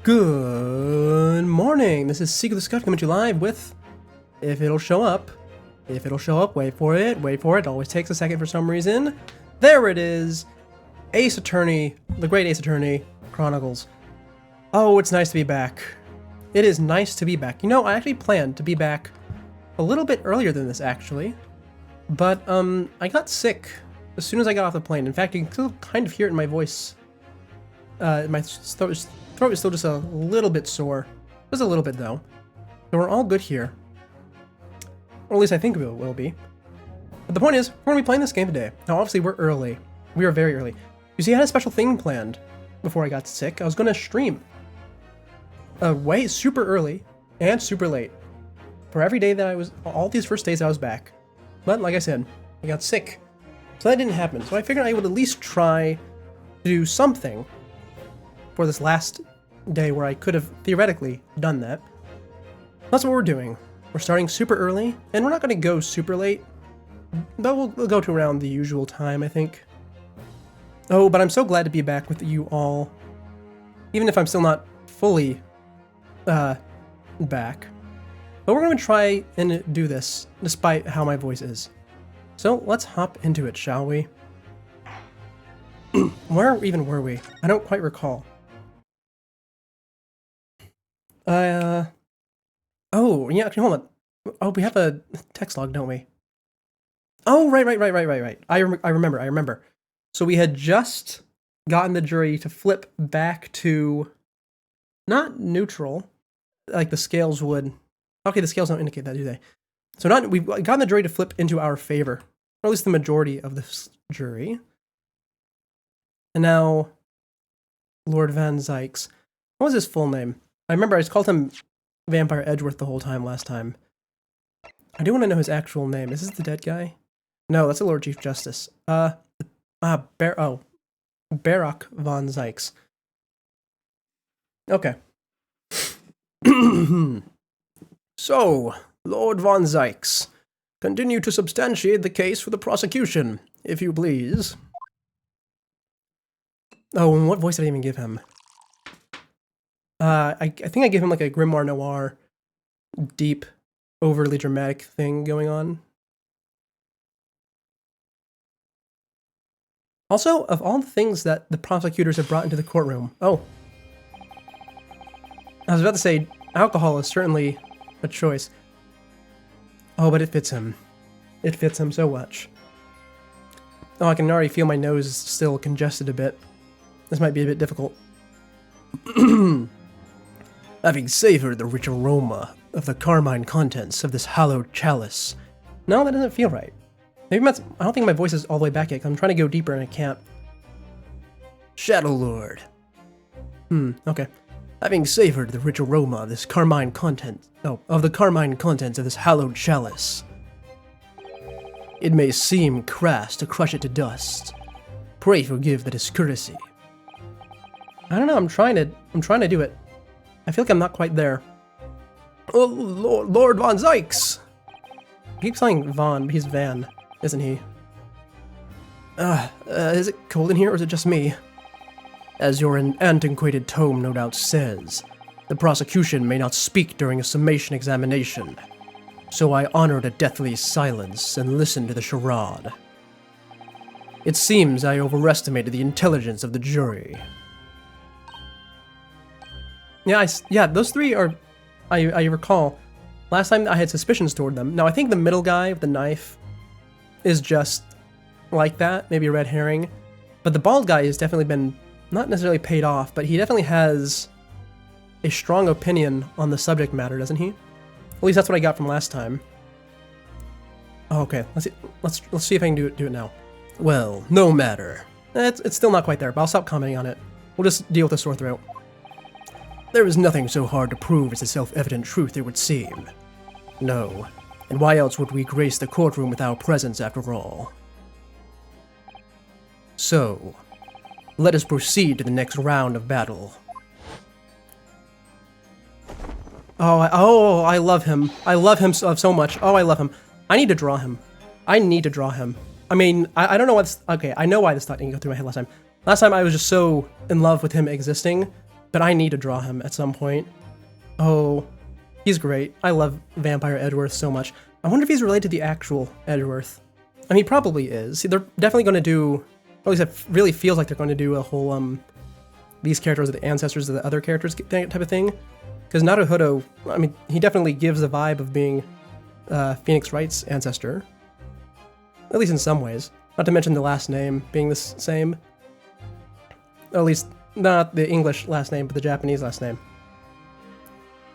Good morning. This is Secret of the Scout coming to you live with If It'll Show Up. If it'll show up, wait for it, wait for it. It always takes a second for some reason. There it is. Ace Attorney, the great Ace Attorney Chronicles. Oh, it's nice to be back. It is nice to be back. You know, I actually planned to be back a little bit earlier than this, actually. But, I got sick as soon as I got off the plane. In fact, you can still kind of hear it in my voice. My throat is still just a little bit sore. Just a little bit, though. So we're all good here. Or at least I think we will be. But the point is, we're going to be playing this game today. Now, obviously, we're early. We are very early. You see, I had a special thing planned before I got sick. I was going to stream way super early and super late for every day that I was, all these first days that I was back. But like I said, I got sick. So that didn't happen. So I figured I would at least try to do something for this last day where I could have theoretically done that. That's what we're doing. We're starting super early, and we're not going to go super late, but we'll go to around the usual time, I think. Oh, but I'm so glad to be back with you all, even if I'm still not fully back. But we're going to try and do this, despite how my voice is. So let's hop into it, shall we? Where even were we? I don't quite recall. Oh, yeah, actually, hold on. Oh, we have a text log, don't we? Oh, right. I remember. So we had just gotten the jury to flip back to not neutral, like the scales would. Okay, the scales don't indicate that, do they? So we've gotten the jury to flip into our favor, or at least the majority of the jury. And now, Lord Van Zykes. What was his full name? I remember I just called him Vampire Edgeworth the whole time last time. I do want to know his actual name. Is this the dead guy? No, that's the Lord Chief Justice. Barak Von Zykes. Okay. So, Lord Von Zykes, continue to substantiate the case for the prosecution, if you please. Oh, and what voice did I even give him? I think I gave him like a grimoire noir, deep, overly dramatic thing going on. Also, of all the things that the prosecutors have brought into the courtroom, oh, I was about to say, alcohol is certainly a choice. Oh, but it fits him. It fits him so much. Oh, I can already feel my nose is still congested a bit. This might be a bit difficult. Having savored the rich aroma of the carmine contents of this hallowed chalice. No, that doesn't feel right. Maybe I don't think my voice is all the way back yet, 'cause I'm trying to go deeper and I can't. Shadow Lord. Okay. Having savored the rich aroma of this carmine content, of the carmine contents of this hallowed chalice. It may seem crass to crush it to dust. Pray forgive the discourtesy. I don't know, I'm trying to do it. I feel like I'm not quite there. Oh, Lord Von Zykes! He keeps saying Von, but he's Van, isn't he? Is it cold in here, or is it just me? As your antiquated tome no doubt says, the prosecution may not speak during a summation examination. So I honored a deathly silence and listened to the charade. It seems I overestimated the intelligence of the jury. Yeah, those three are, I recall, last time I had suspicions toward them. Now, I think the middle guy with the knife is just like that, maybe a red herring. But the bald guy has definitely been, not necessarily paid off, but he definitely has a strong opinion on the subject matter, doesn't he? At least that's what I got from last time. Oh, okay, let's see if I can do it now. Well, no matter. It's still not quite there, but I'll stop commenting on it. We'll just deal with the sore throat. There is nothing so hard to prove as the self-evident truth, it would seem. No. And why else would we grace the courtroom with our presence after all? So, let us proceed to the next round of battle. Oh, I love him. I love him so much. Oh, I love him. I need to draw him. I mean, I don't know what's... Okay, I know why this thought didn't go through my head last time. Last time I was just so in love with him existing but I need to draw him at some point. Oh, he's great. I love Vampire Edgeworth so much. I wonder if he's related to the actual Edgeworth. I mean, he probably is. They're definitely going to do, at least it really feels like they're going to do a whole, these characters are the ancestors of the other characters type of thing. Because Naruhodo, I mean, he definitely gives the vibe of being Phoenix Wright's ancestor. At least in some ways. Not to mention the last name being the same. Or at least, not the English last name, but the Japanese last name.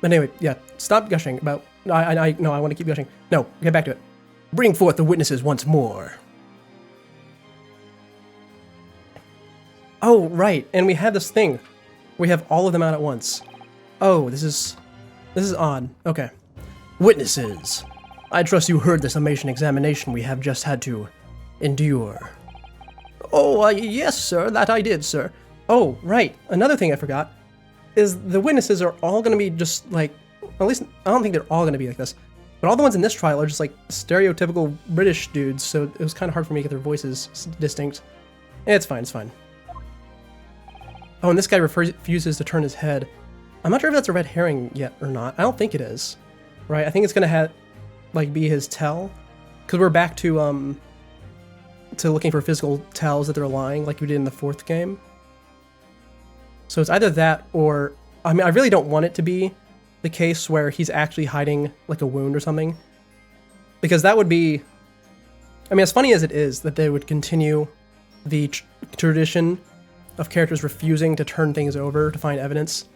But anyway, yeah, stop gushing about... No, I want to keep gushing. No, get back to it. Bring forth the witnesses once more. Oh, right, and we had this thing. We have all of them out at once. Oh, this is odd. Okay. Witnesses. I trust you heard the summation examination we have just had to endure. Oh, yes, sir, that I did, sir. Oh, right, another thing I forgot is the witnesses are all going to be just like, at least I don't think they're all going to be like this, but all the ones in this trial are just like stereotypical British dudes, so it was kind of hard for me to get their voices distinct. It's fine, it's fine. Oh, and this guy refuses to turn his head. I'm not sure if that's a red herring yet or not. I don't think it is, right? I think it's going to like be his tell, because we're back to looking for physical tells that they're lying like we did in the 4th game. So it's either that or, I mean, I really don't want it to be the case where he's actually hiding like a wound or something, because that would be, I mean, as funny as it is that they would continue the tradition of characters refusing to turn things over to find evidence,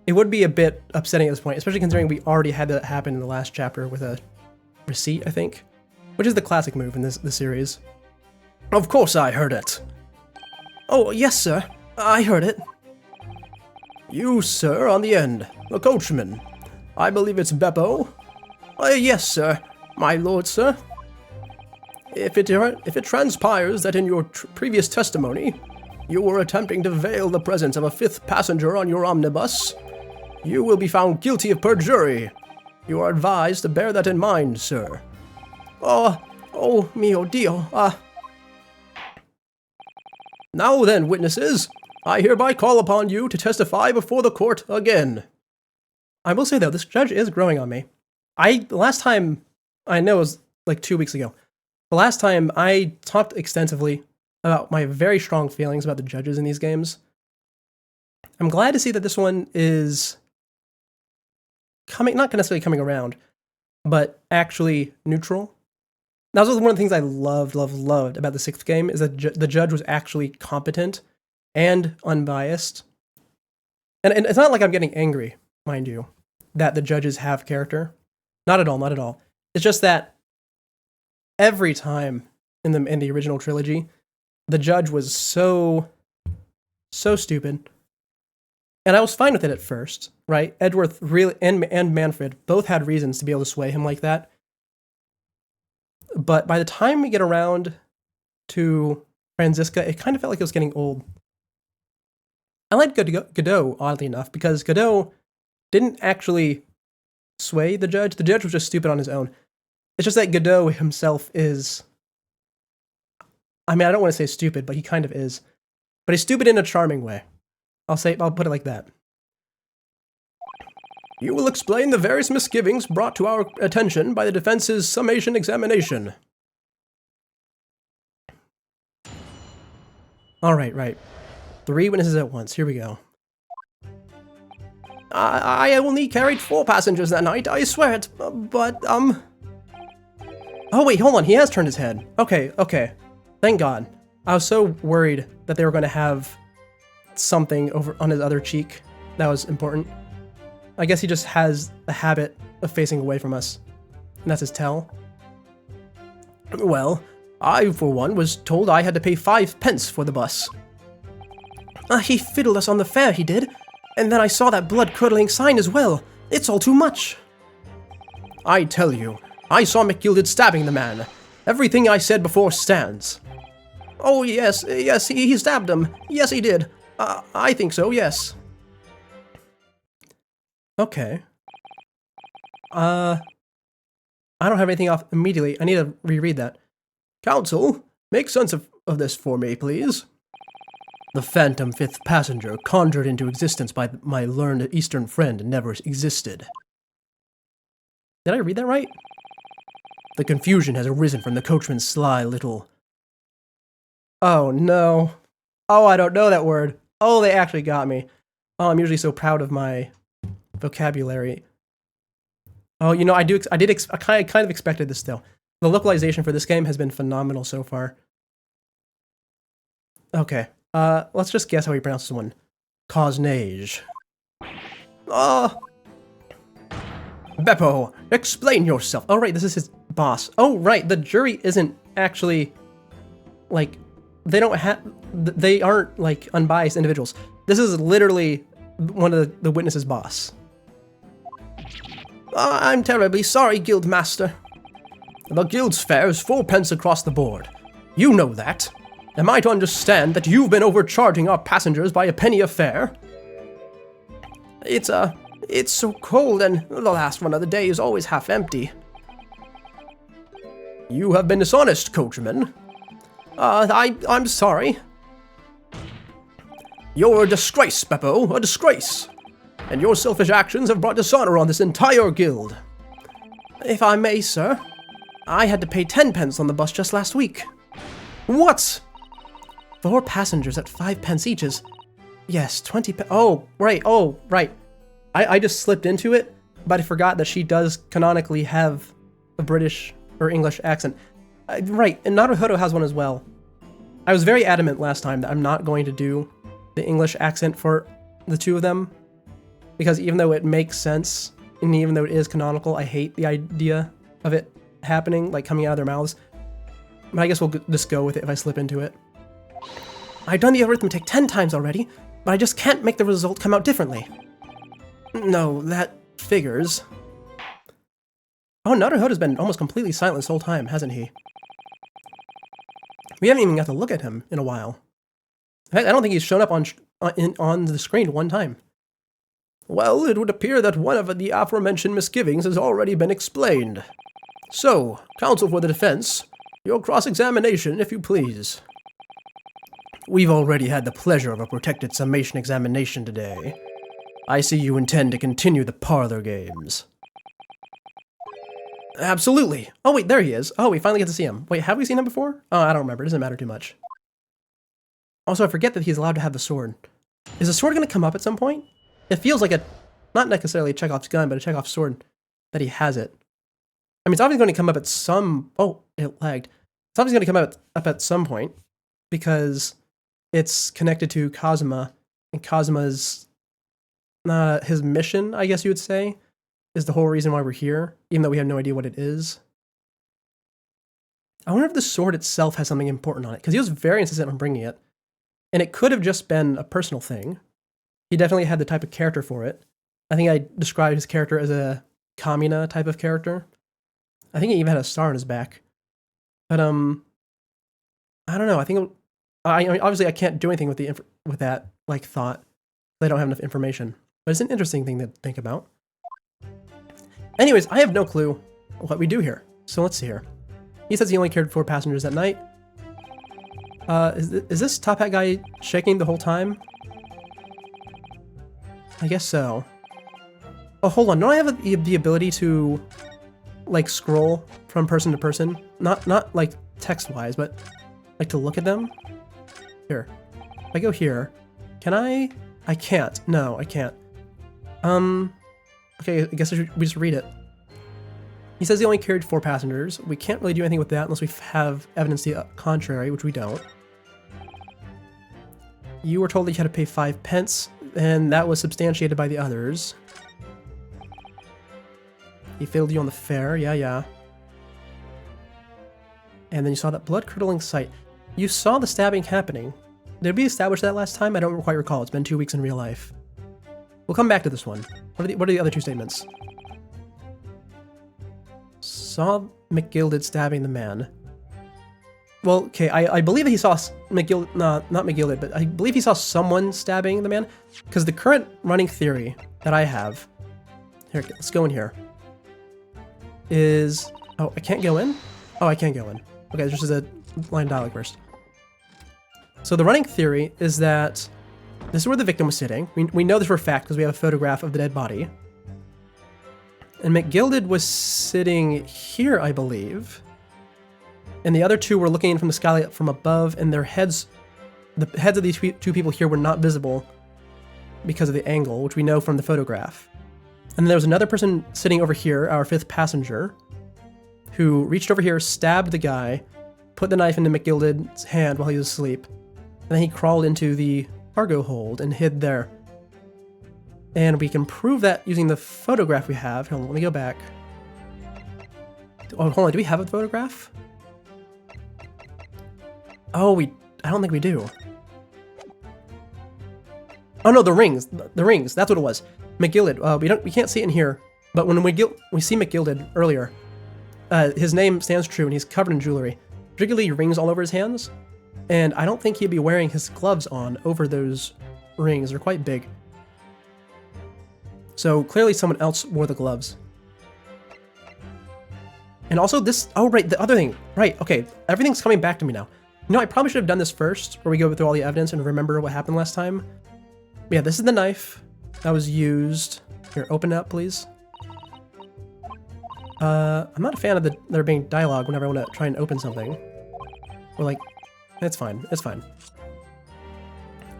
it would be a bit upsetting at this point, especially considering we already had that happen in the last chapter with a receipt, I think, which is the classic move in this series. Of course I heard it. Oh, yes, sir. I heard it. You, sir, on the end. The coachman. I believe it's Beppo. Yes, sir. My lord, sir. If it transpires that in your previous testimony you were attempting to veil the presence of a 5th passenger on your omnibus, you will be found guilty of perjury. You are advised to bear that in mind, sir. Oh, mio Dio, Now then, witnesses, I hereby call upon you to testify before the court again. I will say, though, this judge is growing on me. Last time, I know it was like 2 weeks ago, the last time I talked extensively about my very strong feelings about the judges in these games. I'm glad to see that this one is not necessarily coming around, but actually neutral. That was one of the things I loved about the 6th game, is that the judge was actually competent and unbiased. And it's not like I'm getting angry, mind you, that the judges have character. Not at all, not at all. It's just that every time in the original trilogy, the judge was so stupid. And I was fine with it at first, right? Edgeworth really and Manfred both had reasons to be able to sway him like that. But by the time we get around to Franziska, it kind of felt like it was getting old. I liked Godot, oddly enough, because Godot didn't actually sway the judge. The judge was just stupid on his own. It's just that Godot himself is, I mean, I don't want to say stupid, but he kind of is. But he's stupid in a charming way. I'll put it like that. You will explain the various misgivings brought to our attention by the defense's summation examination. All right. 3 witnesses at once. Here we go. I only carried 4 passengers that night, I swear it, but, Oh, wait, hold on, he has turned his head. Okay. Thank God. I was so worried that they were going to have something over on his other cheek that was important. I guess he just has a habit of facing away from us, and that's his tell. Well, I, for one, was told I had to pay 5 pence for the bus. He fiddled us on the fare, he did. And then I saw that blood-curdling sign as well. It's all too much. I tell you, I saw McGilded stabbing the man. Everything I said before stands. Oh, yes, he stabbed him. Yes, he did. I think so, yes. Okay. I don't have anything off immediately. I need to reread that. Counsel, make sense of this for me, please. The phantom fifth passenger, conjured into existence by my learned Eastern friend, never existed. Did I read that right? The confusion has arisen from the coachman's sly little... Oh, no. Oh, I don't know that word. Oh, they actually got me. Oh, I'm usually so proud of my vocabulary. Oh, you know, I kind of expected this still. The localization for this game has been phenomenal so far. Okay, let's just guess how he pronounces this one. Cosnage. Oh! Beppo, explain yourself. Oh, right, this is his boss. Oh, right, the jury isn't actually, like, they aren't, like, unbiased individuals. This is literally one of the witnesses' boss. I'm terribly sorry, Guildmaster. The Guild's fare is 4 pence across the board. You know that. Am I to understand that you've been overcharging our passengers by a penny a fare? It's so cold and the last one of the day is always half empty. You have been dishonest, coachman. I'm sorry. You're a disgrace, Beppo, a disgrace. And your selfish actions have brought dishonor on this entire guild. If I may, sir, I had to pay 10 pence on the bus just last week. What? 4 passengers at 5 pence each is... Yes, 20 pence. Oh, right. I just slipped into it, but I forgot that she does canonically have a British or English accent. Right, and Naruhodo has one as well. I was very adamant last time that I'm not going to do the English accent for the two of them, because even though it makes sense, and even though it is canonical, I hate the idea of it happening, like coming out of their mouths. But I guess we'll just go with it if I slip into it. I've done the arithmetic 10 times already, but I just can't make the result come out differently. No, that figures. Oh, Naruhodo's been almost completely silent this whole time, hasn't he? We haven't even got to look at him in a while. In fact, I don't think he's shown up on the screen one time. Well, it would appear that one of the aforementioned misgivings has already been explained. So, counsel for the defense, your cross-examination, if you please. We've already had the pleasure of a protected summation examination today. I see you intend to continue the parlor games. Absolutely. Oh, wait, there he is. Oh, we finally get to see him. Wait, have we seen him before? Oh, I don't remember. It doesn't matter too much. Also, I forget that he's allowed to have the sword. Is the sword going to come up at some point? It feels like not necessarily a Chekhov's gun, but a Chekhov's sword that he has it. I mean, it's obviously going to come up at some... Oh, it lagged. It's obviously going to come up at some point, because it's connected to Kazuma, and Kazuma's... his mission, I guess you would say, is the whole reason why we're here, even though we have no idea what it is. I wonder if the sword itself has something important on it, because he was very insistent on bringing it, and it could have just been a personal thing. He definitely had the type of character for it. I think I described his character as a Kamina type of character. I think he even had a star on his back. But, I don't know, I think... I mean, obviously I can't do anything with that, like, thought. I don't have enough information. But it's an interesting thing to think about. Anyways, I have no clue what we do here. So let's see here. He says he only carried 4 passengers that night. Is this top hat guy shaking the whole time? I guess so. Oh, hold on. Don't I have the ability to, like, scroll from person to person? Not like text-wise, but like to look at them? Here. If I go here, can I? I can't. No, I can't. Okay, I guess we just read it. He says he only carried 4 passengers. We can't really do anything with that unless we have evidence to the contrary, which we don't. You were told that you had to pay 5 pence, and that was substantiated by the others. He failed you on the fare, yeah. And then you saw that blood-curdling sight. You saw the stabbing happening. Did we establish that last time? I don't quite recall. It's been 2 weeks in real life. We'll come back to this one. What are the other 2 statements? Saw McGilded stabbing the man. Well, okay, I believe that he saw McGilded, not McGilded, but I believe he saw someone stabbing the man, because the current running theory that I have, here, let's go in here, is, oh, I can't go in? Oh, I can't go in. Okay, this is a line of dialogue first. So the running theory is that this is where the victim was sitting. We know this for a fact because we have a photograph of the dead body. And McGilded was sitting here, I believe. And the other two were looking in from the skylight from above, and their heads, the heads of these two people here were not visible because of the angle, which we know from the photograph. And then there was another person sitting over here, our fifth passenger, who reached over here, stabbed the guy, put the knife into McGilded's hand while he was asleep, and then he crawled into the cargo hold and hid there. And we can prove that using the photograph we have. Hold on, let me go back. Oh, hold on, do we have a photograph? Oh, I don't think we do. Oh no, the rings, that's what it was. McGilded, we can't see it in here, but when we see McGilded earlier, his name stands true and he's covered in jewelry, particularly rings all over his hands, and I don't think he'd be wearing his gloves on over those rings. They're quite big. So clearly someone else wore the gloves. And also this, oh right, the other thing, right, okay, everything's coming back to me now. You know, I probably should have done this first, where we go through all the evidence and remember what happened last time. But yeah, this is the knife that was used. Here, open it up, please. I'm not a fan of there being dialogue whenever I want to try and open something. Or like, it's fine, it's fine.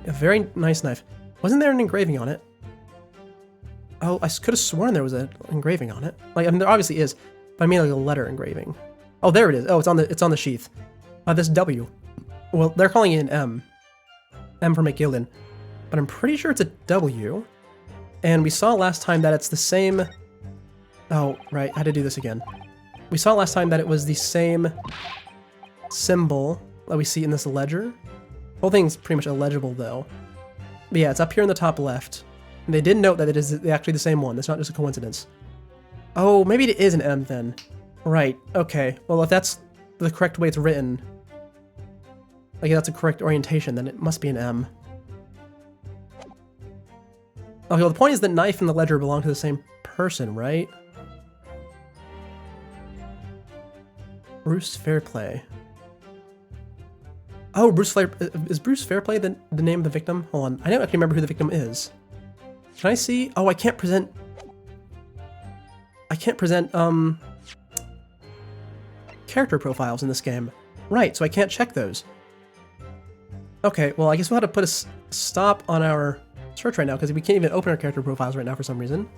A very nice knife. Wasn't there an engraving on it? Oh, I could have sworn there was an engraving on it. Like, I mean, there obviously is, but I mean like a letter engraving. Oh, there it is. Oh, it's on the sheath. This W. Well, they're calling it an M. M for McGilded. But I'm pretty sure it's a W. And we saw last time that it's the same... Oh, right, I had to do this again. We saw last time that it was the same symbol that we see in this ledger. The whole thing's pretty much illegible, though. But yeah, it's up here in the top left. And they did note that it is actually the same one. It's not just a coincidence. Oh, maybe it is an M then. Right, okay. Well, if that's the correct way it's written, like that's a correct orientation, then it must be an M. Okay, well the point is the knife and the ledger belong to the same person, right? Bruce Fairplay. Oh, is Bruce Fairplay the name of the victim? Hold on, I don't actually remember who the victim is. Can I see? Oh, I can't present character profiles in this game. Right, so I can't check those. Okay, well I guess we'll have to put a stop on our search right now because we can't even open our character profiles right now for some reason.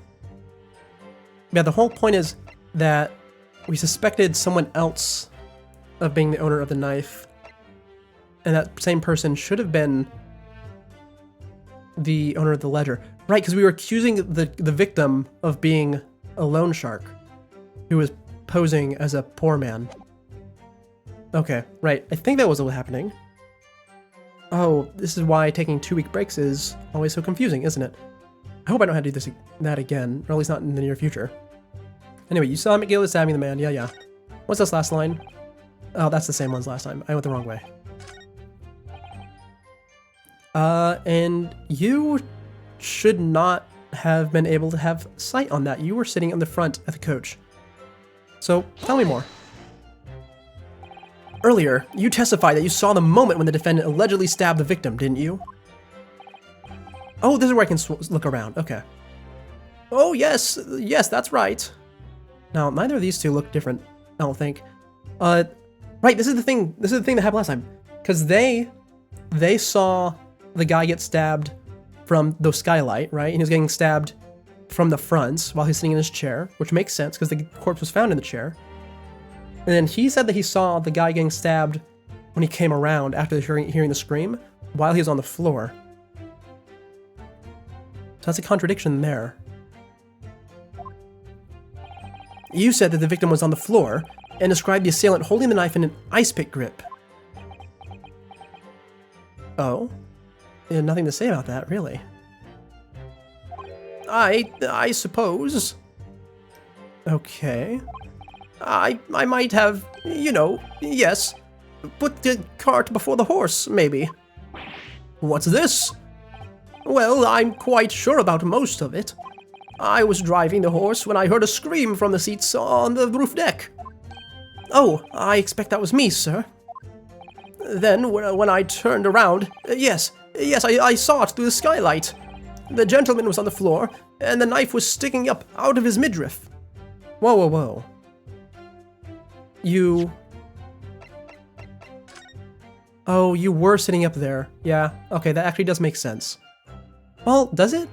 Yeah, the whole point is that we suspected someone else of being the owner of the knife, and that same person should have been the owner of the ledger. Right, because we were accusing the victim of being a loan shark who was posing as a poor man. Okay, right, I think that was what was happening. Oh, this is why taking 2-week breaks is always so confusing, isn't it? I hope I don't have to do that again, or at least not in the near future. Anyway, you saw McGill stabbing the man, yeah. What's this last line? Oh, that's the same one as last time. I went the wrong way. And you should not have been able to have sight on that. You were sitting in the front at the coach. So, tell me more. Earlier, you testified that you saw the moment when the defendant allegedly stabbed the victim, didn't you? Oh, this is where I can look around. Okay. Oh, yes, that's right. Now, neither of these two look different, I don't think. Right, this is the thing that happened last time. Because they saw the guy get stabbed from the skylight, right? And he was getting stabbed from the front while he's sitting in his chair, which makes sense because the corpse was found in the chair. And then he said that he saw the guy getting stabbed when he came around after hearing the scream while he was on the floor. So that's a contradiction there. You said that the victim was on the floor and described the assailant holding the knife in an ice pick grip. Oh? You had nothing to say about that, really. I suppose. Okay. I might have, you know, yes, put the cart before the horse, maybe. What's this? Well, I'm quite sure about most of it. I was driving the horse when I heard a scream from the seats on the roof deck. Oh, I expect that was me, sir. Then, when I turned around, yes, I saw it through the skylight. The gentleman was on the floor, and the knife was sticking up out of his midriff. Whoa, whoa, whoa. Oh, you were sitting up there. Yeah, okay, that actually does make sense. Well, does it?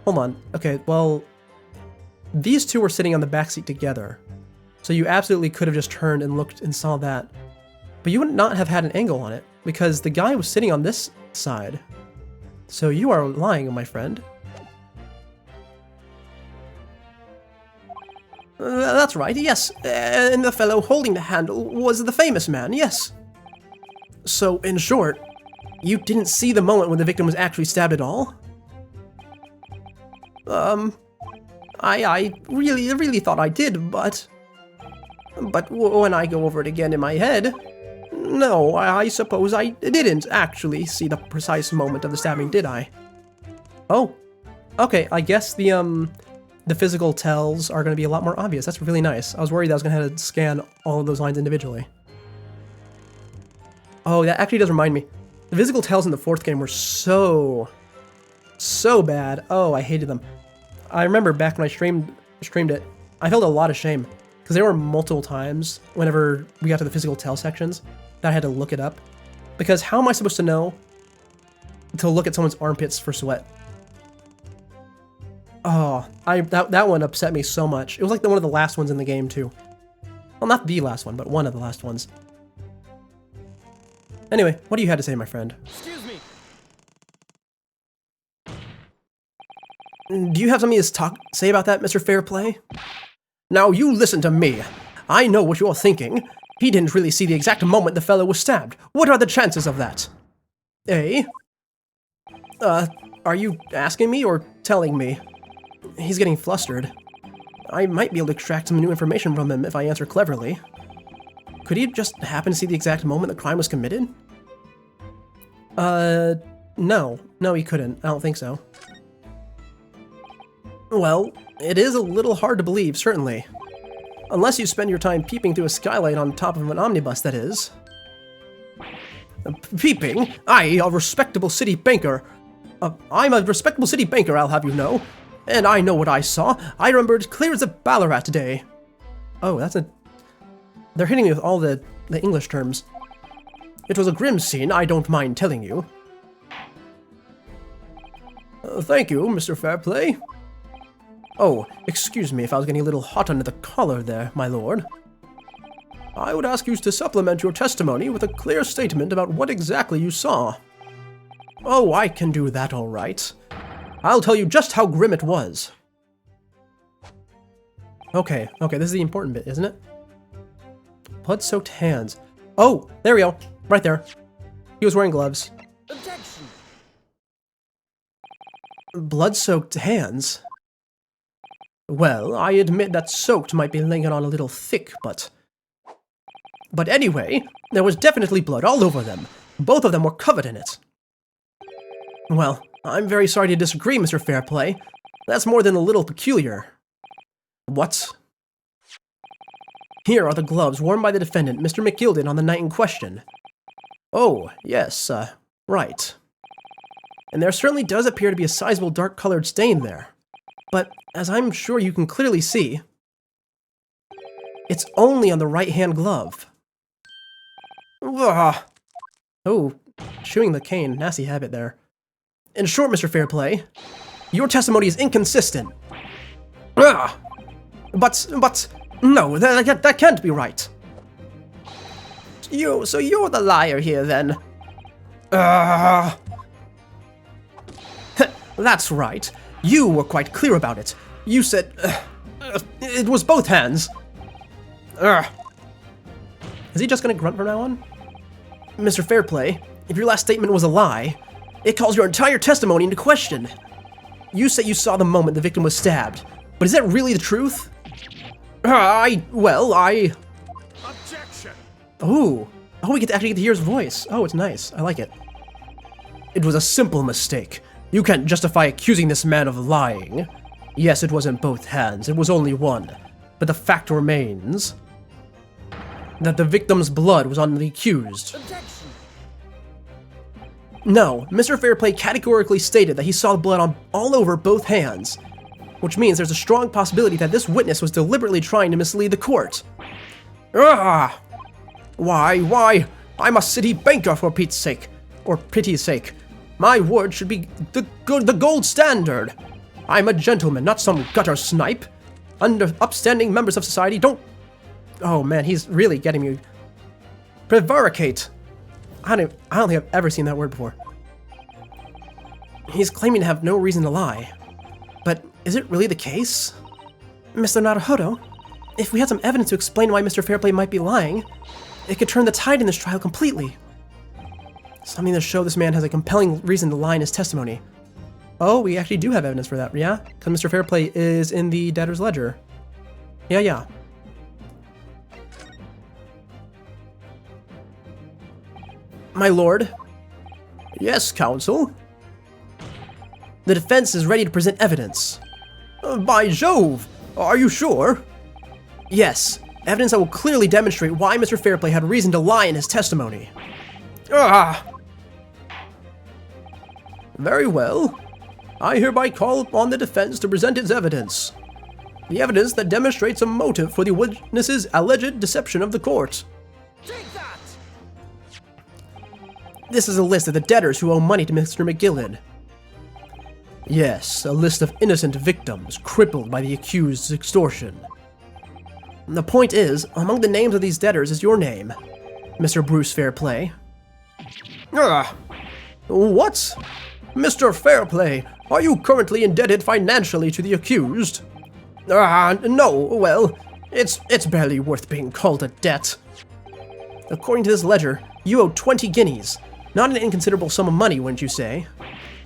Hold on. Okay, well, these two were sitting on the backseat together. So you absolutely could have just turned and looked and saw that. But you would not have had an angle on it, because the guy was sitting on this side. So you are lying, my friend. That's right, yes. And the fellow holding the handle was the famous man, yes. So, in short, you didn't see the moment when the victim was actually stabbed at all? I really thought I did, but when I go over it again in my head, no, I suppose I didn't actually see the precise moment of the stabbing, did I? Oh, okay, I guess the physical tells are going to be a lot more obvious. That's really nice. I was worried that I was going to have to scan all of those lines individually. Oh, that actually does remind me. The physical tells in the fourth game were so bad. Oh, I hated them. I remember back when I streamed it, I felt a lot of shame because there were multiple times whenever we got to the physical tell sections that I had to look it up. Because how am I supposed to know to look at someone's armpits for sweat? Oh, that one upset me so much. It was like one of the last ones in the game too. Well, not the last one, but one of the last ones. Anyway, what do you have to say, my friend? Excuse me. Do you have something to say about that, Mr. Fairplay? Now you listen to me. I know what you're thinking. He didn't really see the exact moment the fellow was stabbed. What are the chances of that? Eh? Are you asking me or telling me? He's getting flustered. I might be able to extract some new information from him if I answer cleverly. Could he just happen to see the exact moment the crime was committed? No. No, he couldn't. I don't think so. Well, it is a little hard to believe, certainly. Unless you spend your time peeping through a skylight on top of an omnibus, that is. Peeping? I, a respectable city banker. I'm a respectable city banker, I'll have you know. And I know what I saw. I remember it clear as a BAAAAAAACK today. Oh, that's a... They're hitting me with all the English terms. It was a grim scene, I don't mind telling you. Thank you, Mr. Fairplay. Oh, excuse me if I was getting a little hot under the collar there, my lord. I would ask you to supplement your testimony with a clear statement about what exactly you saw. Oh, I can do that all right. I'll tell you just how grim it was. Okay, this is the important bit, isn't it? Blood-soaked hands. Oh, there we go. Right there. He was wearing gloves. Objection. Blood-soaked hands? Well, I admit that soaked might be laying it on a little thick, but anyway, there was definitely blood all over them. Both of them were covered in it. Well, I'm very sorry to disagree, Mr. Fairplay. That's more than a little peculiar. What? Here are the gloves worn by the defendant, Mr. McGilden, on the night in question. Oh, yes, right. And there certainly does appear to be a sizable dark-colored stain there. But, as I'm sure you can clearly see, it's only on the right-hand glove. Ugh. Oh, chewing the cane, nasty habit there. In short, Mr. Fairplay, your testimony is inconsistent. Ugh. But, no, that can't be right. So you're the liar here, then? That's right. You were quite clear about it. You said, it was both hands. Is he just gonna grunt from now on? Mr. Fairplay, if your last statement was a lie, it calls your entire testimony into question. You say you saw the moment the victim was stabbed, but is that really the truth? Objection. Oh, we get to actually get to hear his voice. Oh, it's nice. I like it. It was a simple mistake. You can't justify accusing this man of lying. Yes, it wasn't both hands. It was only one. But the fact remains that the victim's blood was on the accused. Objection. No, Mr. Fairplay categorically stated that he saw blood all over both hands, which means there's a strong possibility that this witness was deliberately trying to mislead the court. Ah! Why? I'm a city banker for Pete's sake, or pity's sake. My word should be the gold standard. I'm a gentleman, not some gutter snipe. Upstanding members of society don't... Oh man, he's really getting me. Prevaricate. I don't think I've ever seen that word before. He's claiming to have no reason to lie. But is it really the case? Mr. Naruhodo, if we had some evidence to explain why Mr. Fairplay might be lying, it could turn the tide in this trial completely. Something to show this man has a compelling reason to lie in his testimony. Oh, we actually do have evidence for that, yeah? Because Mr. Fairplay is in the debtor's ledger. Yeah. My lord. Yes, counsel. The defense is ready to present evidence. By Jove! Are you sure? Yes. Evidence that will clearly demonstrate why Mr. Fairplay had reason to lie in his testimony. Very well. I hereby call upon the defense to present its evidence. The evidence that demonstrates a motive for the witness's alleged deception of the court. Take that! This is a list of the debtors who owe money to Mr. McGillid. Yes, a list of innocent victims crippled by the accused's extortion. The point is, among the names of these debtors is your name, Mr. Bruce Fairplay. What? Mr. Fairplay, are you currently indebted financially to the accused? No, well, it's barely worth being called a debt. According to this ledger, you owe 20 guineas. Not an inconsiderable sum of money, wouldn't you say?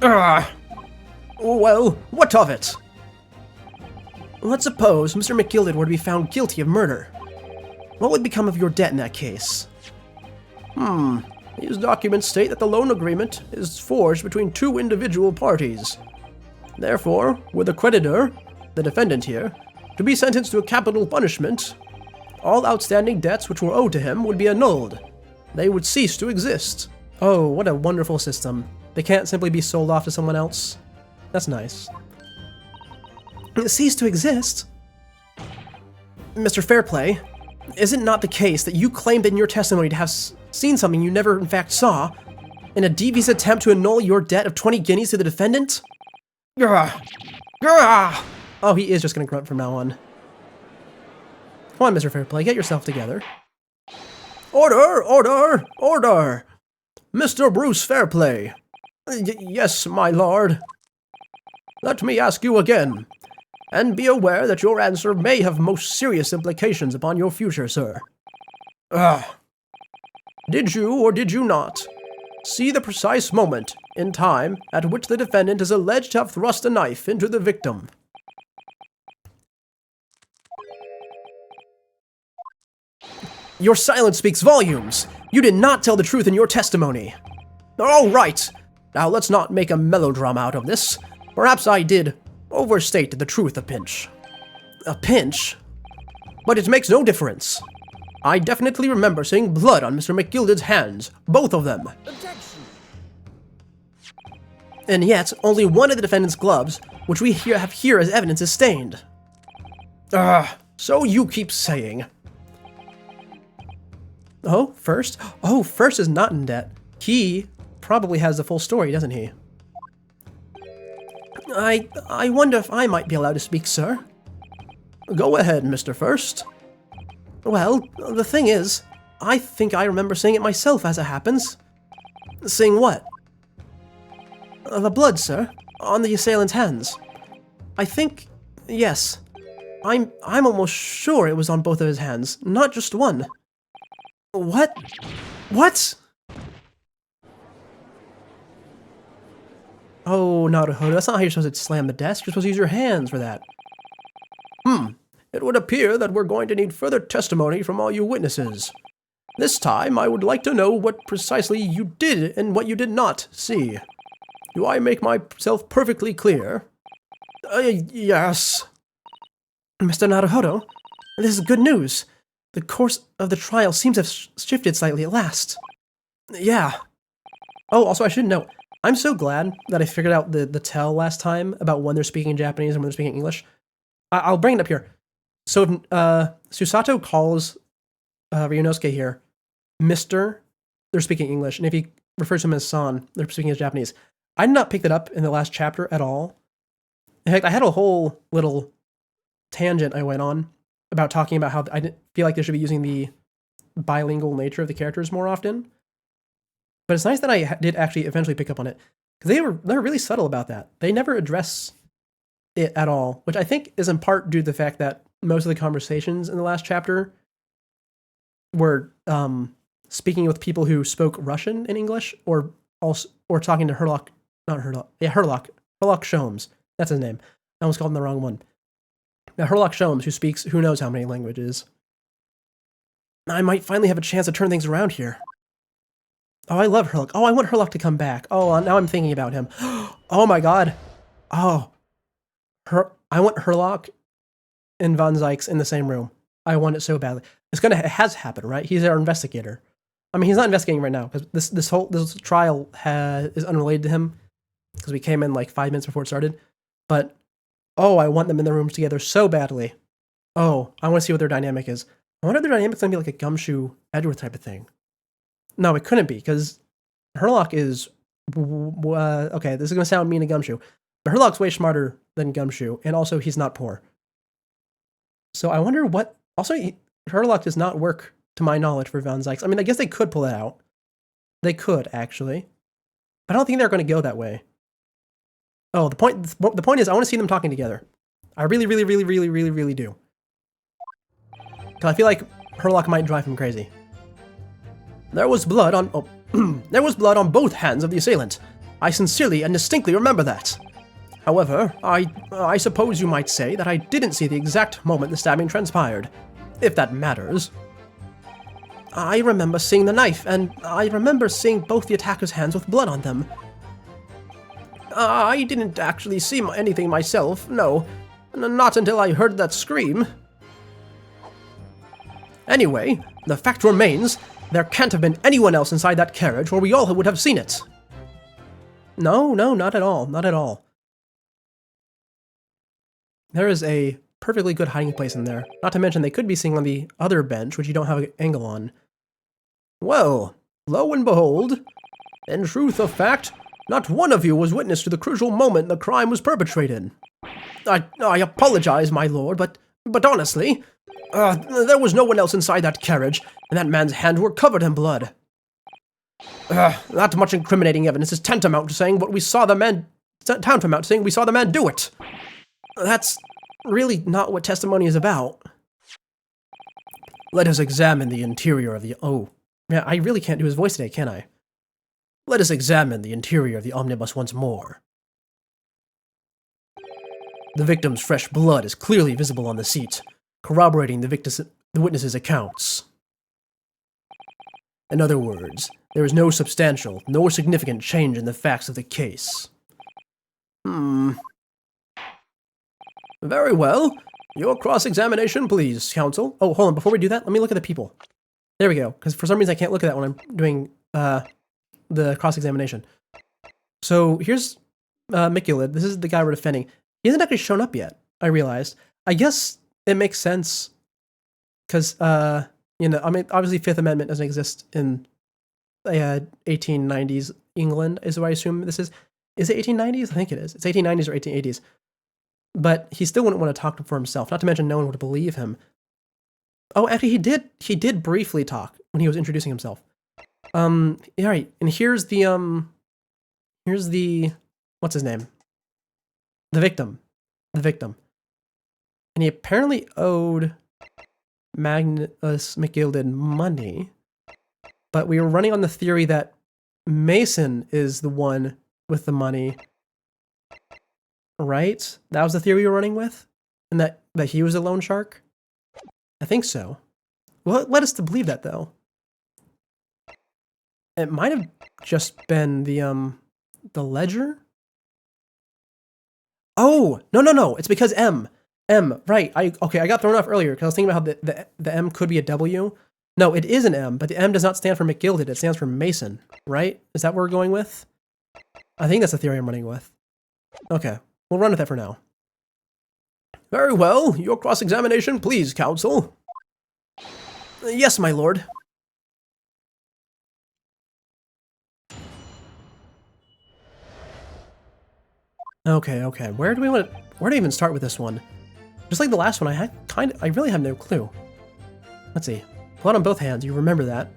Well, what of it? Let's suppose Mr. McGillid were to be found guilty of murder. What would become of your debt in that case? These documents state that the loan agreement is forged between two individual parties. Therefore, were the creditor, the defendant here, to be sentenced to a capital punishment, all outstanding debts which were owed to him would be annulled. They would cease to exist. Oh, what a wonderful system. They can't simply be sold off to someone else. That's nice. Cease to exist? Mr. Fairplay, is it not the case that you claimed in your testimony to have seen something you never in fact saw, in a devious attempt to annul your debt of 20 guineas to the defendant? Oh, he is just gonna grunt from now on. Come on, Mr. Fairplay, get yourself together. Order! Mr. Bruce Fairplay. Yes, my lord. Let me ask you again, and be aware that your answer may have most serious implications upon your future, sir. Did you or did you not see the precise moment in time at which the defendant is alleged to have thrust a knife into the victim? Your silence speaks volumes. You did not tell the truth in your testimony. All right. Now let's not make a melodrama out of this. Perhaps I did overstate the truth a pinch. A pinch? But it makes no difference. I definitely remember seeing blood on Mr. McGilded's hands, both of them. Objection! And yet, only one of the defendant's gloves, which we have here as evidence, is stained. So you keep saying. Oh, First? Oh, First is not in debt. He probably has the full story, doesn't he? I wonder if I might be allowed to speak, sir. Go ahead, Mr. First. Well, the thing is, I think I remember seeing it myself as it happens. Seeing what? The blood, sir, on the assailant's hands. I think, yes. I'm almost sure it was on both of his hands, not just one. What? What? Oh, Naruhodo, that's not how you're supposed to slam the desk. You're supposed to use your hands for that. It would appear that we're going to need further testimony from all you witnesses. This time, I would like to know what precisely you did and what you did not see. Do I make myself perfectly clear? Yes. Mr. Naruhodo, this is good news. The course of the trial seems to have shifted slightly at last. Yeah. Oh, also I should note, I'm so glad that I figured out the tell last time about when they're speaking Japanese and when they're speaking English. I'll bring it up here. So if Susato calls Ryunosuke here Mr., they're speaking English, and if he refers to him as San, they're speaking as Japanese. I did not pick that up in the last chapter at all. In fact, I had a whole little tangent I went on about talking about how I didn't feel like they should be using the bilingual nature of the characters more often. But it's nice that I did actually eventually pick up on it, because they're really subtle about that. They never address it at all, which I think is in part due to the fact that most of the conversations in the last chapter were speaking with people who spoke Russian in English, or talking to Herlock Sholmes. That's his name. I almost called him the wrong one. Now Herlock Sholmes, who speaks who knows how many languages. I might finally have a chance to turn things around here. Oh, I love Herlock. Oh, I want Herlock to come back. Oh, now I'm thinking about him. Oh my god. Oh. I want Herlock and Von Zykes in the same room. I want it so badly. It has happened, right? He's our investigator. I mean, he's not investigating right now, because this trial is unrelated to him, because we came in like 5 minutes before it started. But, oh, I want them in the rooms together so badly. Oh, I want to see what their dynamic is. I wonder if their dynamic's going to be like a Gumshoe Edgeworth type of thing. No, it couldn't be, because Herlock is... okay, this is going to sound mean to Gumshoe, but Herlock's way smarter than Gumshoe, and also he's not poor. So I wonder what... Also, Herlock does not work, to my knowledge, for Von Zykes. I mean, I guess they could pull it out. They could, actually. But I don't think they're going to go that way. Oh, the point is, I want to see them talking together. I really, really, really, really, really, really do. Because I feel like Herlock might drive him crazy. There was blood on... Oh, there was blood on both hands of the assailant. I sincerely and distinctly remember that. However, I suppose you might say that I didn't see the exact moment the stabbing transpired, if that matters. I remember seeing the knife, and I remember seeing both the attackers' hands with blood on them. I didn't actually see anything myself, no. Not until I heard that scream. Anyway, the fact remains, there can't have been anyone else inside that carriage, or we all would have seen it. No, not at all, not at all. There is a perfectly good hiding place in there. Not to mention they could be sitting on the other bench, which you don't have an angle on. Well, lo and behold, in truth of fact, not one of you was witness to the crucial moment the crime was perpetrated. I apologize, my lord, but honestly, there was no one else inside that carriage, and that man's hands were covered in blood. Not much incriminating evidence is tantamount to saying we saw the man do it. That's really not what testimony is about. Let us examine the interior of the... Oh, yeah, I really can't do his voice today, can I? Let us examine the interior of the omnibus once more. The victim's fresh blood is clearly visible on the seat, corroborating the witness's accounts. In other words, there is no substantial nor significant change in the facts of the case. Very well. Your cross-examination, please, counsel. Oh, hold on. Before we do that, let me look at the people. There we go. Because for some reason I can't look at that when I'm doing the cross-examination. So here's Mikulid. This is the guy we're defending. He hasn't actually shown up yet, I realized. I guess it makes sense. Because, I mean, obviously Fifth Amendment doesn't exist in 1890s England, is what I assume this is. Is it 1890s? I think it is. It's 1890s or 1880s. But he still wouldn't want to talk for himself. Not to mention no one would believe him. Oh, actually, he did briefly talk when he was introducing himself. All right, and here's the what's his name? The victim. And he apparently owed Magnus McGilded money, but we were running on the theory that Mason is the one with the money. Right? That was the theory we were running with? And that he was a loan shark? I think so. What led us to believe that, though? It might have just been the ledger? Oh! No. It's because M. Right. I got thrown off earlier because I was thinking about how the M could be a W. No, it is an M, but the M does not stand for McGilded. It stands for Mason, right? Is that what we're going with? I think that's the theory I'm running with. Okay, we'll run with that for now. Very well. Your cross-examination, please, counsel. Yes, my lord. Okay. Where do I even start with this one? Just like the last one, I really have no clue. Let's see. Blood on both hands, you remember that.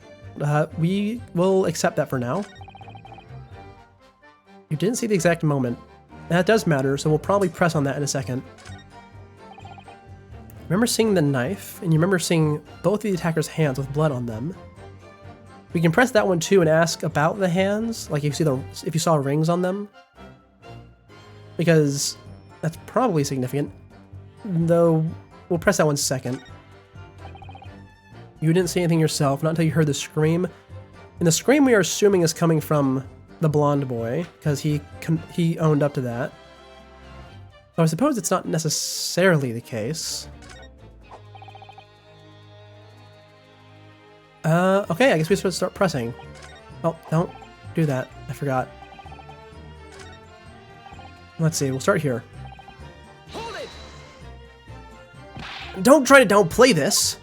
We will accept that for now. You didn't see the exact moment. That does matter, so we'll probably press on that in a second. Remember seeing the knife, and you remember seeing both of the attacker's hands with blood on them. We can press that one too and ask about the hands, like if you saw rings on them. Because that's probably significant. Though, we'll press that one second. You didn't see anything yourself, not until you heard the scream. And the scream we are assuming is coming from the blonde boy, because he owned up to that. So I suppose it's not necessarily the case. Okay, I guess we should start pressing. Oh, don't do that. I forgot. Let's see, we'll start here. Hold it! Don't try to downplay this!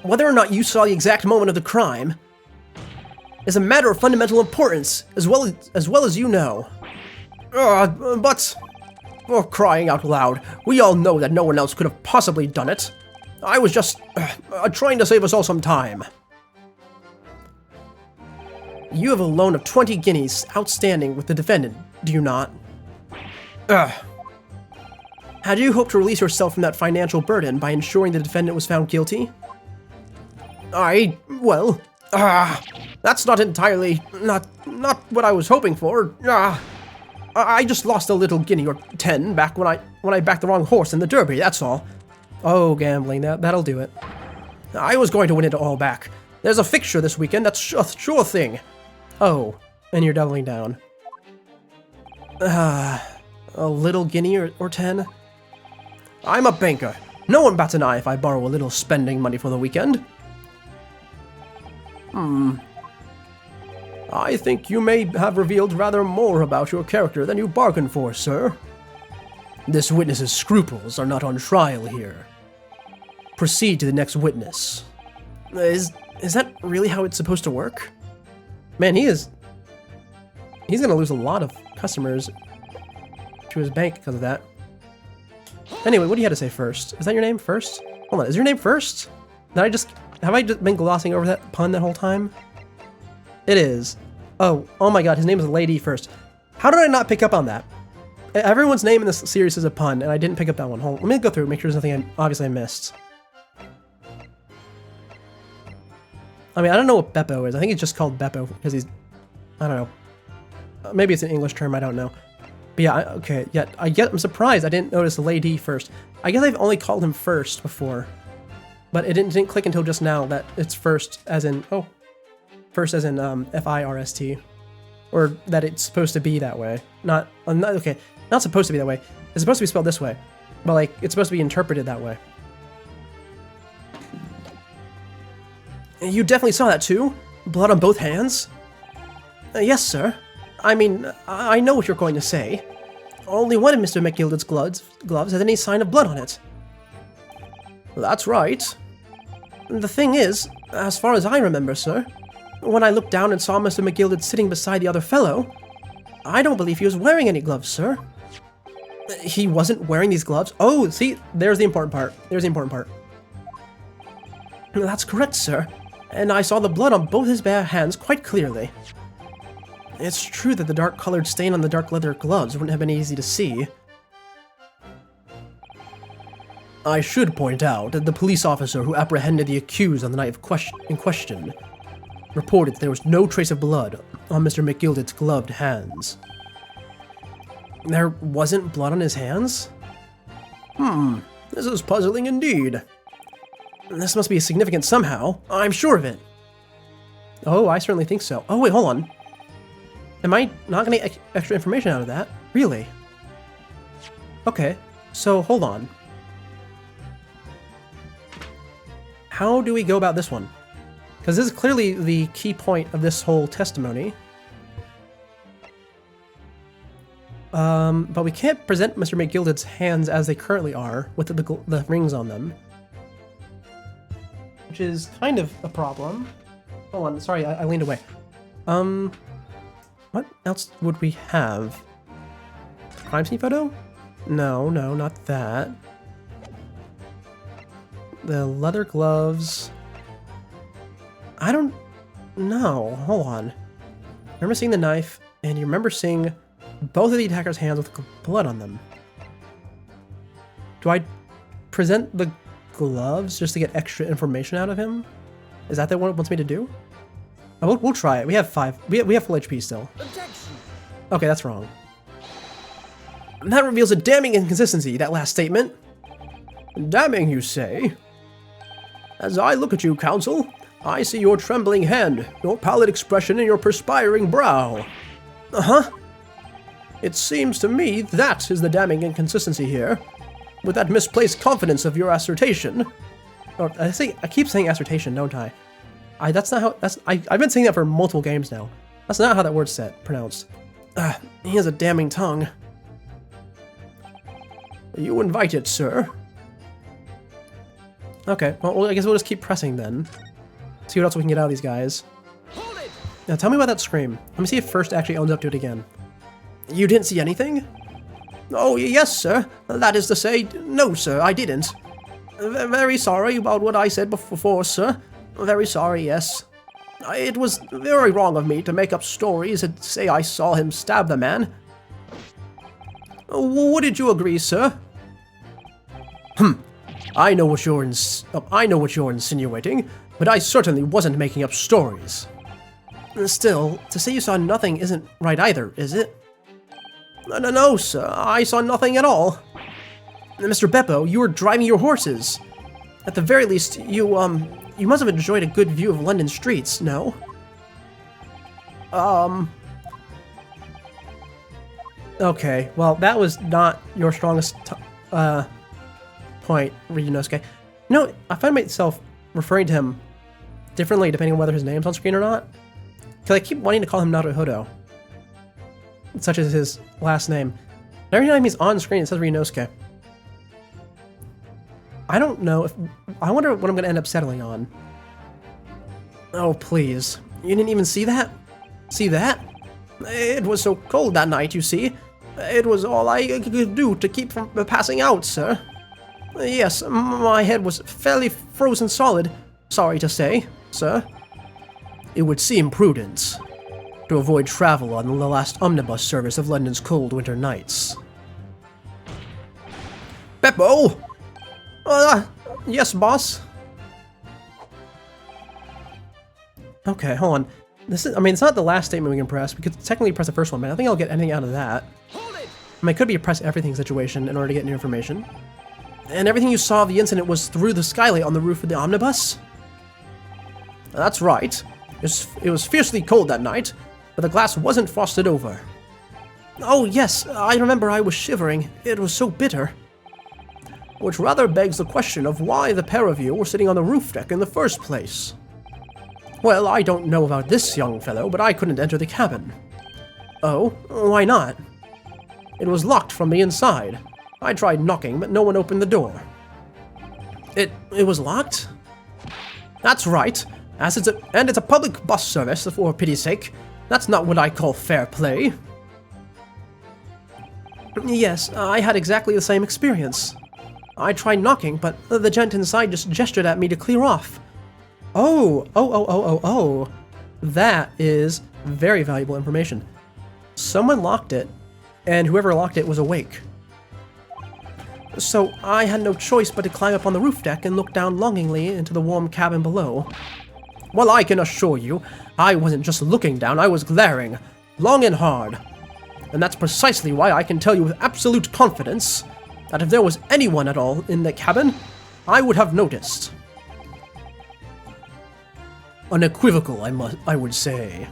Whether or not you saw the exact moment of the crime is a matter of fundamental importance, as well as you know. But... Oh, crying out loud. We all know that no one else could have possibly done it. I was just trying to save us all some time. You have a loan of 20 guineas outstanding with the defendant, do you not? Had you hoped to release yourself from that financial burden by ensuring the defendant was found guilty? Well, that's not entirely, not what I was hoping for. I just lost a little guinea or 10 back when I backed the wrong horse in the derby, that's all. Oh, gambling, that'll do it. I was going to win it all back. There's a fixture this weekend, that's a sure thing. Oh, and you're doubling down. A little guinea or 10? I'm a banker. No one bats an eye if I borrow a little spending money for the weekend. I think you may have revealed rather more about your character than you bargained for, sir. This witness's scruples are not on trial here. Proceed to the next witness. Is that really how it's supposed to work? Man, he's gonna lose a lot of customers to his bank because of that. Anyway, what do you have to say first? Is that your name first? Hold on, is your name first? Have I just been glossing over that pun that whole time? It is. Oh my god, his name is Lady first. How did I not pick up on that? Everyone's name in this series is a pun, and I didn't pick up that one. Hold on, let me go through and make sure there's nothing obviously I missed. I mean, I don't know what Beppo is. I think it's just called Beppo because he's... I don't know. Maybe it's an English term, I don't know. But yeah, okay, yeah, I'm surprised I didn't notice the Lady first. I guess I've only called him first before. But it didn't click until just now that it's first as in... Oh. First as in, F-I-R-S-T. Or that it's supposed to be that way. Not supposed to be that way. It's supposed to be spelled this way. But, like, it's supposed to be interpreted that way. You definitely saw that too? Blood on both hands? Yes, sir. I mean, I know what you're going to say. Only one of Mr. McGilded's gloves has any sign of blood on it. That's right. The thing is, as far as I remember, sir, when I looked down and saw Mr. McGilded sitting beside the other fellow, I don't believe he was wearing any gloves, sir. He wasn't wearing these gloves? Oh, see, there's the important part. That's correct, sir. And I saw the blood on both his bare hands quite clearly. It's true that the dark-colored stain on the dark leather gloves wouldn't have been easy to see. I should point out that the police officer who apprehended the accused on the night in question reported that there was no trace of blood on Mr. McGilded's gloved hands. There wasn't blood on his hands? This is puzzling indeed. This must be significant somehow. I'm sure of it. Oh, I certainly think so. Oh, wait, hold on. Am I not going to get extra information out of that? Really? Okay, so hold on. how do we go about this one? Because this is clearly the key point of this whole testimony. But we can't present Mr. McGilded's hands as they currently are, with the rings on them. Which is kind of a problem. Hold on, sorry, I leaned away. What else would we have? Crime scene photo? No, not that. The leather gloves. I don't know. Hold on. I remember seeing the knife, and you remember seeing both of the attacker's hands with blood on them. Do I present the gloves just to get extra information out of him? Is that what it wants me to do? Oh, we'll try it. We have 5. We have full HP still. Objection. Okay, that's wrong. That reveals a damning inconsistency, that last statement. Damning, you say? As I look at you, Counsel, I see your trembling hand, your pallid expression, and your perspiring brow. Uh-huh. It seems to me that is the damning inconsistency here. With that misplaced confidence of your assertion. Or, I keep saying assertion, don't I? That's not how, I've been saying that for multiple games now. That's not how that word's pronounced. He has a damning tongue. You invite it, sir. Okay, well, I guess we'll just keep pressing then. See what else we can get out of these guys. Hold it. Now tell me about that scream. Let me see if First actually owns up to it again. You didn't see anything? Oh, yes, sir. That is to say, no, sir, I didn't. Very sorry about what I said before, sir. Very sorry, yes. It was very wrong of me to make up stories and say I saw him stab the man. Wouldn't you agree, sir? I know what you're insinuating, but I certainly wasn't making up stories. Still, to say you saw nothing isn't right either, is it? No, sir, I saw nothing at all. Mr. Beppo, you were driving your horses. At the very least, you must have enjoyed a good view of London streets, no? Okay, well, that was not your strongest point, Ryunosuke. No, I find myself referring to him differently depending on whether his name's on screen or not. Because I keep wanting to call him Naruhodo, such as his last name. Every time he's on screen, it says Ryunosuke. I don't know if... I wonder what I'm going to end up settling on. Oh, please. You didn't even see that? See that? It was so cold that night, you see. It was all I could do to keep from passing out, sir. Yes, my head was fairly frozen solid, sorry to say, sir. It would seem prudent to avoid travel on the last omnibus service of London's cold winter nights. Beppo! Yes, boss? Okay, hold on. This is, I mean, it's not the last statement we can press. We could technically press the first one, but I don't think I'll get anything out of that. Hold it. I mean, it could be a press everything situation in order to get new information. And everything you saw of the incident was through the skylight on the roof of the omnibus? That's right. It was fiercely cold that night, but the glass wasn't frosted over. Oh yes, I remember I was shivering. It was so bitter. Which rather begs the question of why the pair of you were sitting on the roof deck in the first place. Well, I don't know about this young fellow, but I couldn't enter the cabin. Oh, why not? It was locked from the inside. I tried knocking, but no one opened the door. It was locked? That's right. And it's a public bus service, for pity's sake. That's not what I call fair play. Yes, I had exactly the same experience. I tried knocking, but the gent inside just gestured at me to clear off. Oh. That is very valuable information. Someone locked it, and whoever locked it was awake. So I had no choice but to climb up on the roof deck and look down longingly into the warm cabin below. Well, I can assure you, I wasn't just looking down, I was glaring, long and hard. And that's precisely why I can tell you with absolute confidence that if there was anyone at all in the cabin, I would have noticed. Unequivocal, I would say.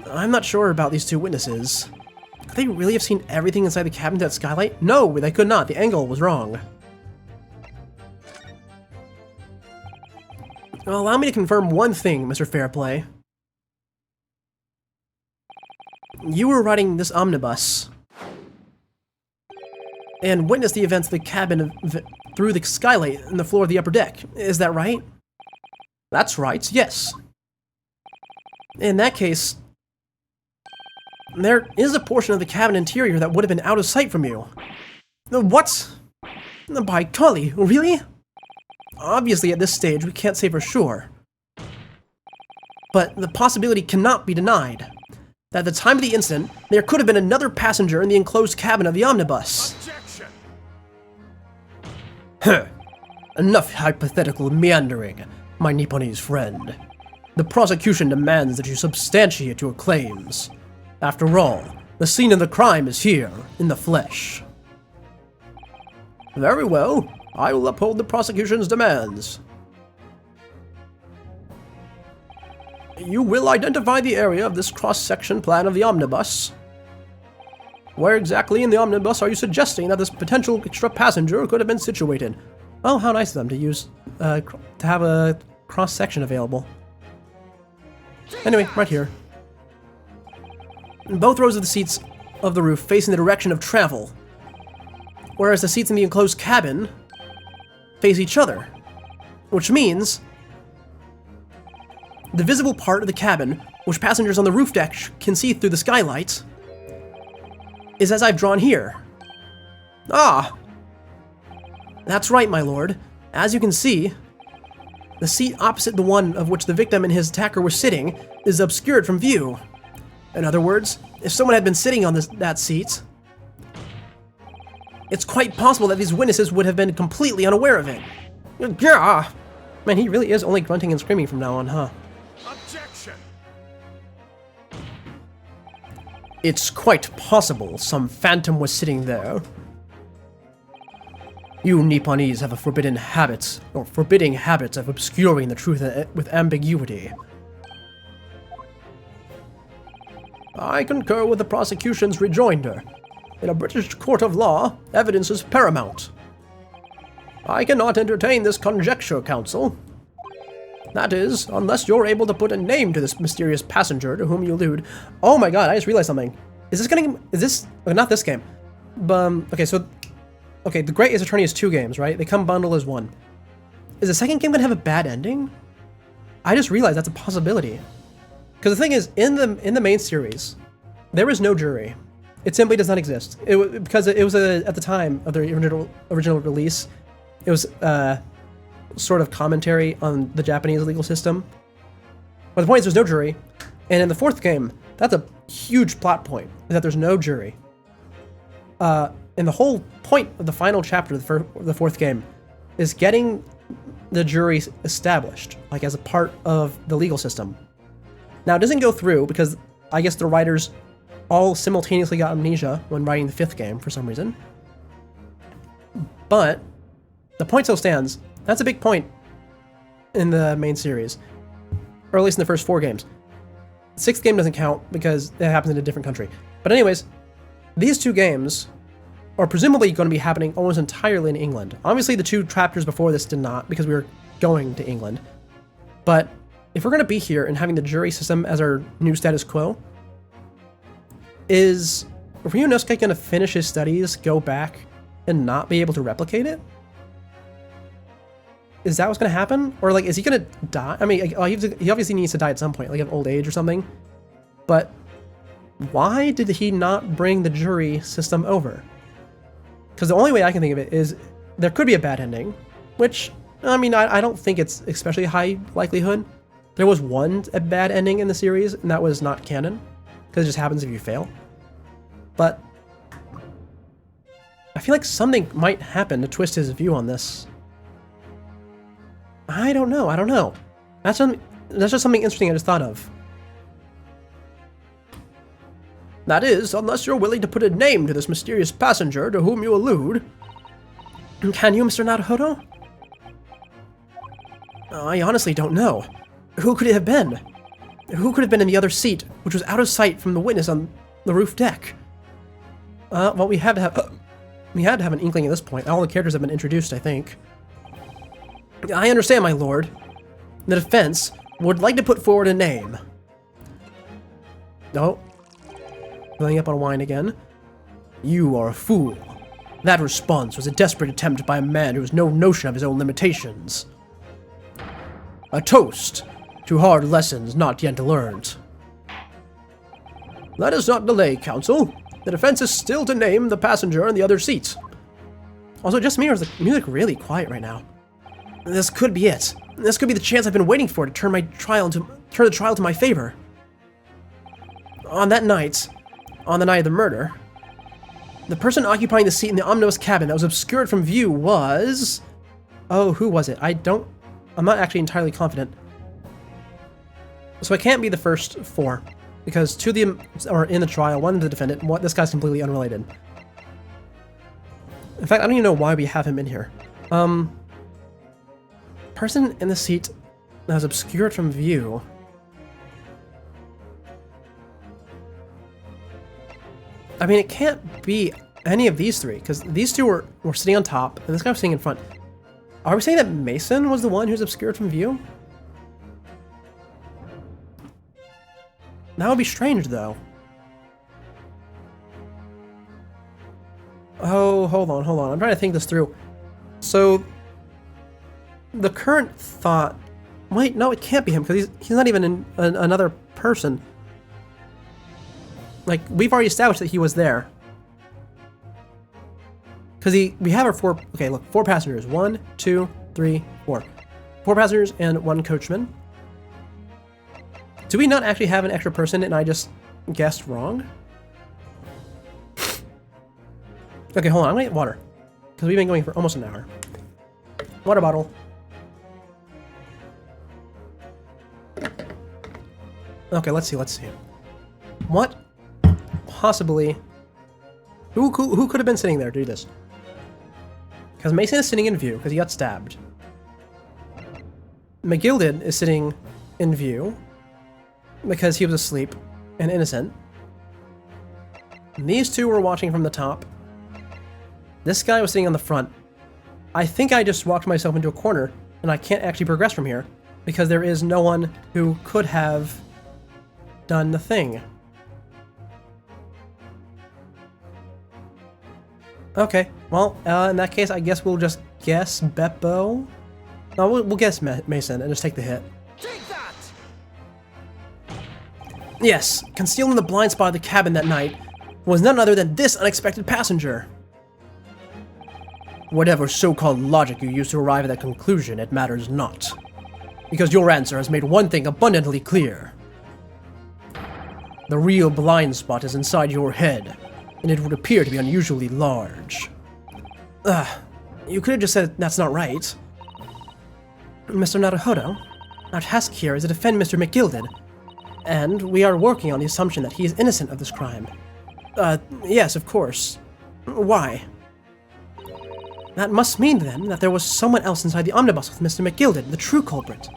I'm not sure about these two witnesses. Could they really have seen everything inside the cabin to that skylight? No, they could not. The angle was wrong. Allow me to confirm one thing, Mr. Fairplay. You were riding this omnibus and witnessed the events of the cabin through the skylight in the floor of the upper deck. Is that right? That's right, yes. In that case, there is a portion of the cabin interior that would have been out of sight from you. What? By golly, really? Obviously, at this stage, we can't say for sure. But the possibility cannot be denied that at the time of the incident, there could have been another passenger in the enclosed cabin of the omnibus. Objection! Huh. Enough hypothetical meandering, my Nipponese friend. The prosecution demands that you substantiate your claims. After all, the scene of the crime is here, in the flesh. Very well. I will uphold the prosecution's demands. You will identify the area of this cross-section plan of the omnibus. Where exactly in the omnibus are you suggesting that this potential extra passenger could have been situated? Oh, how nice of them to use, to have a cross-section available. Anyway, right here. Both rows of the seats of the roof facing the direction of travel, whereas the seats in the enclosed cabin face each other, which means the visible part of the cabin, which passengers on the roof deck can see through the skylight, is as I've drawn here. Ah! That's right, my lord. As you can see, the seat opposite the one of which the victim and his attacker were sitting is obscured from view. In other words, if someone had been sitting on that seat, it's quite possible that these witnesses would have been completely unaware of it. Yeah! Man, he really is only grunting and screaming from now on, huh? Objection! It's quite possible some phantom was sitting there. You Nipponese have a forbidding habit of obscuring the truth with ambiguity. I concur with the prosecution's rejoinder. In a British court of law, evidence is paramount. I cannot entertain this conjecture, counsel. That is, unless you're able to put a name to this mysterious passenger to whom you allude. Oh my god, I just realized something. Not this game. Okay, The Great Ace Attorney is 2 games, right? They come bundled as 1. Is the second game gonna have a bad ending? I just realized that's a possibility. Because the thing is, in the main series, there is no jury. It simply does not exist. Because it was at the time of the original release, it was sort of commentary on the Japanese legal system. But the point is, there's no jury, and in the 4th game, that's a huge plot point, is that there's no jury. And the whole point of the final chapter of the 4th game is getting the jury established, like as a part of the legal system. Now, it doesn't go through because I guess the writers all simultaneously got amnesia when writing the 5th game for some reason. But the point still stands. That's a big point in the main series, or at least in the first 4 games. The 6th game doesn't count because it happens in a different country. But anyways, these 2 games are presumably going to be happening almost entirely in England. Obviously, the 2 chapters before this did not, because we were going to England. But if we're going to be here and having the jury system as our new status quo, is Ryunosuke going to finish his studies, go back, and not be able to replicate it? Is that what's going to happen? Or, like, is he going to die? I mean, he obviously needs to die at some point, like of old age or something. But why did he not bring the jury system over? Because the only way I can think of it is there could be a bad ending, which, I mean, I don't think it's especially high likelihood. There was a bad ending in the series, and that was not canon, because it just happens if you fail. But I feel like something might happen to twist his view on this. I don't know. That's just something interesting I just thought of. That is, unless you're willing to put a name to this mysterious passenger to whom you allude. Can you, Mr. Naruhodo? I honestly don't know. Who could it have been? Who could have been in the other seat, which was out of sight from the witness on the roof deck? Well, we had to have an inkling at this point. All the characters have been introduced, I think. I understand, my lord. The defense would like to put forward a name. Oh. Filling up on wine again. You are a fool. That response was a desperate attempt by a man who has no notion of his own limitations. A toast to hard lessons not yet learned. Let us not delay, counsel. The defense is still to name the passenger in the other seat. Also, just me, or is the music really quiet right now? This could be it. This could be the chance I've been waiting for to turn the trial to my favor. On the night of the murder, the person occupying the seat in the omnibus cabin that was obscured from view was... Oh, who was it? I'm not actually entirely confident. So it can't be the first four, because two of them are in the trial, one is the defendant, and this guy's completely unrelated. In fact, I don't even know why we have him in here. Person in the seat that was obscured from view. I mean, it can't be any of these three, because these two were sitting on top, and this guy was sitting in front. Are we saying that Mason was the one who's obscured from view? That would be strange, though. Oh, hold on. I'm trying to think this through. So, the current thought... Wait, no, it can't be him, because he's not even another person. Like, we've already established that he was there. Because we have our four... Okay, look, 4 passengers. 1, 2, 3, 4. 4 passengers and 1 coachman. Do we not actually have an extra person and I just guessed wrong? Okay, hold on. I'm gonna get water. Because we've been going for almost an hour. Water bottle. Okay, let's see. What possibly... Who could have been sitting there to do this? Because Mason is sitting in view because he got stabbed. McGilded is sitting in view because he was asleep and innocent. And these two were watching from the top. This guy was sitting on the front. I think I just walked myself into a corner and I can't actually progress from here because there is no one who could have done the thing. Okay, well, in that case, I guess we'll just guess Beppo. No, we'll guess Mason and just take the hit. Take that! Yes, concealed in the blind spot of the cabin that night was none other than this unexpected passenger. Whatever so-called logic you use to arrive at that conclusion, it matters not. Because your answer has made one thing abundantly clear. The real blind spot is inside your head, and it would appear to be unusually large. You could have just said that's not right. Mr. Naruhodo, our task here is to defend Mr. McGilded, and we are working on the assumption that he is innocent of this crime. Yes, of course. Why? That must mean, then, that there was someone else inside the omnibus with Mr. McGilded, the true culprit.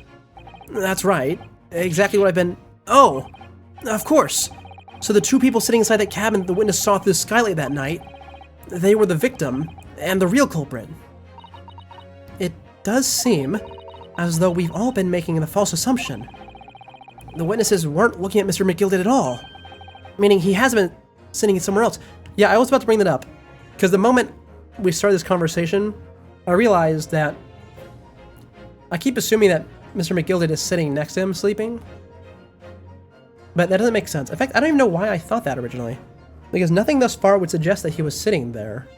That's right. Exactly what I've been... Oh! Of course! So the 2 people sitting inside that cabin that the witness saw through the skylight that night, they were the victim and the real culprit. It does seem as though we've all been making a false assumption. The witnesses weren't looking at Mr. McGilded at all. Meaning he has been sitting somewhere else. Yeah, I was about to bring that up. Because the moment we started this conversation, I realized that I keep assuming that Mr. McGilded is sitting next to him sleeping. But that doesn't make sense. In fact, I don't even know why I thought that originally. Because nothing thus far would suggest that he was sitting there.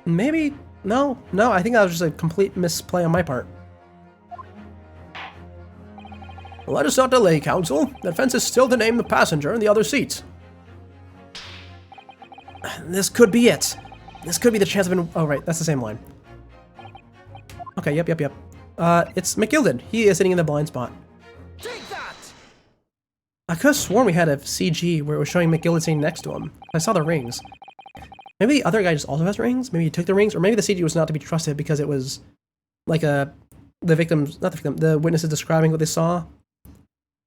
Maybe... No, I think that was just a complete misplay on my part. Let us not delay, counsel. The defense is still to name the passenger in the other seat. This could be it. This could be the chance I've been... Oh, right, that's the same line. Okay, yep. It's McGilded. He is sitting in the blind spot. Take that! I could have sworn we had a CG where it was showing McGilded sitting next to him. I saw the rings. Maybe the other guy just also has rings? Maybe he took the rings? Or maybe the CG was not to be trusted because it was like the witnesses describing what they saw?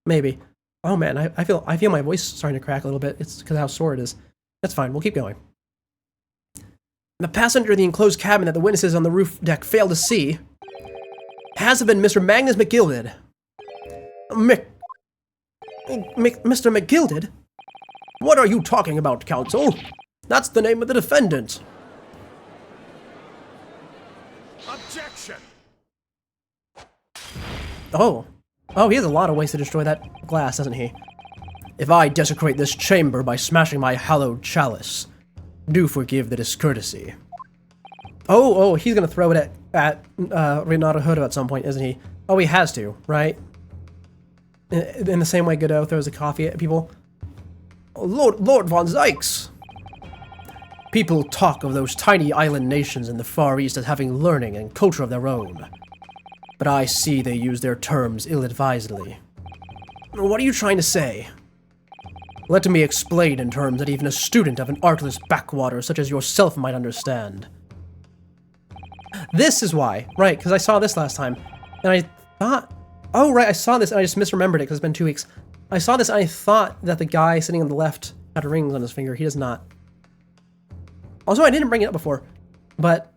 Maybe. Oh man, I feel my voice starting to crack a little bit. It's because of how sore it is. That's fine, we'll keep going. The passenger in the enclosed cabin that the witnesses on the roof deck failed to see has it been Mr. Magnus McGilded? Mr. McGilded? What are you talking about, counsel? That's the name of the defendant. Objection! Oh, he has a lot of ways to destroy that glass, doesn't he? If I desecrate this chamber by smashing my hallowed chalice, do forgive the discourtesy. Oh, he's gonna throw it at Renato Hodo at some point, isn't he? Oh, he has to, right? In the same way Godot throws a coffee at people. Lord von Zykes! People talk of those tiny island nations in the Far East as having learning and culture of their own. But I see they use their terms ill-advisedly. What are you trying to say? Let me explain in terms that even a student of an artless backwater such as yourself might understand. This is why, right, because I saw this last time, and I thought, oh right, I saw this and I just misremembered it because it's been 2 weeks. I saw this and I thought that the guy sitting on the left had rings on his finger. He does not. Also, I didn't bring it up before, but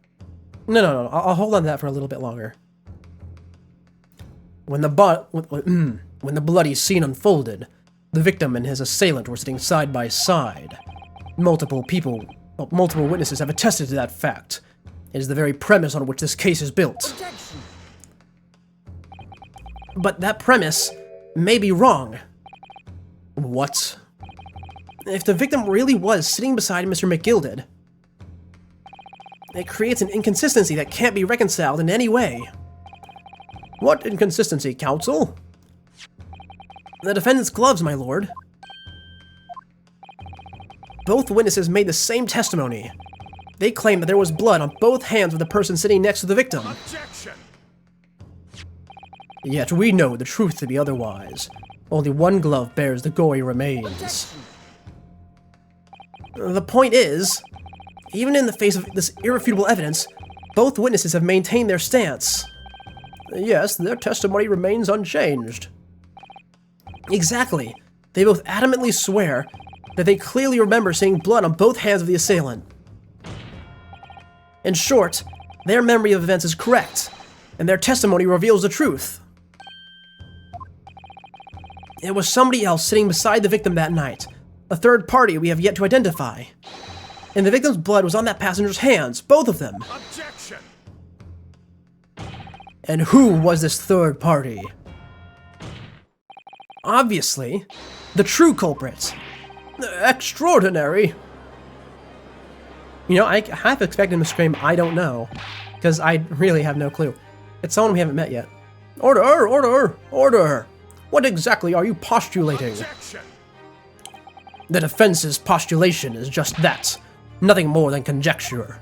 no, I'll hold on to that for a little bit longer. When the bloody scene unfolded, the victim and his assailant were sitting side by side. Multiple witnesses have attested to that fact. It is the very premise on which this case is built. Objection! But that premise may be wrong. What? If the victim really was sitting beside Mr. McGilded, it creates an inconsistency that can't be reconciled in any way. What inconsistency, counsel? The defendant's gloves, my lord. Both witnesses made the same testimony. They claim that there was blood on both hands of the person sitting next to the victim. Objection! Yet we know the truth to be otherwise. Only one glove bears the gory remains. Objection! The point is, even in the face of this irrefutable evidence, both witnesses have maintained their stance. Yes, their testimony remains unchanged. Exactly. They both adamantly swear that they clearly remember seeing blood on both hands of the assailant. In short, their memory of events is correct, and their testimony reveals the truth. It was somebody else sitting beside the victim that night, a third party we have yet to identify. And the victim's blood was on that passenger's hands, both of them. Objection! And who was this third party? Obviously, the true culprit. Extraordinary. You know, I half expected him to scream, "I don't know," because I really have no clue. It's someone we haven't met yet. Order! Order! Order! What exactly are you postulating? Objection! The defense's postulation is just that. Nothing more than conjecture.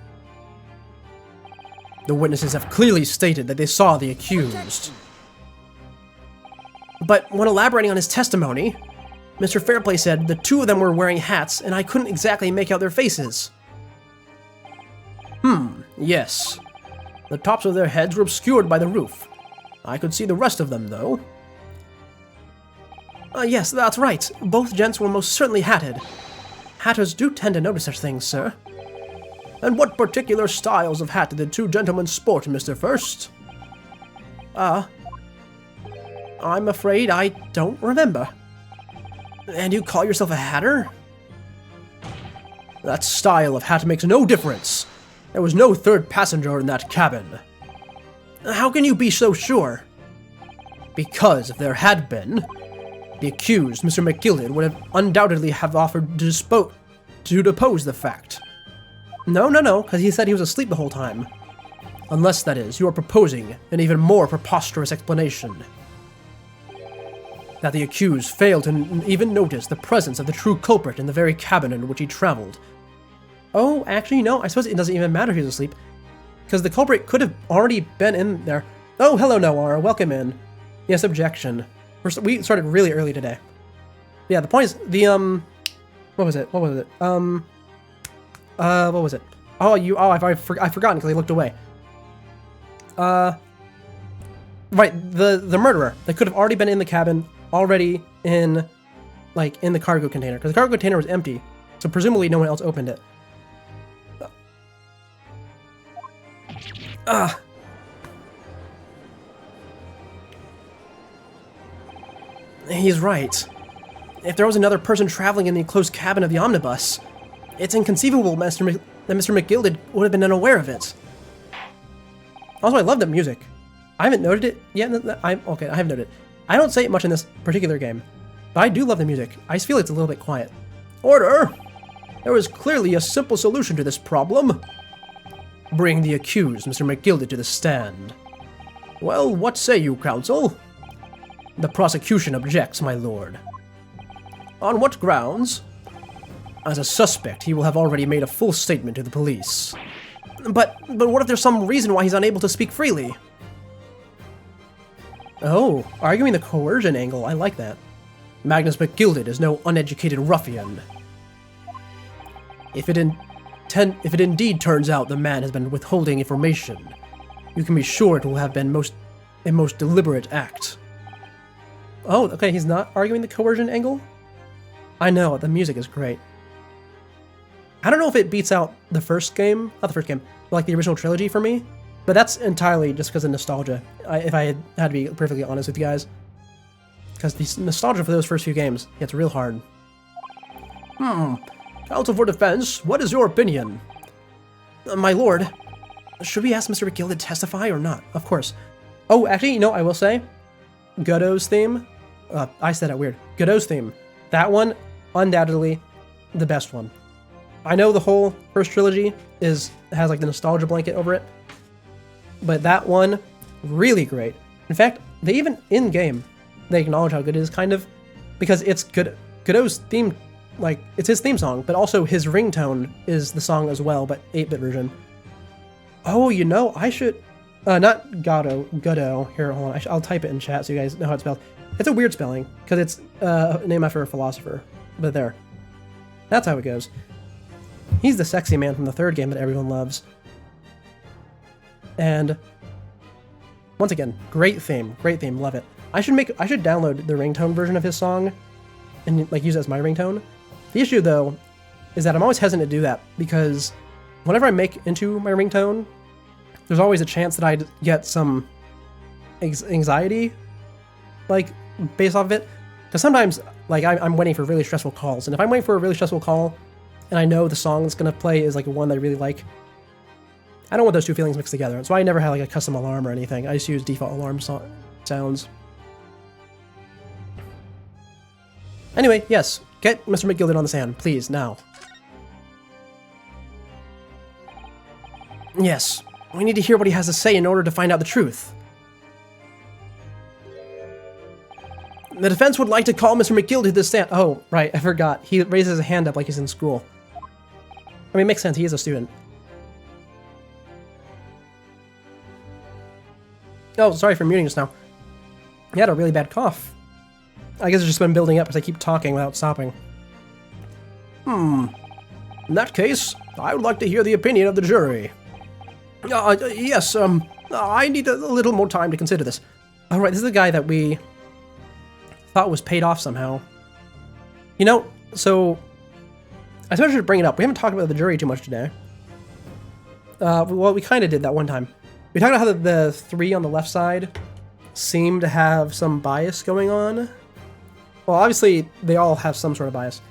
The witnesses have clearly stated that they saw the accused. But when elaborating on his testimony, Mr. Fairplay said the two of them were wearing hats and I couldn't exactly make out their faces. Yes. The tops of their heads were obscured by the roof. I could see the rest of them, though. Yes, that's right. Both gents were most certainly hatted. Hatters do tend to notice such things, sir. And what particular styles of hat did the two gentlemen sport, Mr. First? I'm afraid I don't remember. And you call yourself a hatter? That style of hat makes no difference. There was no third passenger in that cabin. How can you be so sure? Because if there had been, the accused, Mr. McGilded, would have undoubtedly have offered to depose the fact. No, because he said he was asleep the whole time. Unless, that is, you are proposing an even more preposterous explanation. That the accused failed to even notice the presence of the true culprit in the very cabin in which he traveled. Oh, actually, no, I suppose it doesn't even matter if he was asleep, because the culprit could have already been in there. Oh, hello, Noir, welcome in. Yes, objection. We started really early today. Yeah, the point is, what was it? What was it? I've forgotten because I looked away. Right, the murderer, they could have already been in the cabin, already in the cargo container, because the cargo container was empty, so presumably no one else opened it. He's right. If there was another person traveling in the enclosed cabin of the omnibus, it's inconceivable that Mr. McGilded would have been unaware of it. Also, I love the music. I haven't noted it yet. I have noted it. I don't say it much in this particular game, but I do love the music. I just feel it's a little bit quiet. Order! There is clearly a simple solution to this problem. Bring the accused, Mr. McGilded, to the stand. Well, what say you, counsel? The prosecution objects, my lord. On what grounds? As a suspect, he will have already made a full statement to the police. But what if there's some reason why he's unable to speak freely? Oh, arguing the coercion angle, I like that. Magnus McGilded is no uneducated ruffian. If it indeed turns out the man has been withholding information, you can be sure it will have been a most deliberate act. Oh, okay, he's not arguing the coercion angle? I know, the music is great. I don't know if it beats out the first game, not the first game, but like the original trilogy for me, but that's entirely just because of nostalgia, if I had to be perfectly honest with you guys. Because the nostalgia for those first few games gets real hard. Counsel for defense, what is your opinion? My lord, should we ask Mr. McGilded to testify or not? Of course. Oh, actually, you know, I will say, Godot's theme, I said it weird, Godot's theme, that one, undoubtedly, the best one. I know the whole first trilogy has like the nostalgia blanket over it, but that one, really great. In fact, they even, in-game, they acknowledge how good it is, kind of, because it's Godot's theme, like, it's his theme song, but also his ringtone is the song as well, but 8-bit version. Oh, you know, I should, not Godot, here, hold on, I'll type it in chat so you guys know how it's spelled. It's a weird spelling, because it's named after a philosopher, but there. That's how it goes. He's the sexy man from the third game that everyone loves. And once again, great theme, love it. I should download the ringtone version of his song and like use it as my ringtone. The issue though is that I'm always hesitant to do that because whenever I make into my ringtone, there's always a chance that I'd get some anxiety like based off of it. Because sometimes like I'm waiting for really stressful calls, and if I'm waiting for a really stressful call and I know the song that's gonna play is like one that I really like, I don't want those two feelings mixed together. That's why I never had like a custom alarm or anything. I just use default alarm sounds. Anyway, yes, get Mr. McGilded on the stand, please, now. Yes, we need to hear what he has to say in order to find out the truth. The defense would like to call Mr. McGilded to the stand. Oh, right, I forgot. He raises his hand up like he's in school. I mean, it makes sense, he is a student. Oh, sorry for muting just now. He had a really bad cough. I guess it's just been building up as I keep talking without stopping. In that case, I would like to hear the opinion of the jury. Yes, I need a little more time to consider this. Alright, this is the guy that we thought was paid off somehow. You know, so I suppose I should bring it up. We haven't talked about the jury too much today. Well, we kind of did that one time. We talked about how the three on the left side seem to have some bias going on. Well, obviously, they all have some sort of bias.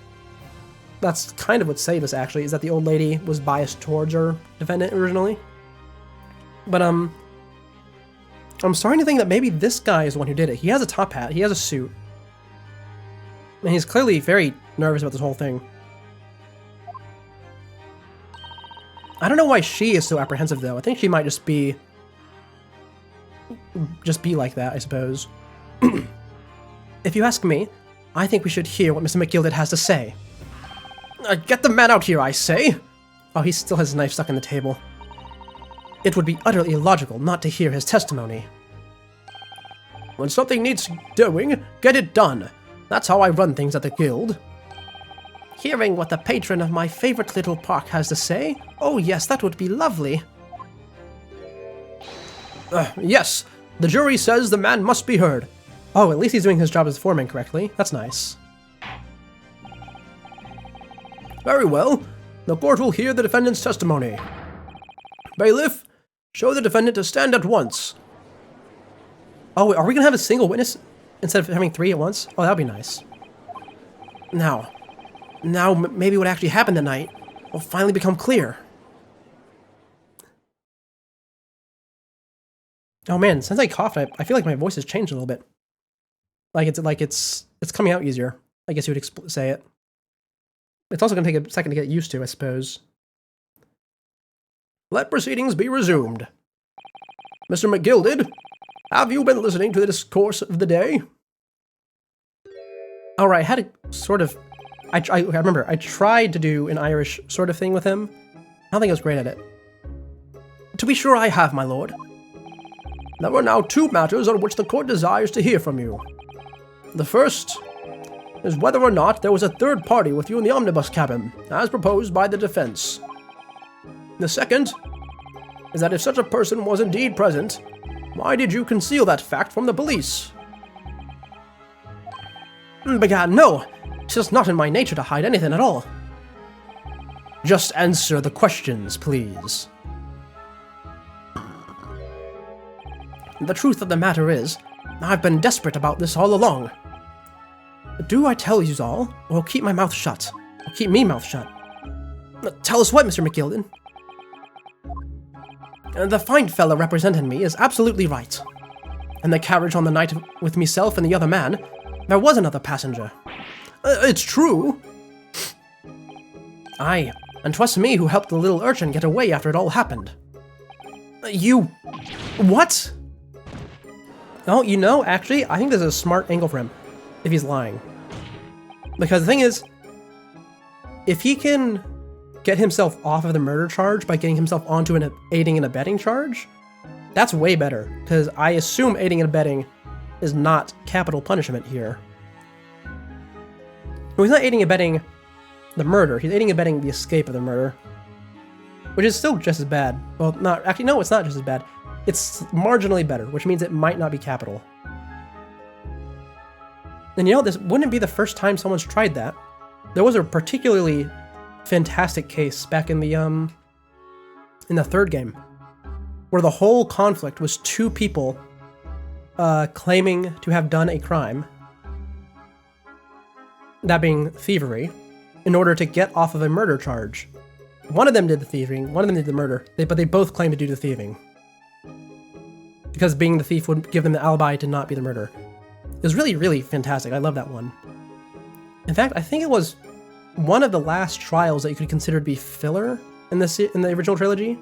That's kind of what saved us, actually, is that the old lady was biased towards her defendant originally. But, I'm starting to think that maybe this guy is the one who did it. He has a top hat, he has a suit. And he's clearly very nervous about this whole thing. I don't know why she is so apprehensive, though. I think she might just be like that, I suppose. If you ask me, I think we should hear what Mr. McGilded has to say. Get the man out here, I say! Oh, he still has his knife stuck in the table. It would be utterly illogical not to hear his testimony. When something needs doing, get it done. That's how I run things at the guild. Hearing what the patron of my favorite little park has to say? Oh yes, that would be lovely. Yes, the jury says the man must be heard. Oh, at least he's doing his job as foreman correctly. That's nice. Very well. The court will hear the defendant's testimony. Bailiff, show the defendant to stand at once. Oh, wait, are we gonna have a single witness? instead of having 3 at once? Oh, that'd be nice. Now maybe what actually happened that night will finally become clear. Oh man, since I coughed, I feel like my voice has changed a little bit. Like it's coming out easier. I guess you would say it. It's also going to take a second to get used to, I suppose. Let proceedings be resumed. Mr. McGilded, have you been listening to the discourse of the day? Alright, I had a sort of... I remember, I tried to do an Irish sort of thing with him. I don't think I was great at it. To be sure I have, my lord. There are now 2 matters on which the court desires to hear from you. The first is whether or not there was a third party with you in the omnibus cabin, as proposed by the defense. The second is that if such a person was indeed present, why did you conceal that fact from the police? Begad, no, it's just not in my nature to hide anything at all. Just answer the questions, please. The truth of the matter is, I've been desperate about this all along. Do I tell you all, or keep my mouth shut? Or keep me mouth shut? Tell us what, Mr. McGilden? The fine fella representing me is absolutely right. In the carriage on the night with myself and the other man, there was another passenger. It's true. Aye, and 'twas me who helped the little urchin get away after it all happened. You... What? Oh, you know, actually, I think there's a smart angle for him, if he's lying. Because the thing is, if he can get himself off of the murder charge by getting himself onto an aiding and abetting charge, that's way better, because I assume aiding and abetting is not capital punishment here. Well, he's not aiding and abetting the murder, he's aiding and abetting the escape of the murder. Which is still just as bad. Well, not actually, no, it's not just as bad. It's marginally better, which means it might not be capital. And you know, this wouldn't be the first time someone's tried that. There was a particularly fantastic case back in the 3rd game, where the whole conflict was 2 people claiming to have done a crime, that being thievery, in order to get off of a murder charge. One of them did the thieving, one of them did the murder, but they both claimed to do the thieving. Because being the thief would give them the alibi to not be the murderer. It was really, really fantastic. I love that one. In fact, I think it was one of the last trials that you could consider to be filler in the original trilogy.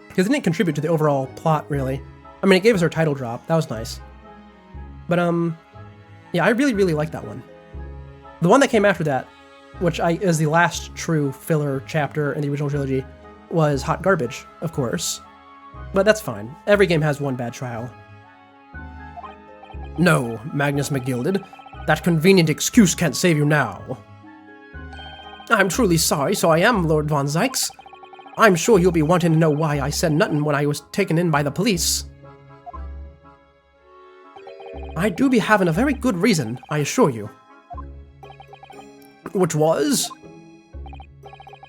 Because it didn't contribute to the overall plot, really. I mean, it gave us our title drop. That was nice. But, yeah, I really, really like that one. The one that came after that, which is the last true filler chapter in the original trilogy, was Hot Garbage, of course. But that's fine. Every game has one bad trial. No, Magnus McGilded. That convenient excuse can't save you now. I'm truly sorry, so I am, Lord Von Zykes. I'm sure you'll be wanting to know why I said nothing when I was taken in by the police. I do be having a very good reason, I assure you. Which was?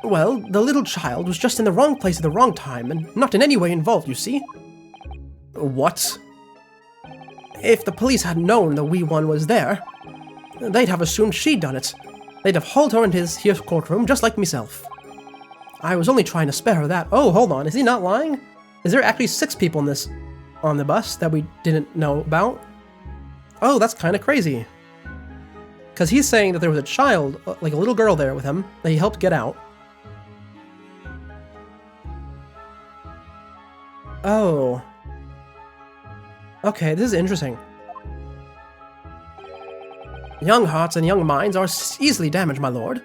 Well, the little child was just in the wrong place at the wrong time, and not in any way involved, you see. What? If the police had known the wee one was there, they'd have assumed she'd done it. They'd have hauled her into his courtroom, just like myself. I was only trying to spare her that. Oh, hold on, is he not lying? Is there actually 6 people in this on the bus that we didn't know about? Oh, that's kind of crazy. Because he's saying that there was a child, like a little girl there with him, that he helped get out. Oh. Okay, this is interesting. Young hearts and young minds are easily damaged, my lord.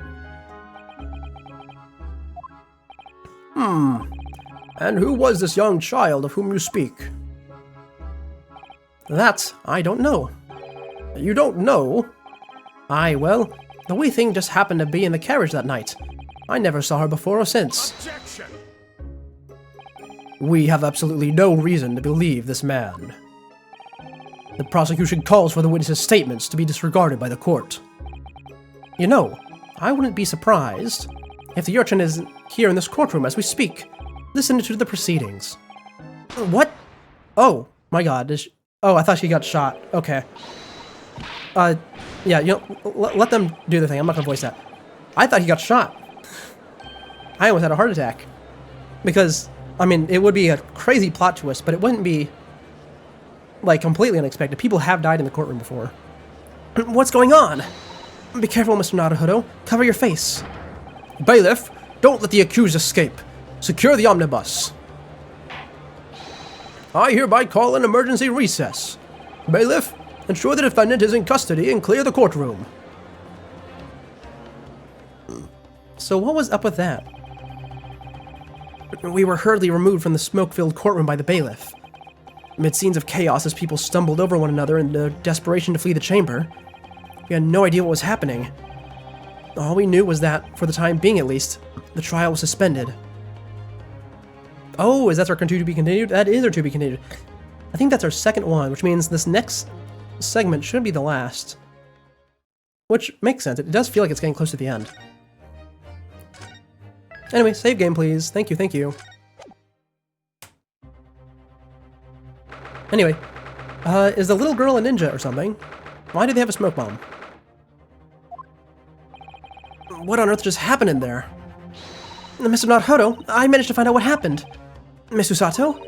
And who was this young child of whom you speak? That, I don't know. You don't know? Aye, well, the wee thing just happened to be in the carriage that night. I never saw her before or since. Objection! We have absolutely no reason to believe this man. The prosecution calls for the witness's statements to be disregarded by the court. You know, I wouldn't be surprised if the urchin is here in this courtroom as we speak, listening to the proceedings. What? Oh, my god, Oh, I thought she got shot. Okay. Yeah, you know, let them do the thing. I'm not gonna voice that. I thought he got shot. I almost had a heart attack. Because, I mean, it would be a crazy plot twist, but it wouldn't be, like, completely unexpected. People have died in the courtroom before. What's going on? Be careful, Mr. Naruhodo. Cover your face. Bailiff, don't let the accused escape. Secure the omnibus. I hereby call an emergency recess. Bailiff, ensure the defendant is in custody and clear the courtroom. So what was up with that? We were hurriedly removed from the smoke-filled courtroom by the bailiff. Amid scenes of chaos as people stumbled over one another in their desperation to flee the chamber, we had no idea what was happening. All we knew was that, for the time being at least, the trial was suspended. Oh, is that our to be continued? That is our to be continued. I think that's our second one, which means this next segment should be the last. Which makes sense. It does feel like it's getting close to the end. Anyway, save game, please. Thank you, thank you. Anyway, is the little girl a ninja or something? Why do they have a smoke bomb? What on earth just happened in there? Mr. Naruhodo, I managed to find out what happened. Miss Usato?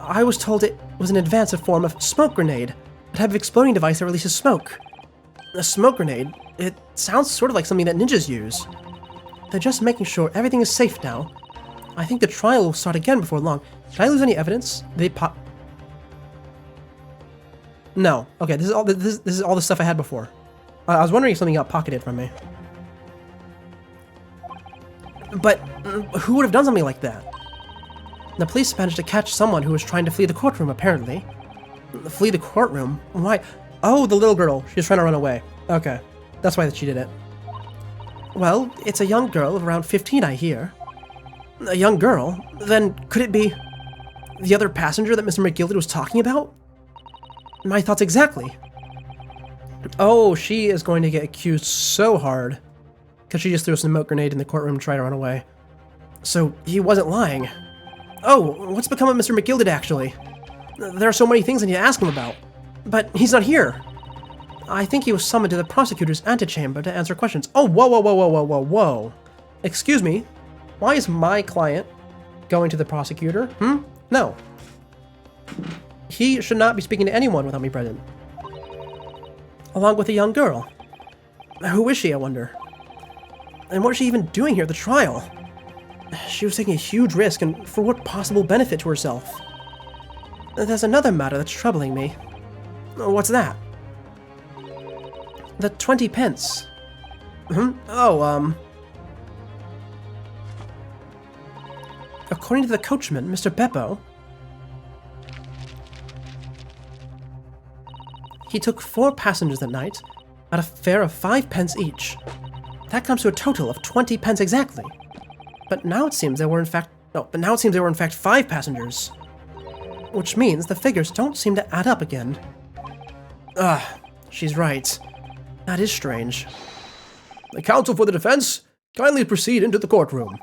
I was told it was an advanced form of smoke grenade, a type of exploding device that releases smoke. A smoke grenade? It sounds sort of like something that ninjas use. They're just making sure everything is safe now. I think the trial will start again before long. Did I lose any evidence? They pop... No. Okay, this is all the stuff I had before. I was wondering if something got pocketed from me. But who would have done something like that? The police managed to catch someone who was trying to flee the courtroom, apparently. Flee the courtroom? Why? Oh, the little girl. She was trying to run away. Okay. That's why she did it. Well, it's a young girl of around 15, I hear. A young girl? Then could it be the other passenger that Mr. McGilded was talking about? My thoughts exactly. Oh, she is going to get accused so hard. Because she just threw a smoke grenade in the courtroom and tried to run away. So, he wasn't lying. Oh, what's become of Mr. McGilded, actually? There are so many things I need to ask him about. But he's not here. I think he was summoned to the prosecutor's antechamber to answer questions. Oh, whoa, whoa, whoa, whoa, whoa, whoa, whoa. Excuse me? Why is my client going to the prosecutor? No. He should not be speaking to anyone without me present. Along with a young girl. Who is she, I wonder? And what is she even doing here at the trial? She was taking a huge risk, and for what possible benefit to herself? There's another matter that's troubling me. What's that? The 20 pence. According to the coachman, Mr. Beppo, he took 4 passengers that night at a fare of 5 pence each. That comes to a total of 20 pence exactly. But now it seems there were in fact 5 passengers. Which means the figures don't seem to add up again. She's right. That is strange. The counsel for the defense, kindly proceed into the courtroom.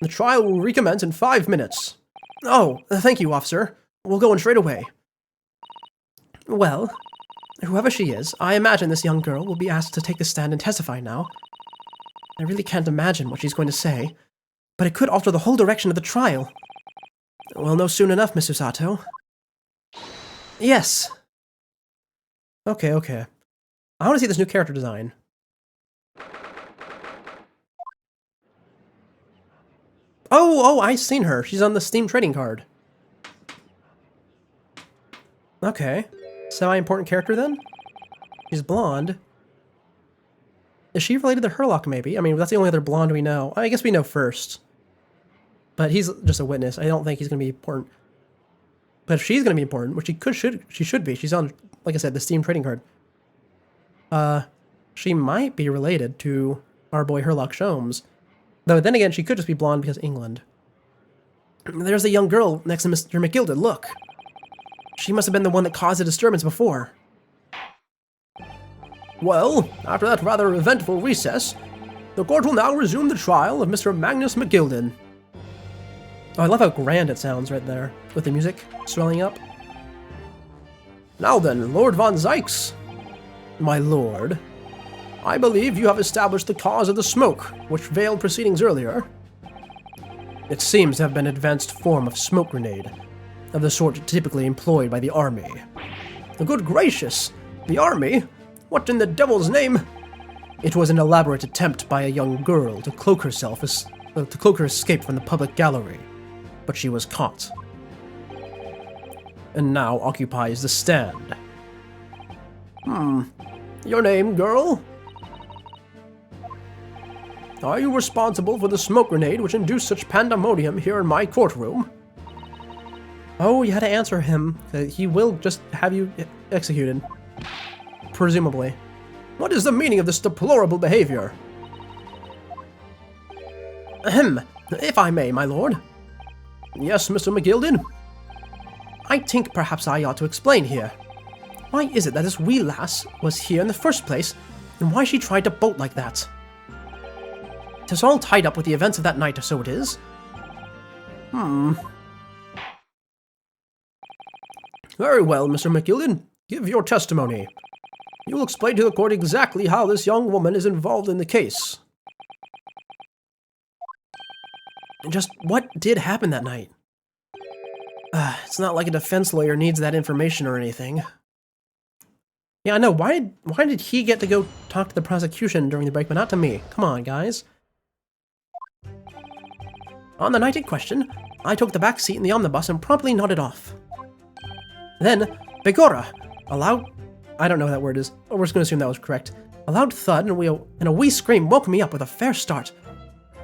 The trial will recommence in 5 minutes. Oh, thank you, officer. We'll go in straight away. Well, whoever she is, I imagine this young girl will be asked to take the stand and testify now. I really can't imagine what she's going to say, but it could alter the whole direction of the trial. We'll know soon enough, Miss Usato. Yes. Okay. I want to see this new character design. Oh, I've seen her. She's on the Steam trading card. Okay. Semi-important character then? She's blonde. Is she related to Herlock, maybe? I mean, that's the only other blonde we know. I guess we know first. But he's just a witness. I don't think he's going to be important. But if she's going to be important, which she should be. She's on, like I said, the Steam trading card. She might be related to our boy Herlock Sholmes. Though then again, she could just be blonde because England. There's a young girl next to Mr. McGilded, look. She must have been the one that caused the disturbance before. Well, after that rather eventful recess, the court will now resume the trial of Mr. Magnus McGilded. Oh, I love how grand it sounds right there, with the music swelling up. Now then, Lord von Zykes. My lord, I believe you have established the cause of the smoke, which veiled proceedings earlier. It seems to have been an advanced form of smoke grenade, of the sort typically employed by the army. Good gracious! The army? What in the devil's name? It was an elaborate attempt by a young girl to cloak her escape from the public gallery, but she was caught. And now occupies the stand. Your name, girl? Are you responsible for the smoke grenade which induced such pandemonium here in my courtroom? Oh, you had to answer him. He will just have you executed. Presumably. What is the meaning of this deplorable behavior? Ahem. If I may, my lord. Yes, Mr. McGilded? I think perhaps I ought to explain here. Why is it that this wee lass was here in the first place, and why she tried to bolt like that? 'Tis all tied up with the events of that night, or so it is. Very well, Mr. McGilded. Give your testimony. You will explain to the court exactly how this young woman is involved in the case. Just what did happen that night? It's not like a defense lawyer needs that information or anything. Yeah, I know. Why did he get to go talk to the prosecution during the break, but not to me? Come on, guys. On the night in question, I took the back seat in the omnibus and promptly nodded off. Then, begorra, a loud... I don't know what that word is. We're just going to assume that was correct. A loud thud and a wee scream woke me up with a fair start.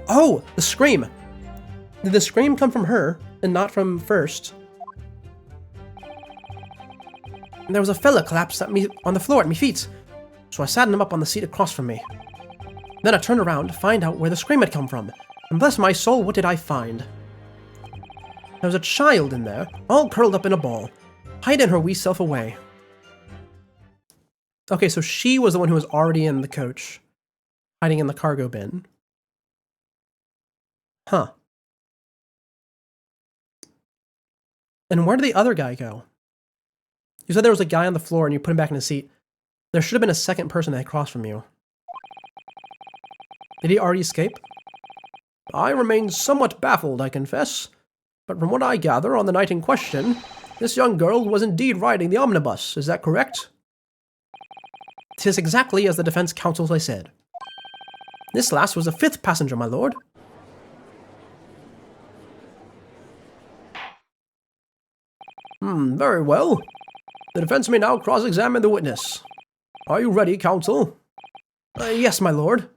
Oh, the scream! Did the scream come from her, and not from first? And there was a fella collapsed at me on the floor at me feet, so I sat him up on the seat across from me. Then I turned around to find out where the scream had come from, and bless my soul, what did I find? There was a child in there, all curled up in a ball, hiding her wee self away. Okay, so she was the one who was already in the coach, hiding in the cargo bin. Huh. And where did the other guy go? You said there was a guy on the floor and you put him back in his seat. There should have been a second person that across from you. Did he already escape? I remain somewhat baffled, I confess. But from what I gather on the night in question, this young girl was indeed riding the omnibus. Is that correct? 'Tis exactly as the defense counsel I said. This lass was the 5th passenger, my lord. Very well. The defense may now cross-examine the witness. Are you ready, counsel? Yes, my lord.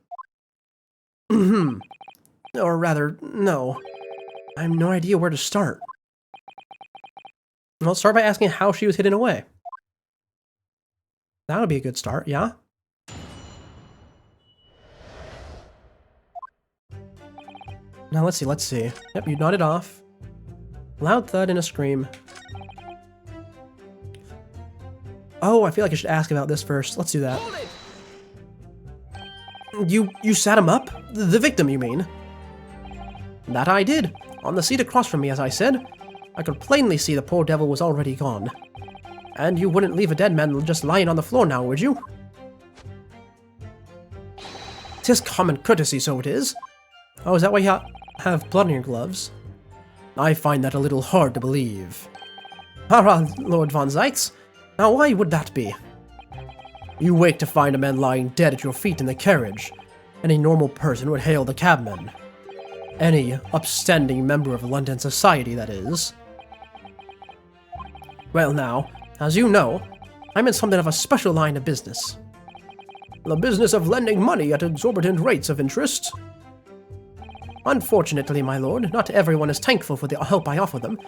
Or rather, no. I have no idea where to start. I'll start by asking how she was hidden away. That would be a good start, yeah? Now let's see. Yep, you nodded off. Loud thud and a scream. Oh, I feel like I should ask about this first. Let's do that. You sat him up? The victim, you mean? That I did. On the seat across from me, as I said. I could plainly see the poor devil was already gone. And you wouldn't leave a dead man just lying on the floor now, would you? 'Tis common courtesy, so it is. Oh, is that why you have blood on your gloves? I find that a little hard to believe. Lord von Zykes. Now why would that be? You wake to find a man lying dead at your feet in the carriage. Any normal person would hail the cabman. Any upstanding member of London society, that is. Well now, as you know, I'm in something of a special line of business. The business of lending money at exorbitant rates of interest. Unfortunately, my lord, not everyone is thankful for the help I offer them,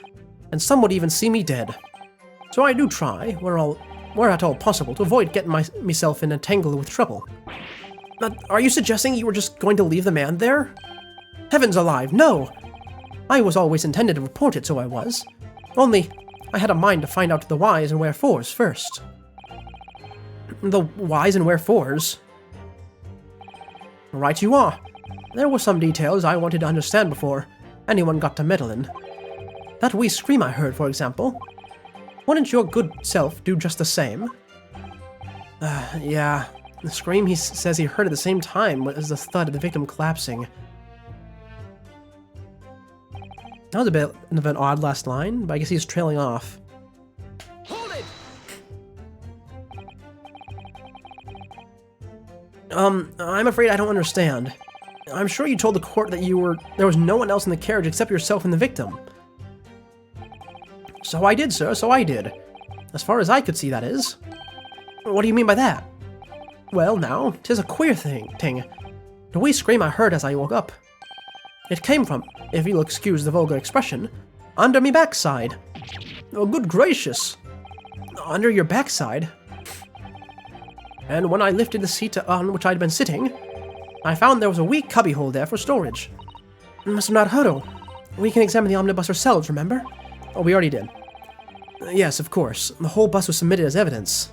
and some would even see me dead. So I do try, where at all possible, to avoid getting myself in a tangle with trouble. Now, are you suggesting you were just going to leave the man there? Heavens alive, no! I was always intended to report it, so I was. Only, I had a mind to find out the whys and wherefores first. The whys and wherefores? Right you are. There were some details I wanted to understand before anyone got to meddling. That wee scream I heard, for example. Wouldn't your good self do just the same? Yeah. The scream he says he heard at the same time was the thud of the victim collapsing. That was a bit of an odd last line, but I guess he's trailing off. Hold it! I'm afraid I don't understand. I'm sure you told the court that there was no one else in the carriage except yourself and the victim. So I did, sir, so I did. As far as I could see, that is. What do you mean by that? Well, now, 'tis a queer thing. The wee scream I heard as I woke up. It came from, if you'll excuse the vulgar expression, under me backside. Oh, good gracious! Under your backside? And when I lifted the seat on which I'd been sitting, I found there was a wee cubbyhole there for storage. Mr. Naruhodo, we can examine the omnibus ourselves, remember? Oh, we already did. Yes, of course. The whole bus was submitted as evidence.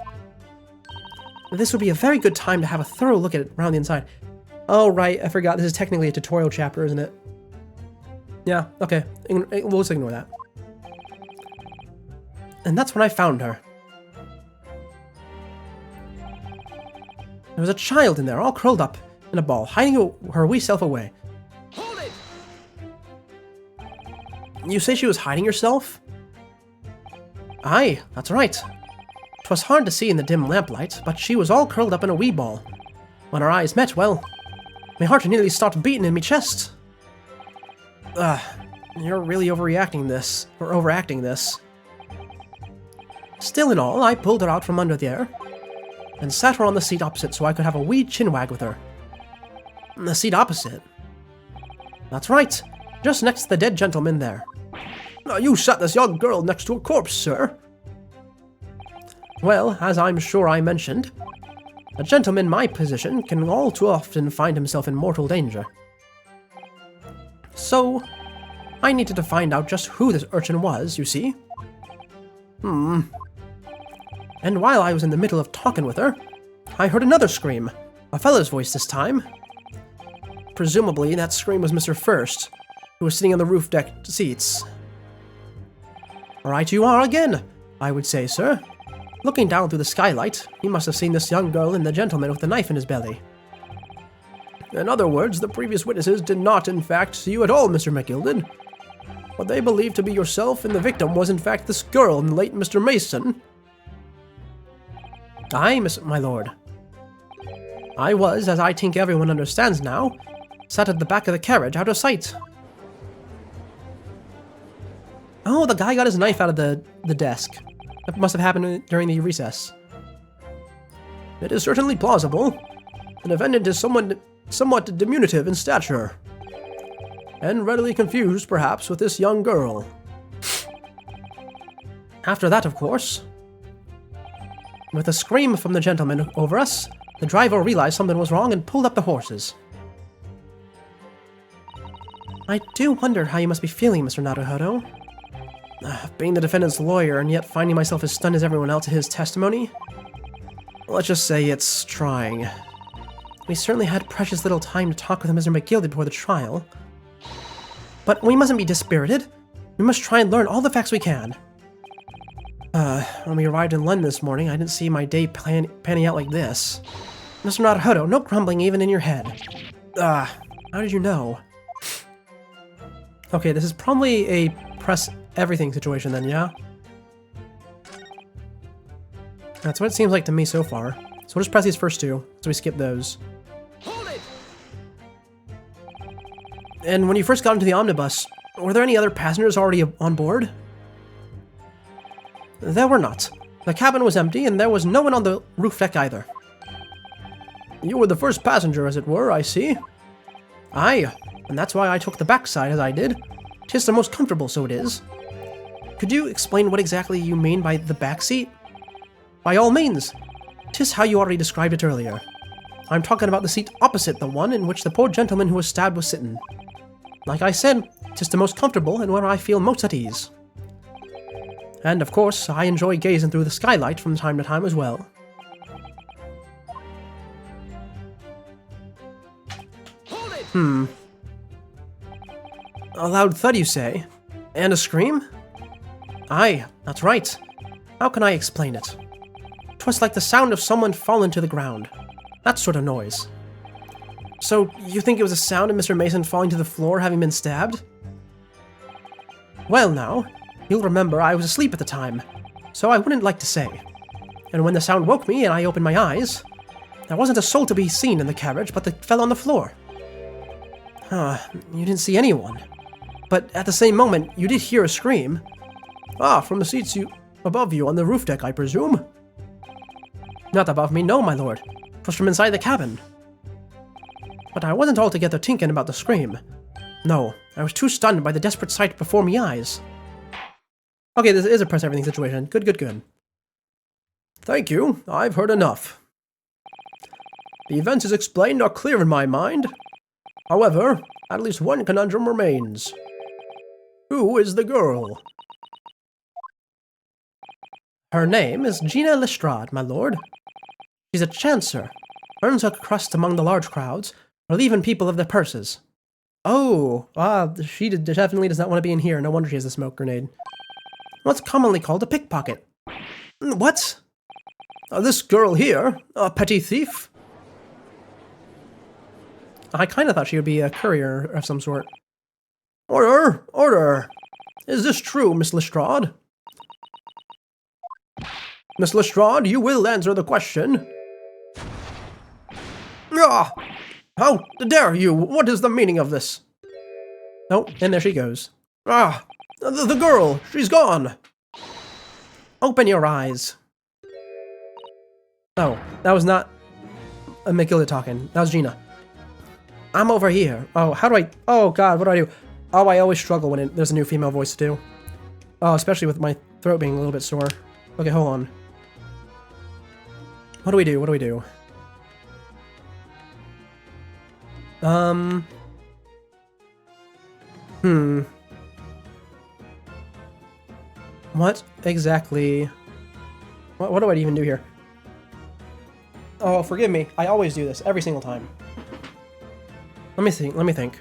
This would be a very good time to have a thorough look at it around the inside. Oh, right, I forgot. This is technically a tutorial chapter, isn't it? Yeah, okay. We'll just ignore that. And that's when I found her. There was a child in there, all curled up in a ball, hiding her wee self away. Hold it! You say she was hiding herself? Aye, that's right. 'Twas hard to see in the dim lamplight, but she was all curled up in a wee ball. When our eyes met, well, my heart nearly stopped beating in me chest. You're really overacting this. Still in all, I pulled her out from under there, and sat her on the seat opposite so I could have a wee chinwag with her. The seat opposite? That's right, just next to the dead gentleman there. You sat this young girl next to a corpse, sir. Well, as I'm sure I mentioned, a gentleman in my position can all too often find himself in mortal danger. So, I needed to find out just who this urchin was, you see. And while I was in the middle of talking with her, I heard another scream, a fellow's voice this time. Presumably, that scream was Mr. First, who was sitting on the roof deck seats. Right you are again, I would say, sir. Looking down through the skylight, he must have seen this young girl and the gentleman with the knife in his belly. In other words, the previous witnesses did not, in fact, see you at all, Mr. McGilded. What they believed to be yourself and the victim was, in fact, this girl and the late Mr. Mason. Aye, my lord. I was, as I think everyone understands now, sat at the back of the carriage, out of sight. Oh, the guy got his knife out of the desk. That must have happened during the recess. It is certainly plausible. The defendant is somewhat diminutive in stature, and readily confused, perhaps, with this young girl. After that, of course, with a scream from the gentleman over us, the driver realized something was wrong and pulled up the horses. I do wonder how you must be feeling, Mr. Naruhodo. Being the defendant's lawyer and yet finding myself as stunned as everyone else at his testimony? Let's just say it's trying. We certainly had precious little time to talk with Mr. McGilded before the trial. But we mustn't be dispirited. We must try and learn all the facts we can. When we arrived in London this morning, I didn't see my day panning out like this. Mr. Naruhodo, no grumbling even in your head. How did you know? Okay, this is probably a press everything situation then, yeah? That's what it seems like to me so far. So we'll just press these first two, so we skip those. Hold it! And when you first got into the omnibus, were there any other passengers already on board? There were not. The cabin was empty, and there was no one on the roof deck either. You were the first passenger, as it were, I see. Aye, and that's why I took the backside as I did. 'Tis the most comfortable, so it is. Could you explain what exactly you mean by the back seat? By all means. 'Tis how you already described it earlier. I'm talking about the seat opposite the one in which the poor gentleman who was stabbed was sitting. Like I said, 'tis the most comfortable and where I feel most at ease. And, of course, I enjoy gazing through the skylight from time to time as well. Hold it! A loud thud, you say? And a scream? Aye, that's right. How can I explain it? 'Twas like the sound of someone fallen to the ground. That sort of noise. So, you think it was a sound of Mr. Mason falling to the floor having been stabbed? Well now, you'll remember I was asleep at the time, so I wouldn't like to say. And when the sound woke me and I opened my eyes, there wasn't a soul to be seen in the carriage but that fell on the floor. You didn't see anyone. But at the same moment, you did hear a scream. From the seats above you on the roof deck, I presume? Not above me, no, my lord. 'Twas from inside the cabin. But I wasn't altogether tinkin' about the scream. No, I was too stunned by the desperate sight before me eyes. Okay, this is a press everything situation. Good. Thank you, I've heard enough. The events as explained are clear in my mind. However, at least one conundrum remains. Who is the girl? Her name is Gina Lestrade, my lord. She's a chancer, earns her crust among the large crowds, relieving people of their purses. She definitely does not want to be in here. No wonder she has a smoke grenade. What's commonly called a pickpocket. What? This girl here, a petty thief? I kind of thought she would be a courier of some sort. Order! Is this true, Miss Lestrade? Miss Lestrade, you will answer the question. How dare you? What is the meaning of this? Oh, and there she goes. The girl! She's gone! Open your eyes. Oh, that was not Magilla talking. That was Gina. I'm over here. Oh, how do I... Oh, God, what do I do? Oh, I always struggle when there's a new female voice to do. Oh, especially with my throat being a little bit sore. Okay, hold on. What do we do? What exactly... What do I even do here? Oh, forgive me. I always do this, every single time. Let me think.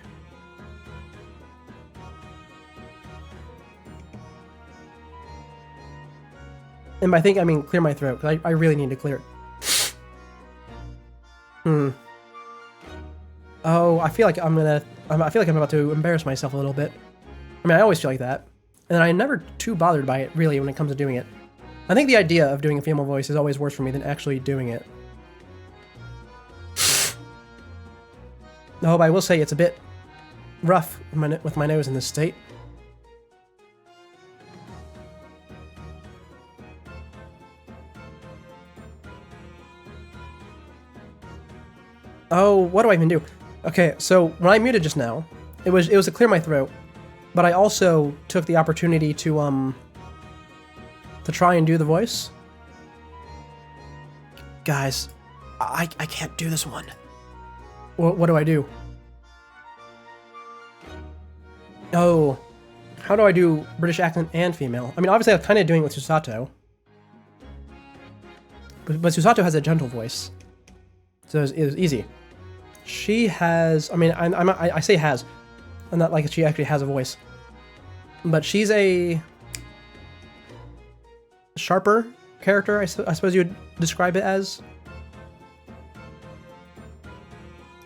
And by think, I mean clear my throat, because I really need to clear it. Oh, I feel like I'm about to embarrass myself a little bit. I mean, I always feel like that. And I'm never too bothered by it, really, when it comes to doing it. I think the idea of doing a female voice is always worse for me than actually doing it. No, but I will say it's a bit rough with my nose in this state. Oh, what do I even do? Okay, so when I muted just now, it was to clear my throat, but I also took the opportunity to try and do the voice. Guys, I can't do this one. What do I do? Oh, how do I do British accent and female? I mean, obviously I'm kind of doing it with Susato. But Susato has a gentle voice. So it was easy. She has, I mean, I say has. I'm not like she actually has a voice. But she's a sharper character, I suppose you would describe it as.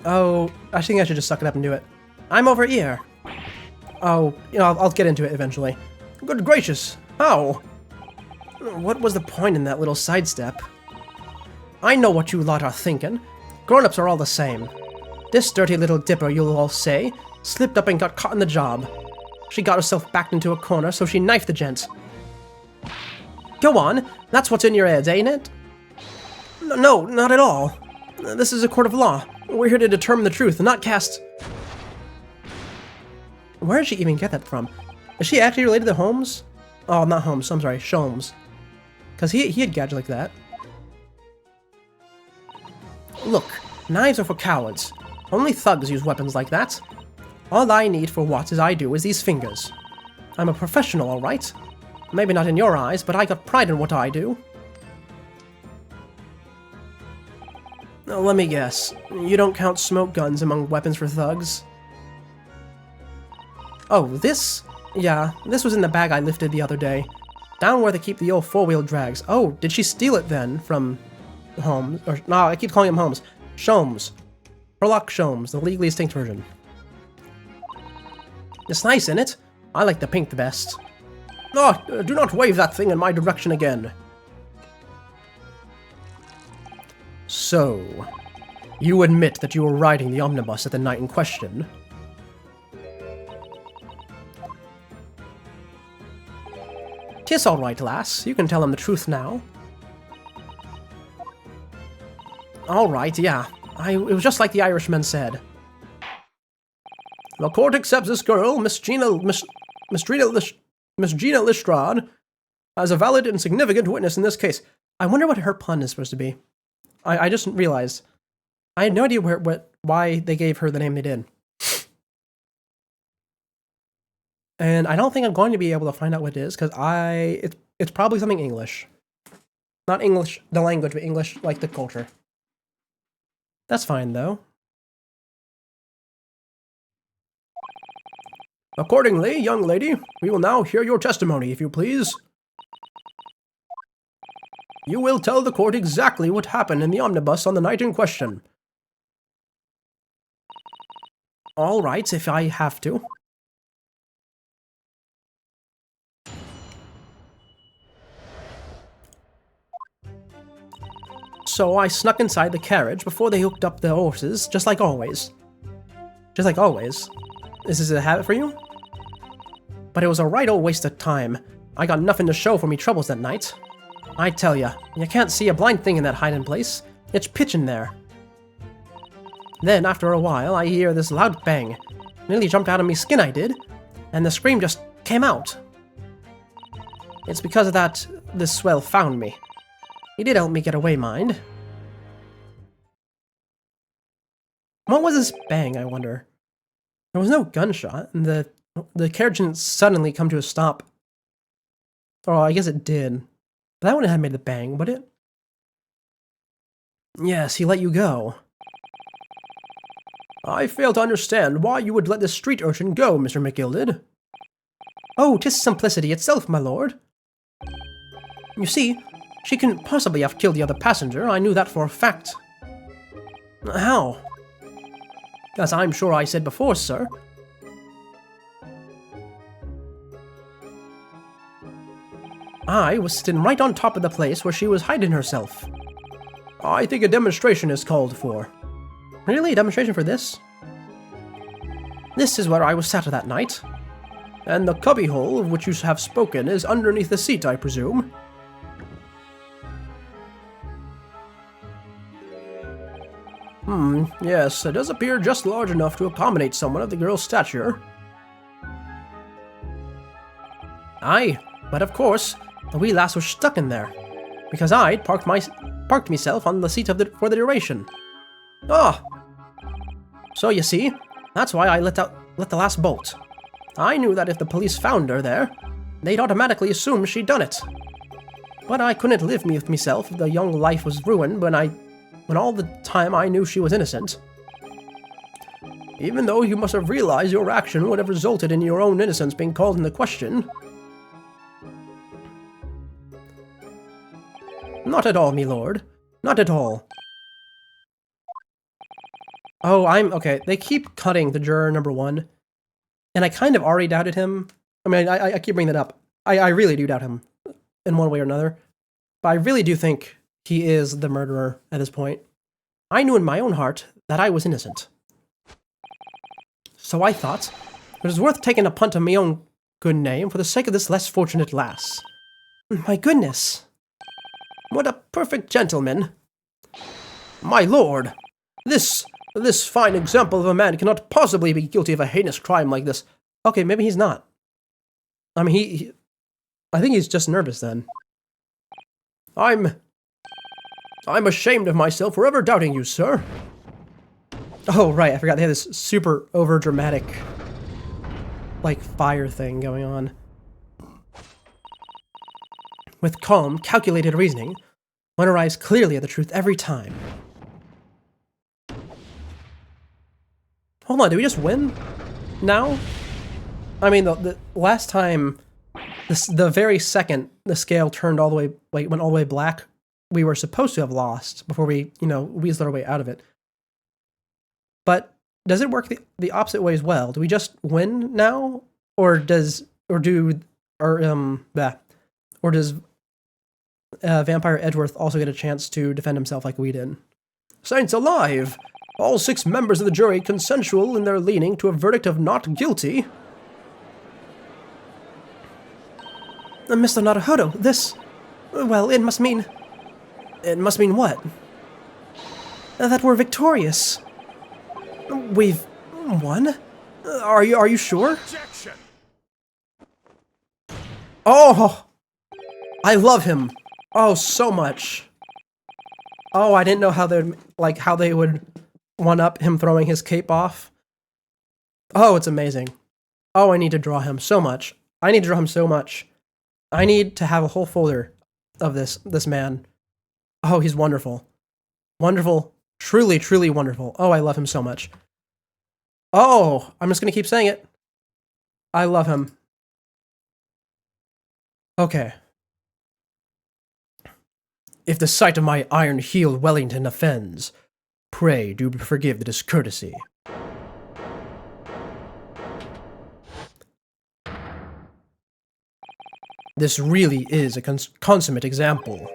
Oh, I think I should just suck it up and do it. I'm over here. Oh, I'll get into it eventually. Good gracious, how? What was the point in that little sidestep? I know what you lot are thinking. Grown-ups are all the same. This dirty little dipper, you'll all say, slipped up and got caught in the job. She got herself backed into a corner, so she knifed the gent. Go on, that's what's in your heads, ain't it? No, not at all. This is a court of law. We're here to determine the truth and not cast... Where did she even get that from? Is she actually related to Holmes? Oh, not Holmes, I'm sorry, Sholmes. Because he had gadgets like that. Look, knives are for cowards. Only thugs use weapons like that. All I need for what as I do is these fingers. I'm a professional, alright? Maybe not in your eyes, but I got pride in what I do. Now, let me guess. You don't count smoke guns among weapons for thugs? Oh, this? Yeah, this was in the bag I lifted the other day. Down where they keep the old four-wheel drags. Oh, did she steal it then from Holmes? Or, no, I keep calling him Holmes. Sholmes. Sherlock Sholmes, the legally extinct version. It's nice, isn't it? I like the pink the best. Oh, do not wave that thing in my direction again. So, you admit that you were riding the omnibus at the night in question? "'Tis all right, lass. You can tell him the truth now." "All right, yeah. It was just like the Irishman said." "The court accepts this girl, Miss Gina Lestrade, as a valid and significant witness in this case." I wonder what her pun is supposed to be. I just realized. I had no idea why they gave her the name they did. And I don't think I'm going to be able to find out what it is, because it's probably something English. Not English, the language, but English, like the culture. That's fine, though. "Accordingly, young lady, we will now hear your testimony, if you please. You will tell the court exactly what happened in the omnibus on the night in question." "All right, if I have to." "So I snuck inside the carriage before they hooked up the horses, just like always." Just like always? Is this a habit for you? "But it was a right old waste of time. I got nothing to show for me troubles that night. I tell ya, you can't see a blind thing in that hiding place. It's pitch in there. Then, after a while, I hear this loud bang. Nearly jumped out of me skin, I did. And the scream just came out. It's because of that this swell found me. He did help me get away, mind." What was this bang, I wonder? There was no gunshot, and the carriage didn't suddenly come to a stop. Oh, I guess it did. But that wouldn't have made the bang, would it? "Yes, he let you go." "I fail to understand why you would let this street urchin go, Mr. McGilded." "Oh, 'tis simplicity itself, my lord. You see, she couldn't possibly have killed the other passenger. I knew that for a fact." "How?" "As I'm sure I said before, sir. I was sitting right on top of the place where she was hiding herself." "I think a demonstration is called for." "Really? A demonstration for this?" "This is where I was sat that night." "And the cubbyhole of which you have spoken is underneath the seat, I presume?" Yes, it does appear just large enough to accommodate someone of the girl's stature." "Aye, but of course, the wee lass was stuck in there, because I'd parked myself on the seat for the duration." "Ah! So you see, that's why I let the lass bolt. I knew that if the police found her there, they'd automatically assume she'd done it. But I couldn't live with myself if the young life was ruined when all the time I knew she was innocent." "Even though you must have realized your action would have resulted in your own innocence being called into question." "Not at all, me lord. Not at all." Oh, okay. They keep cutting to juror number 1, and I kind of already doubted him. I mean, I keep bringing that up. I really do doubt him in one way or another, but I really do think he is the murderer at this point. I knew in my own heart that I was innocent. So I thought it was worth taking a punt on my own good name for the sake of this less fortunate lass. My goodness. What a perfect gentleman. My lord, this fine example of a man cannot possibly be guilty of a heinous crime like this. Okay, maybe he's not. I mean, I think he's just nervous then. I'm ashamed of myself for ever doubting you, sir." Oh, right, I forgot they had this super over-dramatic, like, fire thing going on. With calm, calculated reasoning, one arrives clearly at the truth every time. Hold on, did we just win? Now? I mean, the last time The very second the scale turned all the way, like, went all the way black, we were supposed to have lost before we, weaseled our way out of it. But does it work the opposite way as well? Do we just win now, or does Vampire Edgeworth also get a chance to defend himself like we did? Saints alive! All 6 members of the jury consensual in their leaning to a verdict of not guilty. Mr. Naruhodo, this... Well, it must mean... It must mean what? That we're victorious. We've won? Are you sure? Objection. Oh! I love him. Oh, so much. Oh, I didn't know how they would one-up him throwing his cape off. Oh, it's amazing. Oh, I need to draw him so much. I need to draw him so much. I need to have a whole folder of this man. Oh, he's wonderful. Wonderful. Truly, truly wonderful. Oh, I love him so much. Oh, I'm just gonna keep saying it. I love him. Okay. If the sight of my iron-heeled Wellington offends, pray do forgive the discourtesy. This really is a consummate example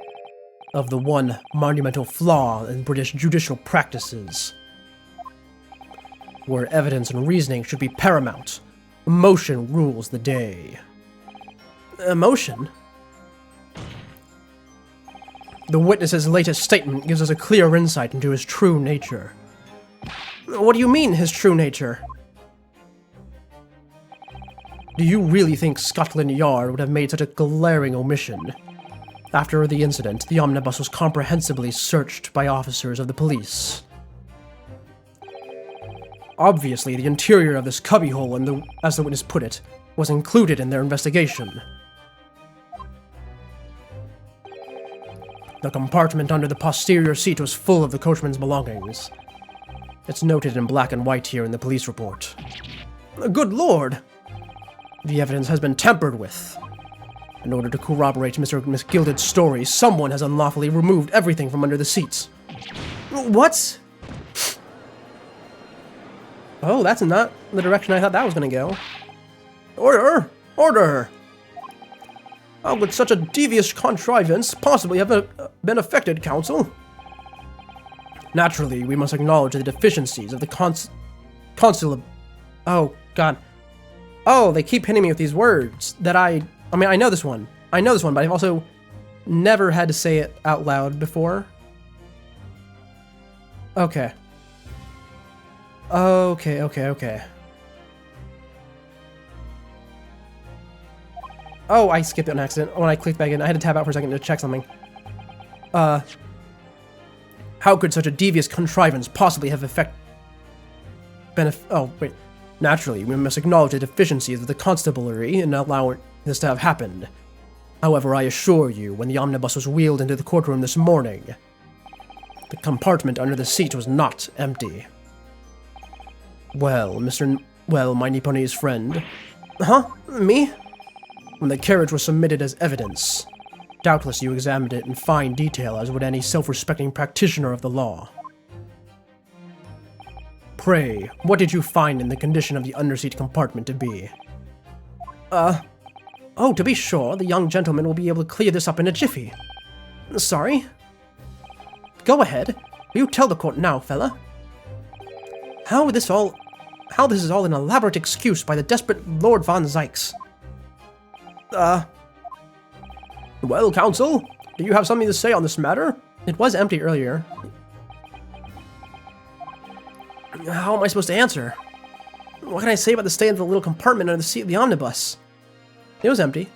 of the one monumental flaw in British judicial practices, where evidence and reasoning should be paramount. Emotion rules the day. Emotion? The witness's latest statement gives us a clear insight into his true nature. What do you mean, his true nature? Do you really think Scotland Yard would have made such a glaring omission? After the incident, the omnibus was comprehensively searched by officers of the police. Obviously, the interior of this cubbyhole, as the witness put it, was included in their investigation. The compartment under the posterior seat was full of the coachman's belongings. It's noted in black and white here in the police report. Good lord! The evidence has been tampered with. In order to corroborate Mr. Misgilded's story, someone has unlawfully removed everything from under the seats. What? Oh, that's not the direction I thought that was going to go. Order! Order! How could such a devious contrivance possibly have been effected, counsel? Naturally, we must acknowledge the deficiencies of the consul... Oh, God. Oh, they keep hitting me with these words that I mean, I know this one. I know this one, but I've also never had to say it out loud before. Okay. Okay. Oh, I skipped it on accident. When I clicked back in, I had to tab out for a second to check something. How could such a devious contrivance possibly have oh, wait. Naturally, we must acknowledge the deficiencies of the constabulary in allowing this to have happened. However, I assure you, when the omnibus was wheeled into the courtroom this morning, the compartment under the seat was not empty. Well, my Nipponese friend. Huh? Me? When the carriage was submitted as evidence, doubtless you examined it in fine detail as would any self-respecting practitioner of the law. Pray, what did you find in the condition of the underseat compartment to be? Oh, to be sure, the young gentleman will be able to clear this up in a jiffy. Sorry? Go ahead. You tell the court now, fella. How this is all an elaborate excuse by the desperate Lord Von Zykes. Well, counsel, do you have something to say on this matter? It was empty earlier. How am I supposed to answer? What can I say about the state of the little compartment under the seat of the omnibus? It was empty.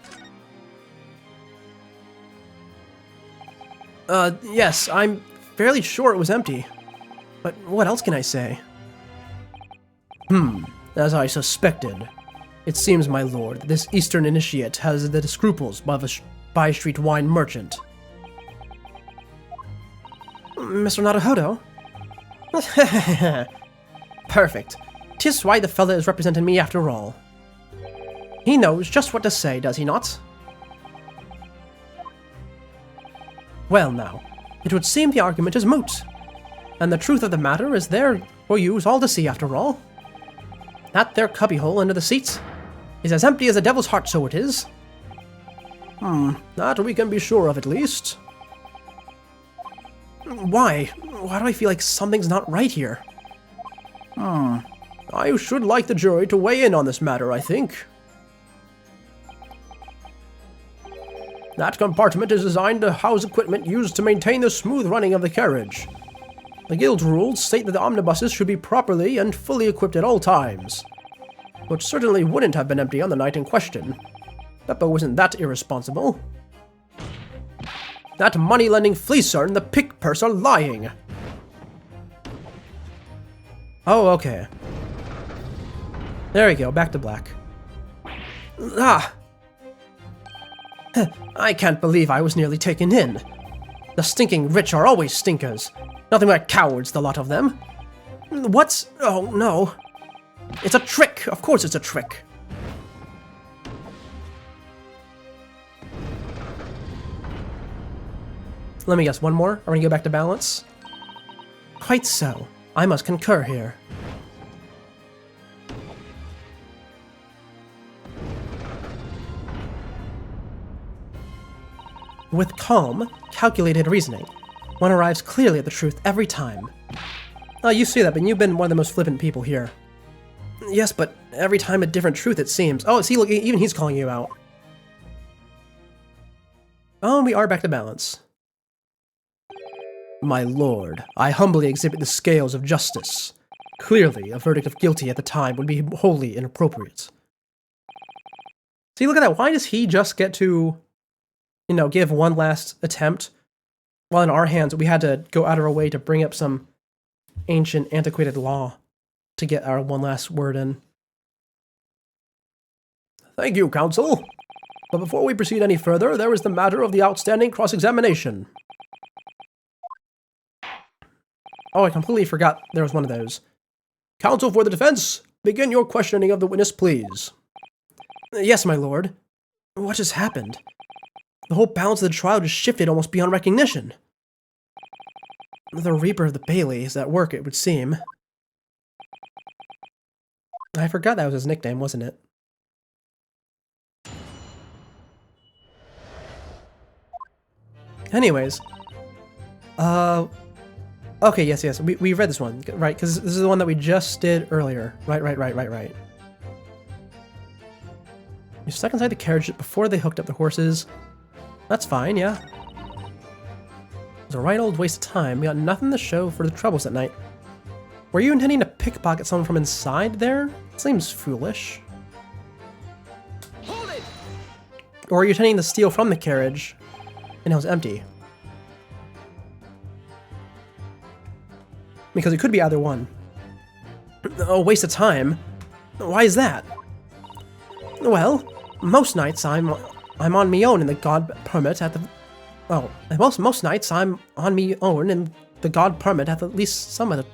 Yes, I'm fairly sure it was empty. But what else can I say? As I suspected. It seems, my lord, that this Eastern initiate has the scruples of a by-street wine merchant. Mr. Naruhodo? Perfect. 'Tis why the fella is representing me after all. He knows just what to say, does he not? Well now, it would seem the argument is moot. And the truth of the matter is there for you all to see after all. That there cubbyhole under the seat is as empty as a devil's heart, so it is. That we can be sure of at least. Why? Why do I feel like something's not right here? I should like the jury to weigh in on this matter, I think. That compartment is designed to house equipment used to maintain the smooth running of the carriage. The guild rules state that the omnibuses should be properly and fully equipped at all times, which certainly wouldn't have been empty on the night in question. Beppo wasn't that irresponsible. That money-lending fleecer and the pick purse are lying. Oh, okay. There we go, back to black. Ah! I can't believe I was nearly taken in. The stinking rich are always stinkers. Nothing but cowards, the lot of them. What's... Oh, no. It's a trick! Of course it's a trick! Let me guess, one more? Are we gonna go back to balance? Quite so. I must concur here. With calm, calculated reasoning, one arrives clearly at the truth every time. You say that, but you've been one of the most flippant people here. Yes, but every time a different truth, it seems. Oh, see, look, even he's calling you out. Oh, we are back to balance. My lord, I humbly exhibit the scales of justice. Clearly, a verdict of guilty at the time would be wholly inappropriate. See, look at that. Why does he just get to, you know, give one last attempt, while in our hands we had to go out of our way to bring up some ancient, antiquated law to get our one last word in? Thank you, counsel. But before we proceed any further, there is the matter of the outstanding cross-examination. Oh, I completely forgot there was one of those. Counsel for the defense, begin your questioning of the witness, please. Yes, my lord. What just happened? The whole balance of the trial just shifted almost beyond recognition. The Reaper of the Bailey is at work, it would seem. I forgot that was his nickname, wasn't it? Anyways. Okay, yes. We read this one, right? Because this is the one that we just did earlier. Right. You're stuck inside the carriage before they hooked up the horses. That's fine, yeah. It was a right old waste of time. We got nothing to show for the troubles at night. Were you intending to pickpocket someone from inside there? Seems foolish. Hold it! Or were you intending to steal from the carriage and it was empty? Because it could be either one. A waste of time? Why is that? Well, most nights I'm on me own in the god permit at the... Well, most nights I'm on me own in the god permit at least some of the...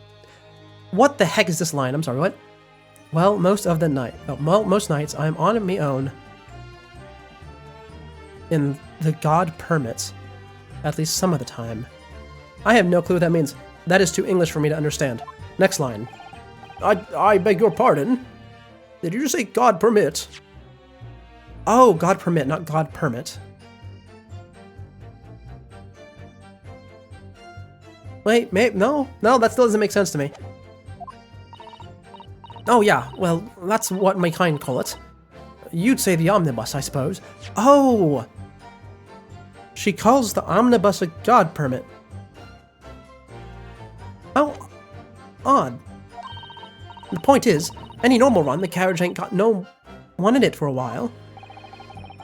What the heck is this line? I'm sorry, what? Well, most nights I'm on me own in the god permit at least some of the time. I have no clue what that means. That is too English for me to understand. Next line. I beg your pardon? Did you just say God permit? Oh, God permit, not God permit. Wait, no, that still doesn't make sense to me. Oh yeah, well, that's what my kind call it. You'd say the omnibus, I suppose. Oh! She calls the omnibus a God permit. How odd. The point is, any normal run, the carriage ain't got no one in it for a while.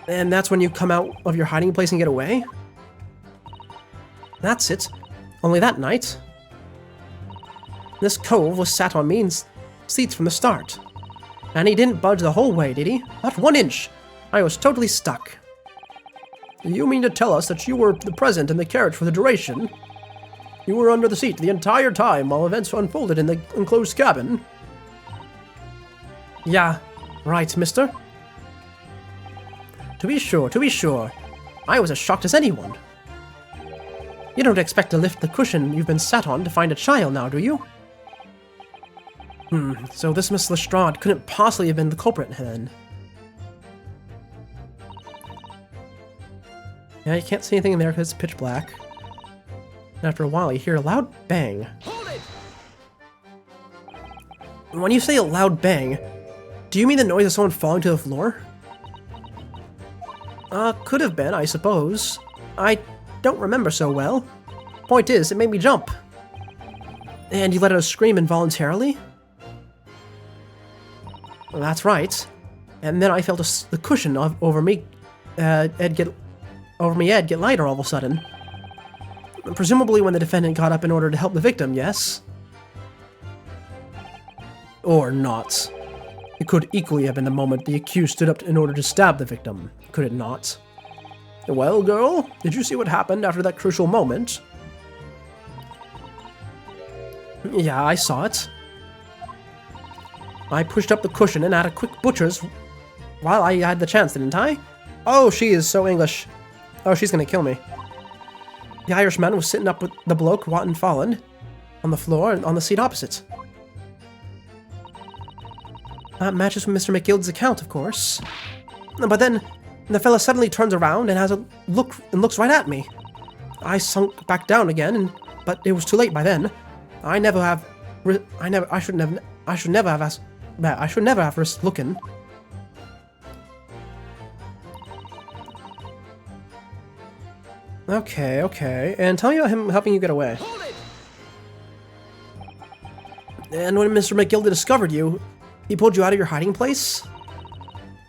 And that's when you come out of your hiding place and get away? That's it. Only that night. This cove was sat on me in seats from the start. And he didn't budge the whole way, did he? Not 1 inch. I was totally stuck. You mean to tell us that you were present in the carriage for the duration? You were under the seat the entire time while events unfolded in the enclosed cabin? Yeah, right, mister. To be sure. I was as shocked as anyone. You don't expect to lift the cushion you've been sat on to find a child now, do you? So this Miss Lestrade couldn't possibly have been the culprit, then. Yeah, you can't see anything in there because it's pitch black. And after a while, you hear a loud bang. Hold it! When you say a loud bang, do you mean the noise of someone falling to the floor? Could have been, I suppose. I don't remember so well. Point is, it made me jump. And you let out a scream involuntarily? Well, that's right. And then I felt the cushion over me, get lighter all of a sudden. Presumably when the defendant got up in order to help the victim, yes? Or not. It could equally have been the moment the accused stood up in order to stab the victim, could it not? Well, girl, did you see what happened after that crucial moment? Yeah, I saw it. I pushed up the cushion and had a quick butcher's while I had the chance, didn't I? Oh, she is so English. Oh, she's gonna kill me. The Irishman was sitting up with the bloke, rotten fallen, on the floor and on the seat opposite. That matches with Mr. McGilld's account, of course. But then, the fella suddenly turns around and has a look and looks right at me. I sunk back down again, but it was too late by then. I should never have risked looking. Okay. And tell me about him helping you get away. Hold it! And when Mr. McGill discovered you, he pulled you out of your hiding place?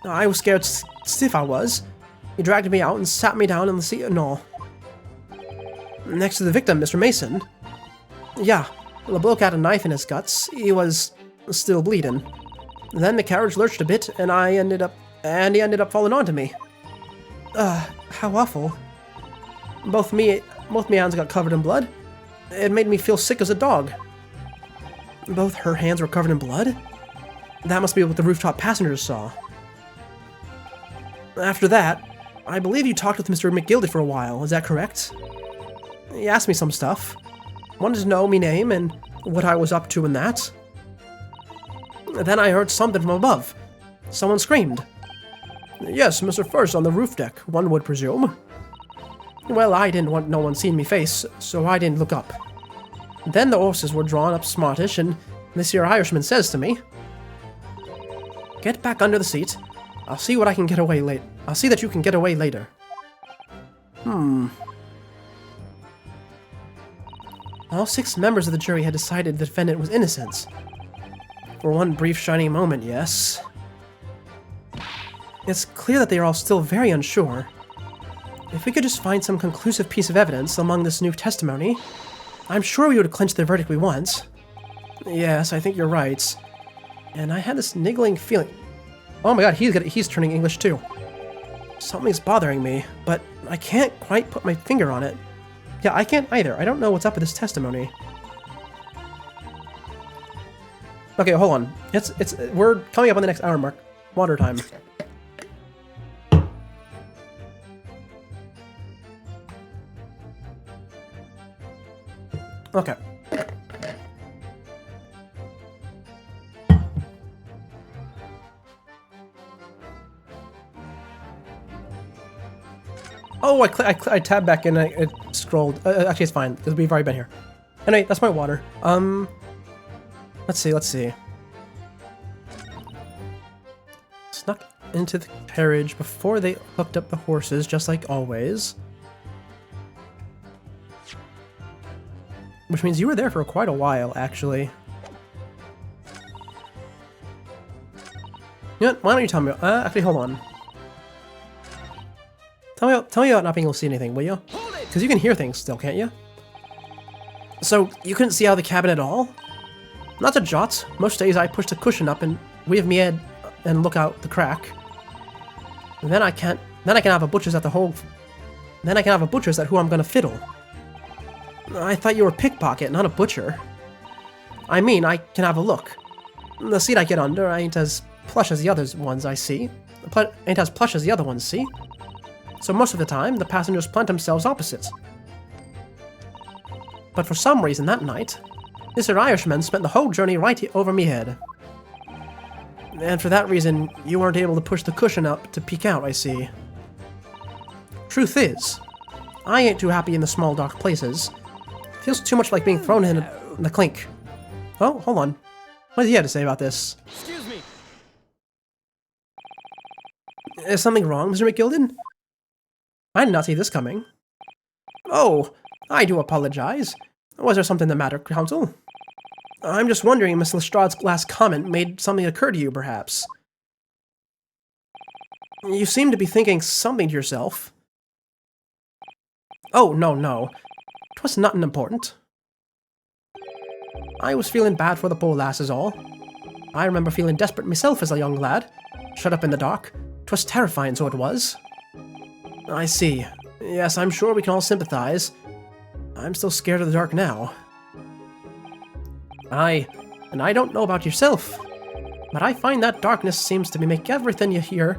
I was scared stiff, I was. He dragged me out and sat me down in the seat and all. Next to the victim, Mr. Mason. Yeah, the bloke had a knife in his guts. He was still bleeding. Then the carriage lurched a bit, and he ended up falling onto me. How awful. Both me hands got covered in blood. It made me feel sick as a dog. Both her hands were covered in blood? That must be what the rooftop passengers saw. After that, I believe you talked with Mr. McGildy for a while, is that correct? He asked me some stuff. Wanted to know me name and what I was up to and that. Then I heard something from above. Someone screamed. Yes, Mr. First on the roof deck, one would presume. Well, I didn't want no one seeing me face, so I didn't look up. Then the horses were drawn up smartish, and this here Irishman says to me, "Get back under the seat. I'll see what I can get away late. I'll see that you can get away later." All 6 members of the jury had decided the defendant was innocent. For one brief shining moment, yes. It's clear that they are all still very unsure. If we could just find some conclusive piece of evidence among this new testimony, I'm sure we would clinch the verdict we want. Yes, I think you're right. And I had this niggling feeling. Oh my god, he's turning English too. Something's bothering me, but I can't quite put my finger on it. Yeah, I can't either. I don't know what's up with this testimony. Okay, hold on. We're coming up on the next hour mark. Water time. Okay. Oh, I tabbed back in and it scrolled. Actually, it's fine, because we've already been here. Anyway, that's my water. Let's see. Snuck into the carriage before they hooked up the horses, just like always. Which means you were there for quite a while, actually. You know what? Why don't you tell me? Actually, hold on. Tell me about not being able to see anything, will you? Because you can hear things still, can't you? So, you couldn't see out of the cabin at all? Not a jot. Most days I push the cushion up and wave me head and look out the crack. And then I can have a butcher's at who I'm gonna fiddle. I thought you were a pickpocket, not a butcher. I mean, I can have a look. The seat I get under ain't as plush as the other ones I see. Ain't as plush as the other ones, see? So most of the time, the passengers plant themselves opposite. But for some reason that night, Mr. Irishman spent the whole journey right over me head. And for that reason, you weren't able to push the cushion up to peek out, I see. Truth is, I ain't too happy in the small dark places. Feels too much like being thrown in the clink. Oh, hold on. What does he have to say about this? Excuse me. Is something wrong, Mr. McGilden? I did not see this coming. Oh, I do apologize. Was there something the matter, Counsel? I'm just wondering if Miss Lestrade's last comment made something occur to you, perhaps. You seem to be thinking something to yourself. Oh, no. 'Twas nothing important. I was feeling bad for the poor lass is all. I remember feeling desperate myself as a young lad, shut up in the dark. 'Twas terrifying, so it was. I see. Yes, I'm sure we can all sympathize. I'm still scared of the dark now. And I don't know about yourself, but I find that darkness seems to make everything you hear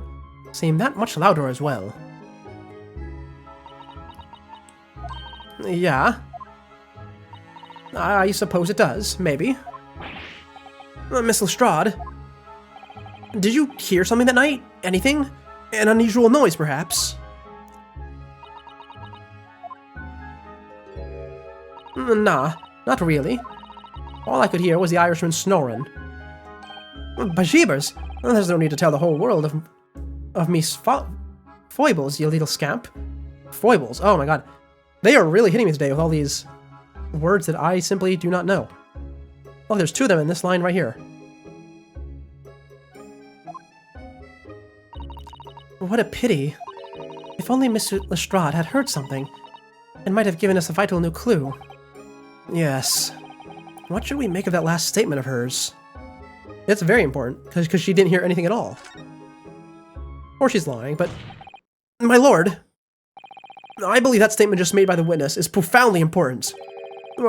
seem that much louder as well. Yeah. I suppose it does, maybe. Miss Lestrade, did you hear something that night? Anything? An unusual noise, perhaps? Nah, not really. All I could hear was the Irishman snoring. Bejeebers! There's no need to tell the whole world of me foibles, you little scamp. Foibles, oh my god. They are really hitting me today with all these words that I simply do not know. Oh, there's two of them in this line right here. What a pity. If only Mr. Lestrade had heard something, it might have given us a vital new clue. Yes. What should we make of that last statement of hers? It's very important, because she didn't hear anything at all. Or she's lying, but... My lord! I believe that statement just made by the witness is profoundly important.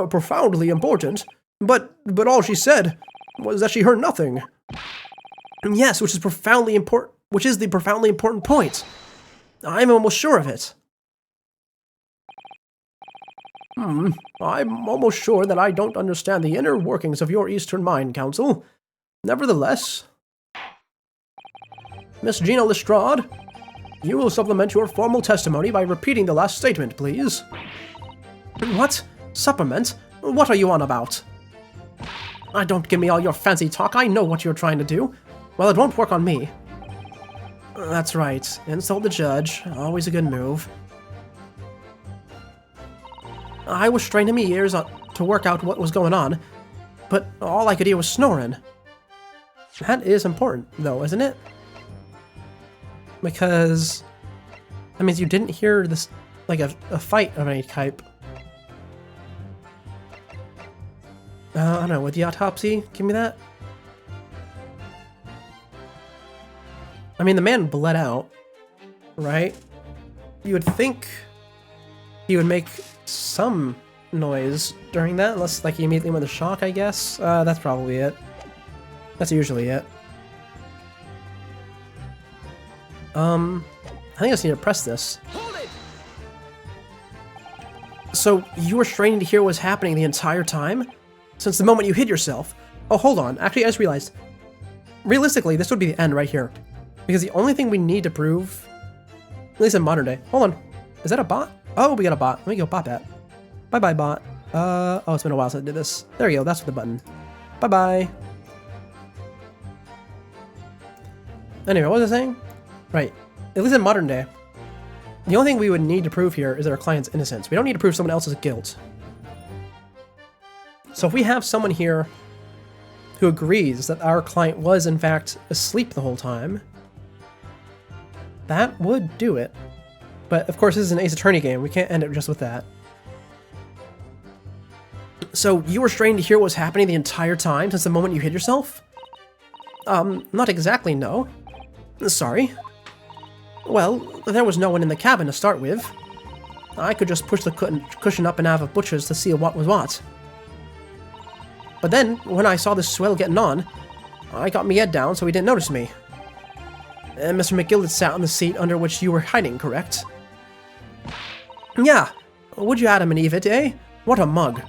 Profoundly important? But all she said was that she heard nothing. Yes, which is profoundly important. Which is the profoundly important point. I'm almost sure of it. I'm almost sure that I don't understand the inner workings of your Eastern mind, Counsel. Nevertheless, Miss Gina Lestrade, you will supplement your formal testimony by repeating the last statement, please. What? Supplement? What are you on about? Don't give me all your fancy talk. I know what you're trying to do. Well, it won't work on me. That's right. Insult the judge. Always a good move. I was straining my ears to work out what was going on, but all I could hear was snoring. That is important, though, isn't it? Because that means you didn't hear this, like a fight of any type. I don't know, with the autopsy, give me that. I mean, the man bled out, right? You would think he would make some noise during that, unless like he immediately went into shock, I guess. That's probably it. That's usually it. I think I just need to press this. Hold it. So you were straining to hear what was happening the entire time? Since the moment you hid yourself? Oh, hold on. Actually, I just realized. Realistically, this would be the end right here. Because the only thing we need to prove, at least in modern day. Hold on. Is that a bot? Oh, we got a bot. Let me go bot that. Bye-bye, bot. Oh, it's been a while since I did this. There we go. That's the button. Bye-bye. Anyway, what was I saying? Right. At least in modern day, the only thing we would need to prove here is that our client's innocence. We don't need to prove someone else's guilt. So if we have someone here who agrees that our client was, in fact, asleep the whole time, that would do it. But, of course, this is an Ace Attorney game. We can't end it just with that. So, you were straining to hear what was happening the entire time since the moment you hid yourself? Not exactly, no. Sorry. Well, there was no one in the cabin to start with. I could just push the cushion up and out of Butcher's to see what was what. But then, when I saw this swell getting on, I got me head down so he didn't notice me. And Mr. McGilden sat on the seat under which you were hiding, correct? Yeah. Would you Adam and Eve it, eh? What a mug.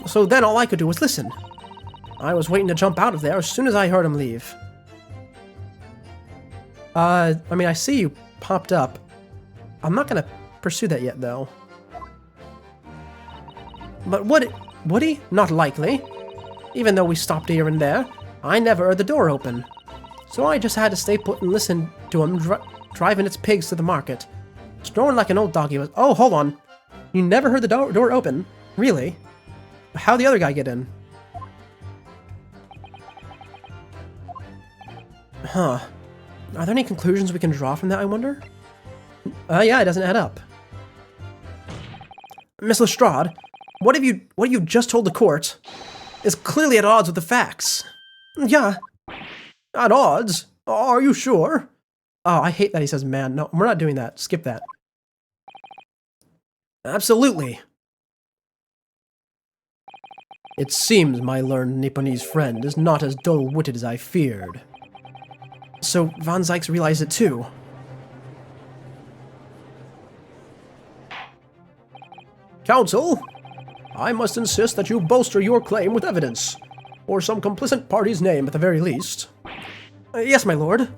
So then all I could do was listen. I was waiting to jump out of there as soon as I heard him leave. I mean, I see you popped up. I'm not gonna pursue that yet, though. But would he? Not likely. Even though we stopped here and there, I never heard the door open. So I just had to stay put and listen to him driving its pigs to the market. Snoring like an old dog he was. Oh, hold on. You never heard the door open? Really? How'd the other guy get in? Huh. Are there any conclusions we can draw from that, I wonder? Yeah, it doesn't add up. Miss Lestrade, what you just told the court is clearly at odds with the facts. Yeah. At odds? Are you sure? Oh, I hate that he says man. No, we're not doing that. Skip that. Absolutely. It seems my learned Nipponese friend is not as dull-witted as I feared. So Von Zykes realized it too. Counsel, I must insist that you bolster your claim with evidence, or some complicit party's name at the very least. Yes, my lord.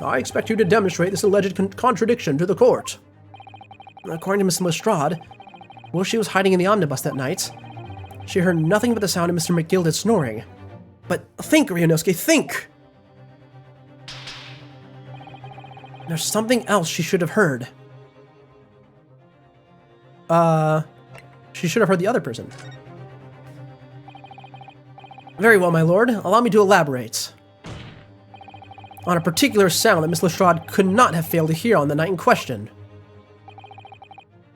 I expect you to demonstrate this alleged contradiction to the court. According to Miss Lestrade, while she was hiding in the omnibus that night, she heard nothing but the sound of Mr. McGilden snoring. But think, Ryunosuke, think! There's something else she should have heard. She should have heard the other person. Very well, my lord. Allow me to elaborate. On a particular sound that Miss Lestrade could not have failed to hear on the night in question.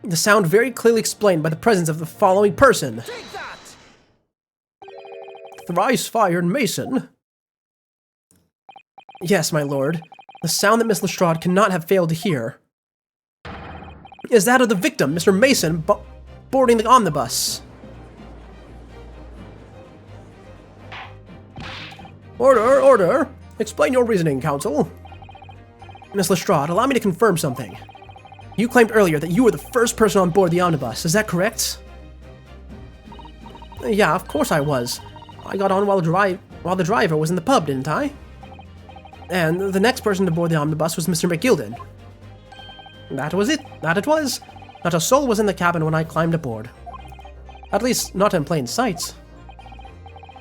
The sound very clearly explained by the presence of the following person. Take that! Thrice-fired mason? Yes, my lord. The sound that Miss Lestrade cannot have failed to hear is that of the victim, Mr. Mason, boarding the omnibus. Order, order! Explain your reasoning, counsel. Miss Lestrade, allow me to confirm something. You claimed earlier that you were the first person on board the omnibus, is that correct? Yeah, of course I was. I got on while the driver was in the pub, didn't I? And the next person to board the omnibus was Mr. McGilden. That was it. That it was. Not a soul was in the cabin when I climbed aboard. At least, not in plain sight.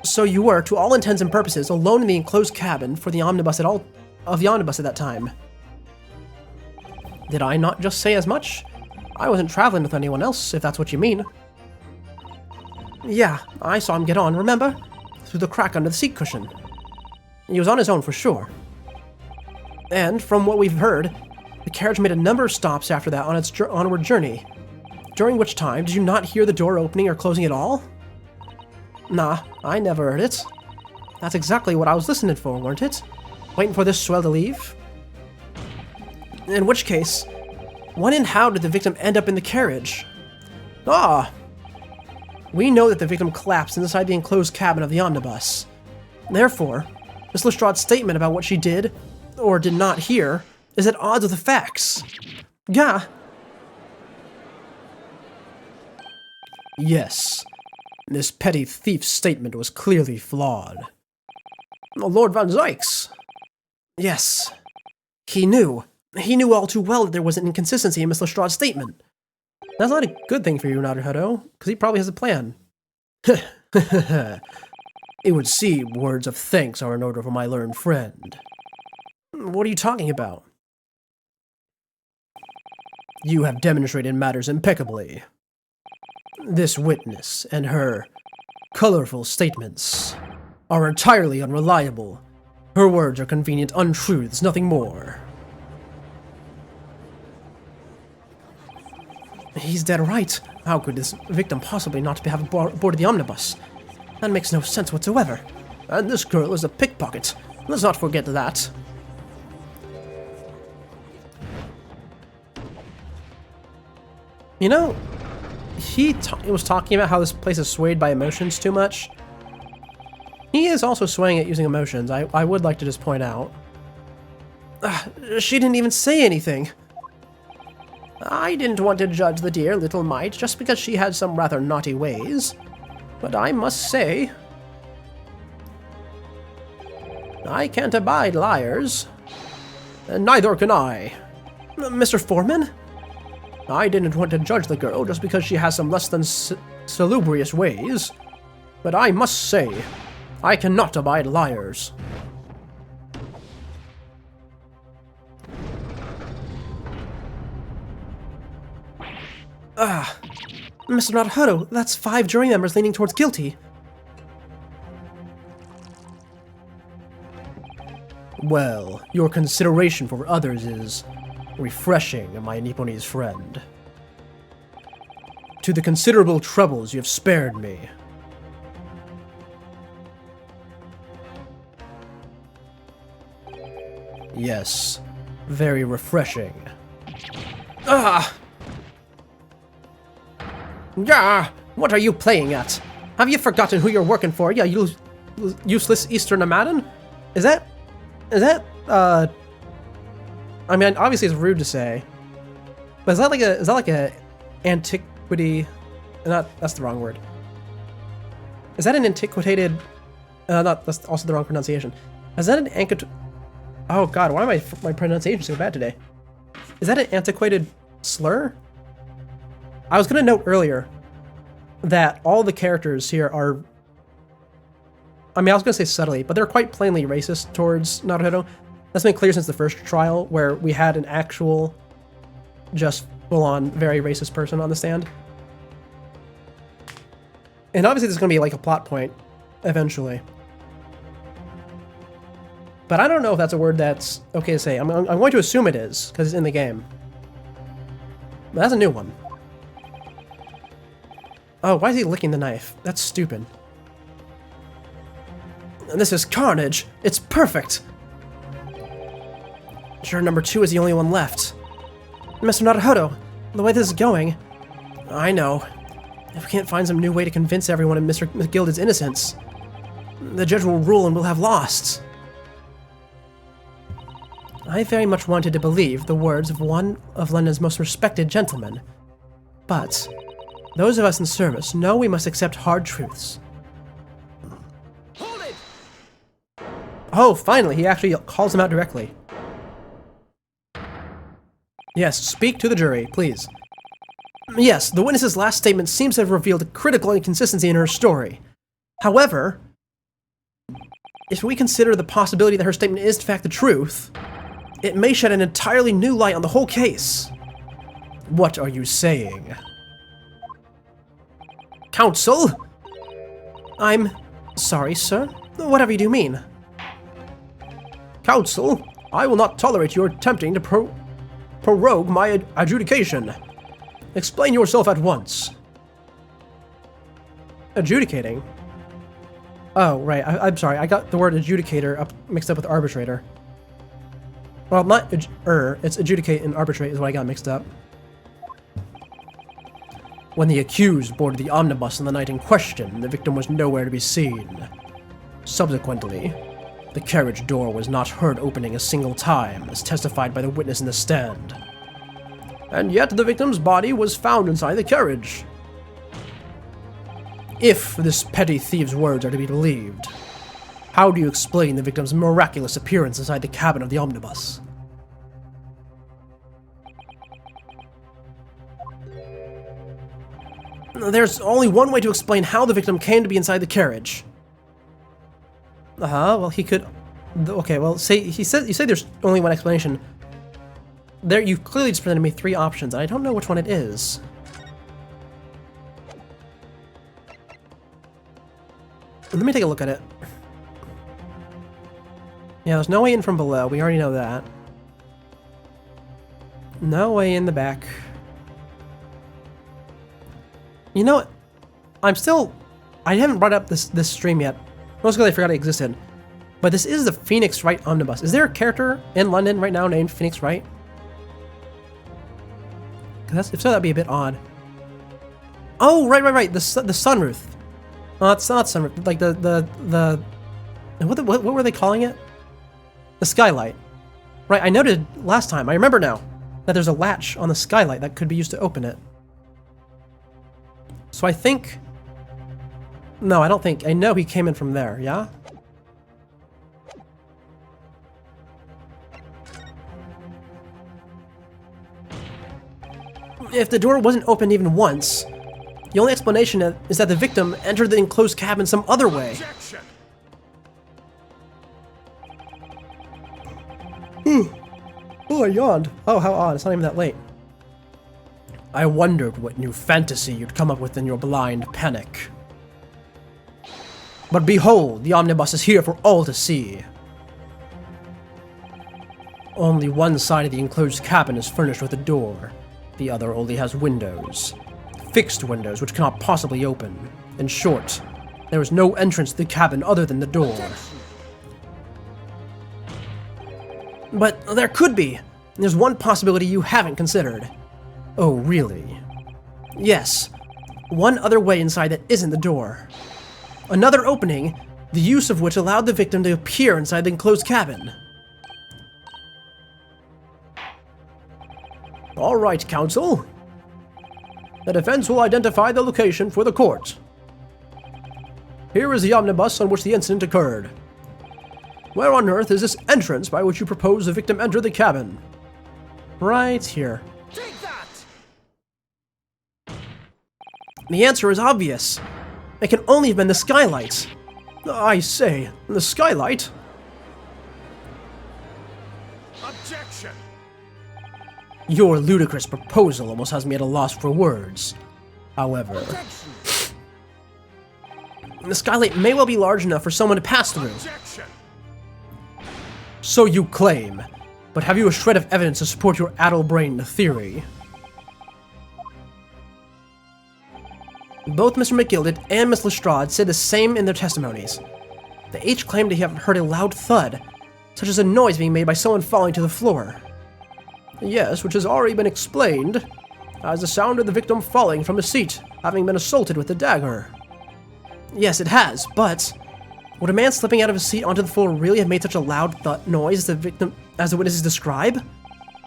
So you were, to all intents and purposes, alone in the enclosed cabin for the omnibus at that time. Did I not just say as much? I wasn't traveling with anyone else, if that's what you mean. Yeah, I saw him get on, remember? Through the crack under the seat cushion. He was on his own for sure. And, from what we've heard, the carriage made a number of stops after that on its onward journey. During which time, did you not hear the door opening or closing at all? Nah, I never heard it. That's exactly what I was listening for, weren't it? Waiting for this swell to leave? In which case, when and how did the victim end up in the carriage? Ah! We know that the victim collapsed inside the enclosed cabin of the omnibus. Therefore, Miss Lestrade's statement about what she did, or did not hear, is at odds with the facts. Yeah. Yes. This petty thief's statement was clearly flawed. Lord Von Zykes. Yes. He knew. He knew all too well that there was an inconsistency in Miss Lestrade's statement. That's not a good thing for you, Naruhodo, because he probably has a plan. It would seem words of thanks are in order for my learned friend. What are you talking about? You have demonstrated matters impeccably. This witness and her colorful statements are entirely unreliable. Her words are convenient untruths, nothing more. He's dead right. How could this victim possibly not have boarded the omnibus? That makes no sense whatsoever. And this girl is a pickpocket. Let's not forget that. You know, he was talking about how this place is swayed by emotions too much. He is also swaying it using emotions, I would like to just point out. She didn't even say anything. I didn't want to judge the dear little mite just because she had some rather naughty ways. But I must say, I can't abide liars. And neither can I. Mr. Foreman? I didn't want to judge the girl just because she has some less than salubrious ways. But I must say, I cannot abide liars. Mr. Naruhodo, that's 5 jury members leaning towards guilty. Well, your consideration for others is refreshing, my Nipponese friend. To the considerable troubles you have spared me. Yes, very refreshing. Yeah, what are you playing at? Have you forgotten who you're working for, you useless Eastern nomaden? Is that, I mean, obviously it's rude to say, but is that like a antiquity, that's the wrong word. Is that an antiquated, that's also the wrong pronunciation. Is that an oh god, why am my pronunciation so bad today? Is that an antiquated slur? I was gonna note earlier that all the characters here are, I mean, I was gonna say subtly, but they're quite plainly racist towards Naruhodo. That's been clear since the first trial, where we had an actual, just full-on, very racist person on the stand. And obviously there's gonna be like a plot point, eventually. But I don't know if that's a word that's okay to say. I'm going to assume it is, because it's in the game. But that's a new one. Oh, why is he licking the knife? That's stupid. And this is carnage. It's perfect. Sure, number 2 is the only one left. Mr. Naruhodo, the way this is going, I know. If we can't find some new way to convince everyone of Mr. McGilded's innocence, the judge will rule and we'll have lost. I very much wanted to believe the words of one of London's most respected gentlemen, but those of us in service know we must accept hard truths. Hold it! Oh, finally, he actually calls him out directly. Yes, speak to the jury, please. Yes, the witness's last statement seems to have revealed a critical inconsistency in her story. However, if we consider the possibility that her statement is in fact the truth, it may shed an entirely new light on the whole case. What are you saying? Counsel? I'm sorry, sir. Whatever you do mean. Counsel, I will not tolerate your attempting to prorogue my adjudication. Explain yourself at once. Adjudicating? Oh, right. I'm sorry. I got the word adjudicator mixed up with arbitrator. Well, not it's adjudicate and arbitrate is what I got mixed up. When the accused boarded the omnibus on the night in question, the victim was nowhere to be seen. Subsequently, the carriage door was not heard opening a single time, as testified by the witness in the stand. And yet the victim's body was found inside the carriage. If this petty thief's words are to be believed, how do you explain the victim's miraculous appearance inside the cabin of the omnibus? There's only one way to explain how the victim came to be inside the carriage. Well, he could... Okay, well, you say there's only one explanation. There, you clearly just presented me 3 options, and I don't know which one it is. Let me take a look at it. Yeah, there's no way in from below. We already know that. No way in the back. You know what? I haven't brought up this stream yet. Most because I forgot it existed. But this is the Phoenix Wright Omnibus. Is there a character in London right now named Phoenix Wright? If so, that'd be a bit odd. Oh, right. The sunroof. Well, it's not sunroof. Like what were they calling it? The skylight. Right, I noted last time. I remember now that there's a latch on the skylight that could be used to open it. So I think No, I don't think. I know he came in from there, yeah? If the door wasn't opened even once, the only explanation is that the victim entered the enclosed cabin some other way. Objection. Oh, I yawned. Oh, how odd. It's not even that late. I wondered what new fantasy you'd come up with in your blind panic. But behold, the omnibus is here for all to see. Only one side of the enclosed cabin is furnished with a door. The other only has windows. Fixed windows which cannot possibly open. In short, there is no entrance to the cabin other than the door. But there could be. There's one possibility you haven't considered. Oh, really? Yes. One other way inside that isn't the door. Another opening, the use of which allowed the victim to appear inside the enclosed cabin. All right, counsel. The defense will identify the location for the court. Here is the omnibus on which the incident occurred. Where on earth is this entrance by which you propose the victim enter the cabin? Right here. Take that! The answer is obvious. It can only have been the skylight. I say, the skylight? Objection! Your ludicrous proposal almost has me at a loss for words. However, Objection! the skylight may well be large enough for someone to pass through. Objection! So you claim, but have you a shred of evidence to support your addle-brained theory? Both Mr. McGilded and Miss Lestrade said the same in their testimonies. They each claimed to have heard a loud thud, such as a noise being made by someone falling to the floor. Yes, which has already been explained as the sound of the victim falling from his seat, having been assaulted with a dagger. Yes, it has, but would a man slipping out of his seat onto the floor really have made such a loud noise as the witnesses describe?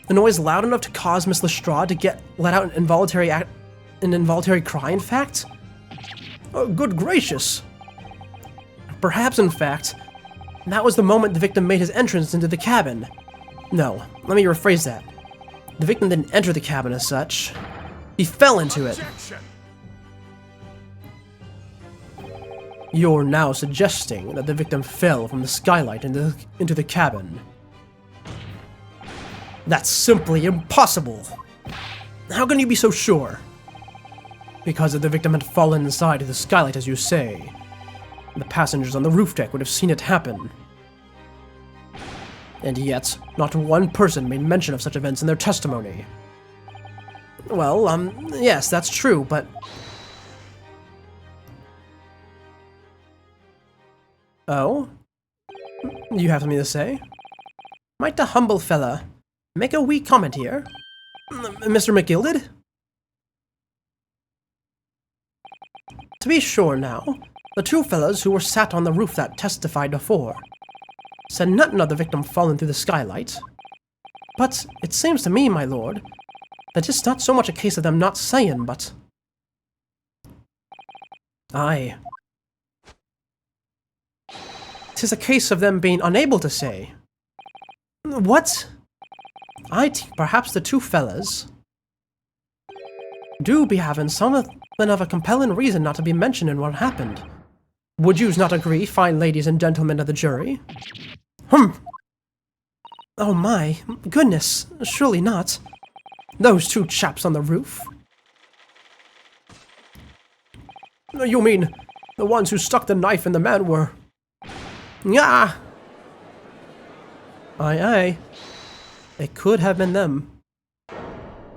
The noise loud enough to cause Miss Lestrade to let out an involuntary cry, in fact? Oh, good gracious! Perhaps, in fact, that was the moment the victim made his entrance into the cabin. No, let me rephrase that. The victim didn't enter the cabin as such. He fell into it. Objection! You're now suggesting that the victim fell from the skylight into the cabin. That's simply impossible! How can you be so sure? Because if the victim had fallen inside the skylight, as you say, the passengers on the roof deck would have seen it happen. And yet, not one person made mention of such events in their testimony. Well, yes, that's true, but... Oh? You have something to say? Might the humble fella make a wee comment here? Mr. McGilded? To be sure now, the two fellows who were sat on the roof that testified before said nothing of the victim falling through the skylight. But it seems to me, my lord, that it's not so much a case of them not saying, but... Aye. 'Tis a case of them being unable to say. What? I think perhaps the two fellas do be having something of a compelling reason not to be mentioned in what happened. Would yous not agree, fine ladies and gentlemen of the jury? Oh my goodness, surely not. Those two chaps on the roof? You mean the ones who stuck the knife in the man were... Yeah. Aye, aye. It could have been them.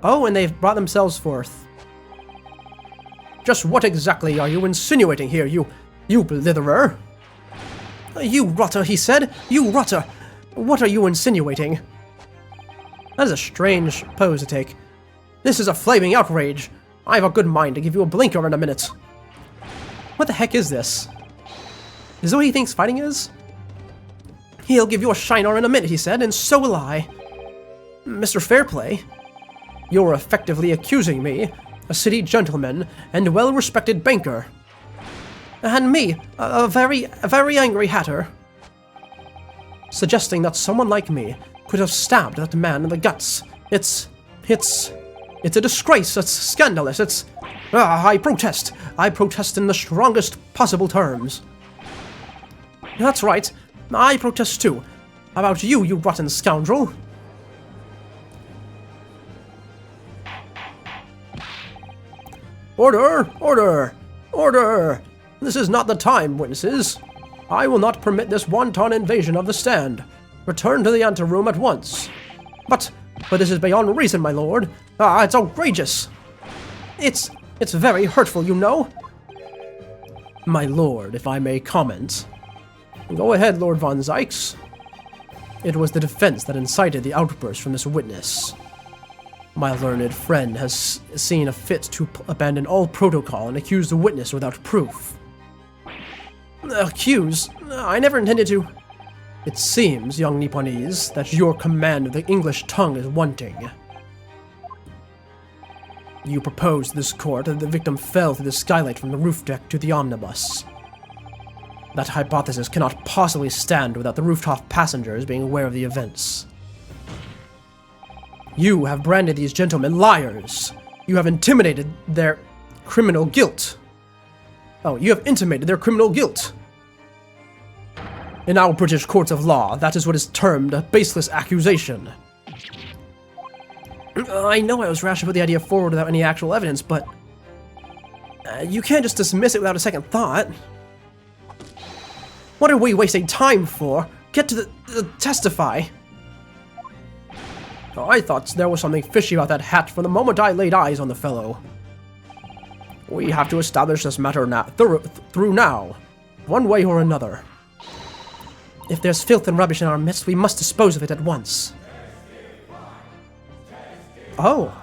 Oh, and they've brought themselves forth. Just what exactly are you insinuating here, you blitherer? You rotter, he said. You rotter. What are you insinuating? That is a strange pose to take. This is a flaming outrage. I have a good mind to give you a blinker in a minute. What the heck is this? Is that what he thinks fighting is? He'll give you a shiner in a minute, he said, and so will I. Mr. Fairplay, you're effectively accusing me, a city gentleman and well-respected banker, And me, a very angry hatter, suggesting that someone like me could have stabbed that man in the guts. It's a disgrace. It's scandalous. I protest. I protest in the strongest possible terms. That's right. I protest too. About you, you rotten scoundrel. Order! Order! Order! This is not the time, witnesses. I will not permit this wanton invasion of the stand. Return to the anteroom at once. But this is beyond reason, my lord. It's outrageous. It's very hurtful, you know. My lord, if I may comment. Go ahead, Lord von Zykes. It was the defense that incited the outburst from this witness. My learned friend has seen a fit to abandon all protocol and accuse the witness without proof. Accuse? I never intended to. It seems, young Nipponese, that your command of the English tongue is wanting. You proposed to this court that the victim fell through the skylight from the roof deck to the omnibus. That hypothesis cannot possibly stand without the rooftop passengers being aware of the events. You have branded these gentlemen liars. You have intimidated their criminal guilt. Oh, you have intimated their criminal guilt. In our British courts of law, that is what is termed a baseless accusation. I know I was rash to put the idea forward without any actual evidence, but you can't just dismiss it without a second thought. What are we wasting time for? Get to the testify. I thought there was something fishy about that hat from the moment I laid eyes on the fellow. We have to establish this matter through now, one way or another. If there's filth and rubbish in our midst, we must dispose of it at once. Oh.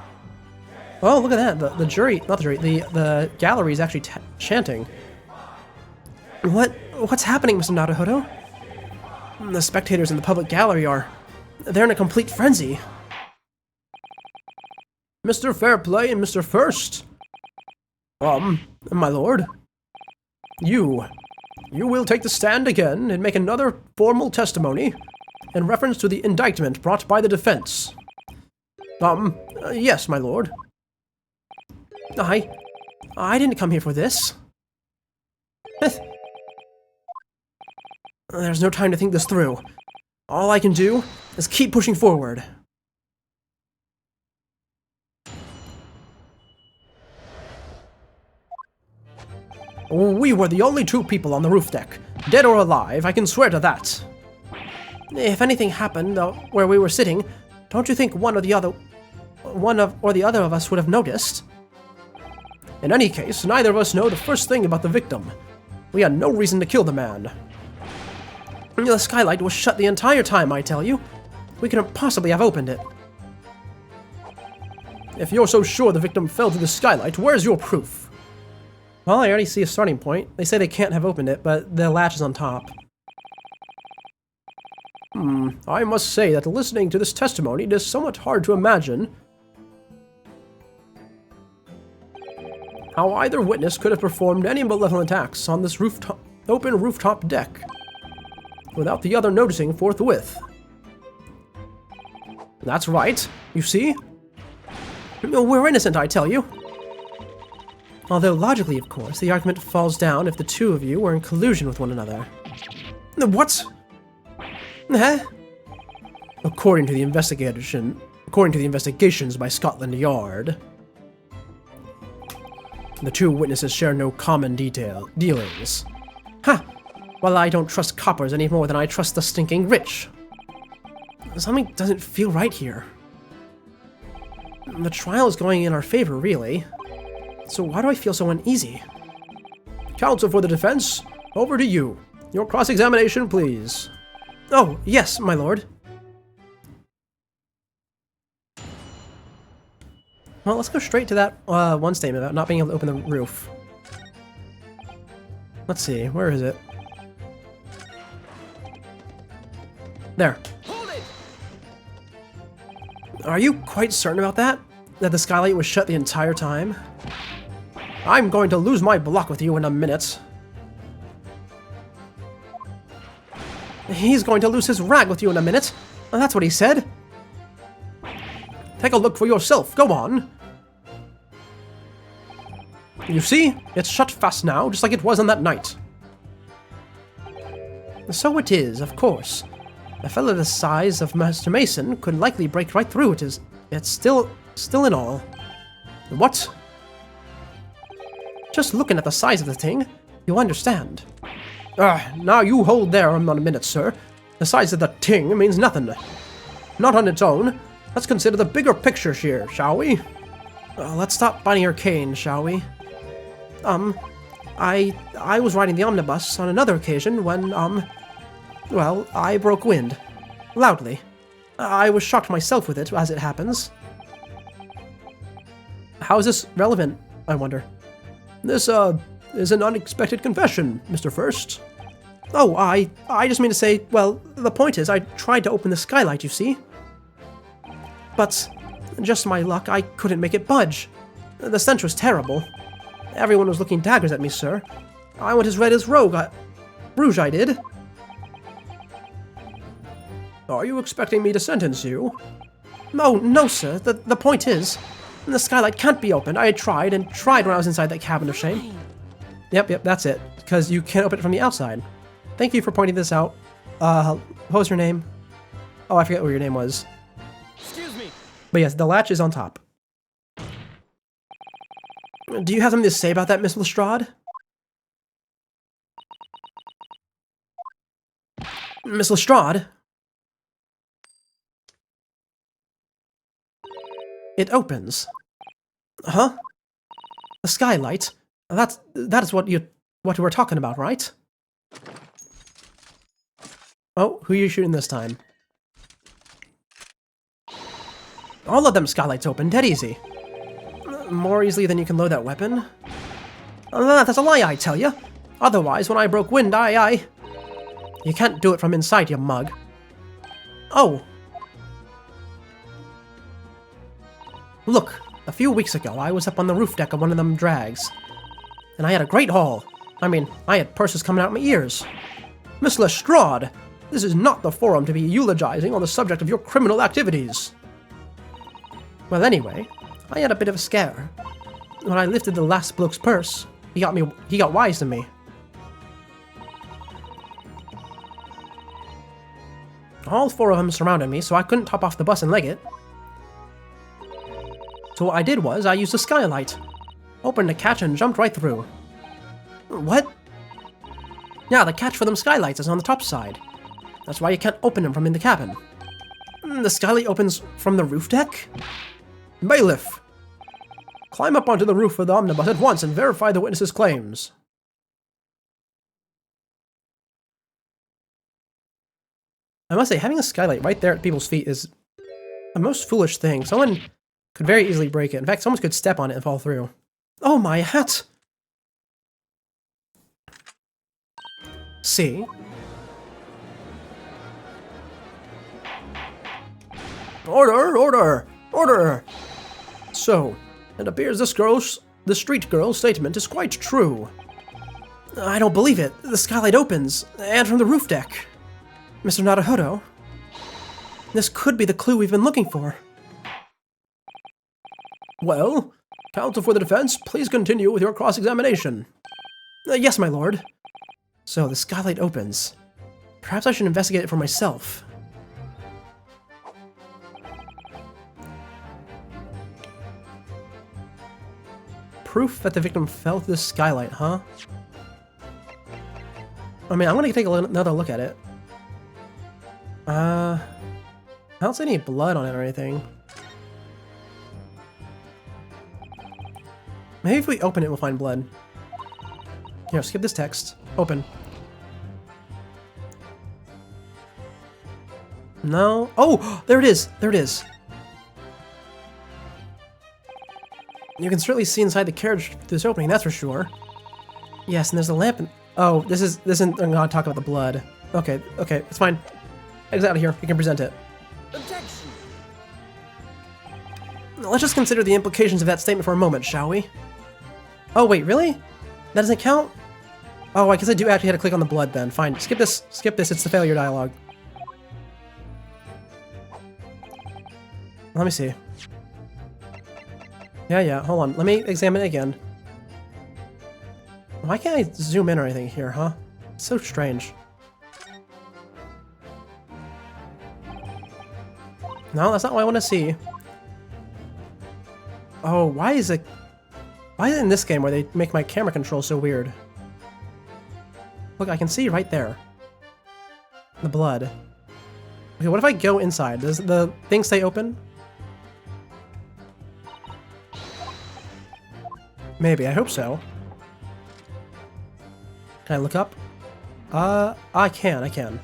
Oh, look at that. The jury, not the jury, the gallery is actually chanting. What's happening, Mr. Naruhodo? The spectators in the public gallery they're in a complete frenzy. Mr. Fairplay and Mr. First. My lord. You will take the stand again and make another formal testimony in reference to the indictment brought by the defense. Yes, my lord. I didn't come here for this. There's no time to think this through. All I can do is keep pushing forward. We were the only two people on the roof deck, dead or alive, I can swear to that. If anything happened where we were sitting, don't you think one or the other of us would have noticed? In any case, neither of us know the first thing about the victim. We had no reason to kill the man. The skylight was shut the entire time, I tell you. We couldn't possibly have opened it. If you're so sure the victim fell through the skylight, where's your proof? Well, I already see a starting point. They say they can't have opened it, but the latch is on top. I must say that listening to this testimony, it is somewhat hard to imagine how either witness could have performed any malevolent acts on this open rooftop deck without the other noticing forthwith. That's right, you see? We're innocent, I tell you. Although logically, of course, the argument falls down if the two of you were in collusion with one another. What? According to the investigations by Scotland Yard, the two witnesses share no common dealings. Well, I don't trust coppers any more than I trust the stinking rich. Something doesn't feel right here. The trial is going in our favor, really. So why do I feel so uneasy? Counsel for the defense, over to you. Your cross-examination, please. Oh, yes, my lord. Well, let's go straight to that one statement about not being able to open the roof. Let's see, where is it? There. Hold it! Are you quite certain about that? That the skylight was shut the entire time? I'm going to lose my block with you in a minute. He's going to lose his rag with you in a minute. That's what he said. Take a look for yourself. Go on. You see? It's shut fast now, just like it was on that night. So it is, of course. A fellow the size of Master Mason could likely break right through it. It's still in all. What? Just looking at the size of the thing, you'll understand. Now you hold there a minute, sir. The size of the ting means nothing. Not on its own. Let's consider the bigger picture here, shall we? Let's stop biting your cane, shall we? I was riding the omnibus on another occasion when, well, I broke wind. Loudly. I was shocked myself with it, as it happens. How is this relevant, I wonder? This, is an unexpected confession, Mr. First. Oh, I just mean to say, well, the point is, I tried to open the skylight, you see? But, just my luck, I couldn't make it budge. The stench was terrible. Everyone was looking daggers at me, sir. I went as red as rouge, I did. Are you expecting me to sentence you? Oh, no, sir. The point is, the skylight can't be opened. I had tried and tried when I was inside that cabin of shame. Yep, that's it. Because you can't open it from the outside. Thank you for pointing this out. What was your name? Oh, I forget what your name was. Excuse me. But yes, the latch is on top. Do you have something to say about that, Miss Lestrade? Miss Lestrade? It opens. Huh? The skylight? That is what you were talking about, right? Oh, who are you shooting this time? All of them skylights open, dead easy. More easily than you can load that weapon? That's a lie, I tell you. Otherwise, when I broke wind, You can't do it from inside, you mug. Oh. Look, a few weeks ago, I was up on the roof deck of one of them drags. And I had a great haul. I mean, I had purses coming out my ears. Miss Lestrade, this is not the forum to be eulogizing on the subject of your criminal activities. Well, anyway, I had a bit of a scare. When I lifted the last bloke's purse, he got wise to me. All four of them surrounded me, so I couldn't hop off the bus and leg it. So what I did was, I used a skylight. Opened the catch and jumped right through. What? Yeah, the catch for them skylights is on the top side. That's why you can't open them from in the cabin. The skylight opens from the roof deck? Bailiff! Climb up onto the roof of the omnibus at once and verify the witness's claims. I must say, having a skylight right there at people's feet is a most foolish thing. Someone could very easily break it. In fact, someone could step on it and fall through. Oh, my hat! See? Order! Order! Order! So, it appears the street girl's statement is quite true. I don't believe it. The skylight opens, and from the roof deck. Mr. Naruhodo, this could be the clue we've been looking for. Well, counsel for the defense, please continue with your cross-examination. Yes, my lord. So, the skylight opens. Perhaps I should investigate it for myself. Proof that the victim fell through the skylight, huh? I mean, I'm gonna take another look at it. I don't see any blood on it or anything. Maybe if we open it, we'll find blood. Here, skip this text. Open. No. Oh, there it is. There it is. You can certainly see inside the carriage through this opening, that's for sure. Yes, and there's a lamp. Oh, this isn't. I'm gonna talk about the blood. Okay, it's fine. Exit out of here. You can present it. Objection. Let's just consider the implications of that statement for a moment, shall we? Oh wait, really? That doesn't count? Oh, I guess I do actually have to click on the blood then. Fine, skip this, it's the failure dialogue. Let me see. Yeah, hold on. Let me examine it again. Why can't I zoom in or anything here, huh? It's so strange. No, that's not what I want to see. Oh, why is it in this game where they make my camera control so weird? Look, I can see right there. The blood. Okay, what if I go inside? Does the thing stay open? Maybe, I hope so. Can I look up? I can.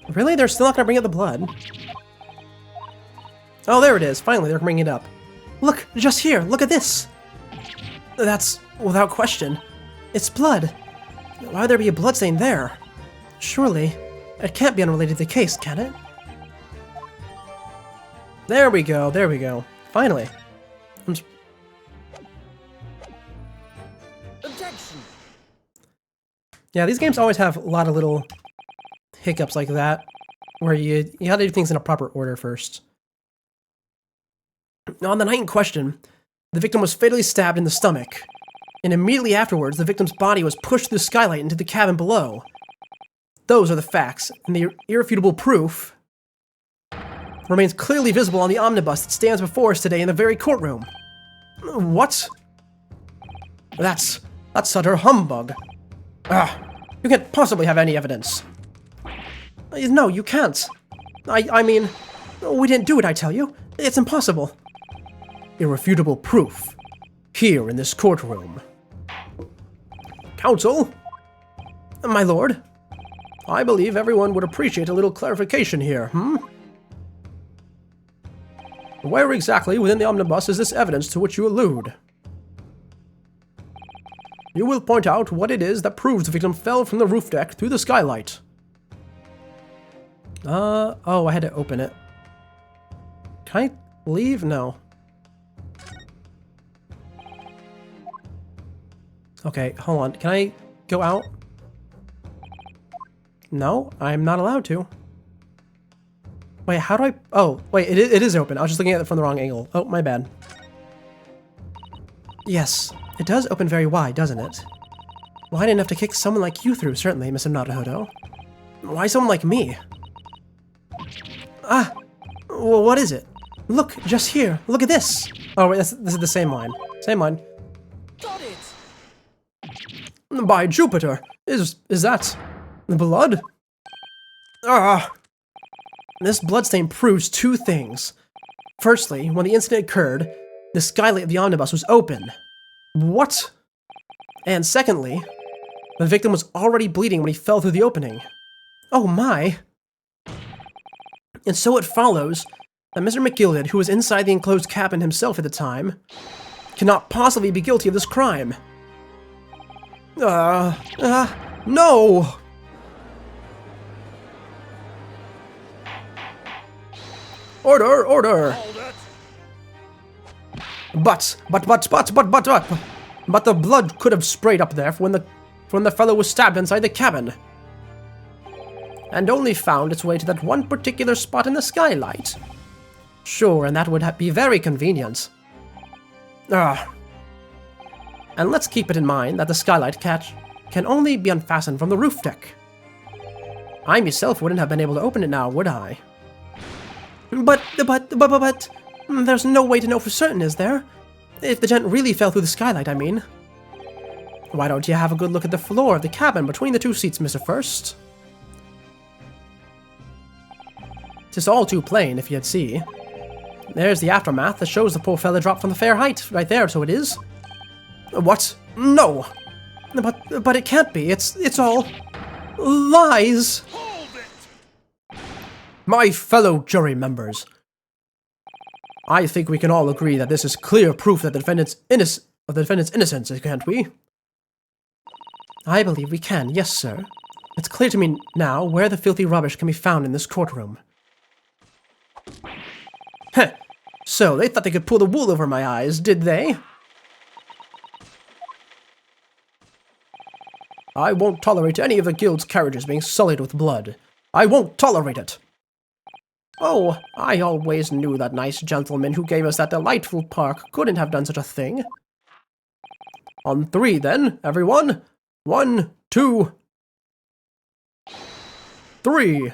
Really? They're still not gonna bring up the blood? Oh, there it is. Finally, they're bringing it up. Look, just here. Look at this. That's, without question, it's blood. Why would there be a bloodstain there? Surely, it can't be unrelated to the case, can it? There we go. Finally. Objection. Yeah, these games always have a lot of little hiccups like that, where you gotta do things in a proper order first. On the night in question, the victim was fatally stabbed in the stomach, and immediately afterwards, the victim's body was pushed through the skylight into the cabin below. Those are the facts, and the irrefutable proof remains clearly visible on the omnibus that stands before us today in the very courtroom. What? That's utter humbug. You can't possibly have any evidence. No, you can't. I mean, we didn't do it, I tell you. It's impossible. Irrefutable proof. Here in this courtroom. Counsel? My lord? I believe everyone would appreciate a little clarification here, Where exactly within the omnibus is this evidence to which you allude? You will point out what it is that proves the victim fell from the roof deck through the skylight. Oh, I had to open it. Can I leave? No. Okay, hold on. Can I go out? No, I'm not allowed to. Wait, how do I... Oh, wait, it is open. I was just looking at it from the wrong angle. Oh, my bad. Yes, it does open very wide, doesn't it? Wide enough to kick someone like you through, certainly, Mr. Naruhodo. Why someone like me? Well, what is it? Look, just here. Look at this. Oh, wait, this is the same line. Same line. Got it. By Jupiter! Is that blood? This bloodstain proves two things. Firstly, when the incident occurred, the skylight of the omnibus was open. What? And secondly, the victim was already bleeding when he fell through the opening. Oh my! And so it follows that Mr. McGilliard, who was inside the enclosed cabin himself at the time, cannot possibly be guilty of this crime. No! Order! Hold it. But the blood could have sprayed up there when the fellow was stabbed inside the cabin. And only found its way to that one particular spot in the skylight. Sure, and that would be very convenient. And let's keep it in mind that the skylight catch can only be unfastened from the roof deck. I myself wouldn't have been able to open it now, would I? But, there's no way to know for certain, is there? If the gent really fell through the skylight, I mean. Why don't you have a good look at the floor of the cabin between the two seats, Mr. First? 'Tis all too plain, if you'd see. There's the aftermath that shows the poor fella dropped from the fair height, right there, so it is. What? No! But it can't be, it's all... lies! Hold it. My fellow jury members, I think we can all agree that this is clear proof that the defendant's innocence, can't we? I believe we can, yes, sir. It's clear to me now where the filthy rubbish can be found in this courtroom. Heh. So, they thought they could pull the wool over my eyes, did they? I won't tolerate any of the guild's carriages being sullied with blood. I won't tolerate it. Oh, I always knew that nice gentleman who gave us that delightful park couldn't have done such a thing. On 3, then, everyone. 1, 2, 3.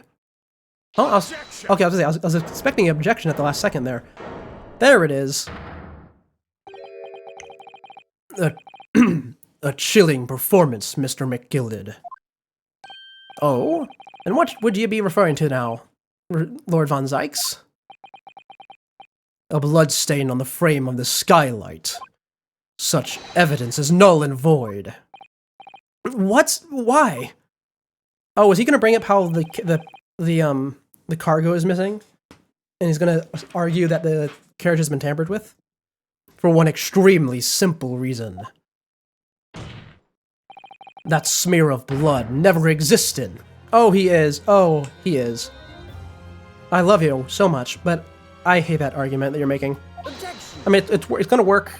Oh, I was expecting an objection at the last second there. There it is. A chilling performance, Mr. McGilded. Oh? And what would you be referring to now, Lord Von Zykes? A blood stain on the frame of the skylight. Such evidence is null and void. What? Why? Oh, is he gonna bring up how the cargo is missing? And he's gonna argue that the carriage has been tampered with? For one extremely simple reason. That smear of blood never existed. Oh, he is. Oh, he is. I love you so much, but I hate that argument that you're making. Objection. I mean, it's gonna work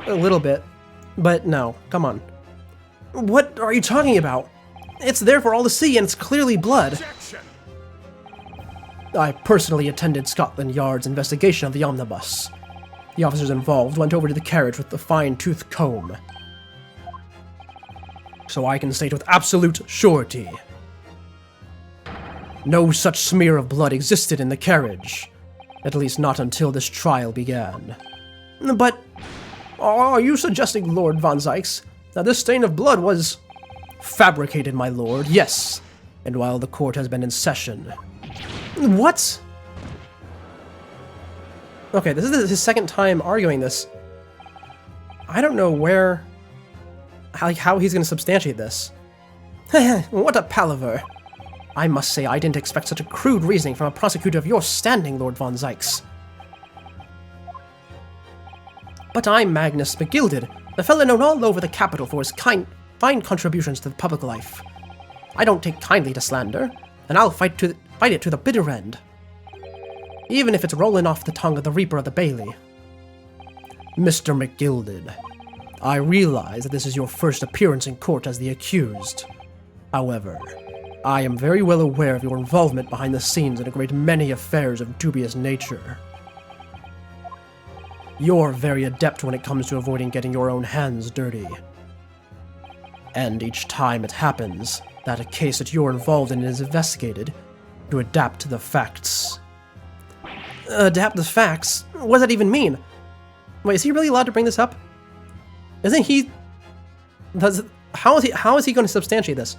a little bit, but no, come on. What are you talking about? It's there for all to see, and it's clearly blood. Objection. I personally attended Scotland Yard's investigation of the omnibus. The officers involved went over to the carriage with the fine-tooth comb. So I can state with absolute surety, no such smear of blood existed in the carriage. At least not until this trial began. But are you suggesting, Lord Von Zykes, that this stain of blood was fabricated, my lord? Yes, and while the court has been in session. What? Okay, this is his second time arguing this. I don't know how he's going to substantiate this. What a palaver. I must say I didn't expect such a crude reasoning from a prosecutor of your standing, Lord Von Zykes. But I'm Magnus McGilded, the fellow known all over the capital for his fine contributions to the public life. I don't take kindly to slander, and I'll fight it to the bitter end. Even if it's rolling off the tongue of the Reaper of the Bailey. Mr. McGilded, I realize that this is your first appearance in court as the accused. However, I am very well aware of your involvement behind the scenes in a great many affairs of dubious nature. You're very adept when it comes to avoiding getting your own hands dirty. And each time it happens that a case that you're involved in is investigated, you adapt to the facts. Adapt the facts? What does that even mean? Wait, is he really allowed to bring this up? Isn't he... How is he going to substantiate this?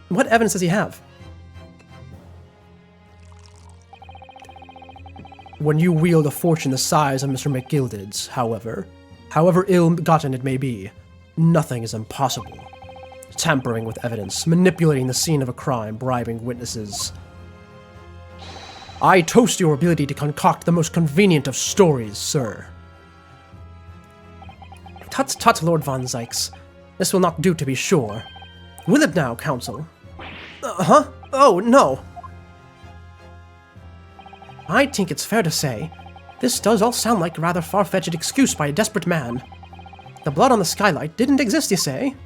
What evidence does he have? When you wield a fortune the size of Mr. McGilded's, however ill-gotten it may be, nothing is impossible. Tampering with evidence, manipulating the scene of a crime, bribing witnesses. I toast your ability to concoct the most convenient of stories, sir. Tut tut, Lord Von Zykes. This will not do, to be sure. Will it now, counsel? Huh? Oh, no. I think it's fair to say, this does all sound like a rather far-fetched excuse by a desperate man. The blood on the skylight didn't exist, you say?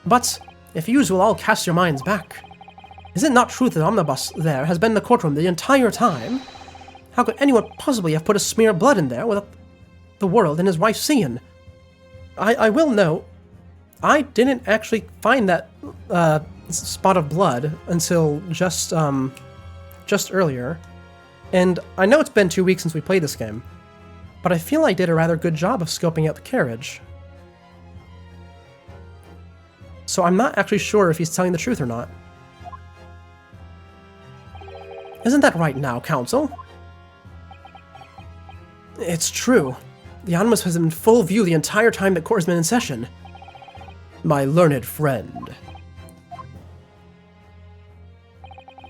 But, if yous will all cast your minds back, is it not true that the omnibus there has been in the courtroom the entire time? How could anyone possibly have put a smear of blood in there without the world and his wife seeing? I will note, I didn't actually find that spot of blood until just earlier, and I know it's been 2 weeks since we played this game, but I feel I did a rather good job of scoping out the carriage. So I'm not actually sure if he's telling the truth or not. Isn't that right now, counsel? It's true. The omnibus has been in full view the entire time that court has been in session. My learned friend.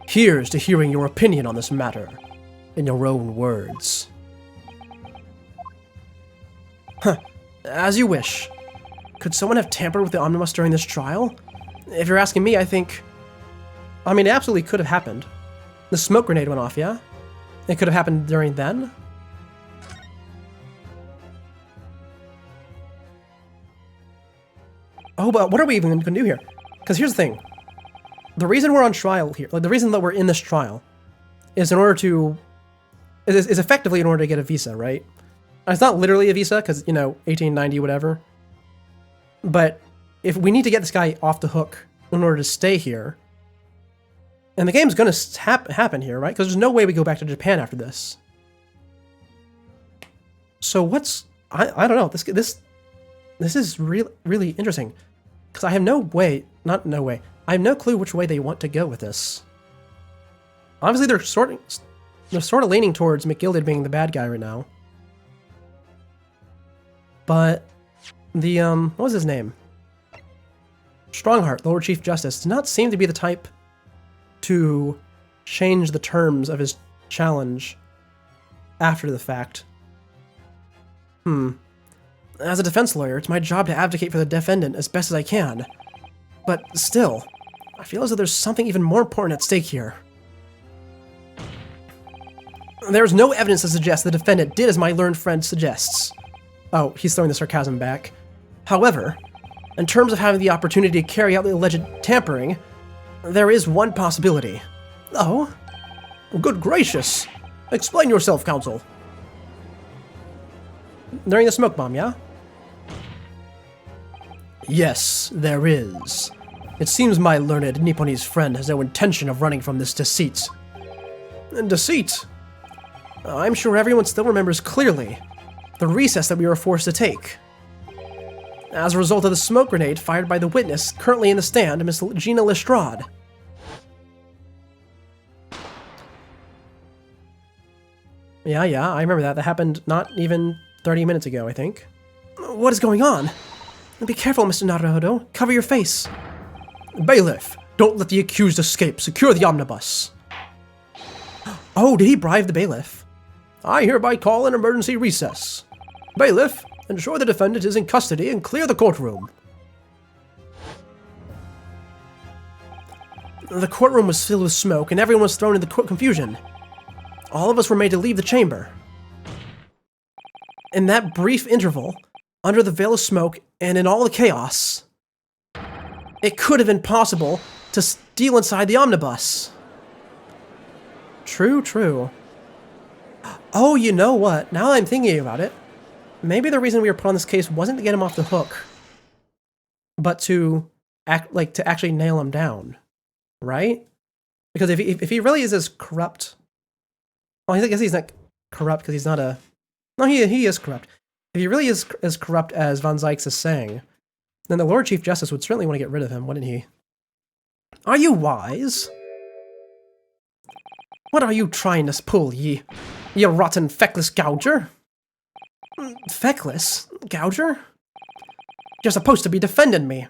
Here's to hearing your opinion on this matter, in your own words. Huh, as you wish. Could someone have tampered with the omnibus during this trial? If you're asking me, I think... I mean, it absolutely could have happened. The smoke grenade went off, yeah? It could have happened during then? Oh, but what are we even going to do here? Because here's the thing. The reason we're on trial here, like the reason that we're in this trial, is in order to... is effectively in order to get a visa, right? And it's not literally a visa, because, you know, 1890, whatever. But if we need to get this guy off the hook in order to stay here, and the game's going to happen here, right? Because there's no way we go back to Japan after this. So what's... I don't know. This is really interesting. Because I have no way... Not no way. I have no clue which way they want to go with this. Obviously, they're sort of leaning towards McGilded being the bad guy right now. But the, what was his name? Strongheart, the Lord Chief Justice, does not seem to be the type to change the terms of his challenge after the fact. As a defense lawyer, it's my job to advocate for the defendant as best as I can. But still, I feel as though there's something even more important at stake here. There is no evidence to suggest the defendant did as my learned friend suggests. Oh, he's throwing the sarcasm back. However, in terms of having the opportunity to carry out the alleged tampering, there is one possibility. Oh? Good gracious! Explain yourself, counsel. During the smoke bomb, yeah? Yes, there is. It seems my learned Nipponese friend has no intention of running from this deceit. Deceit? I'm sure everyone still remembers clearly the recess that we were forced to take. As a result of the smoke grenade fired by the witness currently in the stand, Miss Gina Lestrade. Yeah, I remember that. That happened not even 30 minutes ago, I think. What is going on? Be careful, Mr. Naruhodo. Cover your face. Bailiff, don't let the accused escape. Secure the omnibus. Oh, did he bribe the bailiff? I hereby call an emergency recess. Bailiff, ensure the defendant is in custody and clear the courtroom. The courtroom was filled with smoke and everyone was thrown into confusion. All of us were made to leave the chamber. In that brief interval, under the veil of smoke and in all the chaos, it could have been possible to steal inside the omnibus. True. Oh, you know what? Now that I'm thinking about it, maybe the reason we were put on this case wasn't to get him off the hook, but to actually nail him down, right? Because if he really is as corrupt, well, I guess he's not corrupt because he's not a. No, he is corrupt. If he really is as corrupt as Von Zykes is saying, then the Lord Chief Justice would certainly want to get rid of him, wouldn't he? Are you wise? What are you trying to pull, ye rotten feckless gouger? Feckless? Gouger? You're supposed to be defending me.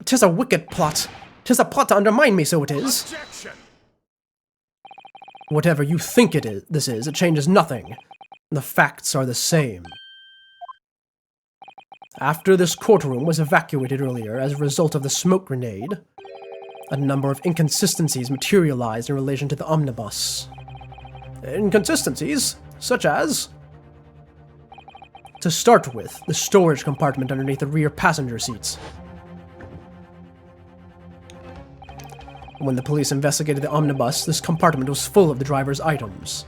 'Tis a wicked plot. 'Tis a plot to undermine me, so it is. Objection. Whatever you think it changes nothing. The facts are the same. After this courtroom was evacuated earlier as a result of the smoke grenade, a number of inconsistencies materialized in relation to the omnibus. Inconsistencies, such as... To start with, the storage compartment underneath the rear passenger seats. When the police investigated the omnibus, this compartment was full of the driver's items.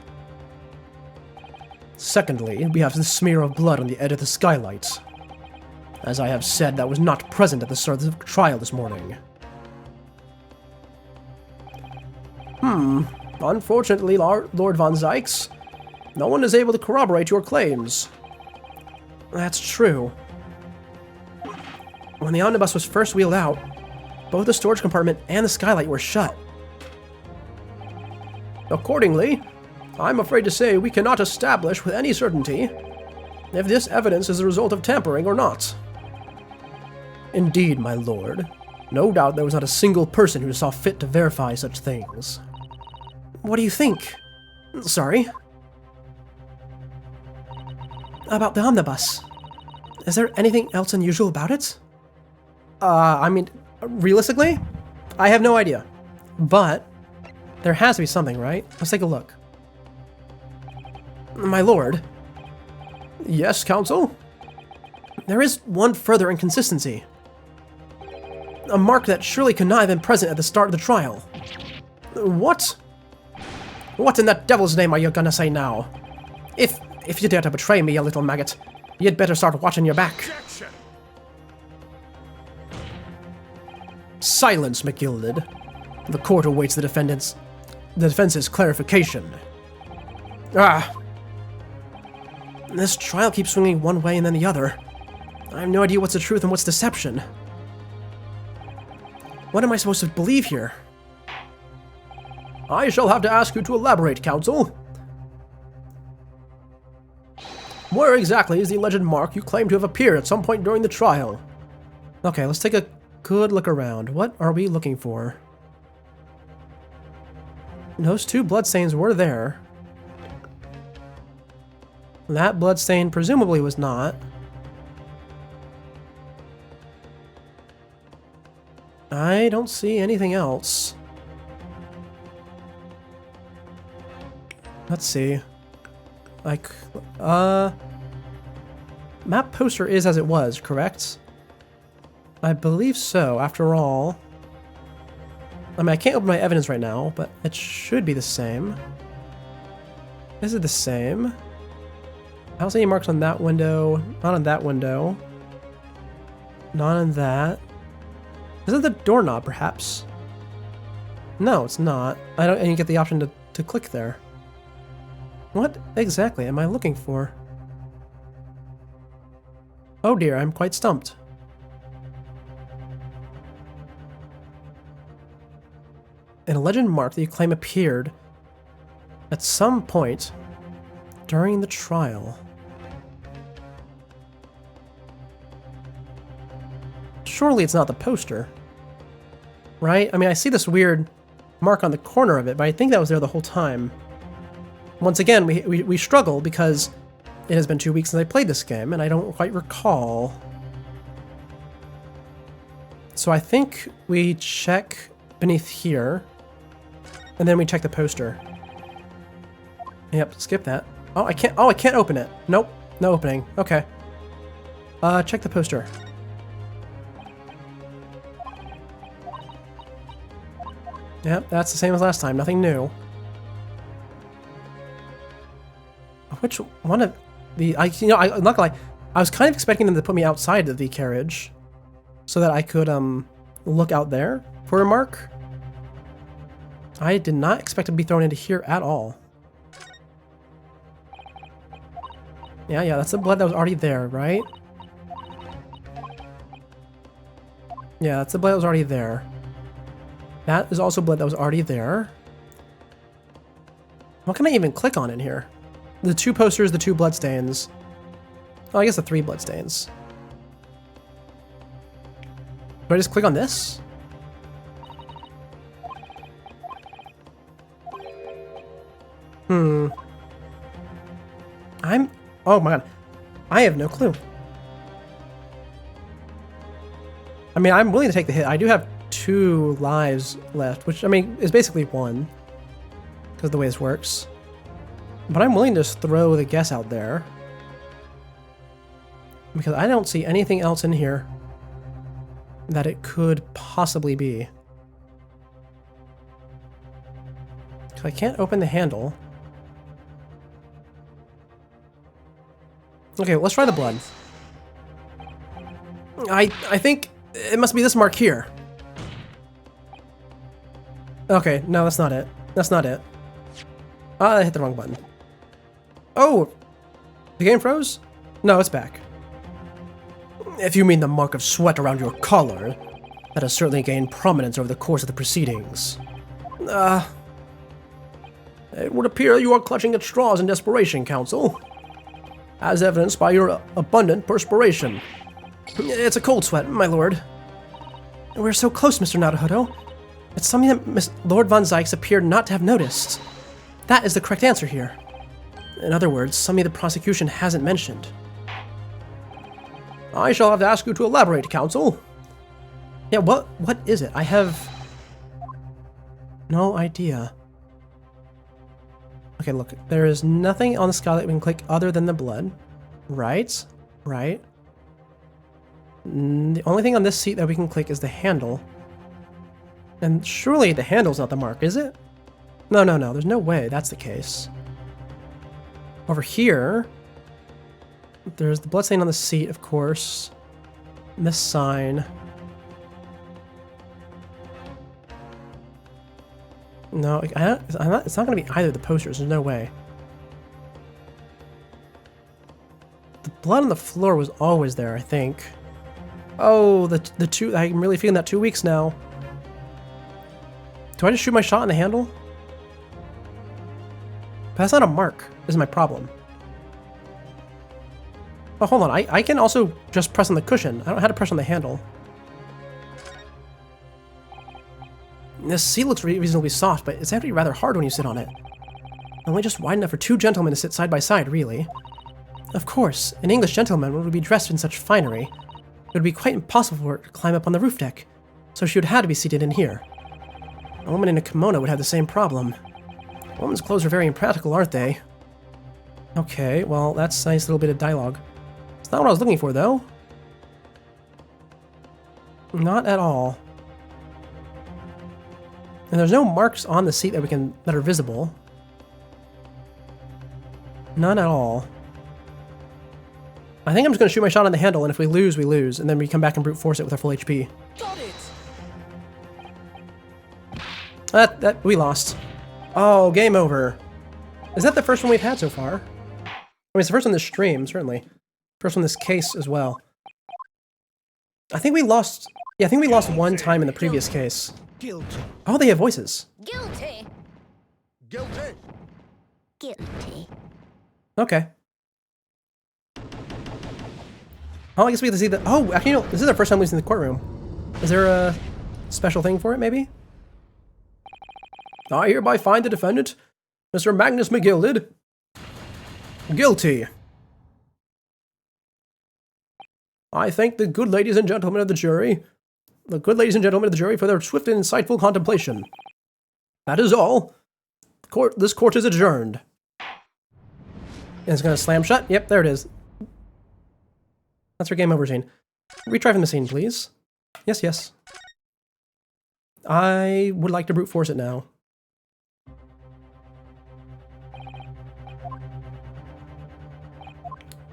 Secondly, we have the smear of blood on the edge of the skylight. As I have said, that was not present at the start of the trial this morning. Unfortunately, Lord Von Zykes, no one is able to corroborate your claims. That's true. When the omnibus was first wheeled out, both the storage compartment and the skylight were shut. Accordingly, I'm afraid to say we cannot establish with any certainty if this evidence is the result of tampering or not. Indeed, my lord. No doubt there was not a single person who saw fit to verify such things. What do you think? Sorry? About the omnibus. Is there anything else unusual about it? I mean, realistically, I have no idea. But there has to be something, right? Let's take a look. My lord. Yes, counsel? There is one further inconsistency. A mark that surely could not have been present at the start of the trial. What? What in the devil's name are you gonna say now? If you dare to betray me, you little maggot, you'd better start watching your back. Objection. Silence, McGilded. The court awaits the defense's clarification. Ah. This trial keeps swinging one way and then the other. I have no idea what's the truth and what's deception. What am I supposed to believe here? I shall have to ask you to elaborate, counsel. Where exactly is the alleged mark you claim to have appeared at some point during the trial? Okay, let's take a good look around. What are we looking for? Those two bloodstains were there. That bloodstain presumably was not. I don't see anything else. Let's see. Like, map poster is as it was, correct? I believe so, after all. I mean, I can't open my evidence right now, but it should be the same. Is it the same? I don't see any marks on that window. Not on that window. Not on that. Is it the doorknob, perhaps? No, it's not. I don't. And you get the option to click there. What exactly am I looking for? Oh dear, I'm quite stumped. An alleged mark that you claim appeared at some point during the trial. Surely it's not the poster, right? I mean, I see this weird mark on the corner of it, but I think that was there the whole time. Once again, we struggle because it has been 2 weeks since I played this game, and I don't quite recall. So I think we check beneath here, and then we check the poster. Yep, skip that. Oh, I can't open it. Nope, no opening. Okay. Check the poster. Yep, that's the same as last time. Nothing new. Which one of the... I'm not gonna lie. I was kind of expecting them to put me outside of the carriage so that I could look out there for a mark. I did not expect to be thrown into here at all. Yeah, that's the blood that was already there, right? Yeah, that's the blood that was already there. That is also blood that was already there. What can I even click on in here? The 2 posters, the 2 bloodstains. Oh, I guess the 3 bloodstains. Do I just click on this? Oh my god. I have no clue. I mean, I'm willing to take the hit. I do have 2 lives left, which, I mean, is basically 1. Because of the way this works. But I'm willing to just throw the guess out there. Because I don't see anything else in here that it could possibly be. I can't open the handle. Okay, let's try the blood. I think it must be this mark here. Okay, no, that's not it. That's not it. I hit the wrong button. Oh! The game froze? No, it's back. If you mean the mark of sweat around your collar, that has certainly gained prominence over the course of the proceedings. It would appear you are clutching at straws in desperation, counsel. As evidenced by your abundant perspiration. It's a cold sweat, my lord. We're so close, Mr. Naruhodo. It's something that Lord Von Zykes appeared not to have noticed. That is the correct answer here. In other words, something the prosecution hasn't mentioned. I shall have to ask you to elaborate, counsel. Yeah, what is it? I have no idea. Okay, look, there is nothing on the sky that we can click other than the blood. Right. The only thing on this seat that we can click is the handle. And surely the handle's not the mark, is it? No, no, no. There's no way that's the case. Over here, there's the bloodstain on the seat, of course. And this sign. No, it's not going to be either of the posters. There's no way. The blood on the floor was always there, I think. Oh, the two... I'm really feeling that 2 weeks now. Do I just shoot my shot in the handle? But that's not a mark, is my problem. Oh, hold on. I can also just press on the cushion. I don't know how to press on the handle. This seat looks reasonably soft, but it's actually rather hard when you sit on it. Only just wide enough for two gentlemen to sit side by side, really. Of course, an English gentleman would be dressed in such finery. It would be quite impossible for her to climb up on the roof deck, so she would have to be seated in here. A woman in a kimono would have the same problem. A woman's clothes are very impractical, aren't they? Okay, well, that's a nice little bit of dialogue. It's not what I was looking for, though. Not at all. And there's no marks on the seat that are visible. None at all. I think I'm just going to shoot my shot on the handle, and if we lose, we lose. And then we come back and brute force it with our full HP. Got it. We lost. Oh, game over. Is that the first one we've had so far? I mean, it's the first one this stream, certainly. First one this case as well. I think we lost... Yeah, I think we lost one time in the previous case. Guilty. Oh, they have voices. Guilty. Guilty. Guilty. Okay. Oh, I guess we get to see the... Oh, actually, no. This is our first time we've seen the courtroom. Is there a special thing for it, maybe? I hereby find the defendant, Mr. Magnus McGilded, guilty. I thank the good ladies and gentlemen of the jury, for their swift and insightful contemplation. That is all. This court is adjourned. And it's going to slam shut. Yep, there it is. That's our game over scene. Retry from the scene, please. Yes, yes. I would like to brute force it now.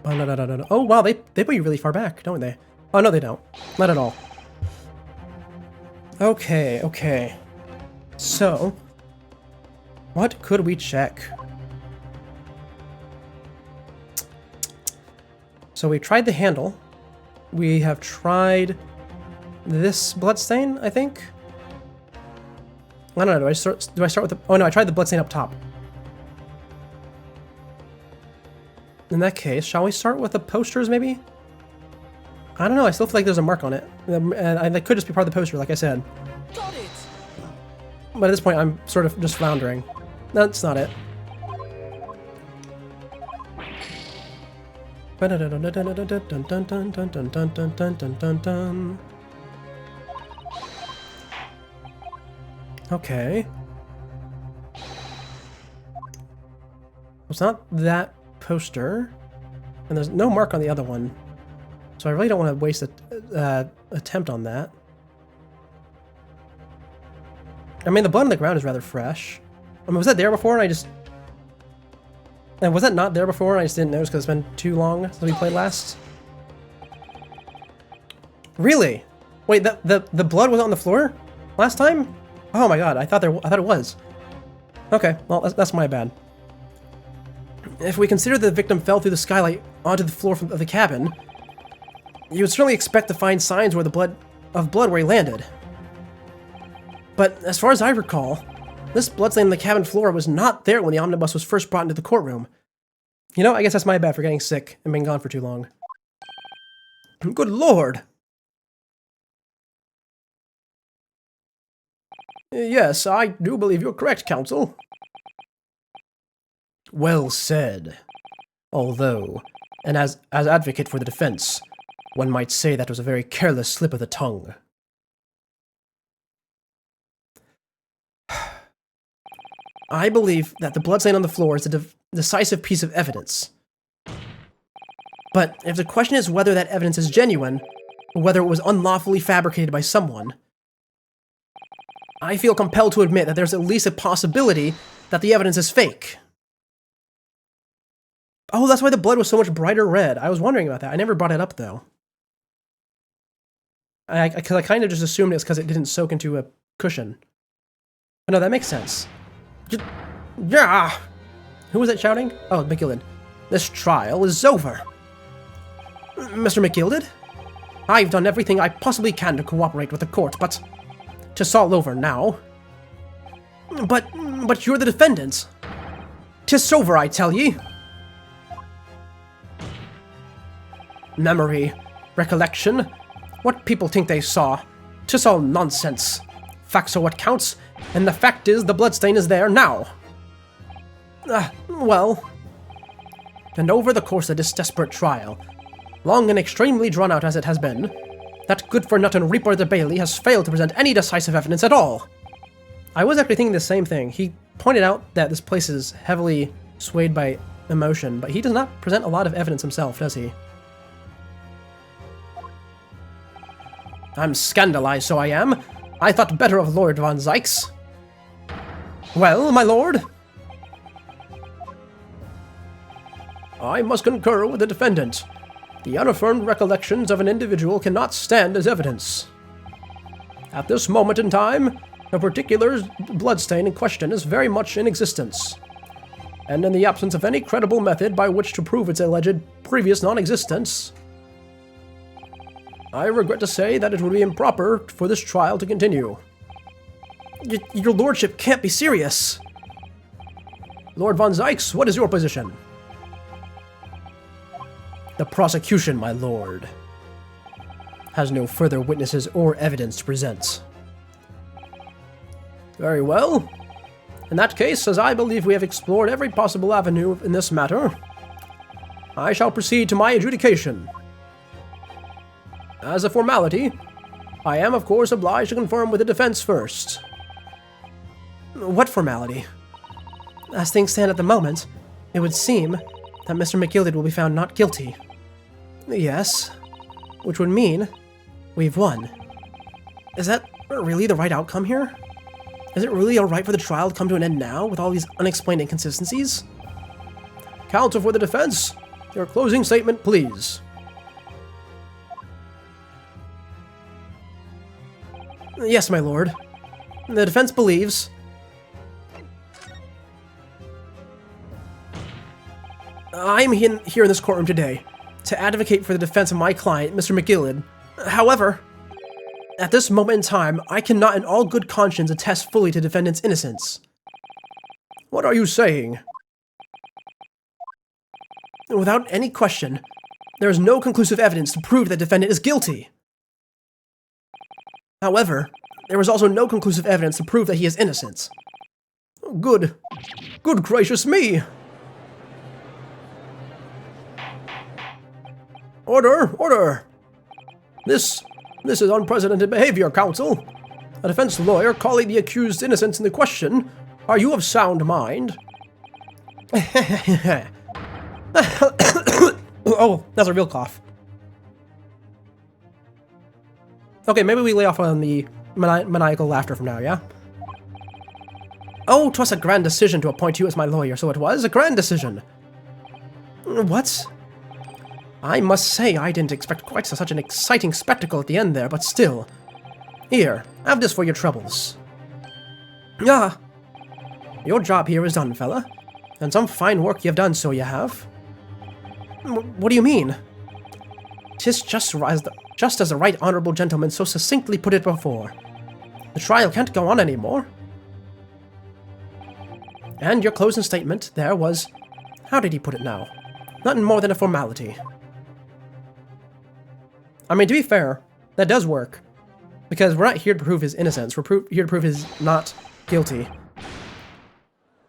Oh, wow, they put you really far back, don't they? Oh, no, they don't. Not at all. Okay, okay. So, what could we check? So we tried the handle. We have tried this bloodstain, I think. I don't know. Do I start with the... Oh no, I tried the bloodstain up top. In that case, shall we start with the posters, maybe? I don't know. I still feel like there's a mark on it, and that could just be part of the poster, like I said. Got it. But at this point, I'm sort of just floundering. That's not it. Okay. It's not that poster, and there's no mark on the other one, so I really don't want to waste an attempt on that. I mean, the blood on the ground is rather fresh. I mean, was that there before and I just... And was that not there before and I just didn't notice because it's been too long since we played last? Really? Wait, the blood was on the floor last time? Oh my god, I thought it was. Okay, well, that's my bad. If we consider that the victim fell through the skylight onto the floor of the cabin, you would certainly expect to find signs where blood where he landed. But as far as I recall, this bloodstain on the cabin floor was not there when the omnibus was first brought into the courtroom. You know, I guess that's my bad for getting sick and being gone for too long. Good lord! Yes, I do believe you're correct, counsel. Well said. Although, and as advocate for the defense, one might say that was a very careless slip of the tongue. I believe that the bloodstain on the floor is a decisive piece of evidence. But if the question is whether that evidence is genuine, or whether it was unlawfully fabricated by someone, I feel compelled to admit that there's at least a possibility that the evidence is fake. Oh, that's why the blood was so much brighter red. I was wondering about that. I never brought it up, though. Because I kind of just assumed it's because it didn't soak into a cushion. But no, that makes sense. Yeah! Who was that shouting? Oh, McGilded. This trial is over. Mr. McGilded? I've done everything I possibly can to cooperate with the court, but... it's all over now. But you're the defendant. 'Tis over, I tell ye. Memory, recollection, what people think they saw, 'tis all nonsense. Facts are what counts, and the fact is the bloodstain is there now. Well... and over the course of this desperate trial, long and extremely drawn out as it has been, that good-for-nothing Reaper the Bailey has failed to present any decisive evidence at all. I was actually thinking the same thing. He pointed out that this place is heavily swayed by emotion, but he does not present a lot of evidence himself, does he? I'm scandalized, so I am. I thought better of Lord von Zykes. Well, my lord? I must concur with the defendant. The unaffirmed recollections of an individual cannot stand as evidence. At this moment in time, the particular bloodstain in question is very much in existence. And in the absence of any credible method by which to prove its alleged previous non-existence, I regret to say that it would be improper for this trial to continue. Your lordship can't be serious. Lord von Zykes, what is your position? The prosecution, my lord, has no further witnesses or evidence to present. Very well. In that case, as I believe we have explored every possible avenue in this matter, I shall proceed to my adjudication. As a formality, I am of course obliged to confirm with the defense first. What formality? As things stand at the moment, it would seem that Mr. McGilded will be found not guilty. Yes, which would mean we've won. Is that really the right outcome here? Is it really alright for the trial to come to an end now with all these unexplained inconsistencies? Counsel for the defense, your closing statement, please. Yes, my lord. The defense believes... I'm here in this courtroom today to advocate for the defense of my client, Mr. McGilded. However, at this moment in time, I cannot in all good conscience attest fully to defendant's innocence. What are you saying? Without any question, there is no conclusive evidence to prove that defendant is guilty. However, there is also no conclusive evidence to prove that he is innocent. Good gracious me! Order! This is unprecedented behavior, counsel. A defense lawyer calling the accused innocent into question. Are you of sound mind? Oh, that's a real cough. Okay, maybe we lay off on the maniacal laughter from now, yeah? Oh, 'twas a grand decision to appoint you as my lawyer, so it was a grand decision. What? I must say I didn't expect quite such an exciting spectacle at the end there, but still. Here, have this for your troubles. Ah, your job here is done, fella. And some fine work you've done, so you have. What do you mean? 'Tis just as the right honorable gentleman so succinctly put it before. The trial can't go on anymore. And your closing statement there was... how did he put it now? Nothing more than a formality. I mean, to be fair, that does work. Because we're not here to prove his innocence, we're here to prove he's not guilty.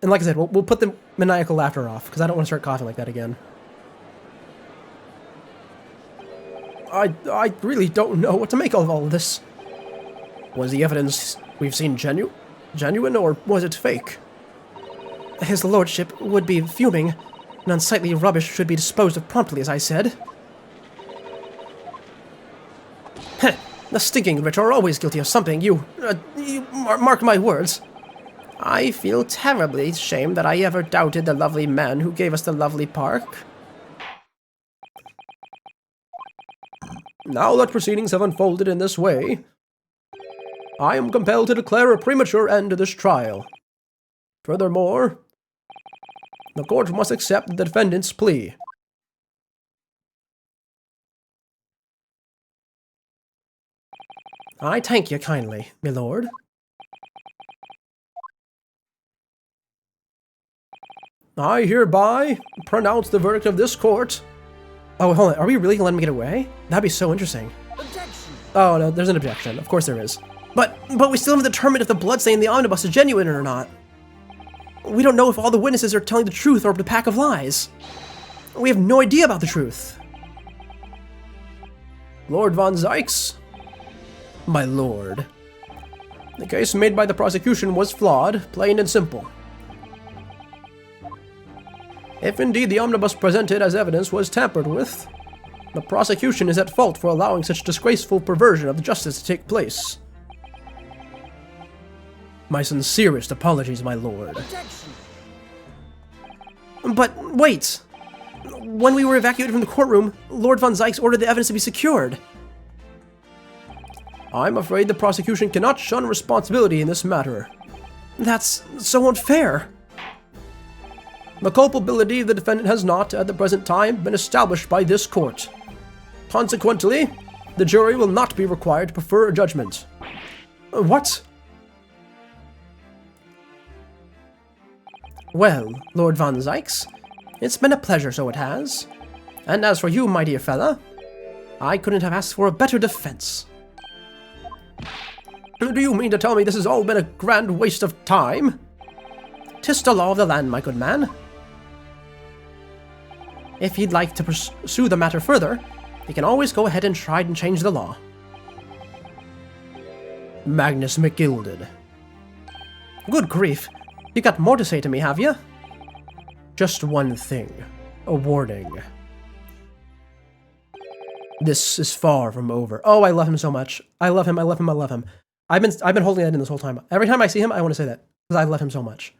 And like I said, we'll put the maniacal laughter off, because I don't want to start coughing like that again. I really don't know what to make of all of this. Was the evidence we've seen genuine, or was it fake? His lordship would be fuming, and unsightly rubbish should be disposed of promptly, as I said. The stinking rich are always guilty of something. Mark my words. I feel terribly ashamed that I ever doubted the lovely man who gave us the lovely park. Now that proceedings have unfolded in this way, I am compelled to declare a premature end to this trial. Furthermore, the court must accept the defendant's plea. I thank you kindly, my lord. I hereby pronounce the verdict of this court. Oh, hold on. Are we really gonna let him get away? That'd be so interesting. Objection. Oh, no, there's an objection. Of course there is. But we still haven't determined if the bloodstain in the omnibus is genuine or not. We don't know if all the witnesses are telling the truth or the pack of lies. We have no idea about the truth. Lord Von Zykes? My lord. The case made by the prosecution was flawed, plain and simple. If indeed the omnibus presented as evidence was tampered with, the prosecution is at fault for allowing such disgraceful perversion of justice to take place. My sincerest apologies, my lord. Objection. But wait! When we were evacuated from the courtroom, Lord Von Zykes ordered the evidence to be secured. I'm afraid the prosecution cannot shun responsibility in this matter. That's so unfair. The culpability of the defendant has not, at the present time, been established by this court. Consequently, the jury will not be required to prefer a judgment. What? Well, Lord Von Zykes, it's been a pleasure, so it has. And as for you, my dear fella, I couldn't have asked for a better defense. Do you mean to tell me this has all been a grand waste of time? 'Tis the law of the land, my good man. If he'd like to pursue the matter further, he can always go ahead and try and change the law. Magnus McGilded. Good grief, you got more to say to me, have you? Just one thing. A warning. This is far from over. Oh, I love him so much. I love him, I love him, I love him. I've been holding that in this whole time. Every time I see him, I want to say that, because I love him so much.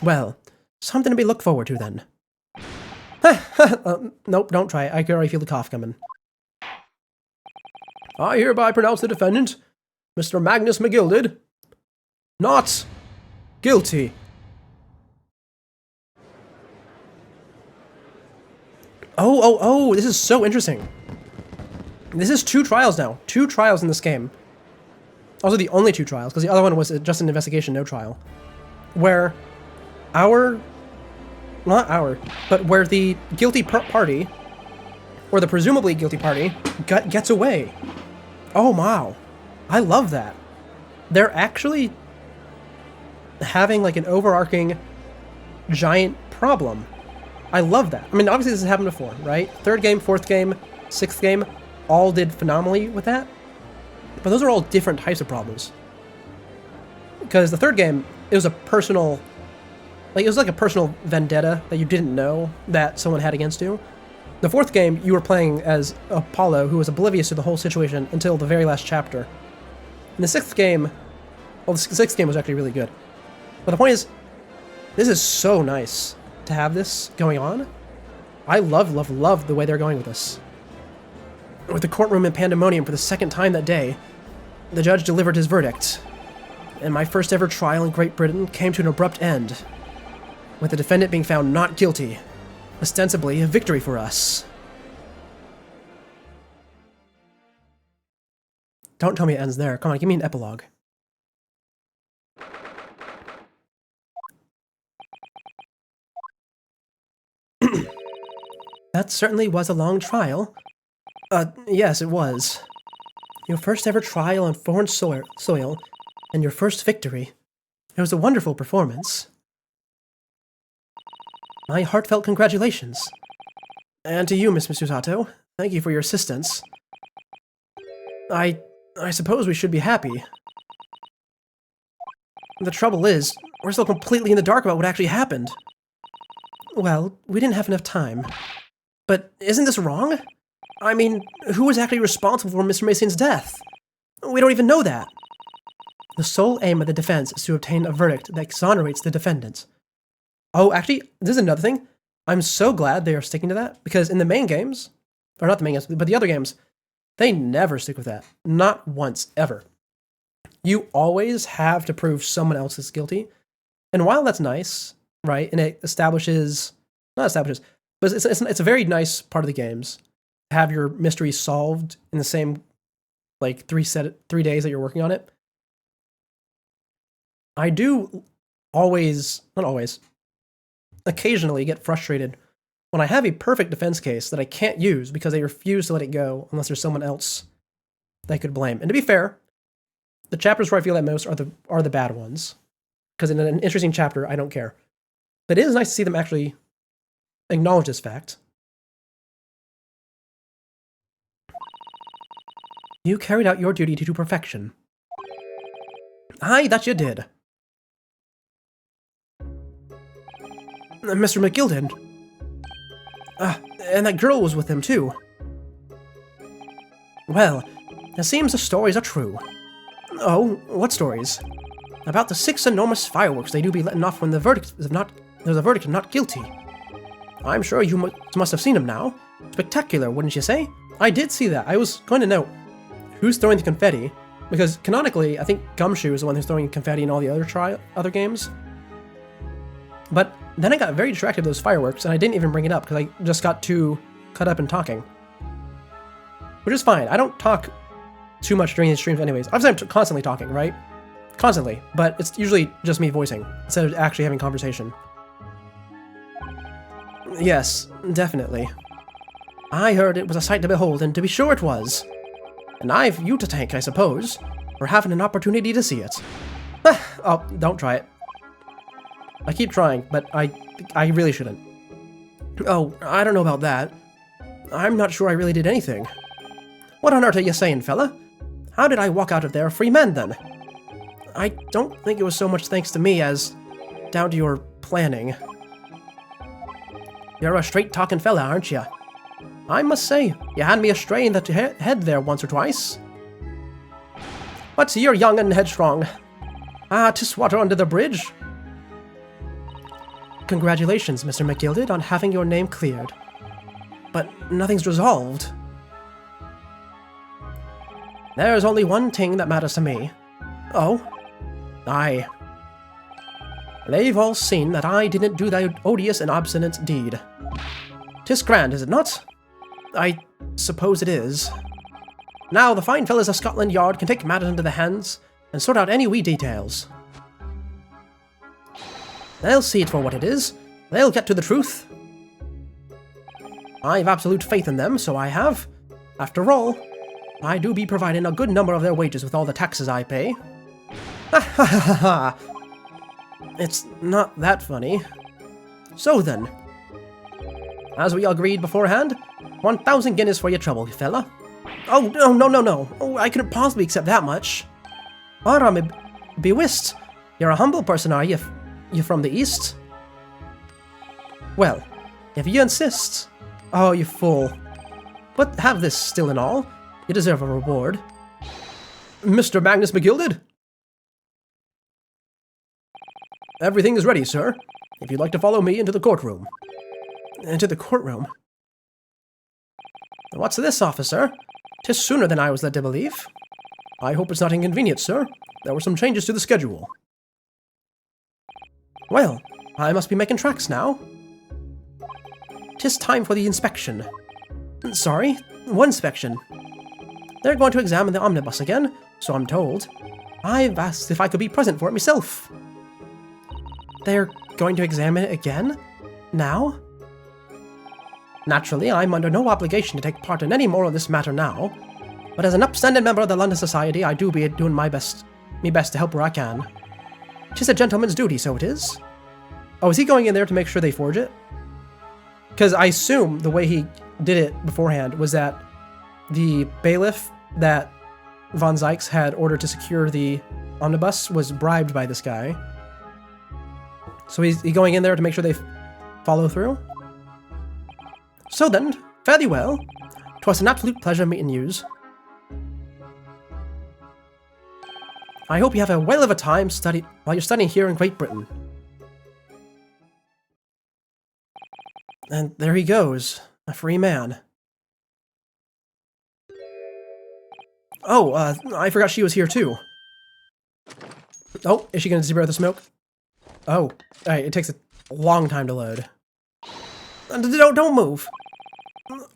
Well, something to be looked forward to then. Nope, don't try it. I can already feel the cough coming. I hereby pronounce the defendant, Mr. Magnus McGilded, not guilty. Oh, this is so interesting. This is 2 trials now. 2 trials in this game. Also the only 2 trials, because the other one was just an investigation, no trial. Where where the guilty party, or the presumably guilty party, gets away. Oh wow. I love that. They're actually having like an overarching giant problem. I love that. I mean, obviously this has happened before, right? 3rd game, 4th game, 6th game, all did phenomenally with that. But those are all different types of problems. Because the 3rd game, it was a personal, it was like a personal vendetta that you didn't know that someone had against you. The 4th game, you were playing as Apollo, who was oblivious to the whole situation until the very last chapter. In the 6th game, well, the 6th game was actually really good. But the point is, this is so nice to have this going on. I love the way they're going with this. With the courtroom in pandemonium for the 2nd time that day, the judge delivered his verdict, and my first ever trial in Great Britain came to an abrupt end, with the defendant being found not guilty, ostensibly a victory for us. Don't tell me it ends there. Come on, give me an epilogue. That certainly was a long trial. Yes, it was. Your first ever trial on foreign soil, and your first victory. It was a wonderful performance. My heartfelt congratulations. And to you, Miss Mitsusato, thank you for your assistance. I suppose we should be happy. The trouble is, we're still completely in the dark about what actually happened. Well, we didn't have enough time. But isn't this wrong? I mean, who was actually responsible for Mr. Mason's death? We don't even know that. The sole aim of the defense is to obtain a verdict that exonerates the defendant. Oh, actually, this is another thing. I'm so glad they are sticking to that, because in the main games, or not the main games, but the other games, they never stick with that. Not once, ever. You always have to prove someone else is guilty. And while that's nice, right, and it establishes, not establishes, but it's a very nice part of the games to have your mystery solved in the same, like, 3 days that you're working on it. I do always, not always, occasionally get frustrated when I have a perfect defense case that I can't use because they refuse to let it go unless there's someone else they could blame. And to be fair, the chapters where I feel that most are the bad ones, because in an interesting chapter, I don't care. But it is nice to see them actually acknowledge this fact. You carried out your duty to perfection. Aye, that you did. Mr. McGilden. And that girl was with him, too. Well, it seems the stories are true. Oh, what stories? About the 6 enormous fireworks they do be letting off when there's a verdict of not guilty. I'm sure you must have seen them now. Spectacular, wouldn't you say? I did see that. I was going to note who's throwing the confetti, because canonically, I think Gumshoe is the one who's throwing confetti in all the other games. But then I got very distracted with those fireworks, and I didn't even bring it up because I just got too caught up in talking. Which is fine. I don't talk too much during these streams anyways. Obviously, I'm constantly talking, right? Constantly. But it's usually just me voicing instead of actually having conversation. Yes, definitely. I heard it was a sight to behold, and to be sure it was. And I've you to thank, I suppose, for having an opportunity to see it. Oh, don't try it. I keep trying, but I really shouldn't. Oh, I don't know about that. I'm not sure I really did anything. What on earth are you saying, fella? How did I walk out of there a free man, then? I don't think it was so much thanks to me as down to your planning. You're a straight-talking fella, aren't you? I must say, you had me astray in the head there once or twice. But you're young and headstrong. 'Tis water under the bridge. Congratulations, Mr. McGilded, on having your name cleared. But nothing's resolved. There's only one thing that matters to me. Oh? Aye. They've all seen that I didn't do that odious and obstinate deed. 'Tis grand, is it not? I suppose it is. Now the fine fellas of Scotland Yard can take matters into their hands and sort out any wee details. They'll see it for what it is. They'll get to the truth. I've absolute faith in them, so I have. After all, I do be providing a good number of their wages with all the taxes I pay. Ha ha ha ha! It's not that funny. So then, as we agreed beforehand, 1,000 guineas for your trouble, fella. Oh, no. Oh, I couldn't possibly accept that much. Ora, be whist. You're a humble person, are you? You from the east? Well, if you insist. Oh, you fool. But have this still in all. You deserve a reward. Mr. Magnus McGilded? Everything is ready, sir. If you'd like to follow me into the courtroom. Into the courtroom? What's this, officer? 'Tis sooner than I was led to believe. I hope it's not inconvenient, sir. There were some changes to the schedule. Well, I must be making tracks now. 'Tis time for the inspection. Sorry, what inspection? They're going to examine the omnibus again, so I'm told. I've asked if I could be present for it myself. They're going to examine it again? Now? Naturally, I'm under no obligation to take part in any more of this matter now, but as an upstanding member of the London Society, I do be doing my best to help where I can. 'Tis a gentleman's duty, so it is. Oh, is he going in there to make sure they forge it? Because I assume the way he did it beforehand was that the bailiff that Von Zykes had ordered to secure the omnibus was bribed by this guy. So he's going in there to make sure they follow through? So then, fare thee well. 'Twas an absolute pleasure meeting yous. I hope you have a whale of a time while you're studying here in Great Britain. And there he goes, a free man. Oh, I forgot she was here too. Oh, is she gonna zero the smoke? Oh, alright, it takes a long time to load. Don't move!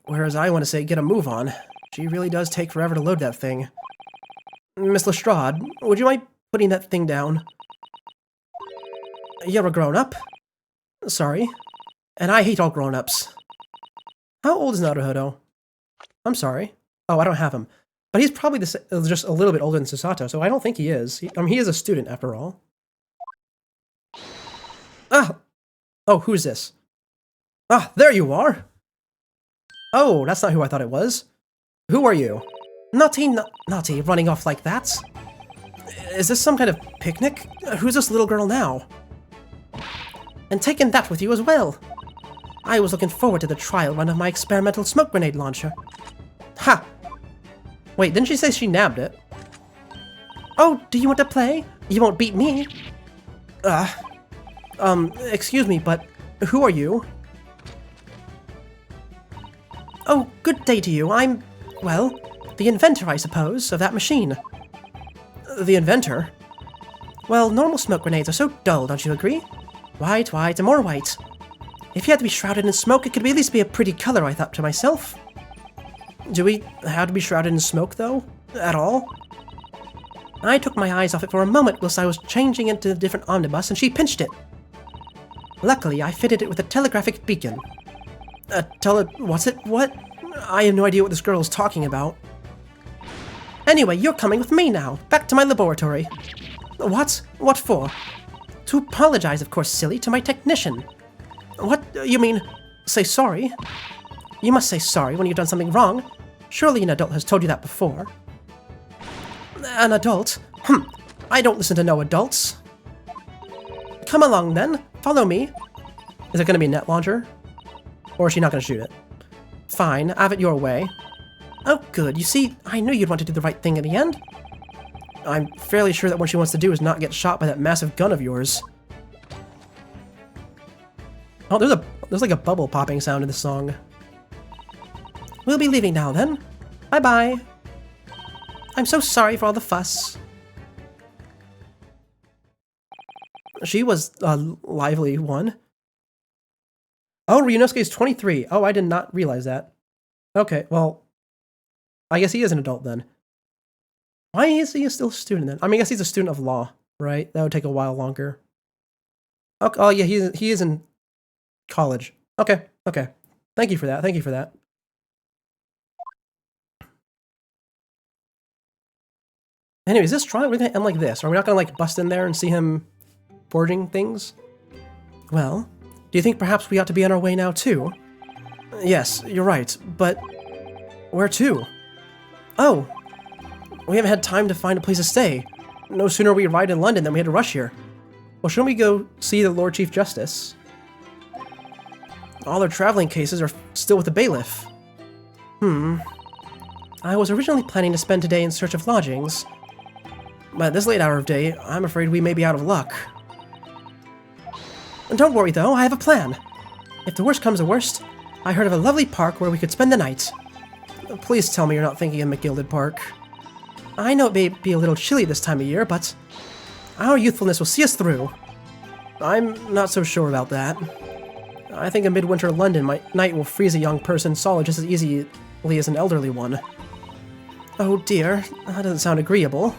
Whereas I want to say get a move on. She really does take forever to load that thing. Miss Lestrade, would you mind putting that thing down? You're a grown-up. Sorry. And I hate all grown-ups. How old is Naruhodo? I'm sorry. Oh, I don't have him. But he's probably just a little bit older than Susato, so I don't think he is. I mean, he is a student, after all. Ah! Oh, who's this? Ah, there you are! Oh, that's not who I thought it was. Who are you? Naughty, running off like that? Is this some kind of picnic? Who's this little girl now? And taking that with you as well. I was looking forward to the trial run of my experimental smoke grenade launcher. Ha! Wait, didn't she say she nabbed it? Oh, do you want to play? You won't beat me. Excuse me, but who are you? Oh, good day to you. I'm, well, the inventor, I suppose, of that machine. The inventor? Well, normal smoke grenades are so dull, don't you agree? White, and more white. If you had to be shrouded in smoke, it could at least be a pretty color, I thought to myself. Do we have to be shrouded in smoke, though? At all? I took my eyes off it for a moment whilst I was changing into a different omnibus, and she pinched it. Luckily, I fitted it with a telegraphic beacon. What's it? What? I have no idea what this girl is talking about. Anyway, you're coming with me now, back to my laboratory. What? What for? To apologize, of course, silly, to my technician. What? You mean, say sorry? You must say sorry when you've done something wrong. Surely an adult has told you that before. An adult? I don't listen to no adults. Come along then, follow me. Is it gonna be a net launcher? Or is she not gonna shoot it? Fine, have it your way. Oh good, you see, I knew you'd want to do the right thing in the end. I'm fairly sure that what she wants to do is not get shot by that massive gun of yours. Oh, there's like a bubble popping sound in the song. We'll be leaving now then. Bye-bye. I'm so sorry for all the fuss. She was a lively one. Oh, Ryunosuke's 23. Oh, I did not realize that. Okay, well, I guess he is an adult then. Why is he still a student then? I mean, I guess he's a student of law, right? That would take a while longer. Okay, oh yeah, he is in college. Okay. Thank you for that. Anyways, this trial, we're gonna end like this. Are we not gonna like bust in there and see him forging things? Well, do you think perhaps we ought to be on our way now too? Yes, you're right, but where to? Oh, we haven't had time to find a place to stay. No sooner we arrived in London than we had to rush here. Well, shouldn't we go see the Lord Chief Justice? All our traveling cases are still with the bailiff. I was originally planning to spend today in search of lodgings, but at this late hour of day, I'm afraid we may be out of luck. Don't worry though, I have a plan. If the worst comes to worst, I heard of a lovely park where we could spend the night. Please tell me you're not thinking of McGilded Park. I know it may be a little chilly this time of year, but our youthfulness will see us through. I'm not so sure about that. I think a midwinter London night will freeze a young person solid just as easily as an elderly one. Oh dear, that doesn't sound agreeable.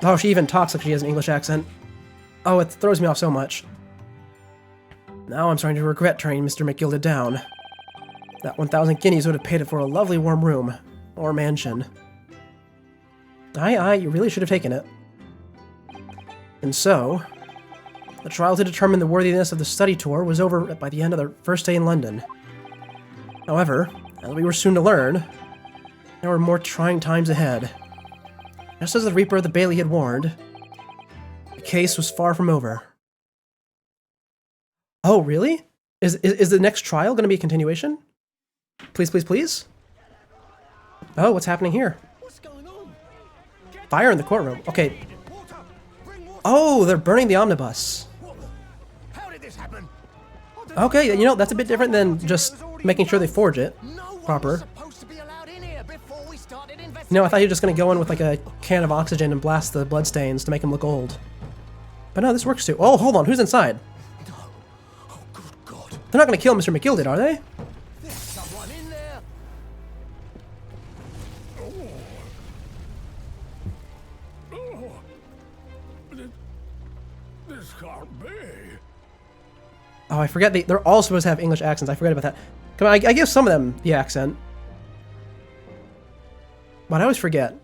Oh, she even talks like she has an English accent. Oh, it throws me off so much. Now I'm starting to regret turning Mr. McGilded down. That 1,000 guineas would have paid it for a lovely warm room. Or mansion. Aye, you really should have taken it. And so, the trial to determine the worthiness of the study tour was over by the end of the first day in London. However, as we were soon to learn, there were more trying times ahead. Just as the Reaper of the Bailey had warned, the case was far from over. Oh, really? Is the next trial going to be a continuation? Please, please, please? Oh, what's happening here? What's going on? Fire in the courtroom. Okay. Water! Bring water! Oh, they're burning the omnibus. What the? How did this happen? Okay, you know, that's a bit different than just making sure they forge it. No one was Proper. supposed to be allowed in here before we started investigating. No, I thought you were just going to go in with like a can of oxygen and blast the bloodstains to make them look old. But no, this works too. Oh, hold on. Who's inside? No. Oh, good God. They're not going to kill Mr. McGilded, are they? There's someone in there. This can't be. Oh, I forget. They're all supposed to have English accents. I forget about that. Come on, I give some of them the accent. But I always forget.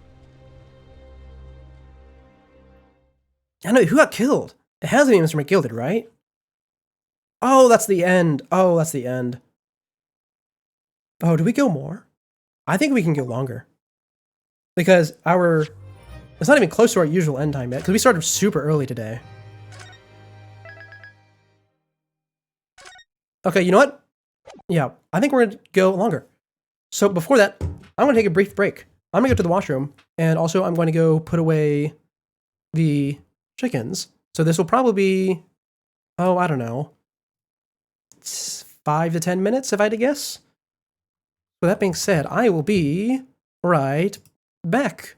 I know, who got killed? It has to be Mr. McGilded, right? Oh, that's the end. Oh, that's the end. Oh, do we go more? I think we can go longer. Because it's not even close to our usual end time yet, because we started super early today. Okay, you know what? Yeah, I think we're going to go longer. So before that, I'm going to take a brief break. I'm going to go to the washroom, and also I'm going to go put away the chickens. So this will probably be, oh, I don't know, 5 to 10 minutes, if I had to guess. With that being said, I will be right back.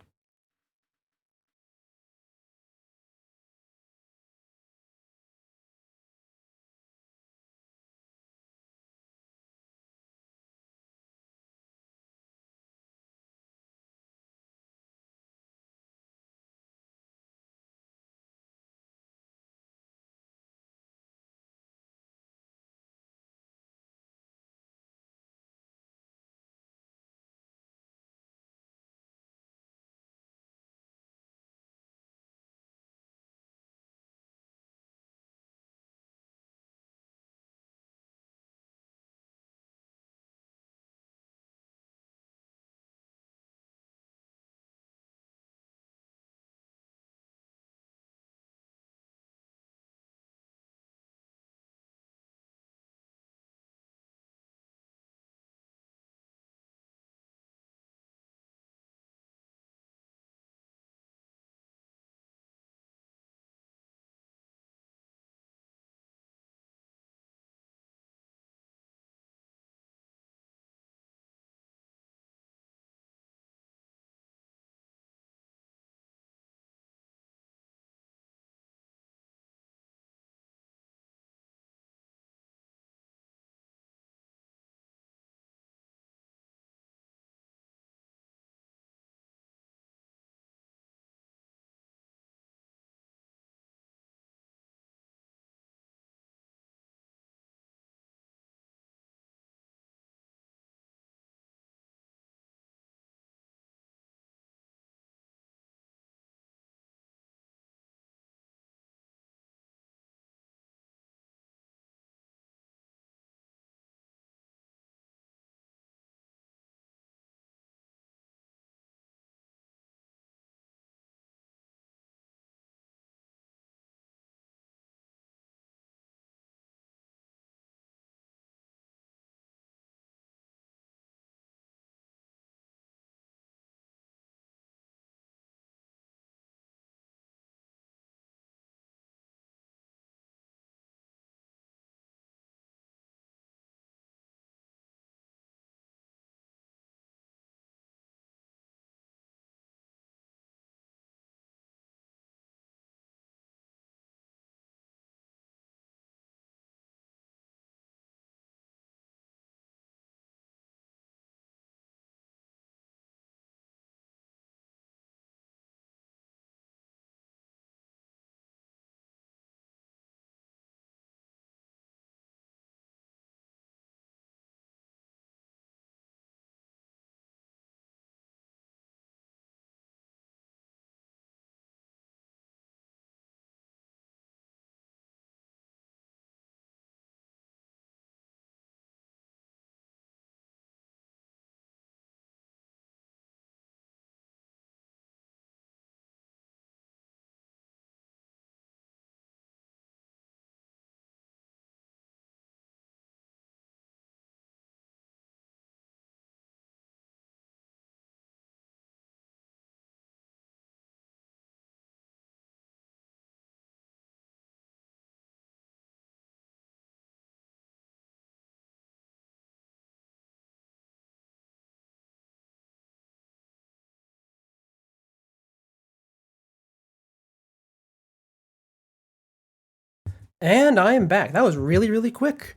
And I am back. That was really, really quick.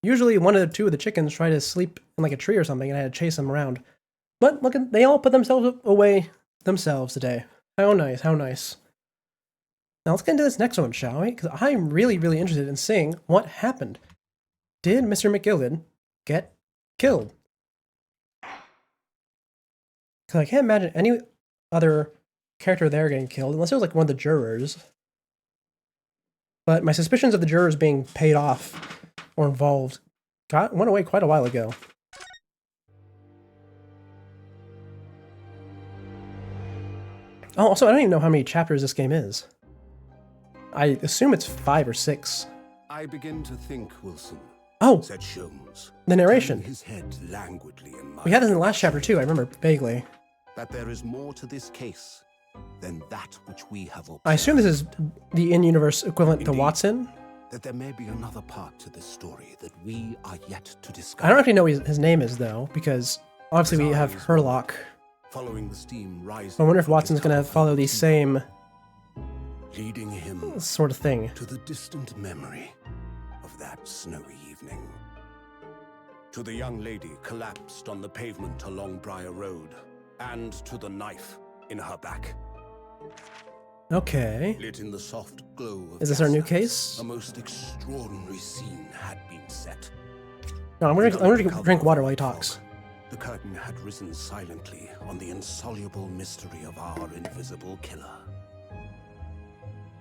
Usually one of the two of the chickens try to sleep in like a tree or something and I had to chase them around. But look, they all put themselves away themselves today. How nice, how nice. Now let's get into this next one, shall we? Because I'm really, really interested in seeing what happened. Did Mr. McGilden get killed? Because I can't imagine any other character there getting killed, unless it was like one of the jurors. But my suspicions of the jurors being paid off or involved went away quite a while ago. Oh, also, I don't even know how many chapters this game is. I assume it's 5 or 6. I begin to think, Wilson, Oh, said Sholmes, the narration. turning his head languidly in my We had this in the last chapter too, I remember vaguely. that there is more to this case than that which we have observed. I assume this is the in-universe equivalent to Indeed. Watson. That there may be another part to this story that we are yet to discover. I don't actually know what his name is though, because obviously we have Herlock. Following the steam rising. I wonder if from Watson's his gonna comfort follow the tea, same leading him sort of thing. to the distant memory of that snowy evening. To the young lady collapsed on the pavement along Briar Road, and to the knife in her back. Okay. Lit in the soft glow of Is this our new gaslights, case? A most extraordinary scene had been set. No, I'm gonna drink water while he talks. The curtain had risen silently on the insoluble mystery of our invisible killer.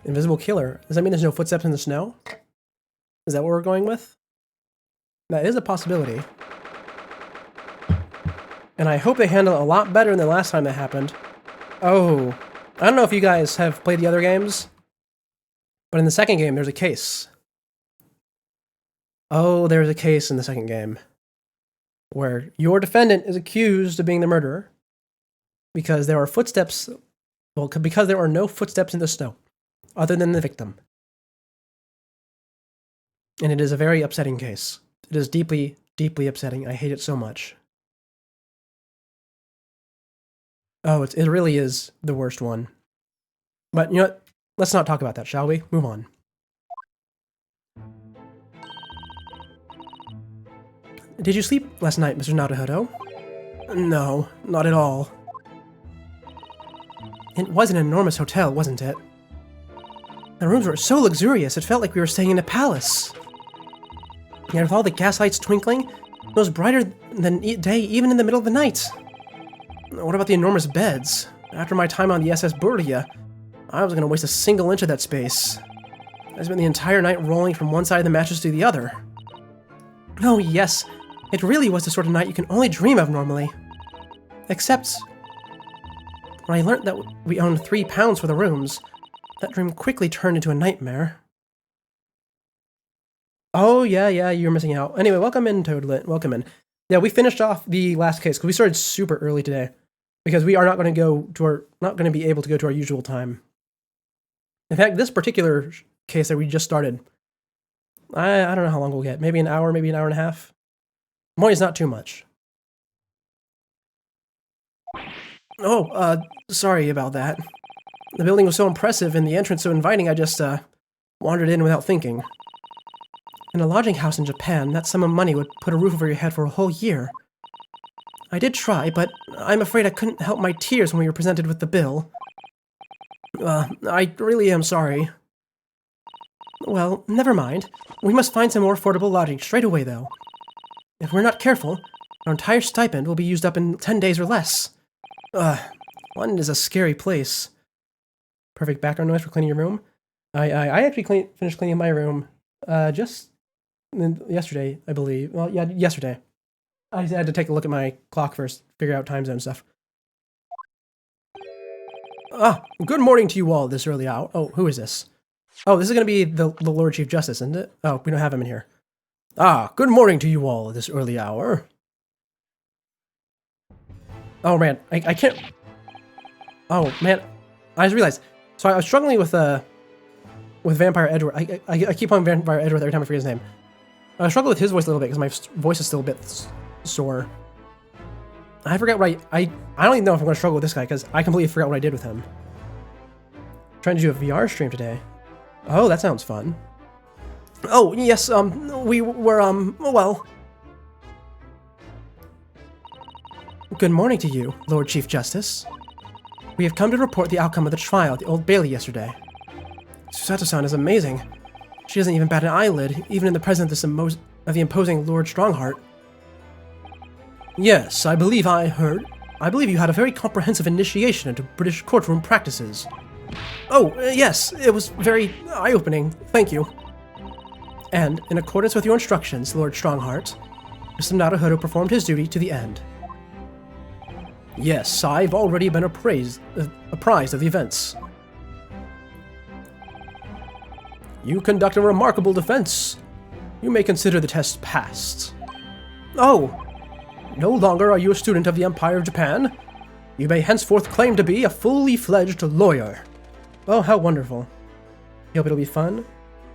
Invisible killer. Does that mean there's no footsteps in the snow? Is that what we're going with? That is a possibility. And I hope they handle it a lot better than the last time that happened. Oh, I don't know if you guys have played the other games, but in the second game, there's a case. Oh, there's a case in the second game where your defendant is accused of being the murderer because there are footsteps, well, because there are no footsteps in the snow other than the victim. And it is a very upsetting case. It is deeply, deeply upsetting. I hate it so much. Oh, it really is the worst one. But you know what? Let's not talk about that, shall we? Move on. Did you sleep last night, Mr. Naruhodo? No, not at all. It was an enormous hotel, wasn't it? The rooms were so luxurious, it felt like we were staying in a palace. Yet with all the gaslights twinkling, it was brighter than day even in the middle of the night. What about the enormous beds? After my time on the SS Burdia, I was going to waste a single inch of that space. I spent the entire night rolling from one side of the mattress to the other. Oh yes, it really was the sort of night you can only dream of normally. Except, when I learned that we owned £3 for the rooms, that dream quickly turned into a nightmare. Oh yeah, you're missing out. Anyway, welcome in, Toadlet. Welcome in. Yeah, we finished off the last case because we started super early today because we are not going to be able to go to our usual time. In fact, this particular case that we just started, I don't know how long we'll get. Maybe an hour, maybe an hour and a half. More is not too much. Oh, sorry about that. The building was so impressive and the entrance so inviting, I just wandered in without thinking. In a lodging house in Japan, that sum of money would put a roof over your head for a whole year. I did try, but I'm afraid I couldn't help my tears when we were presented with the bill. I really am sorry. Well, never mind. We must find some more affordable lodging straight away, though. If we're not careful, our entire stipend will be used up in 10 days or less. London is a scary place. Perfect background noise for cleaning your room. I actually finished cleaning my room just yesterday, I believe. Well, yeah, yesterday. I had to take a look at my clock first, figure out time zone stuff. Good morning to you all this early hour. Oh, who is this? Oh, this is going to be the Lord Chief Justice, isn't it? Oh, we don't have him in here. Good morning to you all this early hour. Oh man, I can't... Oh man, I just realized. So I was struggling with Vampire Edward. I keep on Vampire Edward every time I forget his name. I struggle with his voice a little bit because my voice is still a bit sore. I forgot what I don't even know if I'm going to struggle with this guy because I completely forgot what I did with him. Trying to do a VR stream today. Oh, that sounds fun. Oh, yes, we were, well... Good morning to you, Lord Chief Justice. We have come to report the outcome of the trial at the Old Bailey yesterday. Susato-san is amazing. She doesn't even bat an eyelid, even in the presence of the imposing Lord Strongheart. Yes, I believe you had a very comprehensive initiation into British courtroom practices. Oh, yes, it was very eye-opening. Thank you. And, in accordance with your instructions, Lord Strongheart, Mr. Naruhodo performed his duty to the end. Yes, I've already been apprised of the events. You conduct a remarkable defense. You may consider the test passed. Oh, no longer are you a student of the Empire of Japan. You may henceforth claim to be a fully fledged lawyer. Oh, how wonderful. You hope it'll be fun?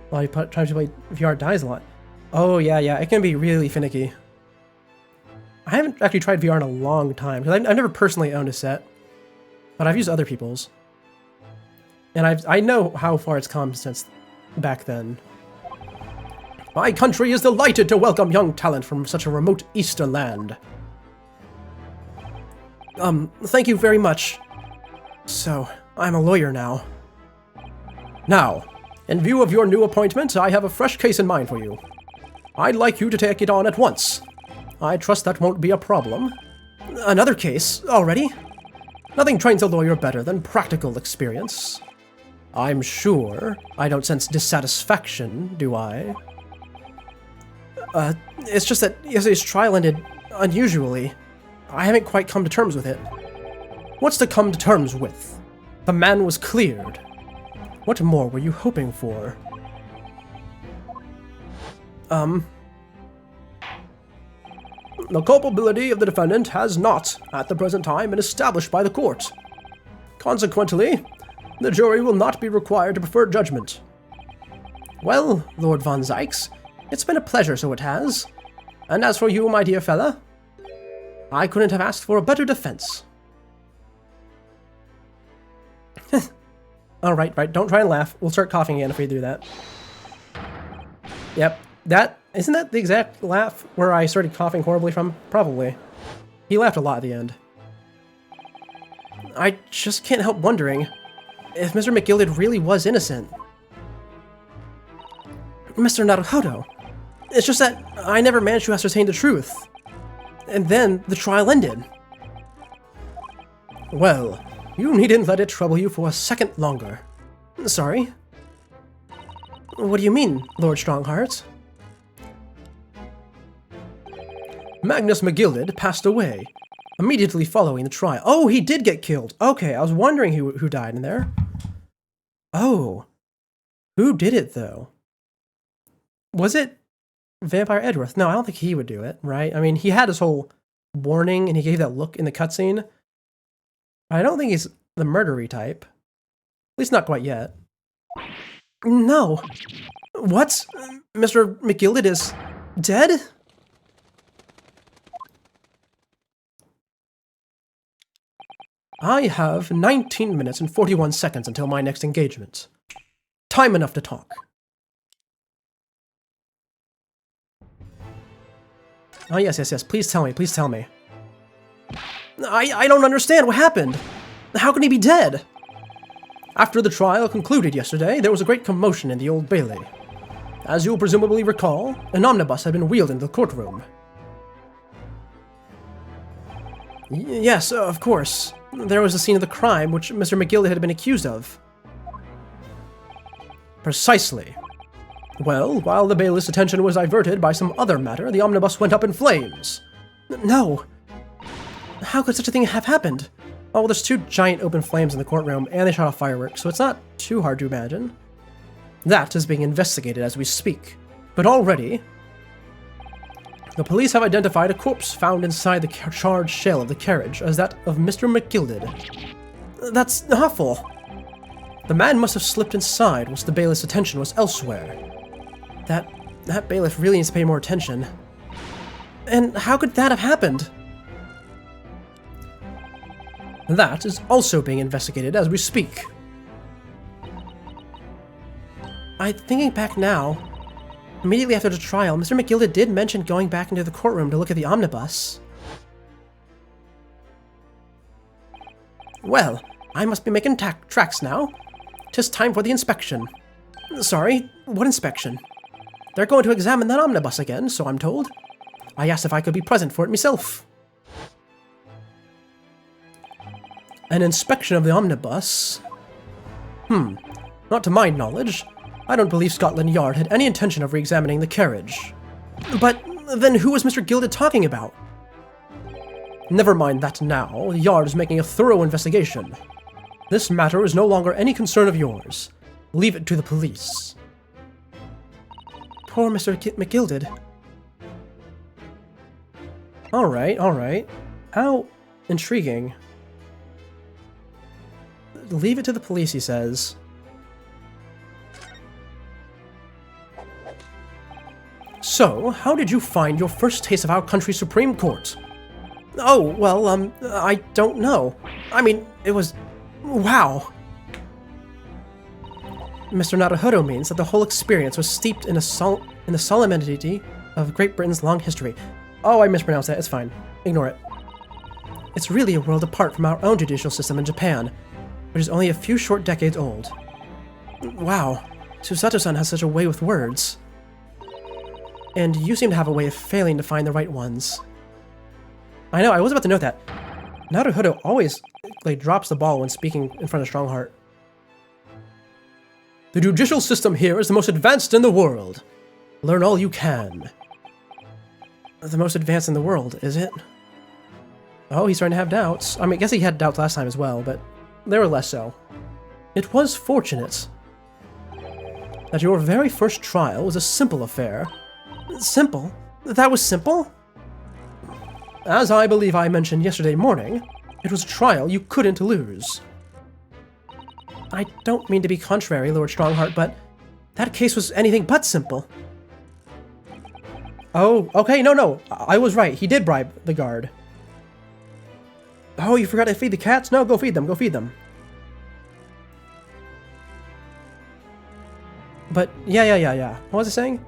While you try to play VR dies a lot. Oh, yeah, it can be really finicky. I haven't actually tried VR in a long time, because I've never personally owned a set. But I've used other people's. And I know how far it's come since back then. My country is delighted to welcome young talent from such a remote eastern land. Thank you very much. So, I'm a lawyer now. Now, in view of your new appointment, I have a fresh case in mind for you. I'd like you to take it on at once. I trust that won't be a problem. Another case? Already? Nothing trains a lawyer better than practical experience. I'm sure I don't sense dissatisfaction, do I? It's just that yesterday's trial ended unusually. I haven't quite come to terms with it. What's to come to terms with? The man was cleared. What more were you hoping for? The culpability of the defendant has not, at the present time, been established by the court. Consequently, the jury will not be required to prefer judgment. Well, Lord Von Zykes, it's been a pleasure, so it has. And as for you, my dear fella, I couldn't have asked for a better defense. Alright, don't try and laugh. We'll start coughing again if we do that. Yep, isn't that the exact laugh where I started coughing horribly from? Probably. He laughed a lot at the end. I just can't help wondering if Mr. McGilded really was innocent. Mr. Naruhodo. It's just that I never managed to ascertain the truth. And then the trial ended. Well, you needn't let it trouble you for a second longer. Sorry? What do you mean, Lord Strongheart? Magnus McGilded passed away immediately following the trial. Oh, he did get killed. Okay, I was wondering who died in there. Oh. Who did it, though? Was it Vampire Edworth? No, I don't think he would do it, right? I mean, he had his whole warning, and he gave that look in the cutscene. I don't think he's the murdery type. At least not quite yet. No. What? Mr. McGilded is dead? I have 19 minutes and 41 seconds until my next engagement. Time enough to talk. Oh, yes. Please tell me. I don't understand. What happened? How can he be dead? After the trial concluded yesterday, there was a great commotion in the Old Bailey. As you'll presumably recall, an omnibus had been wheeled into the courtroom. Yes, of course. There was the scene of the crime which Mr. McGilded had been accused of. Precisely. Well, while the bailiff's attention was diverted by some other matter, the omnibus went up in flames. No! How could such a thing have happened? Oh, well, there's two giant open flames in the courtroom, and they shot off fireworks, so it's not too hard to imagine. That is being investigated as we speak. But already, the police have identified a corpse found inside the charred shell of the carriage as that of Mr. McGilded. That's awful. The man must have slipped inside once the bailiff's attention was elsewhere. That bailiff really needs to pay more attention. And how could that have happened? That is also being investigated as we speak. Thinking back now, Immediately after the trial, Mr. McGilded did mention going back into the courtroom to look at the omnibus. Well, I must be making tracks now. 'Tis time for the inspection. Sorry, what inspection? They're going to examine that omnibus again, so I'm told. I asked if I could be present for it myself. An inspection of the omnibus? Not to my knowledge. I don't believe Scotland Yard had any intention of re-examining the carriage. But then who was Mr. Gilded talking about? Never mind that now. The Yard is making a thorough investigation. This matter is no longer any concern of yours. Leave it to the police. Poor Mr. McGilded. Alright. How intriguing. Leave it to the police, he says. So, how did you find your first taste of our country's Supreme Court? Oh, well, I don't know. I mean, it was... wow. Mr. Naruhodo means that the whole experience was steeped in the solemnity of Great Britain's long history. Oh, I mispronounced that. It's fine. Ignore it. It's really a world apart from our own judicial system in Japan, which is only a few short decades old. Wow. Susato-san has such a way with words. And you seem to have a way of failing to find the right ones. I know, I was about to note that. Naruhodo always, drops the ball when speaking in front of Strongheart. The judicial system here is the most advanced in the world. Learn all you can. The most advanced in the world, is it? Oh, he's starting to have doubts. I mean, I guess he had doubts last time as well, but they were less so. It was fortunate that your very first trial was a simple affair. Simple? That was simple? As I believe I mentioned yesterday morning, it was a trial you couldn't lose. I don't mean to be contrary, Lord Strongheart, but that case was anything but simple. Oh, okay, no, I was right. He did bribe the guard. Oh, you forgot to feed the cats? No, go feed them, But, yeah. What was I saying?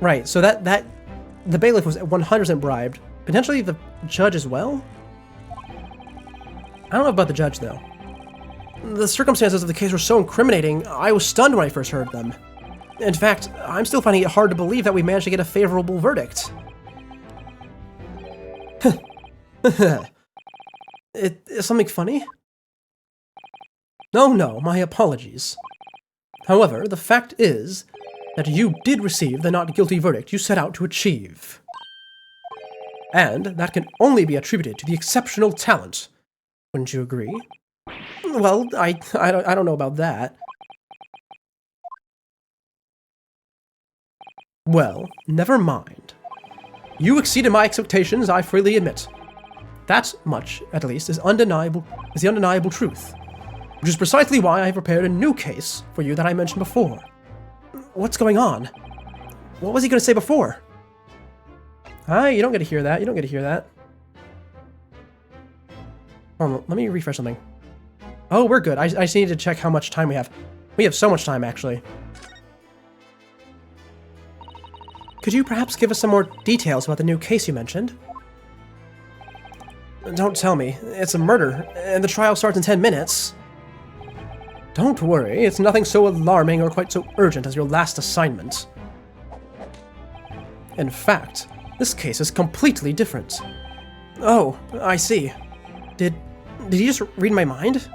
Right, so that the bailiff was 100% bribed. Potentially the judge as well? I don't know about the judge, though. The circumstances of the case were so incriminating, I was stunned when I first heard them. In fact, I'm still finding it hard to believe that we managed to get a favorable verdict. Is something funny? No, my apologies. However, the fact is that you did receive the not guilty verdict you set out to achieve. And that can only be attributed to the exceptional talent. Wouldn't you agree? Well, I don't know about that. Well, never mind. You exceeded my expectations, I freely admit. That much, at least, is the undeniable truth. Which is precisely why I have prepared a new case for you that I mentioned before. What's going on? What was he going to say before? You don't get to hear that. Hold on, let me refresh something. Oh, we're good. I just need to check how much time we have. We have so much time, actually. Could you perhaps give us some more details about the new case you mentioned? Don't tell me. It's a murder, and the trial starts in 10 minutes. Don't worry, it's nothing so alarming or quite so urgent as your last assignment. In fact, this case is completely different. Oh, I see. Did he just read my mind?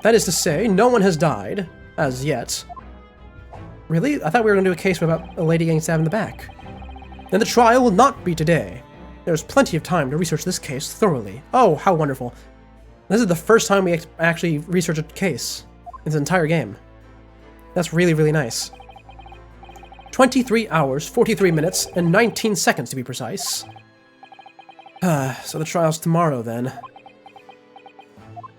That is to say, no one has died, as yet. Really? I thought we were going to do a case about a lady getting stabbed in the back. Then the trial will not be today. There's plenty of time to research this case thoroughly. Oh, how wonderful. This is the first time we actually research a case in the entire game. That's really, really nice. 23 hours, 43 minutes, and 19 seconds to be precise. So the trial's tomorrow, then.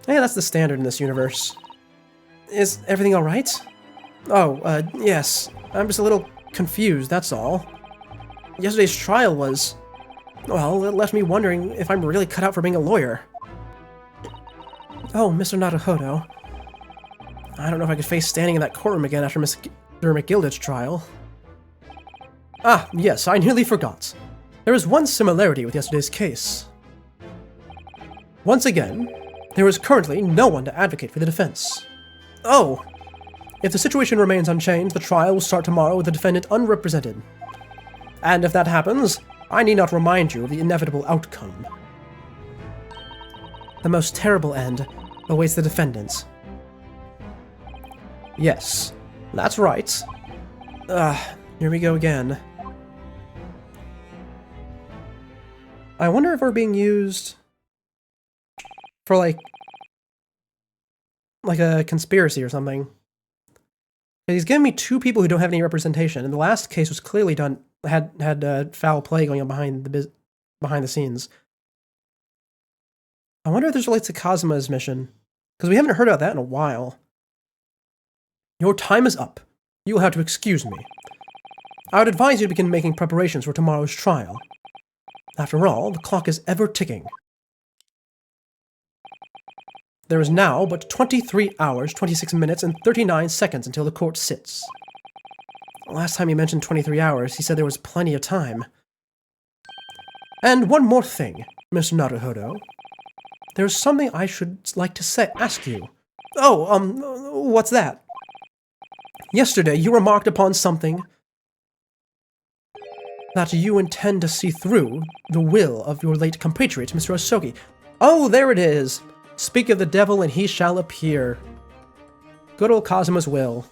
Yeah, that's the standard in this universe. Is everything alright? Oh, yes. I'm just a little confused, that's all. Yesterday's trial was... well, it left me wondering if I'm really cut out for being a lawyer. Oh, Mr. Naruhodo. I don't know if I could face standing in that courtroom again after Mr. McGilded's trial. Ah, yes, I nearly forgot. There is one similarity with yesterday's case. Once again, there is currently no one to advocate for the defense. Oh! If the situation remains unchanged, the trial will start tomorrow with the defendant unrepresented. And if that happens, I need not remind you of the inevitable outcome. The most terrible end awaits the defendants. Yes, that's right. Here we go again. I wonder if we're being used for like a conspiracy or something. He's giving me two people who don't have any representation, and the last case was clearly done had foul play going on behind the scenes. I wonder if this relates to Kazuma's mission, because we haven't heard about that in a while. Your time is up. You will have to excuse me. I would advise you to begin making preparations for tomorrow's trial. After all, the clock is ever ticking. There is now but 23 hours, 26 minutes, and 39 seconds until the court sits. Last time he mentioned 23 hours, he said there was plenty of time. And one more thing, Mr. Naruhodo. There's something I should like to ask you. Oh, what's that? Yesterday, you remarked upon something that you intend to see through the will of your late compatriot, Mr. Osogi. Oh, there it is! Speak of the devil and he shall appear. Good old Kazuma's will.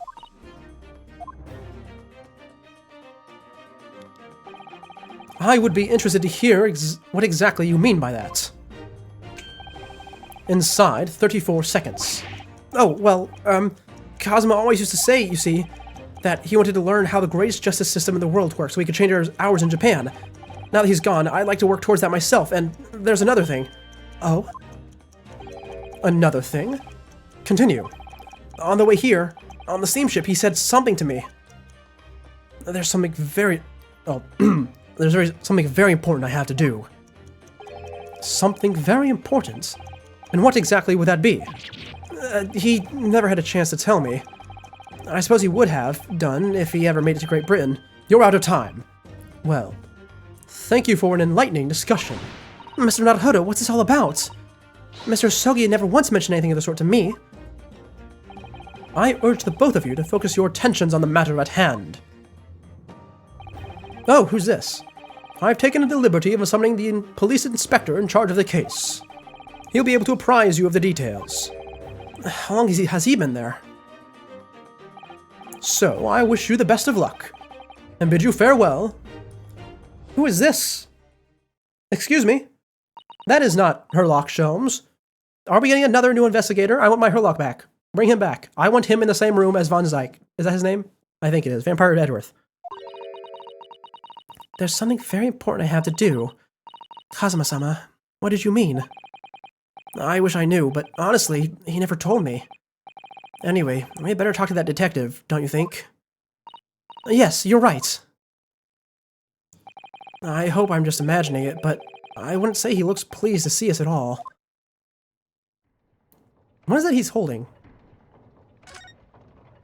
I would be interested to hear what exactly you mean by that. Inside 34 seconds. Oh, well, Kazuma always used to say, you see, that he wanted to learn how the greatest justice system in the world works so he could change our hours in Japan. Now that he's gone, I'd like to work towards that myself, and there's another thing. Oh? Another thing? Continue. On the way here, on the steamship, he said something to me. There's something very... Oh, something very important I have to do. Something very important? And what exactly would that be? He never had a chance to tell me. I suppose he would have done if he ever made it to Great Britain. You're out of time. Well, thank you for an enlightening discussion. Mr. Naruhodo, what's this all about? Mr. Sogi never once mentioned anything of the sort to me. I urge the both of you to focus your attentions on the matter at hand. Oh, who's this? I've taken the liberty of summoning the police inspector in charge of the case. He'll be able to apprise you of the details. How long has he been there? So, I wish you the best of luck, and bid you farewell. Who is this? Excuse me? That is not Herlock Sholmes. Are we getting another new investigator? I want my Herlock back. Bring him back. I want him in the same room as Von Zeyck. Is that his name? I think it is. Vampire Edworth. There's something very important I have to do. Kazuma-sama, what did you mean? I wish I knew, but honestly, he never told me. Anyway, we had better talk to that detective, don't you think? Yes, you're right. I hope I'm just imagining it, but I wouldn't say he looks pleased to see us at all. What is that he's holding?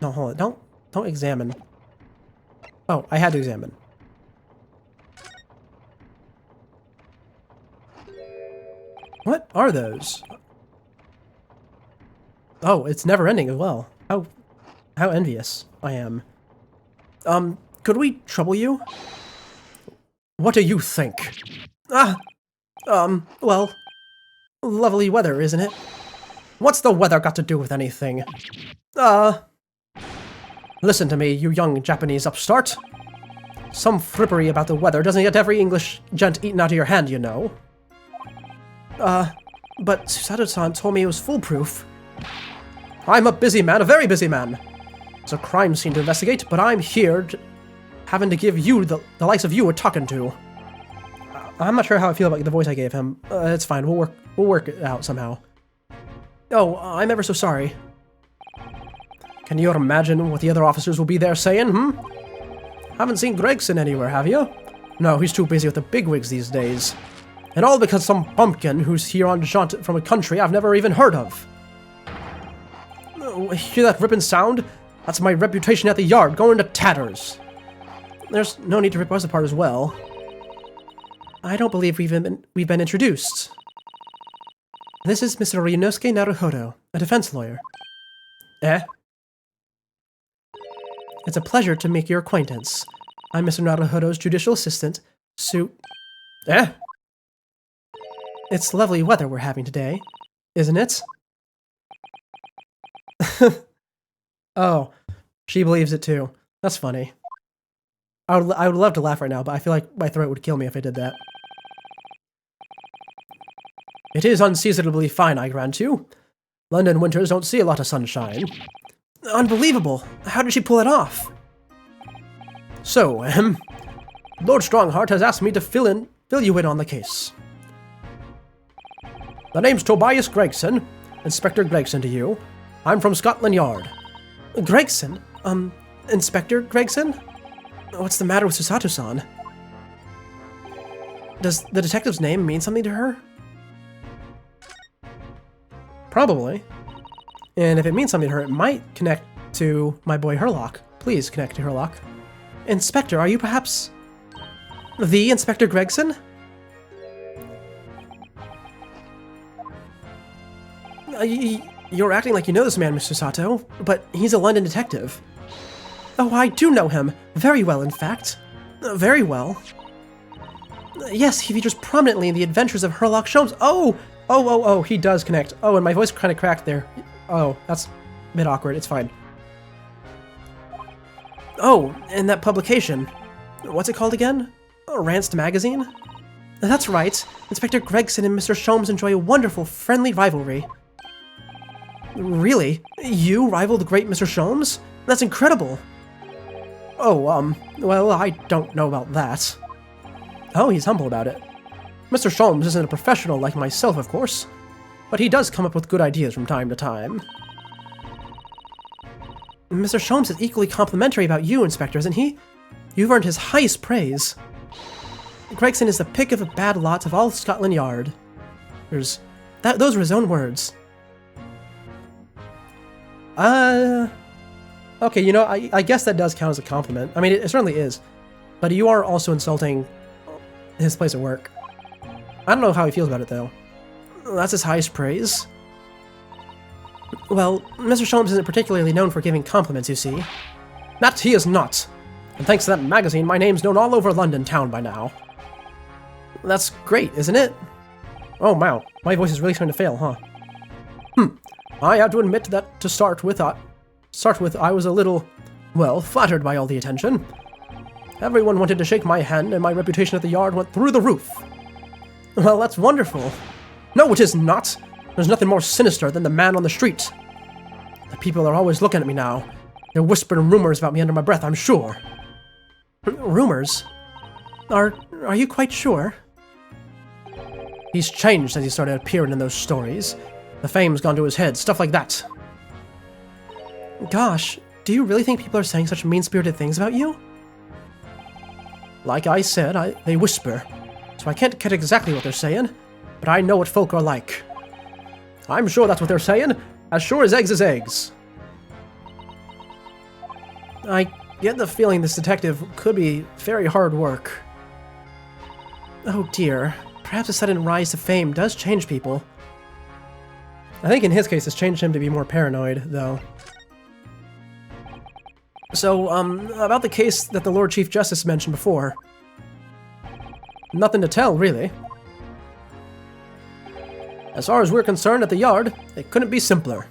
No, hold it. Don't examine. Oh, I had to examine. What are those? Oh, it's never ending as well. How envious I am. Could we trouble you? What do you think? Well, lovely weather, isn't it? What's the weather got to do with anything? Listen to me, you young Japanese upstart. Some frippery about the weather doesn't get every English gent eaten out of your hand, you know. But Susato-san told me it was foolproof. I'm a busy man, a very busy man. It's a crime scene to investigate, but I'm here having to give you, the likes of you, a talking to. I'm not sure how I feel about the voice I gave him. It's fine, we'll work it out somehow. Oh, I'm ever so sorry. Can you imagine what the other officers will be there saying, Haven't seen Gregson anywhere, have you? No, he's too busy with the bigwigs these days. And all because some bumpkin who's here on jaunt from a country I've never even heard of. Hear that ripping sound? That's my reputation at the yard going to tatters. there's no need to rip us apart as well. I don't believe we've been introduced. This is Mr. Ryunosuke Naruhodo, a defense lawyer. Eh? It's a pleasure to make your acquaintance. I'm Mr. Naruhodo's judicial assistant, Eh? It's lovely weather we're having today, isn't it? Oh, she believes it too. That's funny. I would love to laugh right now, but I feel like my throat would kill me if I did that. It is unseasonably fine, I grant you. London winters don't see a lot of sunshine. Unbelievable! How did she pull it off? So, Lord Strongheart has asked me to fill you in on the case. The name's Tobias Gregson. Inspector Gregson to you. I'm from Scotland Yard. Gregson? Inspector Gregson? What's the matter with Susato-san? Does the detective's name mean something to her? Probably. And if it means something to her, it might connect to my boy Herlock. Please connect to Herlock. Inspector, are you perhaps the Inspector Gregson? You're acting like you know this man, Mr. Sato, but he's a London detective. Oh, I do know him. Very well, in fact. Very well. Yes, he features prominently in the adventures of Herlock Sholmes. Oh, he does connect. Oh, and my voice kind of cracked there. Oh, that's a bit awkward. It's fine. Oh, and that publication. What's it called again? Ranced Magazine? That's right. Inspector Gregson and Mr. Sholmes enjoy a wonderful, friendly rivalry. Really? You rival the great Mr. Sholmes? That's incredible! Oh, well, I don't know about that. Oh, he's humble about it. Mr. Sholmes isn't a professional like myself, of course, but he does come up with good ideas from time to time. Mr. Sholmes is equally complimentary about you, Inspector, isn't he? You've earned his highest praise. Gregson is the pick of the bad lot of all Scotland Yard. Those were his own words. Okay, you know, I guess that does count as a compliment. I mean, it certainly is. But you are also insulting his place of work. I don't know how he feels about it, though. That's his highest praise. Well, Mr. Sholmes isn't particularly known for giving compliments, you see. That he is not. And thanks to that magazine, my name's known all over London town by now. That's great, isn't it? Oh, wow. My voice is really starting to fail, huh? I have to admit that to start with, I was a little, well, flattered by all the attention. Everyone wanted to shake my hand, and my reputation at the Yard went through the roof. Well, that's wonderful. No, it is not. There's nothing more sinister than the man on the street. The people are always looking at me now. They're whispering rumors about me under my breath, I'm sure. Rumors? Are you quite sure? He's changed since he started appearing in those stories. The fame's gone to his head, stuff like that. Gosh, do you really think people are saying such mean-spirited things about you? Like I said, they whisper, so I can't get exactly what they're saying, but I know what folk are like. I'm sure that's what they're saying, as sure as eggs is eggs. I get the feeling this detective could be very hard work. Oh dear, perhaps a sudden rise to fame does change people. I think in his case it's changed him to be more paranoid, though. So, about the case that the Lord Chief Justice mentioned before. Nothing to tell, really. As far as we're concerned at the Yard, it couldn't be simpler.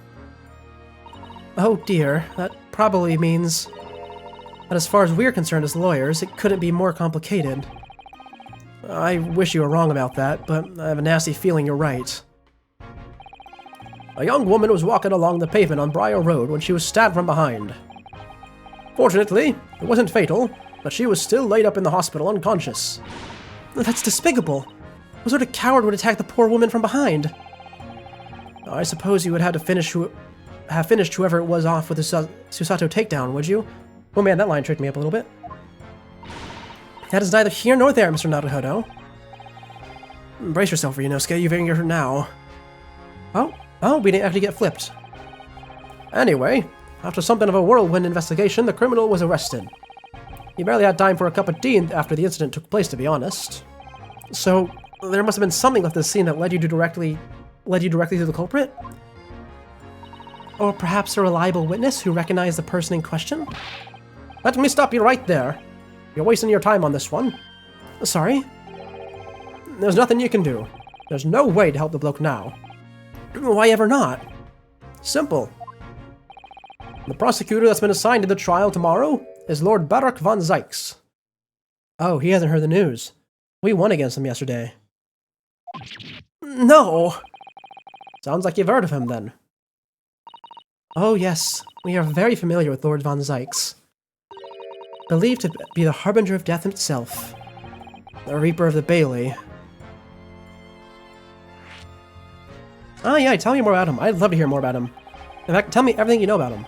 Oh dear, that probably means that as far as we're concerned as lawyers, it couldn't be more complicated. I wish you were wrong about that, but I have a nasty feeling you're right. A young woman was walking along the pavement on Briar Road when she was stabbed from behind. Fortunately, it wasn't fatal, but she was still laid up in the hospital unconscious. That's despicable. What sort of coward would attack the poor woman from behind? I suppose you would have to have finished whoever it was off with the Susato takedown, would you? Oh man, that line tricked me up a little bit. That is neither here nor there, Mr. Naruhodo. Brace yourself, Ryunosuke, you're very hurt now. Oh, we didn't actually get flipped. Anyway, after something of a whirlwind investigation, the criminal was arrested. He barely had time for a cup of tea after the incident took place, to be honest. So, there must have been something left at the scene that led you directly to the culprit? Or perhaps a reliable witness who recognized the person in question? Let me stop you right there. You're wasting your time on this one. Sorry? There's nothing you can do. There's no way to help the bloke now. Why ever not? Simple. The prosecutor that's been assigned to the trial tomorrow is Lord BAAAAAAACK von Zykes. Oh, he hasn't heard the news. We won against him yesterday. No! Sounds like you've heard of him, then. Oh, yes. We are very familiar with Lord von Zykes. Believed to be the harbinger of death itself. The Reaper of the Bailey. Oh, yeah, tell me more about him. I'd love to hear more about him. In fact, tell me everything you know about him.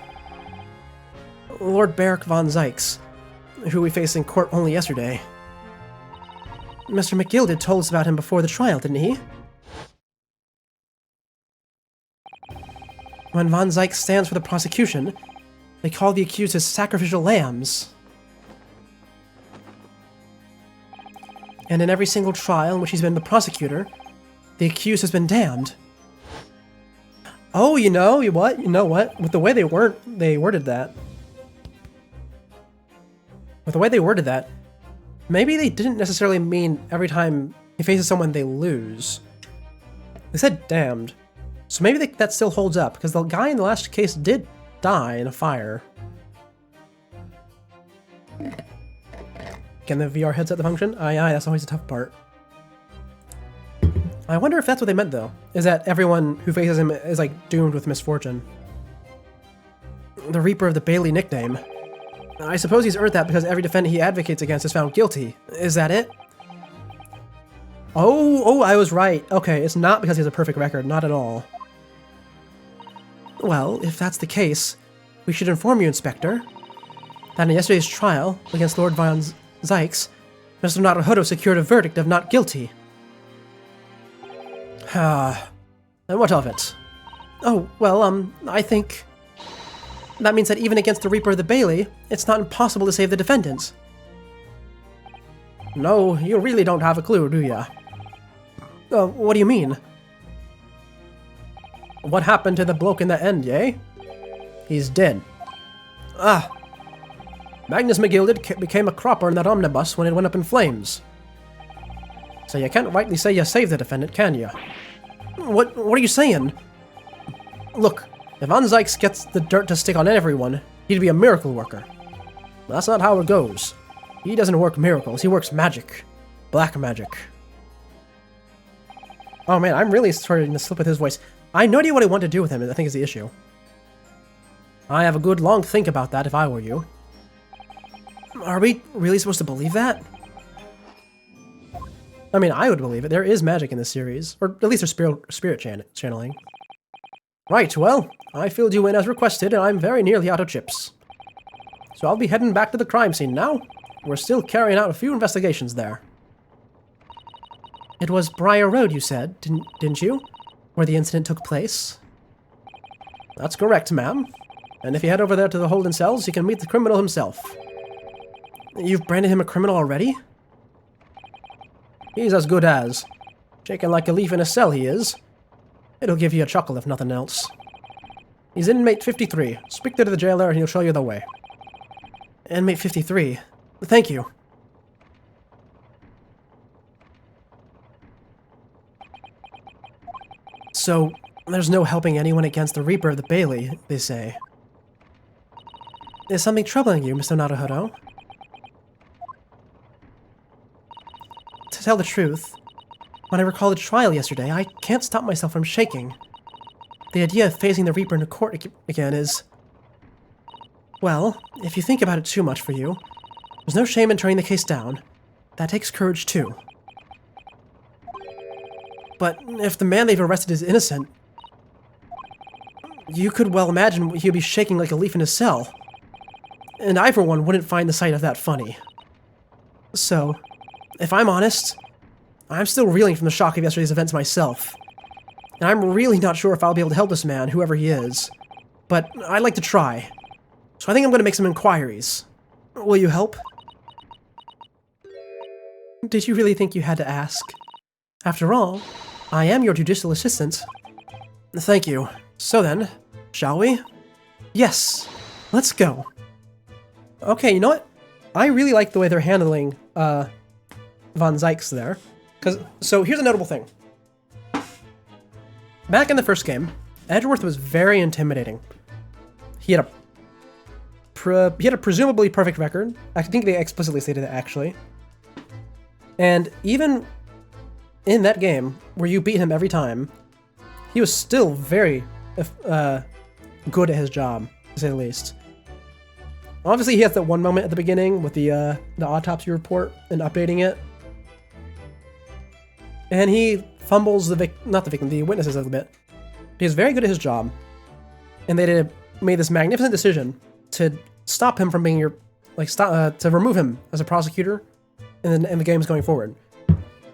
Lord BAAAAAACK von Zykes, who we faced in court only yesterday. Mr. McGilded told us about him before the trial, didn't he? When von Zykes stands for the prosecution, they call the accused as sacrificial lambs. And in every single trial in which he's been the prosecutor, the accused has been damned. Oh, you know what? With the way they worded that. With the way they worded that, maybe they didn't necessarily mean every time he faces someone they lose. They said damned. So maybe that still holds up, because the guy in the last case did die in a fire. Can the VR headset function? Aye, that's always the tough part. I wonder if that's what they meant, though. Is that everyone who faces him is, like, doomed with misfortune. The Reaper of the Bailey nickname. I suppose he's earned that because every defendant he advocates against is found guilty. Is that it? Oh, I was right. Okay, it's not because he has a perfect record. Not at all. Well, if that's the case, we should inform you, Inspector, that in yesterday's trial against Lord von Zykes, Mr. Naruhodo secured a verdict of not guilty. And what of it? Oh, well, I think that means that even against the Reaper of the Bailey, it's not impossible to save the defendants. No, you really don't have a clue, do ya? What do you mean? What happened to the bloke in the end, eh? He's dead. Magnus McGilded became a cropper in that omnibus when it went up in flames. So you can't rightly say you saved the defendant, can you? What are you saying? Look, if von Zykes gets the dirt to stick on everyone, he'd be a miracle worker. That's not how it goes. He doesn't work miracles, he works magic. Black magic. Oh man, I'm really starting to slip with his voice. I have no idea what I want to do with him, I think is the issue. I have a good long think about that if I were you. Are we really supposed to believe that? I mean, I would believe it. There is magic in this series. Or at least there's spirit channeling. Right, well, I filled you in as requested, and I'm very nearly out of chips. So I'll be heading back to the crime scene now. We're still carrying out a few investigations there. It was Briar Road, you said, didn't you? Where the incident took place? That's correct, ma'am. And if you head over there to the holding cells, you can meet the criminal himself. You've branded him a criminal already? He's as good as. Shaking like a leaf in a cell, he is. It'll give you a chuckle if nothing else. He's inmate 53. Speak to the jailer and he'll show you the way. Inmate 53. Thank you. So, there's no helping anyone against the Reaper of the Bailey, they say. Is something troubling you, Mr. Naruhodo? To tell the truth, when I recall the trial yesterday, I can't stop myself from shaking. The idea of facing the Reaper in court again is... Well, if you think about it too much for you, there's no shame in turning the case down. That takes courage too. But if the man they've arrested is innocent, you could well imagine he'd be shaking like a leaf in his cell. And I, for one, wouldn't find the sight of that funny. So, if I'm honest, I'm still reeling from the shock of yesterday's events myself. And I'm really not sure if I'll be able to help this man, whoever he is. But I'd like to try. So I think I'm going to make some inquiries. Will you help? Did you really think you had to ask? After all, I am your judicial assistant. Thank you. So then, shall we? Yes, let's go. Okay, you know what? I really like the way they're handling Von Zykes there. So here's a notable thing. Back in the first game, Edgeworth was very intimidating. He had a presumably perfect record. I think they explicitly stated that, actually. And even in that game, where you beat him every time, he was still very good at his job, to say the least. Obviously, he has that one moment at the beginning with the autopsy report and updating it. And he fumbles the witnesses a little bit. He's very good at his job. And they made this magnificent decision to stop him from being to remove him as a prosecutor in the games going forward.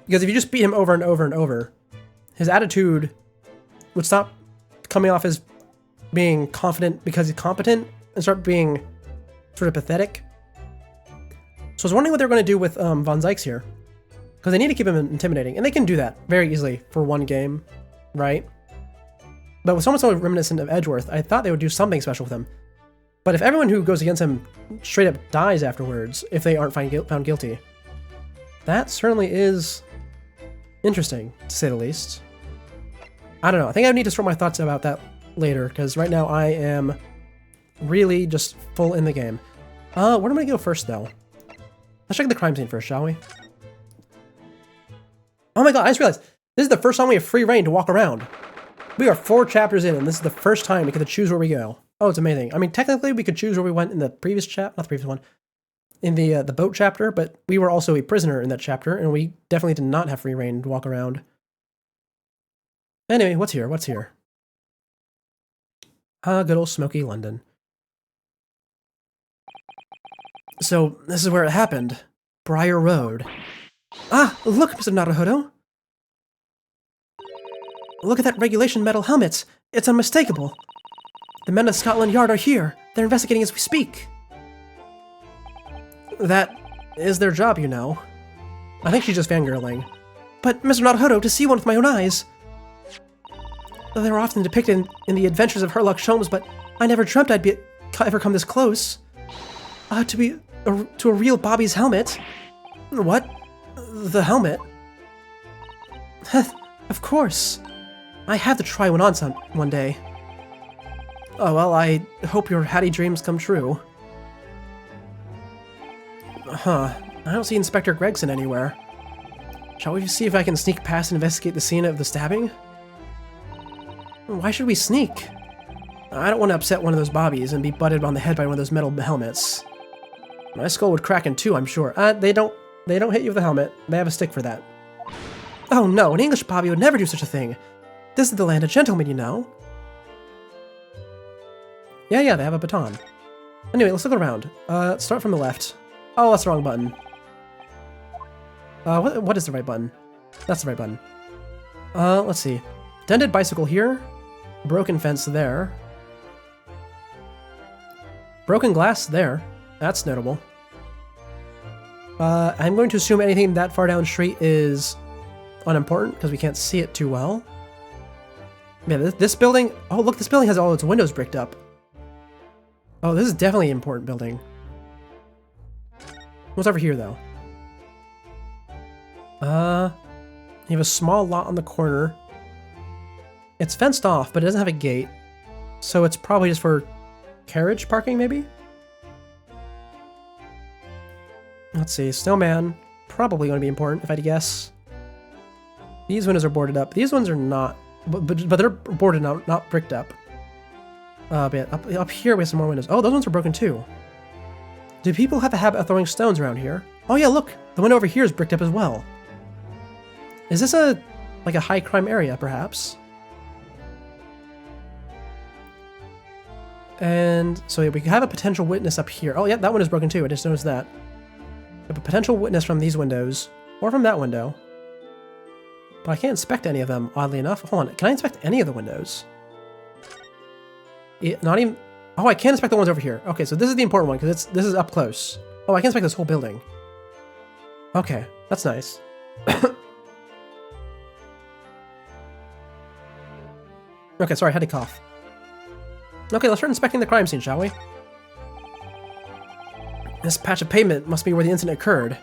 Because if you just beat him over and over and over, his attitude would stop coming off as being confident because he's competent and start being sort of pathetic. So I was wondering what they're going to do with Von Zykes here. Because they need to keep him intimidating. And they can do that very easily for one game, right? But with someone so reminiscent of Edgeworth, I thought they would do something special with him. But if everyone who goes against him straight up dies afterwards, if they aren't found guilty, that certainly is interesting, to say the least. I don't know. I think I need to sort my thoughts about that later, because right now I am really just full in the game. Where am I going to go first, though? Let's check the crime scene first, shall we? Oh my god, I just realized, this is the first time we have free reign to walk around. We are 4 chapters in, and this is the first time we get to choose where we go. Oh, it's amazing. I mean, technically, we could choose where we went in the previous chapter, not the previous one, in the boat chapter, but we were also a prisoner in that chapter, and we definitely did not have free reign to walk around. Anyway, what's here? What's here? Ah, good old smoky London. So, this is where it happened. Briar Road. Ah, look, Mr. Naruhodo. Look at that regulation metal helmet. It's unmistakable. The men of Scotland Yard are here. They're investigating as we speak. That is their job, you know. I think she's just fangirling. But, Mr. Naruhodo, to see one with my own eyes. They were often depicted in the adventures of Herlock Sholmes, but I never dreamt I'd ever come this close. To a real Bobby's helmet. What? The helmet? Of course. I have to try one on one day. Oh, well, I hope your Hattie dreams come true. Huh. I don't see Inspector Gregson anywhere. Shall we see if I can sneak past and investigate the scene of the stabbing? Why should we sneak? I don't want to upset one of those bobbies and be butted on the head by one of those metal helmets. My skull would crack in two, I'm sure. They don't hit you with a helmet. They have a stick for that. Oh no, an English bobby would never do such a thing. This is the land of gentlemen, you know. Yeah, they have a baton. Anyway, let's look around. Start from the left. Oh, that's the wrong button. What is the right button? That's the right button. Let's see. Dented bicycle here. Broken fence there. Broken glass there. That's notable. I'm going to assume anything that far down the street is unimportant because we can't see it too well. Yeah, this building... Oh, look, this building has all its windows bricked up. Oh, this is definitely an important building. What's over here, though? You have a small lot on the corner. It's fenced off, but it doesn't have a gate. So it's probably just for carriage parking, maybe? Let's see, snowman. Probably going to be important, if I had to guess. These windows are boarded up. These ones are not, but they're boarded out, not bricked up. But up here we have some more windows. Oh, those ones are broken too. Do people have a habit of throwing stones around here? Oh yeah, look, the window over here is bricked up as well. Is this like a high crime area, perhaps? And so we have a potential witness up here. Oh yeah, that one is broken too. I just noticed that. We have a potential witness from these windows, or from that window. But I can't inspect any of them, oddly enough. Hold on, can I inspect any of the windows? Not even... Oh, I can inspect the ones over here. Okay, so this is the important one, because this is up close. Oh, I can inspect this whole building. Okay. That's nice. Okay, sorry, I had to cough. Okay, let's start inspecting the crime scene, shall we? This patch of pavement must be where the incident occurred.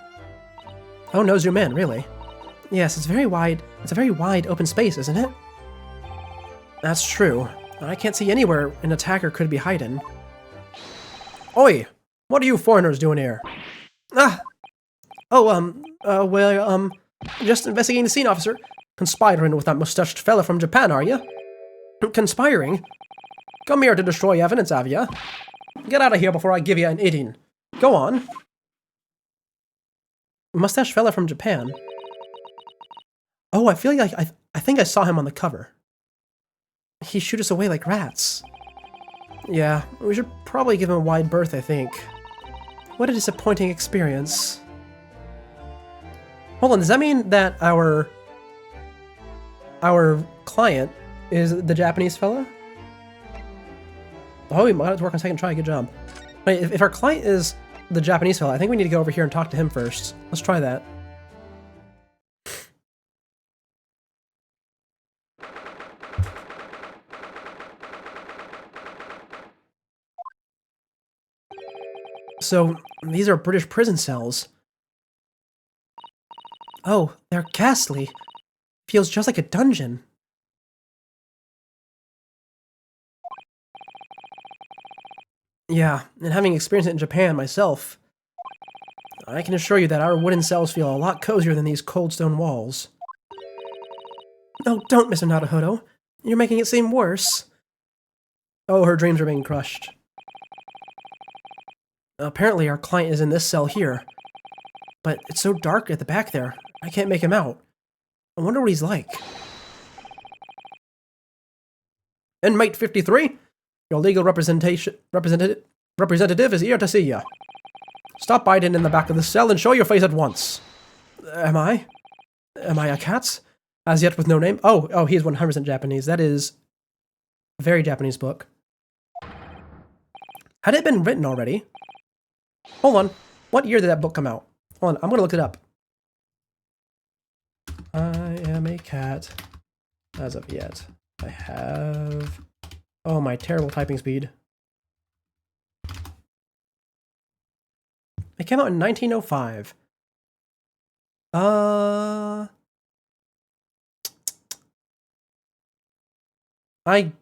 Oh no, zoom in, really? Yes, it's very wide. It's a very wide open space, isn't it? That's true. I can't see anywhere an attacker could be hiding. Oi! What are you foreigners doing here? Ah! Oh, well, just investigating the scene, officer. Conspiring with that mustached fella from Japan, are you? Conspiring? Come here to destroy evidence, have ya? Get out of here before I give you an eating. Go on. Mustache fella from Japan. Oh, I feel like I think I saw him on the cover. He shoot us away like rats. Yeah, we should probably give him a wide berth, I think. What a disappointing experience. Hold on, does that mean that our client is the Japanese fella? Oh, we might have to work on second try, good job. Wait, if our client is the Japanese fella, I think we need to go over here and talk to him first. Let's try that. So, these are British prison cells. Oh, they're ghastly. Feels just like a dungeon. Yeah, and having experienced it in Japan myself, I can assure you that our wooden cells feel a lot cozier than these cold stone walls. No, don't, Mr. Naruhodo. You're making it seem worse. Oh, her dreams are being crushed. Apparently our client is in this cell here. But it's so dark at the back there, I can't make him out. I wonder what he's like. Inmate 53? Your legal representative is here to see you. Stop biting in the back of the cell and show your face at once. Am I? Am I a cat? As yet with no name? Oh, he is 100% Japanese. That is a very Japanese book. Had it been written already? Hold on. What year did that book come out? Hold on, I'm gonna look it up. I am a cat. As of yet. I have... Oh, my terrible typing speed. It came out in 1905. I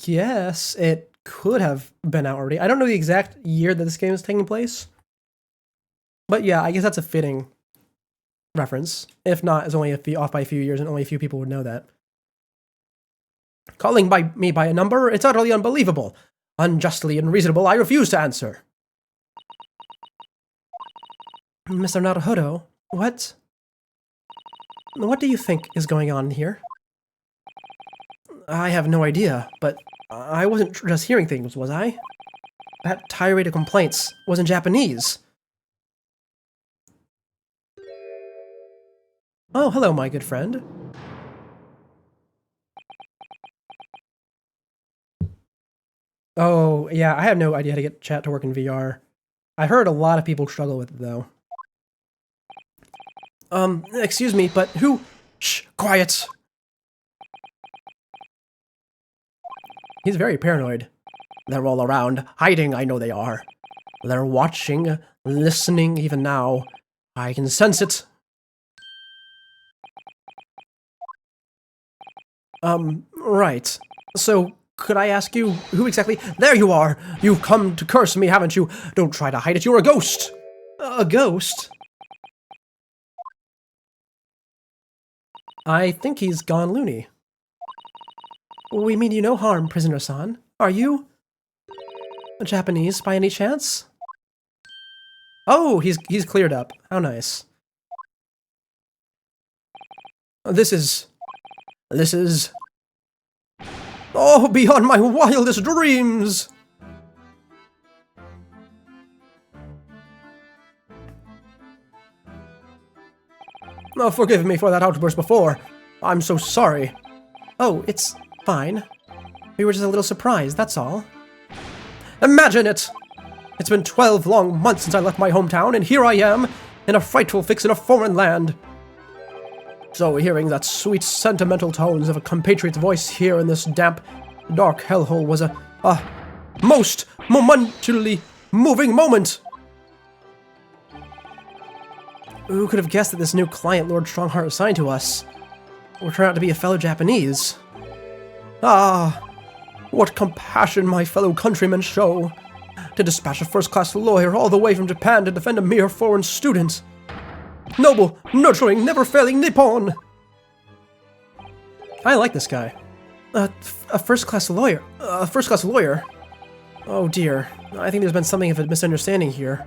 guess it could have been out already. I don't know the exact year that this game is taking place. But yeah, I guess that's a fitting reference. If not, it's only off by a few years and only a few people would know that. Calling me by a number? It's utterly unbelievable. Unjustly unreasonable, I refuse to answer. Mr. Naruhodo, what do you think is going on here? I have no idea, but I wasn't just hearing things, was I? That tirade of complaints was in Japanese. Oh, hello, my good friend. Oh, yeah, I have no idea how to get chat to work in VR. I heard a lot of people struggle with it, though. Excuse me, but who? Shh, quiet! He's very paranoid. They're all around, hiding, I know they are. They're watching, listening even now. I can sense it. Right. So, could I ask you, who exactly— There you are! You've come to curse me, haven't you? Don't try to hide it, you're a ghost! A ghost? I think he's gone loony. We mean you no harm, prisoner-san. Are you Japanese by any chance? Oh, he's cleared up. How nice. This is... Oh, beyond my wildest dreams! Oh, forgive me for that outburst before. I'm so sorry. Oh, it's fine. We were just a little surprised, that's all. Imagine it! It's been 12 long months since I left my hometown, and here I am, in a frightful fix in a foreign land. So hearing that sweet, sentimental tones of a compatriot's voice here in this damp, dark hellhole was a most momentally moving moment. Who could have guessed that this new client Lord Strongheart assigned to us would turn out to be a fellow Japanese? Ah, what compassion my fellow countrymen show to dispatch a first-class lawyer all the way from Japan to defend a mere foreign student. Noble, nurturing, never-failing Nippon! I like this guy. A first-class lawyer. A first-class lawyer? Oh dear, I think there's been something of a misunderstanding here.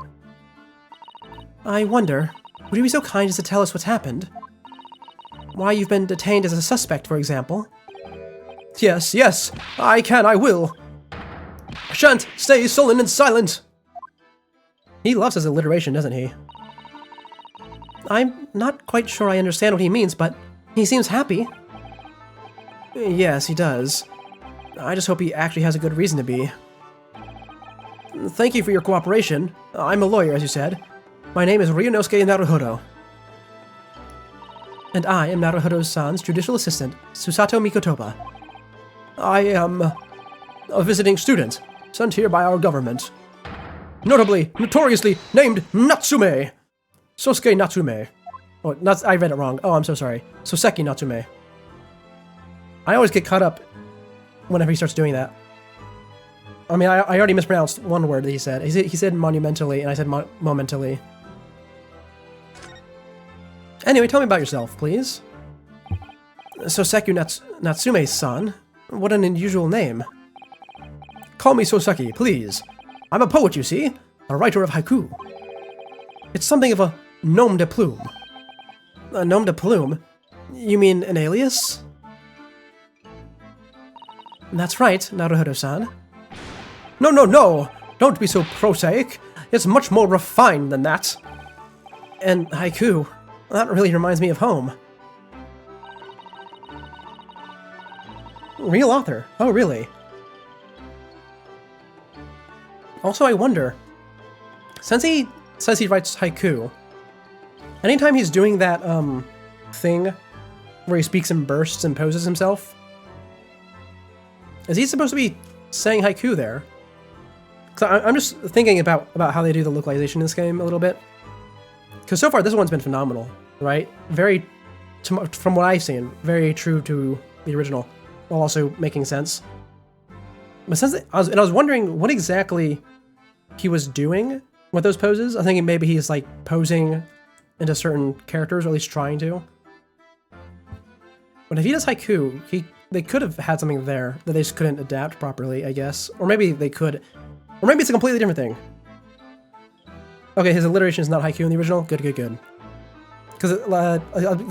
I wonder, would you be so kind as to tell us what's happened? Why you've been detained as a suspect, for example? Yes, I will. Shan't stay sullen and silent. He loves his alliteration, doesn't he? I'm not quite sure I understand what he means, but he seems happy. Yes, he does. I just hope he actually has a good reason to be. Thank you for your cooperation. I'm a lawyer, as you said. My name is Ryunosuke Naruhodo. And I am Naruhodo-san's judicial assistant, Susato Mikotoba. I am a visiting student, sent here by our government. Notoriously named Natsume! Sosuke Natsume. Oh, I read it wrong. Oh, I'm so sorry. Soseki Natsume. I always get caught up whenever he starts doing that. I mean, I already mispronounced one word that he said. He said monumentally, and I said momentally. Anyway, tell me about yourself, please. Soseki Natsume's son? What an unusual name. Call me Soseki, please. I'm a poet, you see. A writer of haiku. It's something of a nom de plume. A nom de plume? You mean an alias? That's right, Naruhodo-san. No! Don't be so prosaic. It's much more refined than that. And haiku, that really reminds me of home. Real author. Oh, really? Also, I wonder, since he says he writes haiku, anytime he's doing that, thing where he speaks in bursts and poses himself, is he supposed to be saying haiku there? Because I'm just thinking about how they do the localization in this game a little bit. Because so far, this one's been phenomenal, right? Very, from what I've seen, very true to the original, while also making sense. But since I was wondering what exactly he was doing with those poses. I'm thinking maybe he's like posing into certain characters, or at least trying to. But if he does haiku, they could have had something there that they just couldn't adapt properly, I guess. Or maybe they could. Or maybe it's a completely different thing. Okay, his alliteration is not haiku in the original. Good. Because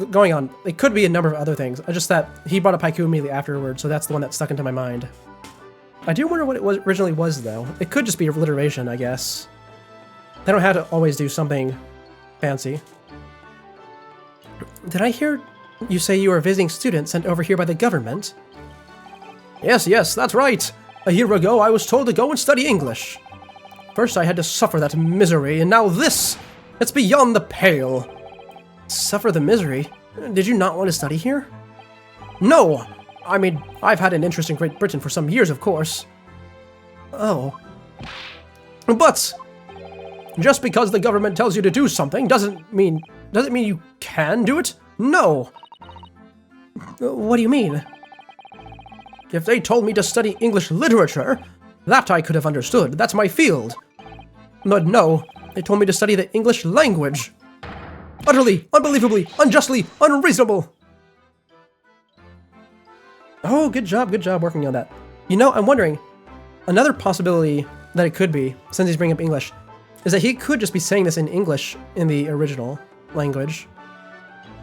going on, it could be a number of other things. Just that he brought up haiku immediately afterwards, so that's the one that stuck into my mind. I do wonder what it originally was, though. It could just be alliteration, I guess. They don't have to always do something fancy. Did I hear you say you were a visiting student sent over here by the government? Yes, that's right. A year ago, I was told to go and study English. First, I had to suffer that misery, and now this! It's beyond the pale. Suffer the misery? Did you not want to study here? No! I mean, I've had an interest in Great Britain for some years, of course. Oh. But just because the government tells you to do something doesn't mean you can do it? No. What do you mean? If they told me to study English literature, that I could have understood. That's my field. But no, they told me to study the English language. Utterly, unbelievably, unjustly, unreasonable. Oh, good job working on that. You know, I'm wondering, another possibility that it could be, since he's bringing up English, is that he could just be saying this in English in the original language.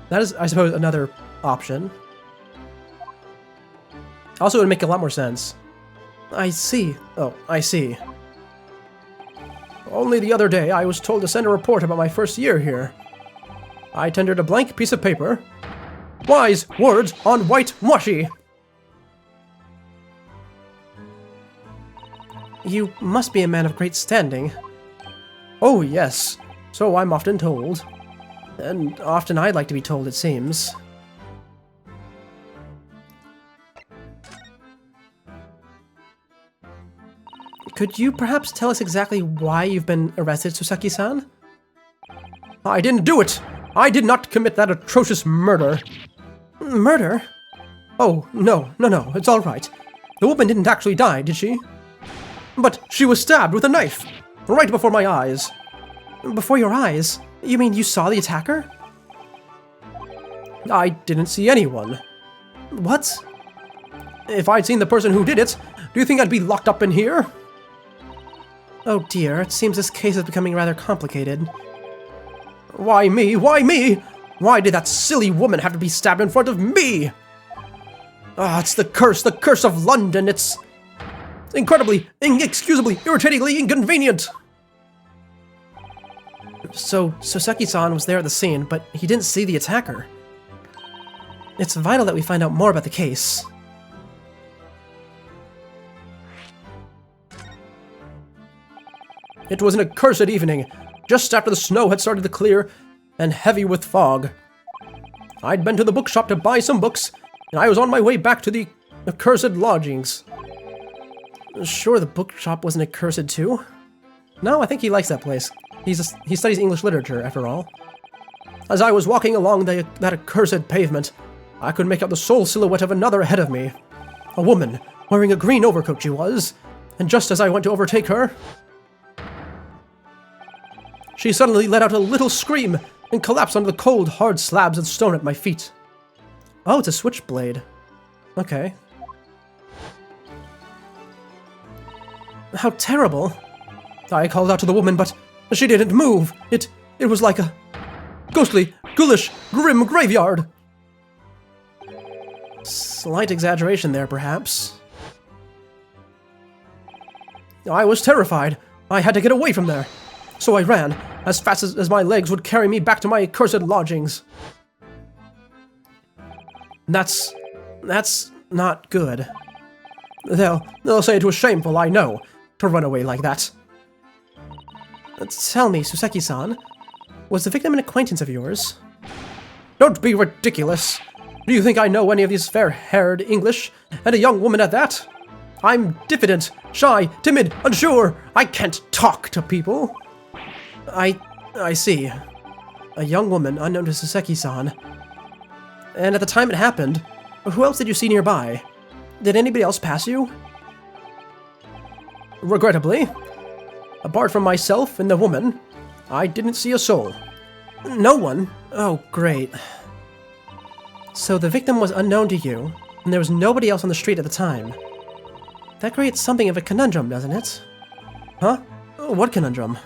That is, I suppose, another option. Also, it would make a lot more sense. I see. Oh, I see. Only the other day, I was told to send a report about my first year here. I tendered a blank piece of paper. Wise words on white washi. You must be a man of great standing. Oh, yes. So I'm often told. And often I'd like to be told, it seems. Could you perhaps tell us exactly why you've been arrested, Susaki-san? I didn't do it! I did not commit that atrocious murder. Murder? Oh, no, it's all right. The woman didn't actually die, did she? But she was stabbed with a knife, right before my eyes. Before your eyes? You mean you saw the attacker? I didn't see anyone. What? If I'd seen the person who did it, do you think I'd be locked up in here? Oh dear, it seems this case is becoming rather complicated. Why me? Why me? Why did that silly woman have to be stabbed in front of me? Ah, it's the curse of London. It's incredibly, inexcusably, irritatingly inconvenient. So, Soseki-san was there at the scene, but he didn't see the attacker. It's vital that we find out more about the case. It was an accursed evening, just after the snow had started to clear, and heavy with fog. I'd been to the bookshop to buy some books, and I was on my way back to the accursed lodgings. Sure the bookshop wasn't accursed too? No, I think he likes that place. He studies English literature, after all. As I was walking along that accursed pavement, I could make out the sole silhouette of another ahead of me. A woman, wearing a green overcoat she was, and just as I went to overtake her, she suddenly let out a little scream and collapsed onto the cold, hard slabs of stone at my feet. Oh, it's a switchblade. Okay. How terrible. I called out to the woman, but she didn't move. It was like a ghostly, ghoulish, grim graveyard. Slight exaggeration there, perhaps. I was terrified. I had to get away from there. So I ran, as fast as my legs would carry me back to my accursed lodgings. That's not good. They'll say it was shameful, I know, to run away like that. Tell me, Suseki-san, was the victim an acquaintance of yours? Don't be ridiculous. Do you think I know any of these fair-haired English, and a young woman at that? I'm diffident, shy, timid, unsure. I can't talk to people. I see. A young woman unknown to Suseki-san. And at the time it happened, who else did you see nearby? Did anybody else pass you? Regrettably, apart from myself and the woman, I didn't see a soul. No one? Oh, great. So the victim was unknown to you, and there was nobody else on the street at the time. That creates something of a conundrum, doesn't it? Huh? What conundrum?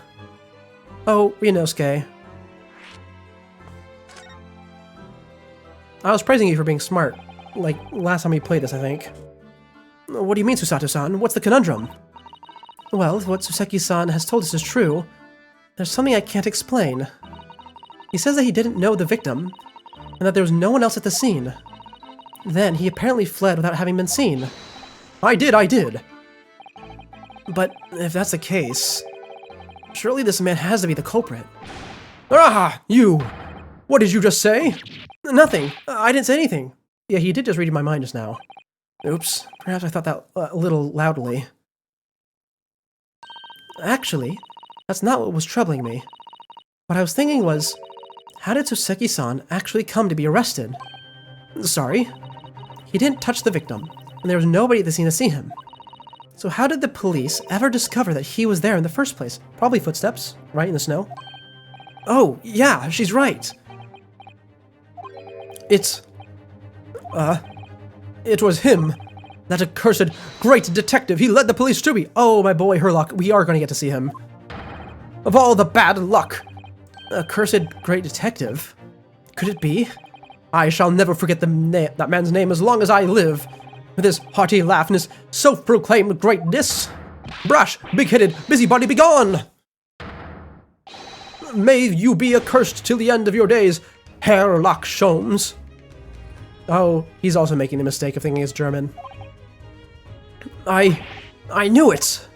Oh, Ryunosuke. I was praising you for being smart, like last time we played this, I think. What do you mean, Susato-san? What's the conundrum? Well, if what Suseki-san has told us is true, there's something I can't explain. He says that he didn't know the victim, and that there was no one else at the scene. Then he apparently fled without having been seen. I did! But if that's the case, surely this man has to be the culprit. Ah! You! What did you just say? Nothing. I didn't say anything. Yeah, he did just read my mind just now. Oops. Perhaps I thought that a little loudly. Actually, that's not what was troubling me. What I was thinking was, how did Suseki-san actually come to be arrested? Sorry? He didn't touch the victim, and there was nobody at the scene to see him. So how did the police ever discover that he was there in the first place? Probably footsteps, right in the snow? Oh, yeah, she's right. It was him. That accursed great detective. He led the police to me. Oh, my boy Herlock, we are going to get to see him. Of all the bad luck. Accursed great detective? Could it be? I shall never forget that man's name as long as I live. With his hearty laugh and his self-proclaimed greatness. Brash, big-headed, busybody, begone! May you be accursed till the end of your days, Herlock Sholmes. Oh, he's also making the mistake of thinking it's German. I knew it!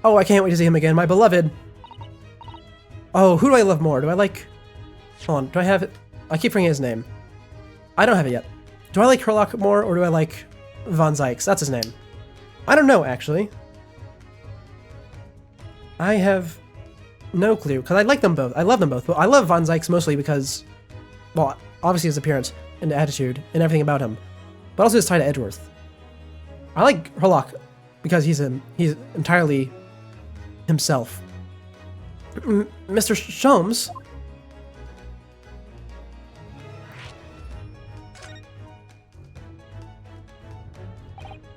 Oh, I can't wait to see him again, my beloved. Oh, who do I love more? Do I like... Hold on, do I have it? I keep forgetting his name. I don't have it yet. Do I like Herlock more, or do I like Von Zykes? That's his name. I don't know, actually. I have no clue, because I like them both. I love them both, but I love Von Zykes mostly because, well, obviously his appearance and attitude and everything about him, but also his tie to Edgeworth. I like Herlock because he's entirely himself. Mr. Sholmes?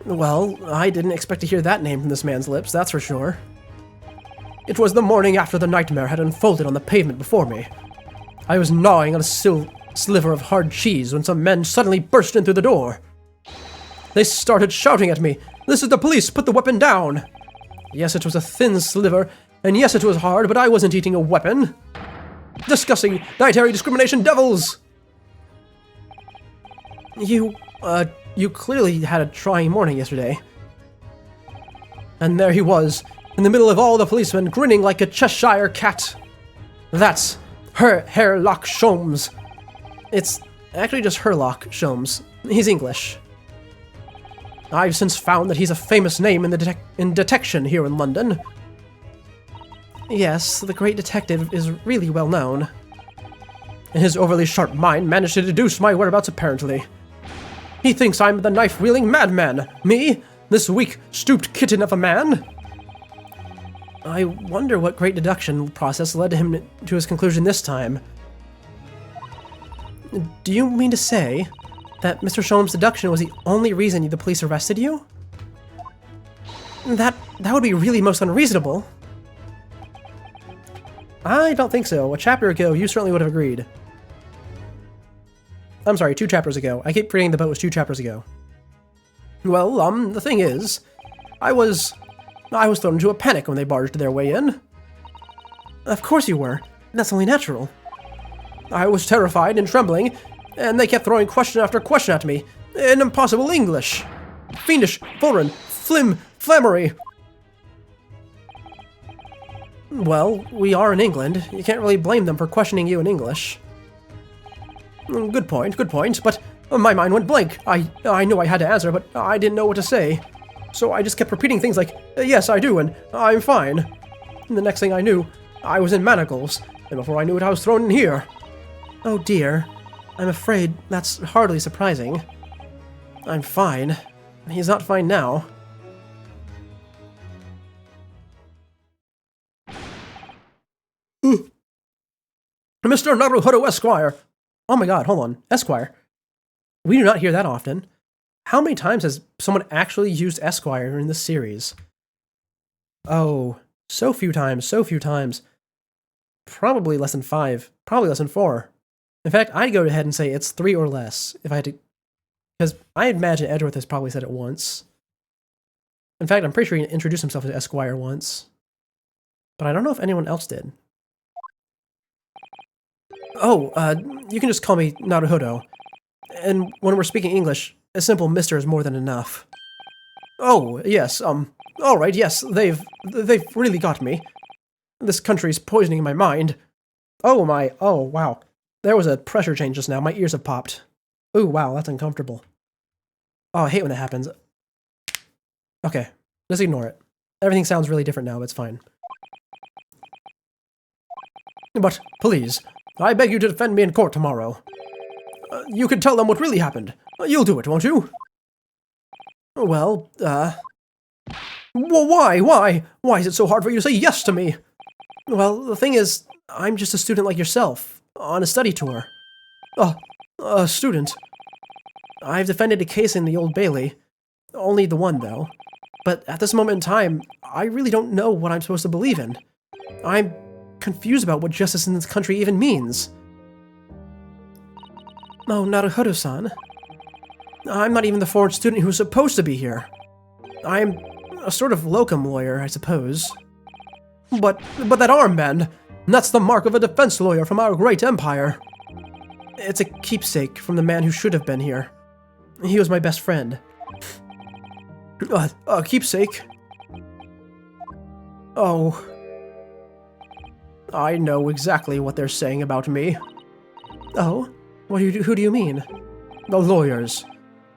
Well, I didn't expect to hear that name from this man's lips, that's for sure. It was the morning after the nightmare had unfolded on the pavement before me. I was gnawing on a sliver of hard cheese when some men suddenly burst in through the door. They started shouting at me, "This is the police, put the weapon down!" Yes, it was a thin sliver, and yes, it was hard, but I wasn't eating a weapon. Disgusting, dietary discrimination devils! You clearly had a trying morning yesterday. And there he was, in the middle of all the policemen, grinning like a Cheshire cat. That's Herlock Sholmes. It's actually just Herlock Sholmes. He's English. I've since found that he's a famous name in detection here in London. Yes, the great detective is really well known. And his overly sharp mind managed to deduce my whereabouts apparently. He thinks I'm the knife-wielding madman. Me? This weak, stooped kitten of a man? I wonder what great deduction process led him to his conclusion this time. Do you mean to say that Mr. Sholmes' deduction was the only reason the police arrested you? That would be really most unreasonable. I don't think so. A chapter ago, you certainly would have agreed. I'm sorry, 2 chapters ago. I keep forgetting the boat was 2 chapters ago. Well, the thing is, I was thrown into a panic when they barged their way in. Of course you were. That's only natural. I was terrified and trembling, and they kept throwing question after question at me, in impossible English. Fiendish, foreign, flammery. Well, we are in England. You can't really blame them for questioning you in English. Good point, but my mind went blank. I knew I had to answer, but I didn't know what to say. So I just kept repeating things like, yes, I do, and I'm fine. And the next thing I knew, I was in manacles, and before I knew it, I was thrown in here. Oh dear. I'm afraid that's hardly surprising. I'm fine. He's not fine now. Mr. Naruhodo Esquire! Oh my god, hold on. Esquire. We do not hear that often. How many times has someone actually used Esquire in this series? Oh, so few times, so few times. Probably less than 5. Probably less than 4. In fact, I'd go ahead and say it's 3 or less, if I had to... Because I imagine Edgeworth has probably said it once. In fact, I'm pretty sure he introduced himself as Esquire once. But I don't know if anyone else did. Oh, you can just call me Naruhodo. And when we're speaking English, a simple Mr. is more than enough. Oh, yes, alright, yes, they've really got me. This country's poisoning my mind. Oh wow. There was a pressure change just now, my ears have popped. Ooh, wow, that's uncomfortable. Oh, I hate when that happens. Okay, just ignore it. Everything sounds really different now, but it's fine. But, please, I beg you to defend me in court tomorrow. You can tell them what really happened. You'll do it, won't you? Well, why? Why is it so hard for you to say yes to me? Well, the thing is, I'm just a student like yourself, on a study tour. A student. I've defended a case in the Old Bailey. Only the one, though. But at this moment in time, I really don't know what I'm supposed to believe in. I'm confused about what justice in this country even means. Oh, Naruhodo-san. I'm not even the foreign student who's supposed to be here. I'm a sort of locum lawyer, I suppose. But that armband, that's the mark of a defense lawyer from our great empire. It's a keepsake from the man who should have been here. He was my best friend. A keepsake? Oh. I know exactly what they're saying about me. Oh? Who do you mean? The lawyers.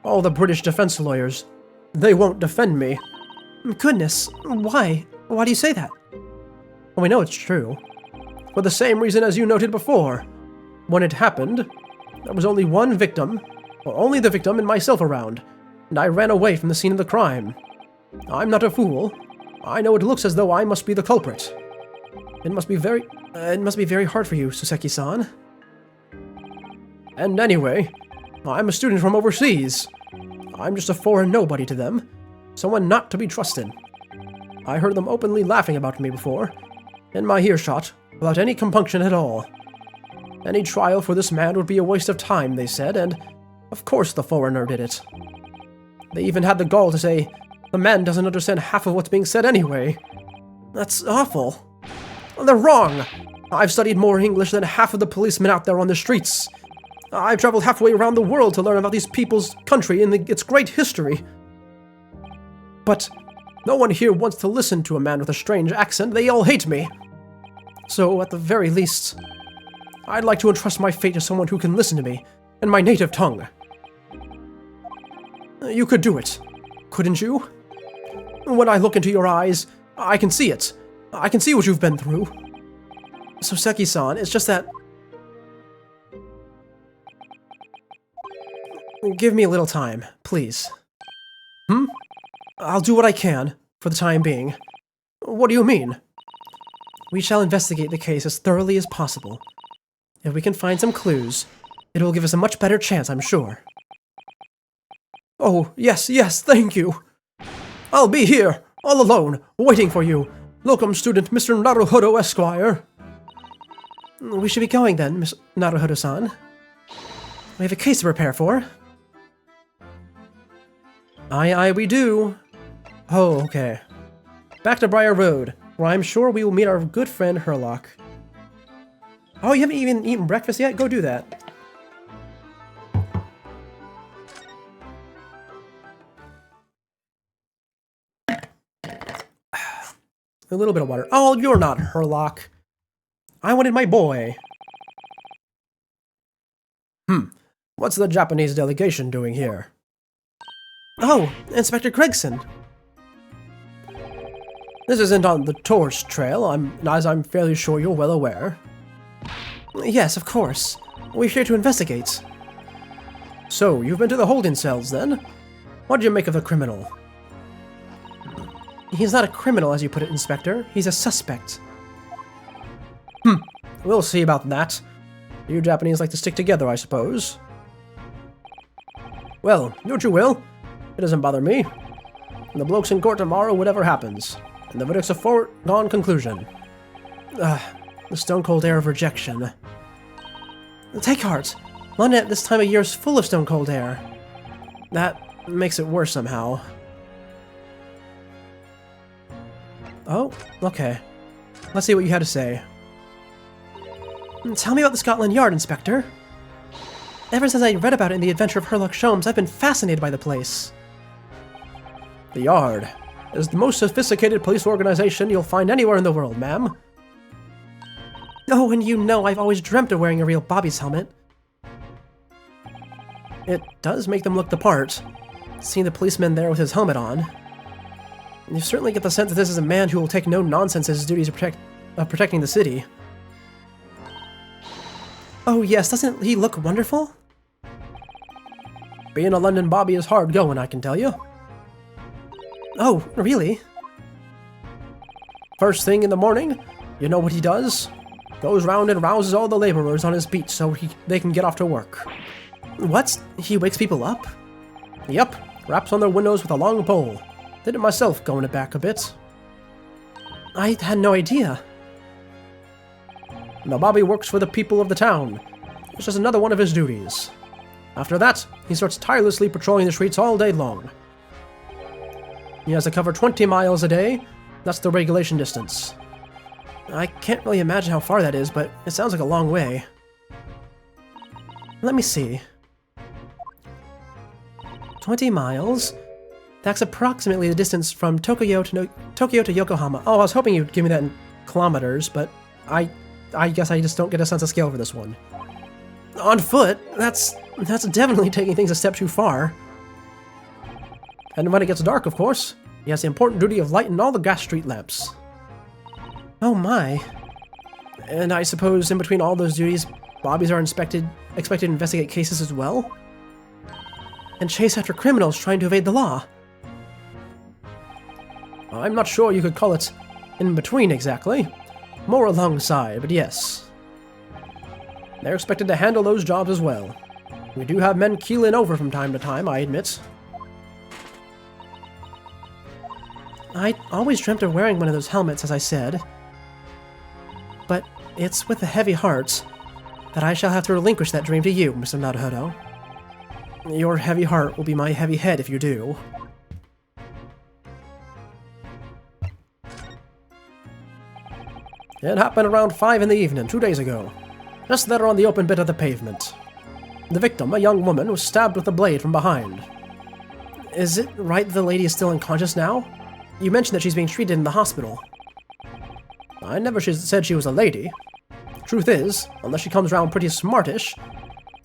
All the British defense lawyers. They won't defend me. Goodness, why? Why do you say that? Well, we know it's true. For the same reason as you noted before. When it happened, there was only one victim, or only the victim and myself around, and I ran away from the scene of the crime. I'm not a fool. I know it looks as though I must be the culprit. It must be very hard for you, Suseki-san. And anyway, I'm a student from overseas. I'm just a foreign nobody to them, someone not to be trusted. I heard them openly laughing about me before, in my earshot, without any compunction at all. Any trial for this man would be a waste of time, they said, and of course the foreigner did it. They even had the gall to say, the man doesn't understand half of what's being said anyway. That's awful. They're wrong! I've studied more English than half of the policemen out there on the streets. I've traveled halfway around the world to learn about these people's country and its great history. But no one here wants to listen to a man with a strange accent. They all hate me. So, at the very least, I'd like to entrust my fate to someone who can listen to me in my native tongue. You could do it, couldn't you? When I look into your eyes, I can see it. I can see what you've been through. Soseki-san, it's just that... Give me a little time, please. I'll do what I can, for the time being. What do you mean? We shall investigate the case as thoroughly as possible. If we can find some clues, it will give us a much better chance, I'm sure. Oh, yes, thank you. I'll be here, all alone, waiting for you. Locum student Mr. Naruhodo Esquire. We should be going then, Miss Naruhodo-san. We have a case to prepare for. Aye, we do. Oh, okay. Back to Briar Road, where I'm sure we will meet our good friend Herlock. Oh, you haven't even eaten breakfast yet? Go do that. A little bit of water. Oh, you're not Herlock. I wanted my boy. What's the Japanese delegation doing here? Oh, Inspector Gregson. This isn't on the tourist trail, as I'm fairly sure you're well aware. Yes, of course. We're here to investigate. So, you've been to the holding cells, then? What did you make of the criminal? He's not a criminal, as you put it, Inspector. He's a suspect. We'll see about that. You Japanese like to stick together, I suppose. Well, do what you will. It doesn't bother me. And the bloke's in court tomorrow, whatever happens. And the verdict's a foregone conclusion. The stone-cold air of rejection. Take heart. London at this time of year is full of stone-cold air. That makes it worse somehow. Oh, okay. Let's see what you had to say. Tell me about the Scotland Yard, Inspector. Ever since I read about it in The Adventure of Herlock Sholmes, I've been fascinated by the place. The Yard is the most sophisticated police organization you'll find anywhere in the world, ma'am. Oh, and you know I've always dreamt of wearing a real Bobby's helmet. It does make them look the part, seeing the policeman there with his helmet on. You certainly get the sense that this is a man who will take no nonsense as his duties of protecting the city. Oh yes, doesn't he look wonderful? Being a London Bobby is hard going, I can tell you. Oh, really? First thing in the morning, you know what he does? Goes round and rouses all the laborers on his beat so they can get off to work. What? He wakes people up? Yep, raps on their windows with a long pole. Did it myself going it back a bit. I had no idea. The Bobby works for the people of the town. It's just another one of his duties. After that, he starts tirelessly patrolling the streets all day long. He has to cover 20 miles a day. That's the regulation distance. I can't really imagine how far that is, but it sounds like a long way. Let me see. 20 miles? That's approximately the distance from Tokyo to Yokohama. Oh, I was hoping you'd give me that in kilometers, but I guess I just don't get a sense of scale for this one. On foot? That's definitely taking things a step too far. And when it gets dark, of course, he has the important duty of lighting all the gas street lamps. Oh my. And I suppose in between all those duties, Bobbies are expected to investigate cases as well? And chase after criminals trying to evade the law. I'm not sure you could call it in between exactly. More alongside, but yes. They're expected to handle those jobs as well. We do have men keeling over from time to time, I admit. I always dreamt of wearing one of those helmets, as I said. But it's with a heavy heart that I shall have to relinquish that dream to you, Mr. Naruhodo. Your heavy heart will be my heavy head if you do. It happened around 5 in the evening, 2 days ago. Just there on the open bit of the pavement. The victim, a young woman, was stabbed with a blade from behind. Is it right the lady is still unconscious now? You mentioned that she's being treated in the hospital. I never said she was a lady. Truth is, unless she comes around pretty smartish,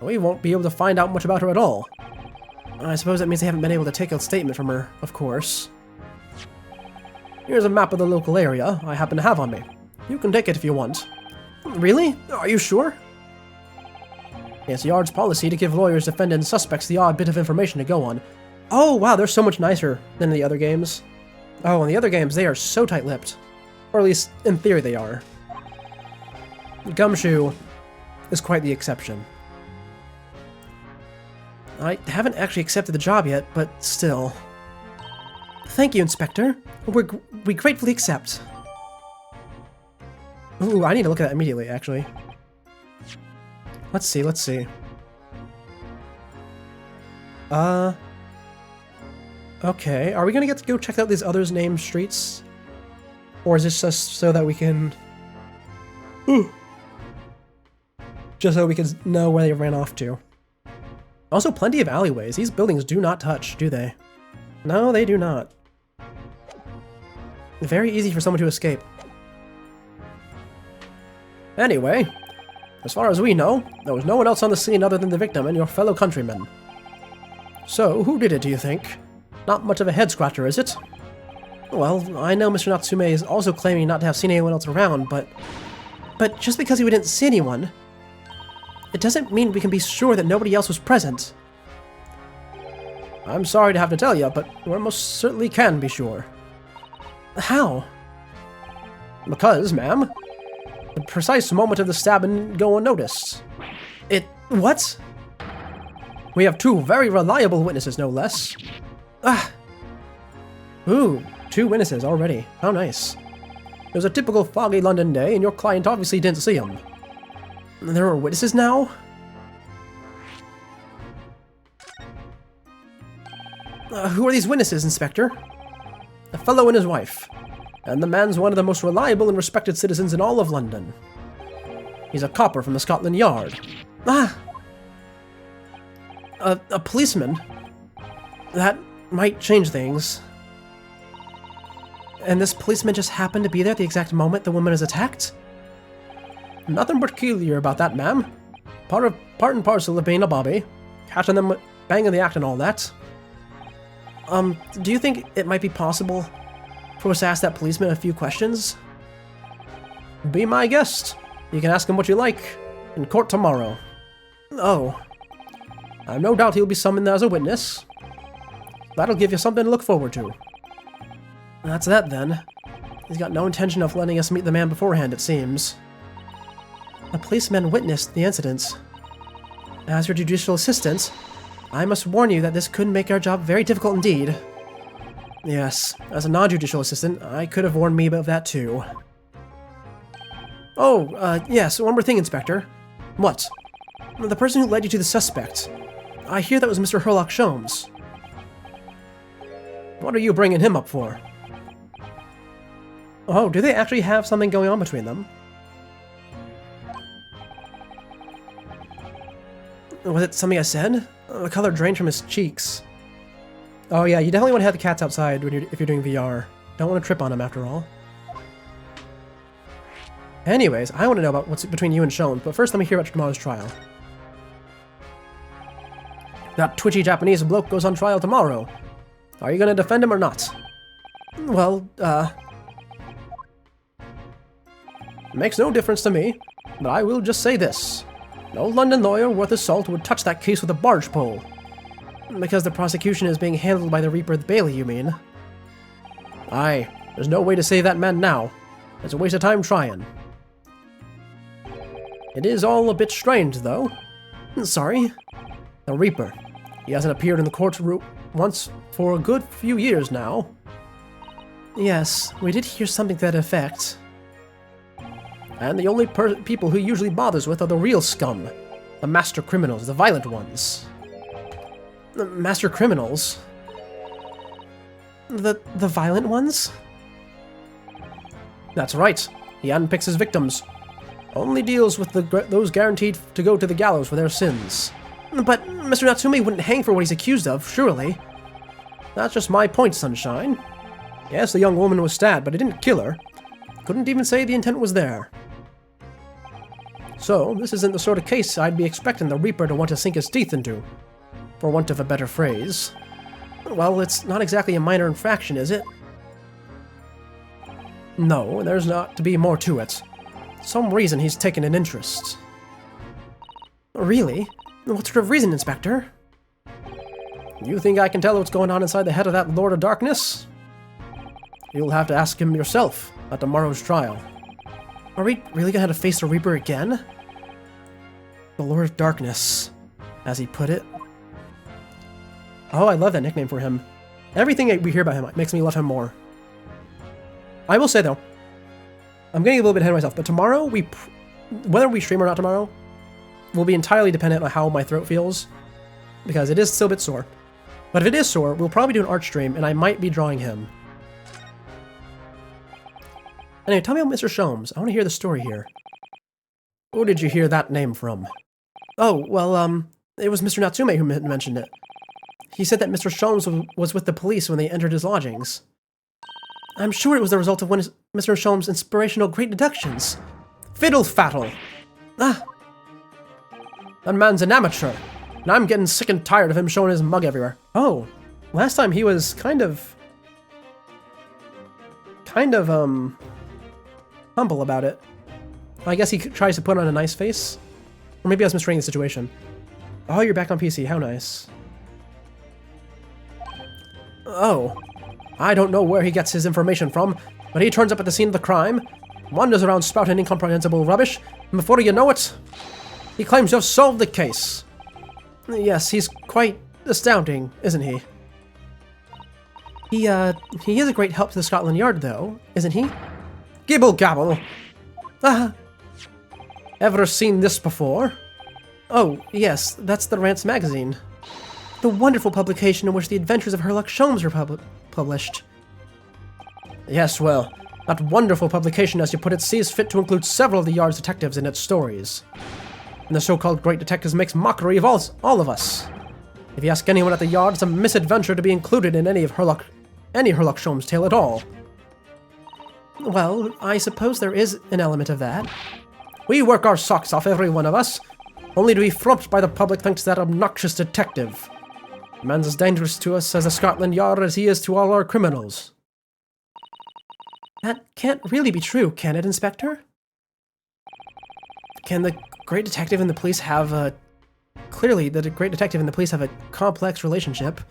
we won't be able to find out much about her at all. I suppose that means they haven't been able to take a statement from her, of course. Here's a map of the local area I happen to have on me. You can take it if you want. Really? Are you sure? It's the Yard's policy to give lawyers, defendants, and suspects the odd bit of information to go on. Oh, wow, they're so much nicer than the other games. Oh, in the other games, they are so tight-lipped. Or at least, in theory, they are. Gumshoe is quite the exception. I haven't actually accepted the job yet, but still. Thank you, Inspector. We gratefully accept. Ooh, I need to look at that immediately, actually. Let's see. Okay, are we gonna get to go check out these others' named streets? Or is this just so that we can... Just so we can know where they ran off to. Also, plenty of alleyways. These buildings do not touch, do they? No, they do not. Very easy for someone to escape. Anyway, as far as we know, there was no one else on the scene other than the victim and your fellow countrymen. So, who did it, do you think? Not much of a head-scratcher, is it? Well, I know Mr. Natsume is also claiming not to have seen anyone else around, but just because he didn't see anyone, it doesn't mean we can be sure that nobody else was present. I'm sorry to have to tell you, but we most certainly can be sure. How? Because, ma'am, the precise moment of the stabbing didn't go unnoticed. What? We have 2 very reliable witnesses, no less. Ooh, 2 witnesses already. How nice. It was a typical foggy London day, and your client obviously didn't see him. There are witnesses now? Who are these witnesses, Inspector? A fellow and his wife. And the man's one of the most reliable and respected citizens in all of London. He's a copper from the Scotland Yard. A policeman? That might change things. And this policeman just happened to be there at the exact moment the woman is attacked? Nothing peculiar about that, ma'am. Part and parcel of being a bobby. Catching them banging the act and all that. Do you think it might be possible for us to ask that policeman a few questions? Be my guest. You can ask him what you like. In court tomorrow. Oh. I've no doubt he'll be summoned as a witness. That'll give you something to look forward to. That's that, then. He's got no intention of letting us meet the man beforehand, it seems. The policeman witnessed the incident. As your judicial assistant, I must warn you that this could make our job very difficult indeed. Yes, as a non-judicial assistant, I could have warned me about that too. Oh, yes, one more thing, Inspector. What? The person who led you to the suspect. I hear that was Mr. Herlock Sholmes. What are you bringing him up for? Oh, do they actually have something going on between them? Was it something I said? The color drained from his cheeks. Oh yeah, you definitely want to have the cats outside if you're doing VR. Don't want to trip on them after all. Anyways, I want to know about what's between you and Sholmes, but first let me hear about tomorrow's trial. That twitchy Japanese bloke goes on trial tomorrow. Are you gonna defend him or not? Well, makes no difference to me, but I will just say this. No London lawyer worth his salt would touch that case with a barge pole. Because the prosecution is being handled by the Reaper Bailey, you mean? Aye, there's no way to save that man now. It's a waste of time trying. It is all a bit strange, though. Sorry? The Reaper. He hasn't appeared in the courtroom once for a good few years now. Yes, we did hear something to that effect. And the only people he usually bothers with are the real scum. The master criminals, the violent ones. The master criminals? The violent ones? That's right. He handpicks his victims. Only deals with those guaranteed to go to the gallows for their sins. But Mr. Natsume wouldn't hang for what he's accused of, surely. That's just my point, Sunshine. Yes, the young woman was stabbed, but it didn't kill her. Couldn't even say the intent was there. So, this isn't the sort of case I'd be expecting the Reaper to want to sink his teeth into, for want of a better phrase. Well, it's not exactly a minor infraction, is it? No, there's not to be more to it. Some reason he's taken an interest. Really? What sort of reason, Inspector? You think I can tell what's going on inside the head of that Lord of Darkness? You'll have to ask him yourself at tomorrow's trial. Are we really gonna have to face the Reaper again? The Lord of Darkness, as he put it. Oh, I love that nickname for him. Everything we hear about him makes me love him more. I will say, though, I'm getting a little bit ahead of myself, but tomorrow, whether we stream or not tomorrow, will be entirely dependent on how my throat feels, because it is still a bit sore. But if it is sore, we'll probably do an art stream, and I might be drawing him. Anyway, tell me about Mr. Sholmes. I want to hear the story here. Who did you hear that name from? Oh, well, it was Mr. Natsume who mentioned it. He said that Mr. Sholmes was with the police when they entered his lodgings. I'm sure it was the result of one of Mr. Sholmes' inspirational great deductions. Fiddle faddle! Ah! That man's an amateur, and I'm getting sick and tired of him showing his mug everywhere. Oh, last time he was kind of, humble about it. I guess he tries to put on a nice face. Or maybe I was misreading the situation. Oh, you're back on PC, how nice. Oh, I don't know where he gets his information from, but he turns up at the scene of the crime, wanders around spouting incomprehensible rubbish, and before you know it, he claims to have solved the case. Yes, he's quite astounding, isn't he? He is a great help to the Scotland Yard, though, isn't he? Gibble gabble! Ah! Ever seen this before? Oh, yes, that's the Rants magazine. The wonderful publication in which the adventures of Herlock Sholmes were published. Yes, well, that wonderful publication, as you put it, sees fit to include several of the Yard's detectives in its stories. And the so-called great detectives makes mockery of all of us. If you ask anyone at the Yard, it's a misadventure to be included in any Herlock Sholmes tale at all. Well, I suppose there is an element of that. We work our socks off, every one of us, only to be frumped by the public thanks to that obnoxious detective. The man's as dangerous to us as the Scotland Yard as he is to all our criminals. That can't really be true, can it, Inspector? Can the great detective and the police have a... Clearly, the great detective and the police have a complex relationship.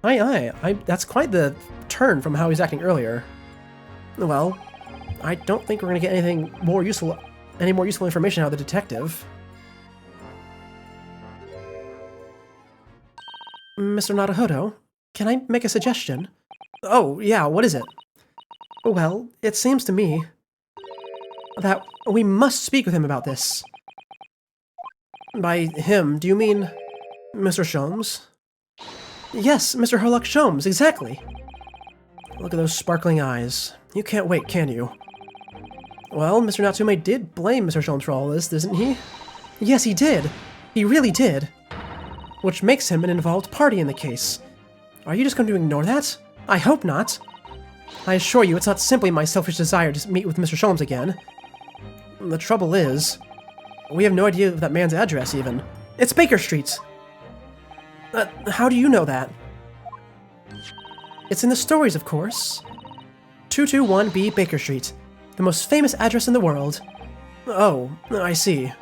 That's quite the turn from how he's acting earlier. Well, I don't think we're going to get any more useful information out of the detective. Mr. Naruhodo, can I make a suggestion? Oh, yeah, what is it? Well, it seems to me that we must speak with him about this. By him, do you mean Mr. Sholmes? Yes, Mr. Herlock Sholmes, exactly. Look at those sparkling eyes. You can't wait, can you? Well, Mr. Natsume did blame Mr. Sholmes for all this, didn't he? Yes, he did. He really did. Which makes him an involved party in the case. Are you just going to ignore that? I hope not. I assure you, it's not simply my selfish desire to meet with Mr. Sholmes again. The trouble is, we have no idea of that man's address, even. It's Baker Street! How do you know that? It's in the stories, of course. 221B Baker Street, the most famous address in the world. Oh, I see.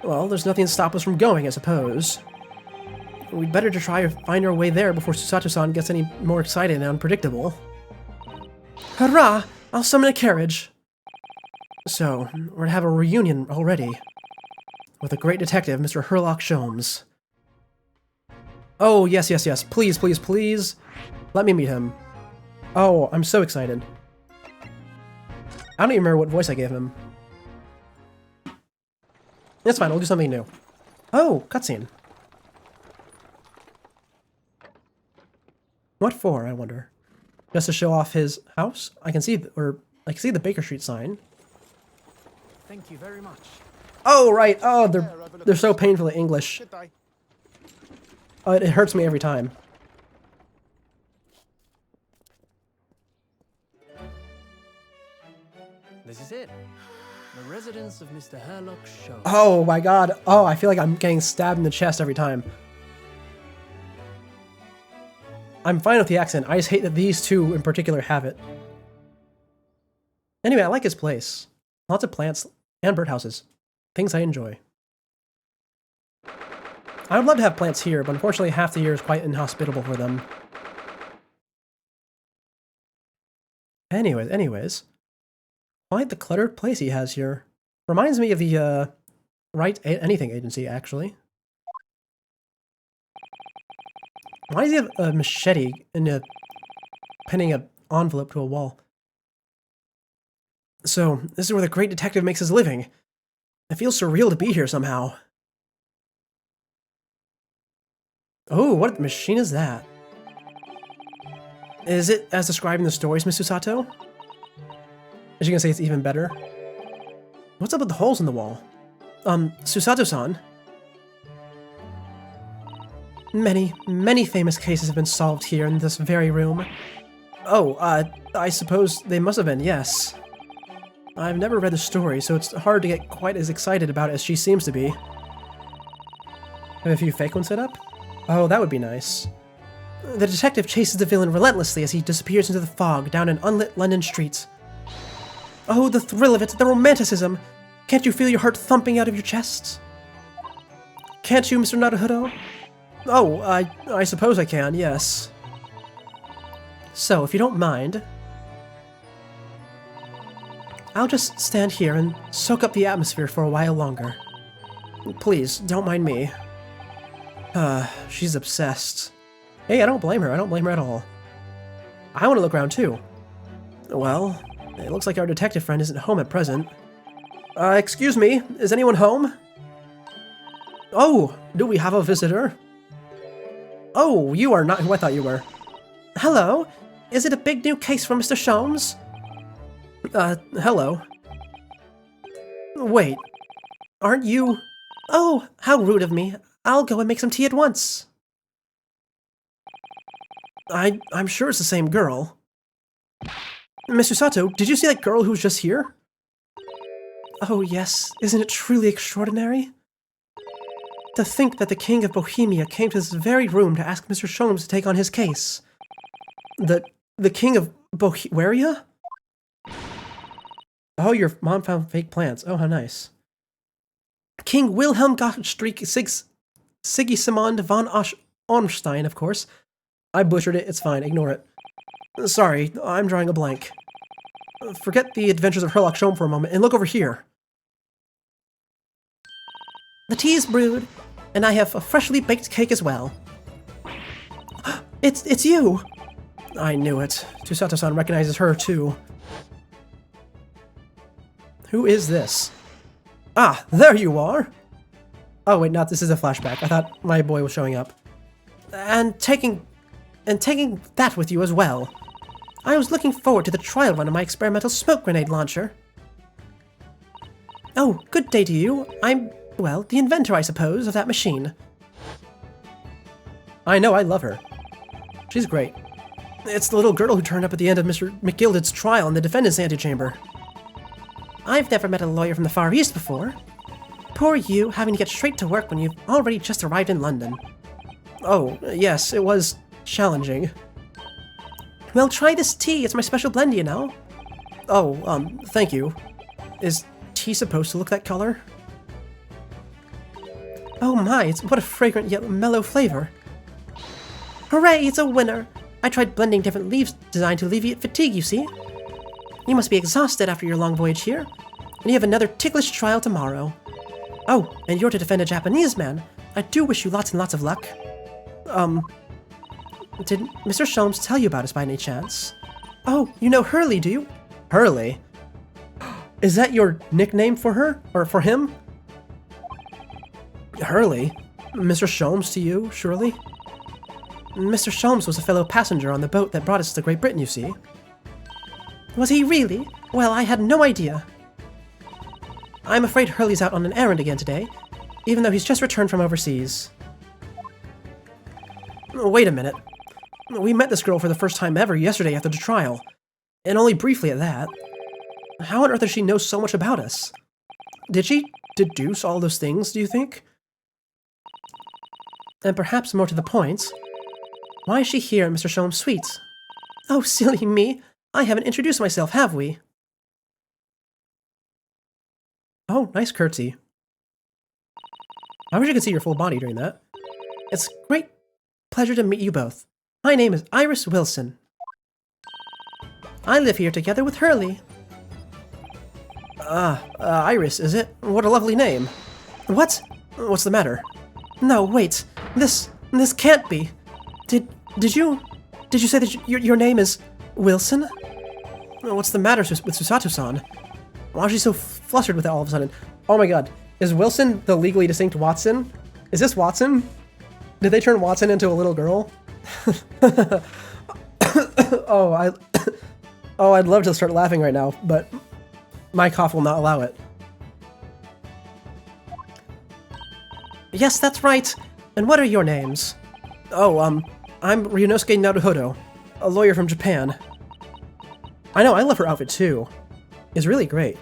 Well, there's nothing to stop us from going, I suppose. We'd better to try to find our way there before Susato-san gets any more excited and unpredictable. Hurrah! I'll summon a carriage! So, we're to have a reunion already. With a great detective, Mr. Herlock Sholmes. Oh, yes, yes, yes. Please, please, please. Let me meet him. Oh, I'm so excited. I don't even remember what voice I gave him. It's fine, we'll do something new. Oh, cutscene. What for, I wonder? Just to show off his house? I can see the Baker Street sign. Thank you very much. Oh, right. Oh, they're so painfully English. Oh, it hurts me every time. This is it. The residence of Mr. Herlock Sholmes. Oh my god. Oh, I feel like I'm getting stabbed in the chest every time. I'm fine with the accent. I just hate that these two in particular have it. Anyway, I like his place. Lots of plants and birdhouses. Things I enjoy. I would love to have plants here, but unfortunately half the year is quite inhospitable for them. Anyways. Quite the cluttered place he has here. Reminds me of the, Right Anything Agency, actually. Why does he have a machete and pinning an envelope to a wall? So, this is where the great detective makes his living. It feels surreal to be here somehow. Oh, what machine is that? Is it as described in the stories, Miss Susato? Is she gonna say it's even better? What's up with the holes in the wall? Susato-san? Many famous cases have been solved here in this very room. Oh, I suppose they must have been, yes. I've never read the story, so it's hard to get quite as excited about it as she seems to be. Have a few fake ones set up? Oh, that would be nice. The detective chases the villain relentlessly as he disappears into the fog down an unlit London street. Oh, the thrill of it, the romanticism! Can't you feel your heart thumping out of your chest? Can't you, Mr. Naruhodo? Oh, I suppose I can, yes. So, if you don't mind, I'll just stand here and soak up the atmosphere for a while longer. Please, don't mind me. She's obsessed. Hey, I don't blame her. I don't blame her at all. I want to look around too. Well, it looks like our detective friend isn't home at present. Excuse me, is anyone home? Oh, do we have a visitor? Oh, you are not who I thought you were. Hello? Is it a big new case from Mr. Sholmes? Hello. Wait, aren't you... Oh, how rude of me. I'll go and make some tea at once. I'm sure it's the same girl. Mr. Sato, did you see that girl who was just here? Oh yes, isn't it truly extraordinary? To think that the King of Bohemia came to this very room to ask Mr. Sholmes to take on his case. The King of Bohemia? Oh, your mom found fake plants. Oh, how nice. King Wilhelm Gottschalk Sigismund von Ornstein, of course. I butchered it, it's fine, ignore it. Sorry, I'm drawing a blank. Forget the adventures of Herlock Sholmes for a moment and look over here. The tea is brewed, and I have a freshly baked cake as well. It's you! I knew it. Susato-san recognizes her, too. Who is this? Ah, there you are! Oh wait, not this is a flashback. I thought my boy was showing up. And taking that with you as well. I was looking forward to the trial run of my experimental smoke grenade launcher. Oh, good day to you. I'm, well, the inventor, I suppose, of that machine. I know, I love her. She's great. It's the little girl who turned up at the end of Mr. McGilded's trial in the defendant's antechamber. I've never met a lawyer from the Far East before. Poor you, having to get straight to work when you've already just arrived in London. Oh, yes, it was challenging. Well, try this tea. It's my special blend, you know. Oh, thank you. Is tea supposed to look that color? Oh my, what a fragrant yet mellow flavor. Hooray, it's a winner! I tried blending different leaves designed to alleviate fatigue, you see. You must be exhausted after your long voyage here, and you have another ticklish trial tomorrow. Oh, and you're to defend a Japanese man. I do wish you lots and lots of luck. Did Mr. Sholmes tell you about us by any chance? Oh, you know Hurley, do you? Hurley? Is that your nickname for her? Or for him? Hurley? Mr. Sholmes to you, surely? Mr. Sholmes was a fellow passenger on the boat that brought us to Great Britain, you see. Was he really? Well, I had no idea. I'm afraid Hurley's out on an errand again today, even though he's just returned from overseas. Wait a minute. We met this girl for the first time ever yesterday after the trial, and only briefly at that. How on earth does she know so much about us? Did she deduce all those things, do you think? And perhaps more to the point, why is she here in Mr. Sholmes' suite? Oh, silly me! I haven't introduced myself, have we? Oh, nice curtsy. I wish I could see your full body during that. It's a great pleasure to meet you both. My name is Iris Wilson. I live here together with Hurley. Iris, is it? What a lovely name. What? What's the matter? No, wait. This can't be. Did you say that your name is Wilson? What's the matter with Susato-san? Why is she so flustered with it all of a sudden? Oh my god. Is Wilson the legally distinct Watson? Is this Watson? Did they turn Watson into a little girl? I'd love to start laughing right now, but my cough will not allow it. Yes, that's right. And what are your names? Oh, I'm Ryunosuke Naruhodo, a lawyer from Japan. I know, I love her outfit too. It's really great.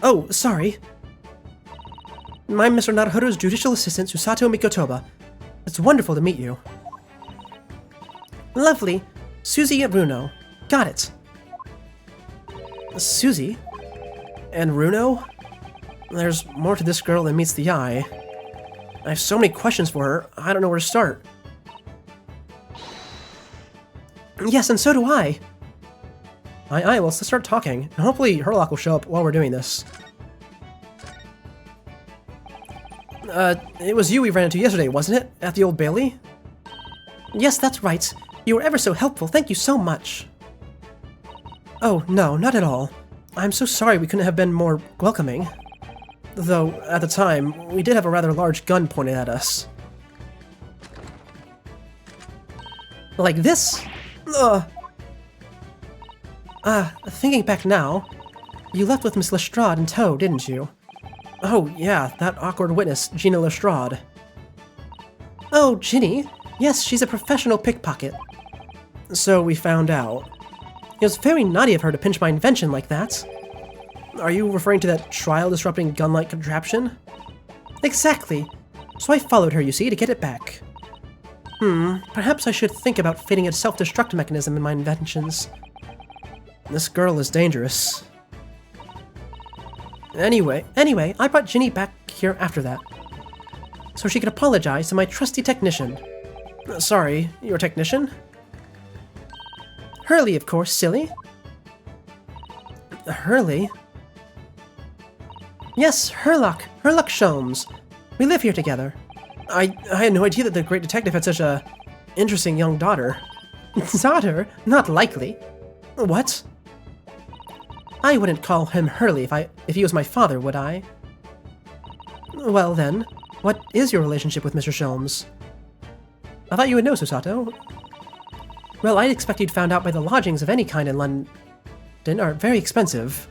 Oh, sorry. I'm Mr. Naruhodo's judicial assistant, Susato Mikotoba. It's wonderful to meet you. Lovely. Susie Runo. Got it. Susie? And Runo? There's more to this girl than meets the eye. I have so many questions for her, I don't know where to start. Yes, and so do I. Aye, well, let's start talking. And hopefully Herlock will show up while we're doing this. It was you we ran into yesterday, wasn't it? At the Old Bailey? Yes, that's right. You were ever so helpful, thank you so much. Oh, no, not at all. I'm so sorry we couldn't have been more welcoming. Though, at the time, we did have a rather large gun pointed at us. Like this? Thinking back now, you left with Miss Lestrade in tow, didn't you? Oh, yeah, that awkward witness, Gina Lestrade. Oh, Ginny? Yes, she's a professional pickpocket. So we found out. It was very naughty of her to pinch my invention like that. Are you referring to that trial-disrupting gun-like contraption? Exactly. So I followed her, you see, to get it back. Perhaps I should think about fitting a self-destruct mechanism in my inventions. This girl is dangerous. Anyway, I brought Ginny back here after that, so she could apologize to my trusty technician. Sorry, your technician? Hurley, of course, silly. Hurley? Yes, Herlock Sholmes. We live here together. I had no idea that the great detective had such a interesting young daughter. Daughter? Not likely. What? I wouldn't call him Hurley if he was my father, would I? Well then, what is your relationship with Mr. Sholmes? I thought you would know, Susato. Well, I'd expect you'd found out by the lodgings of any kind in London are very expensive.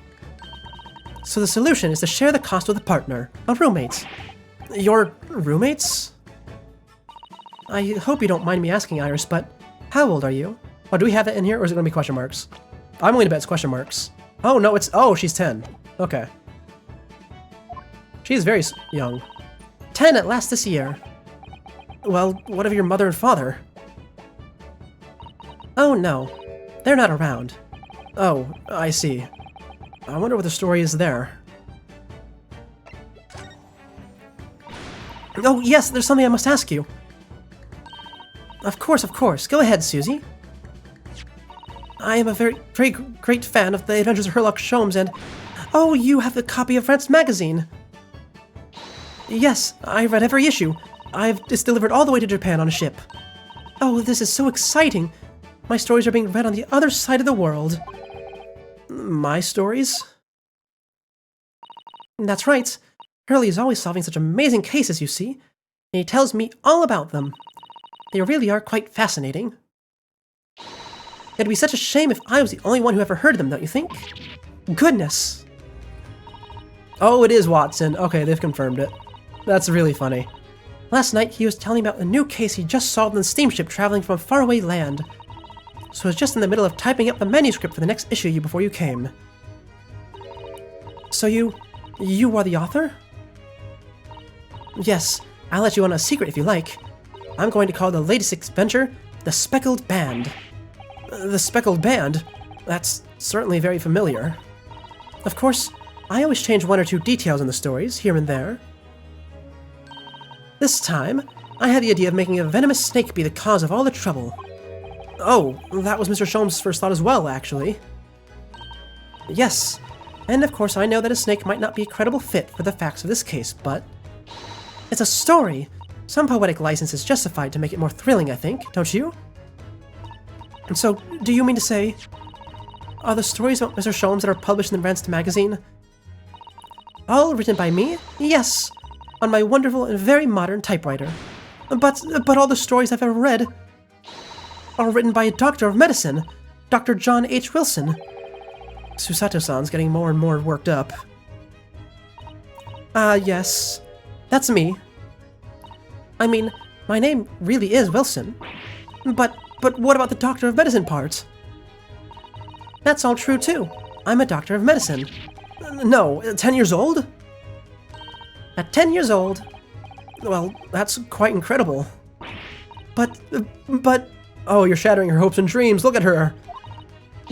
So the solution is to share the cost with a partner, a roommate. Your roommates? I hope you don't mind me asking, Iris, but how old are you? Oh, do we have that in here, or is it going to be question marks? I'm willing to bet it's question marks. Oh, no, it's... Oh, she's 10. Okay. She's very young. 10 at last this year. Well, what of your mother and father? Oh, no. They're not around. Oh, I see. I wonder what the story is there. Oh, yes, there's something I must ask you. Of course, of course. Go ahead, Susie. I am a very great fan of the Adventures of Sherlock Holmes and... Oh, you have a copy of France magazine. Yes, I read every issue. It's delivered all the way to Japan on a ship. Oh, this is so exciting. My stories are being read on the other side of the world. My stories? That's right. Hurley is always solving such amazing cases, you see. And he tells me all about them. They really are quite fascinating. It'd be such a shame if I was the only one who ever heard of them, don't you think? Goodness! Oh, it is Watson. Okay, they've confirmed it. That's really funny. Last night, he was telling me about a new case he just solved on a steamship traveling from a faraway land. So I was just in the middle of typing up the manuscript for the next issue before you came. So you are the author? Yes, I'll let you on a secret if you like. I'm going to call the latest adventure The Speckled Band. The Speckled Band? That's certainly very familiar. Of course, I always change one or two details in the stories, here and there. This time, I had the idea of making a venomous snake be the cause of all the trouble. Oh, that was Mr. Sholmes' first thought as well, actually. Yes, and of course I know that a snake might not be a credible fit for the facts of this case, but... It's a story! Some poetic license is justified to make it more thrilling, I think, don't you? And so, do you mean to say... Are the stories about Mr. Sholmes that are published in the Rance magazine all written by me? Yes, on my wonderful and very modern typewriter. But all the stories I've ever read are written by a doctor of medicine, Dr. John H. Wilson. Susato-san's getting more and more worked up. Yes. That's me. I mean, my name really is Wilson. But what about the doctor of medicine part? That's all true too. I'm a doctor of medicine. No, 10 years old? At 10 years old? Well, that's quite incredible. But... Oh, you're shattering her hopes and dreams. Look at her.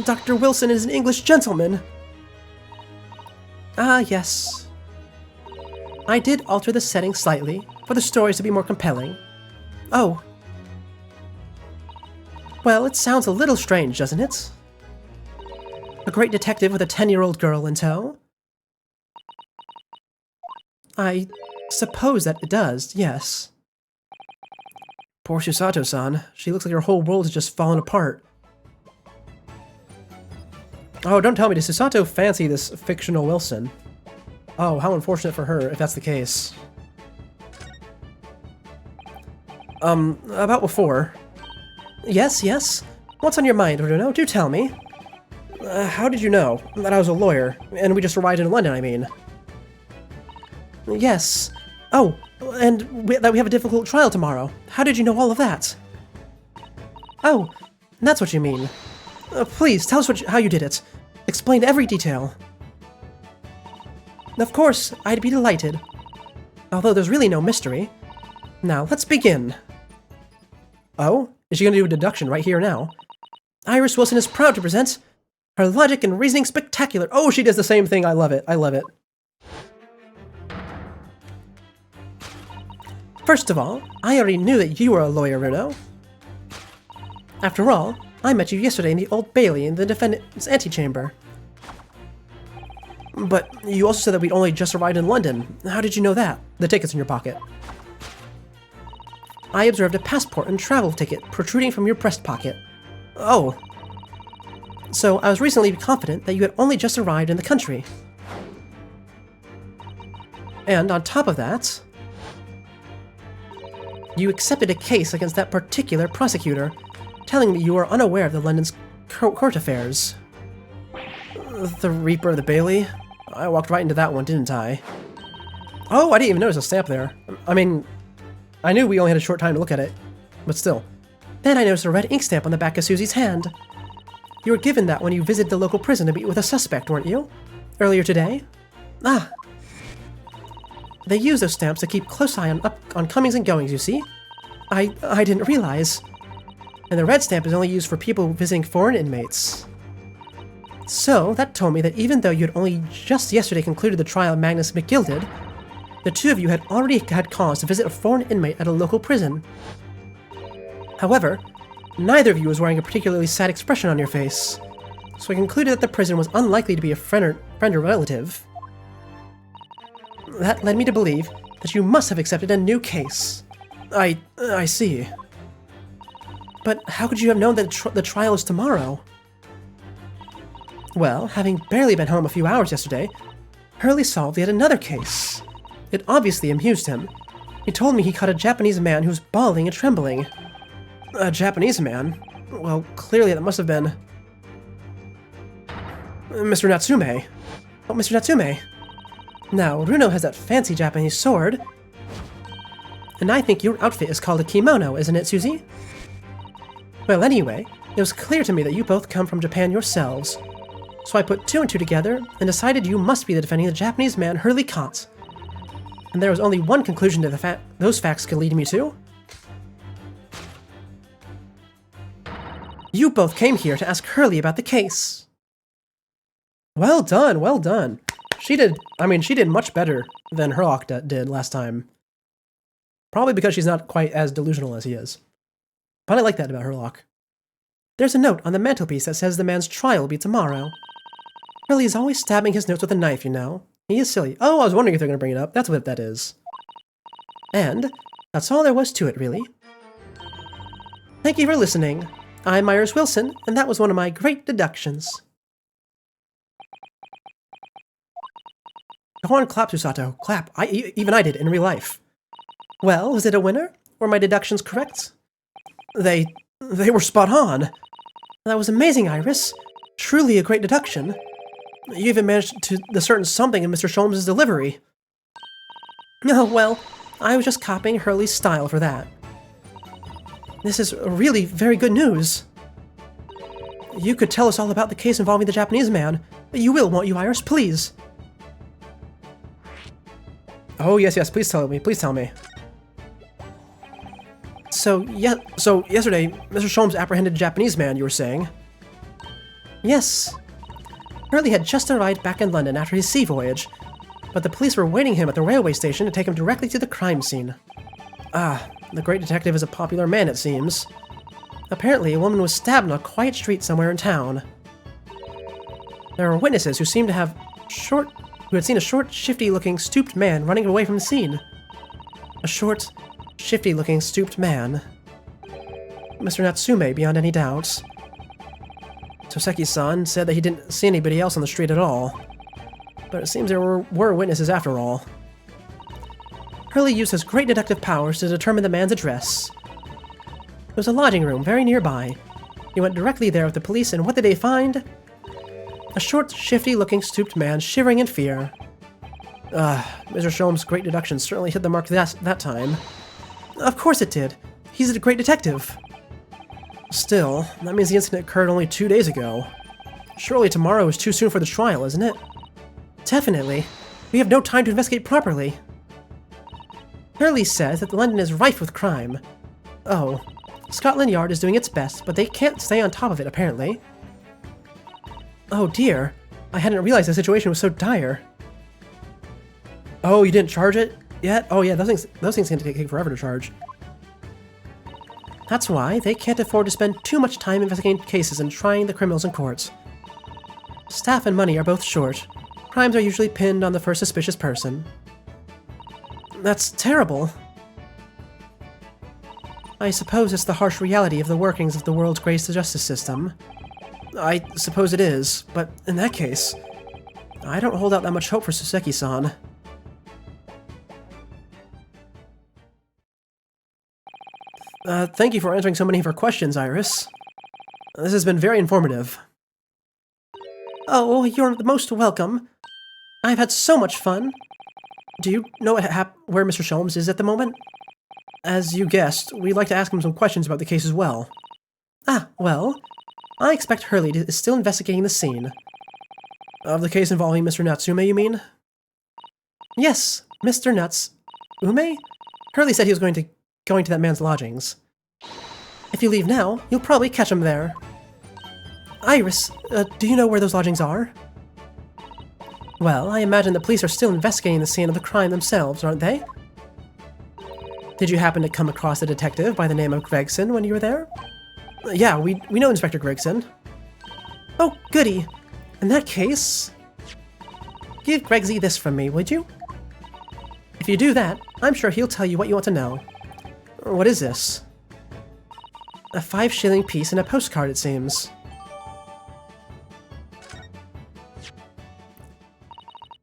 Dr. Wilson is an English gentleman. Ah, yes. I did alter the setting slightly, for the stories to be more compelling. Oh. Well, it sounds a little strange, doesn't it? A great detective with a 10-year-old girl in tow? I suppose that it does, yes. Poor Susato-san. She looks like her whole world has just fallen apart. Oh, don't tell me, does Susato fancy this fictional Wilson? Oh, how unfortunate for her, if that's the case. About before. Yes? What's on your mind, Bruno? Do tell me. How did you know that I was a lawyer, and we just arrived in London, I mean? Yes. Oh, and that we have a difficult trial tomorrow. How did you know all of that? Oh, that's what you mean. Please, tell us how you did it. Explain every detail. Of course, I'd be delighted. Although there's really no mystery. Now, let's begin. Oh? Is she going to do a deduction right here now? Iris Wilson is proud to present her logic and reasoning spectacular. Oh, she does the same thing. I love it. I love it. First of all, I already knew that you were a lawyer, Runo. After all, I met you yesterday in the Old Bailey in the defendant's antechamber. But you also said that we'd only just arrived in London. How did you know that? The ticket's in your pocket. I observed a passport and travel ticket protruding from your breast pocket. Oh. So I was reasonably confident that you had only just arrived in the country. And on top of that, you accepted a case against that particular prosecutor, telling me you were unaware of the London's court affairs. The Reaper of the Bailey? I walked right into that one, didn't I? Oh, I didn't even notice a stamp there. I mean, I knew we only had a short time to look at it, but still. Then I noticed a red ink stamp on the back of Susie's hand. You were given that when you visited the local prison to meet with a suspect, weren't you? Earlier today? Ah. They use those stamps to keep close eye on comings and goings, you see. I didn't realize. And the red stamp is only used for people visiting foreign inmates. So, that told me that even though you had only just yesterday concluded the trial of Magnus McGilded, the two of you had already had cause to visit a foreign inmate at a local prison. However, neither of you was wearing a particularly sad expression on your face, so I concluded that the prison was unlikely to be a friend or relative. That led me to believe that you must have accepted a new case. I see. But how could you have known that the trial is tomorrow? Well, having barely been home a few hours yesterday, Hurley solved yet another case. It obviously amused him. He told me he caught a Japanese man who was bawling and trembling. A Japanese man? Well, clearly that must have been... Mr. Natsume. Oh, Mr. Natsume. Now, Runo has that fancy Japanese sword. And I think your outfit is called a kimono, isn't it, Susie? Well, anyway, it was clear to me that you both come from Japan yourselves. So I put two and two together and decided you must be defending the Japanese man Hurley caught. And there was only one conclusion to those facts could lead me to. You both came here to ask Hurley about the case. Well done, well done. She did much better than Herlock did last time. Probably because she's not quite as delusional as he is. But I like that about Herlock. There's a note on the mantelpiece that says the man's trial will be tomorrow. Hurley is always stabbing his notes with a knife, you know. He is silly. Oh, I was wondering if they're going to bring it up. That's what that is. And that's all there was to it, really. Thank you for listening. I'm Iris Wilson, and that was one of my great deductions. Go on, clap, Susato. Clap. Even I did, in real life. Well, was it a winner? Were my deductions correct? They were spot on. That was amazing, Iris. Truly a great deduction. You even managed to discern something in Mr. Sholmes' delivery. Oh, well, I was just copying Hurley's style for that. This is really very good news. You could tell us all about the case involving the Japanese man. You will, won't you, Iris? Please. Oh, yes, please tell me, please tell me. So yesterday, Mr. Sholmes apprehended a Japanese man, you were saying? Yes. Hurley had just arrived back in London after his sea voyage, but the police were waiting him at the railway station to take him directly to the crime scene. Ah, the great detective is a popular man, it seems. Apparently, a woman was stabbed on a quiet street somewhere in town. There were witnesses who seemed to have who had seen a short, shifty-looking, stooped man running away from the scene. A short, shifty-looking, stooped man. Mr. Natsume, beyond any doubt. Toseki-san said that he didn't see anybody else on the street at all. But it seems there were witnesses after all. Hurley used his great deductive powers to determine the man's address. It was a lodging room very nearby. He went directly there with the police, and what did they find? A short, shifty-looking, stooped man shivering in fear. Mr. Sholmes' great deduction certainly hit the mark that time. Of course it did. He's a great detective. Still, that means the incident occurred only 2 days ago. Surely tomorrow is too soon for the trial, isn't it? Definitely. We have no time to investigate properly. Hurley says that London is rife with crime. Oh, Scotland Yard is doing its best, but they can't stay on top of it, apparently. Oh dear, I hadn't realized the situation was so dire. Oh, you didn't charge it yet? Oh yeah, those things can take forever to charge. That's why they can't afford to spend too much time investigating cases and trying the criminals in courts. Staff and money are both short. Crimes are usually pinned on the first suspicious person. That's terrible. I suppose it's the harsh reality of the workings of the world's greatest justice system. I suppose it is, but in that case, I don't hold out that much hope for Soseki-san. Thank you for answering so many of our questions, Iris. This has been very informative. Oh, you're the most welcome. I've had so much fun. Do you know where Mr. Sholmes is at the moment? as you guessed, we'd like to ask him some questions about the case as well. Ah, well, I expect Hurley is still investigating the scene. Of the case involving Mr. Natsume, you mean? Yes, Mr. Natsume? Hurley said he was going to that man's lodgings. If you leave now, you'll probably catch him there. Iris, do you know where those lodgings are? Well, I imagine the police are still investigating the scene of the crime themselves, aren't they? Did you happen to come across a detective by the name of Gregson when you were there? Yeah, we know Inspector Gregson. Oh, goody. In that case, give Gregsy this from me, would you? If you do that, I'm sure he'll tell you what you want to know. What is this? A 5-shilling piece and a postcard, it seems.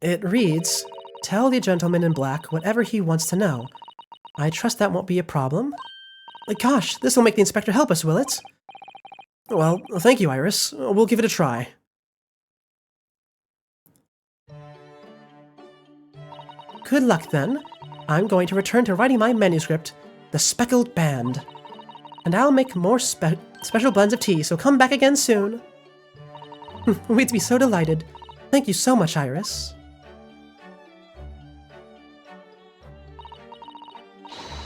It reads, "Tell the gentleman in black whatever he wants to know. I trust that won't be a problem." Gosh, this will make the inspector help us, will it? Well, thank you, Iris. We'll give it a try. Good luck, then. I'm going to return to writing my manuscript, The Speckled Band. And I'll make more special blends of tea, so come back again soon. We'd be so delighted. Thank you so much, Iris.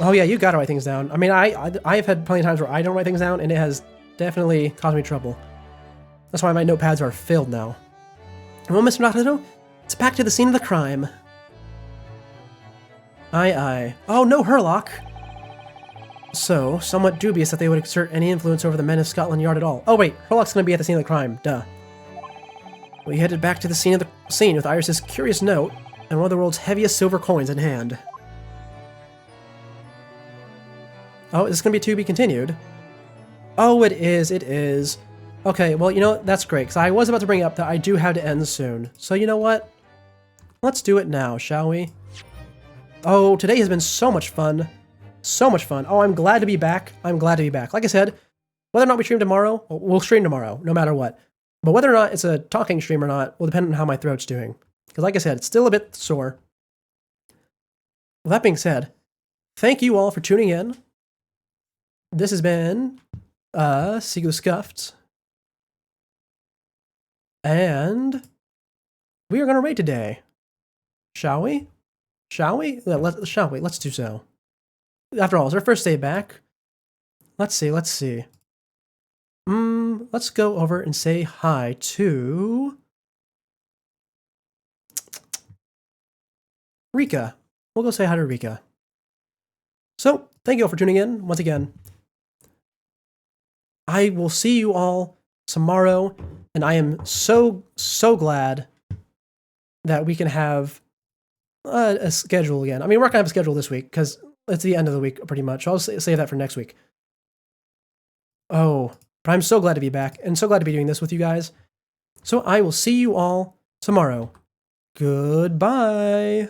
Oh yeah, you gotta write things down. I mean, I've had plenty of times where I don't write things down, and it has definitely caused me trouble. That's why my notepads are filled now. Well, Mr. Nakato, it's back to the scene of the crime. Aye, aye. Oh, no, Herlock! So, somewhat dubious that they would exert any influence over the men of Scotland Yard at all. Oh wait, Herlock's gonna be at the scene of the crime, duh. We headed back to the scene with Iris's curious note and one of the world's heaviest silver coins in hand. Oh, is this gonna be to be continued? Oh, it is, it is. Okay, well, you know, that's great, because I was about to bring up that I do have to end soon. So you know what? Let's do it now, shall we? Oh, today has been so much fun. So much fun. Oh, I'm glad to be back. I'm glad to be back. Like I said, whether or not we stream tomorrow, we'll stream tomorrow, no matter what. But whether or not it's a talking stream or not will depend on how my throat's doing. Because like I said, it's still a bit sore. Well, that being said, thank you all for tuning in. This has been Seago Scuffed. And we are going to raid today. Shall we? Shall we? Shall we? Let's do so. After all, it's our first day back. Let's see, let's see. Let's go over and say hi to Rika. We'll go say hi to Rika. So, thank you all for tuning in once again. I will see you all tomorrow, and I am so glad that we can have a schedule again. I mean, we're not going to have a schedule this week, because it's the end of the week, pretty much. I'll save that for next week. Oh, but I'm so glad to be back, and so glad to be doing this with you guys. So I will see you all tomorrow. Goodbye.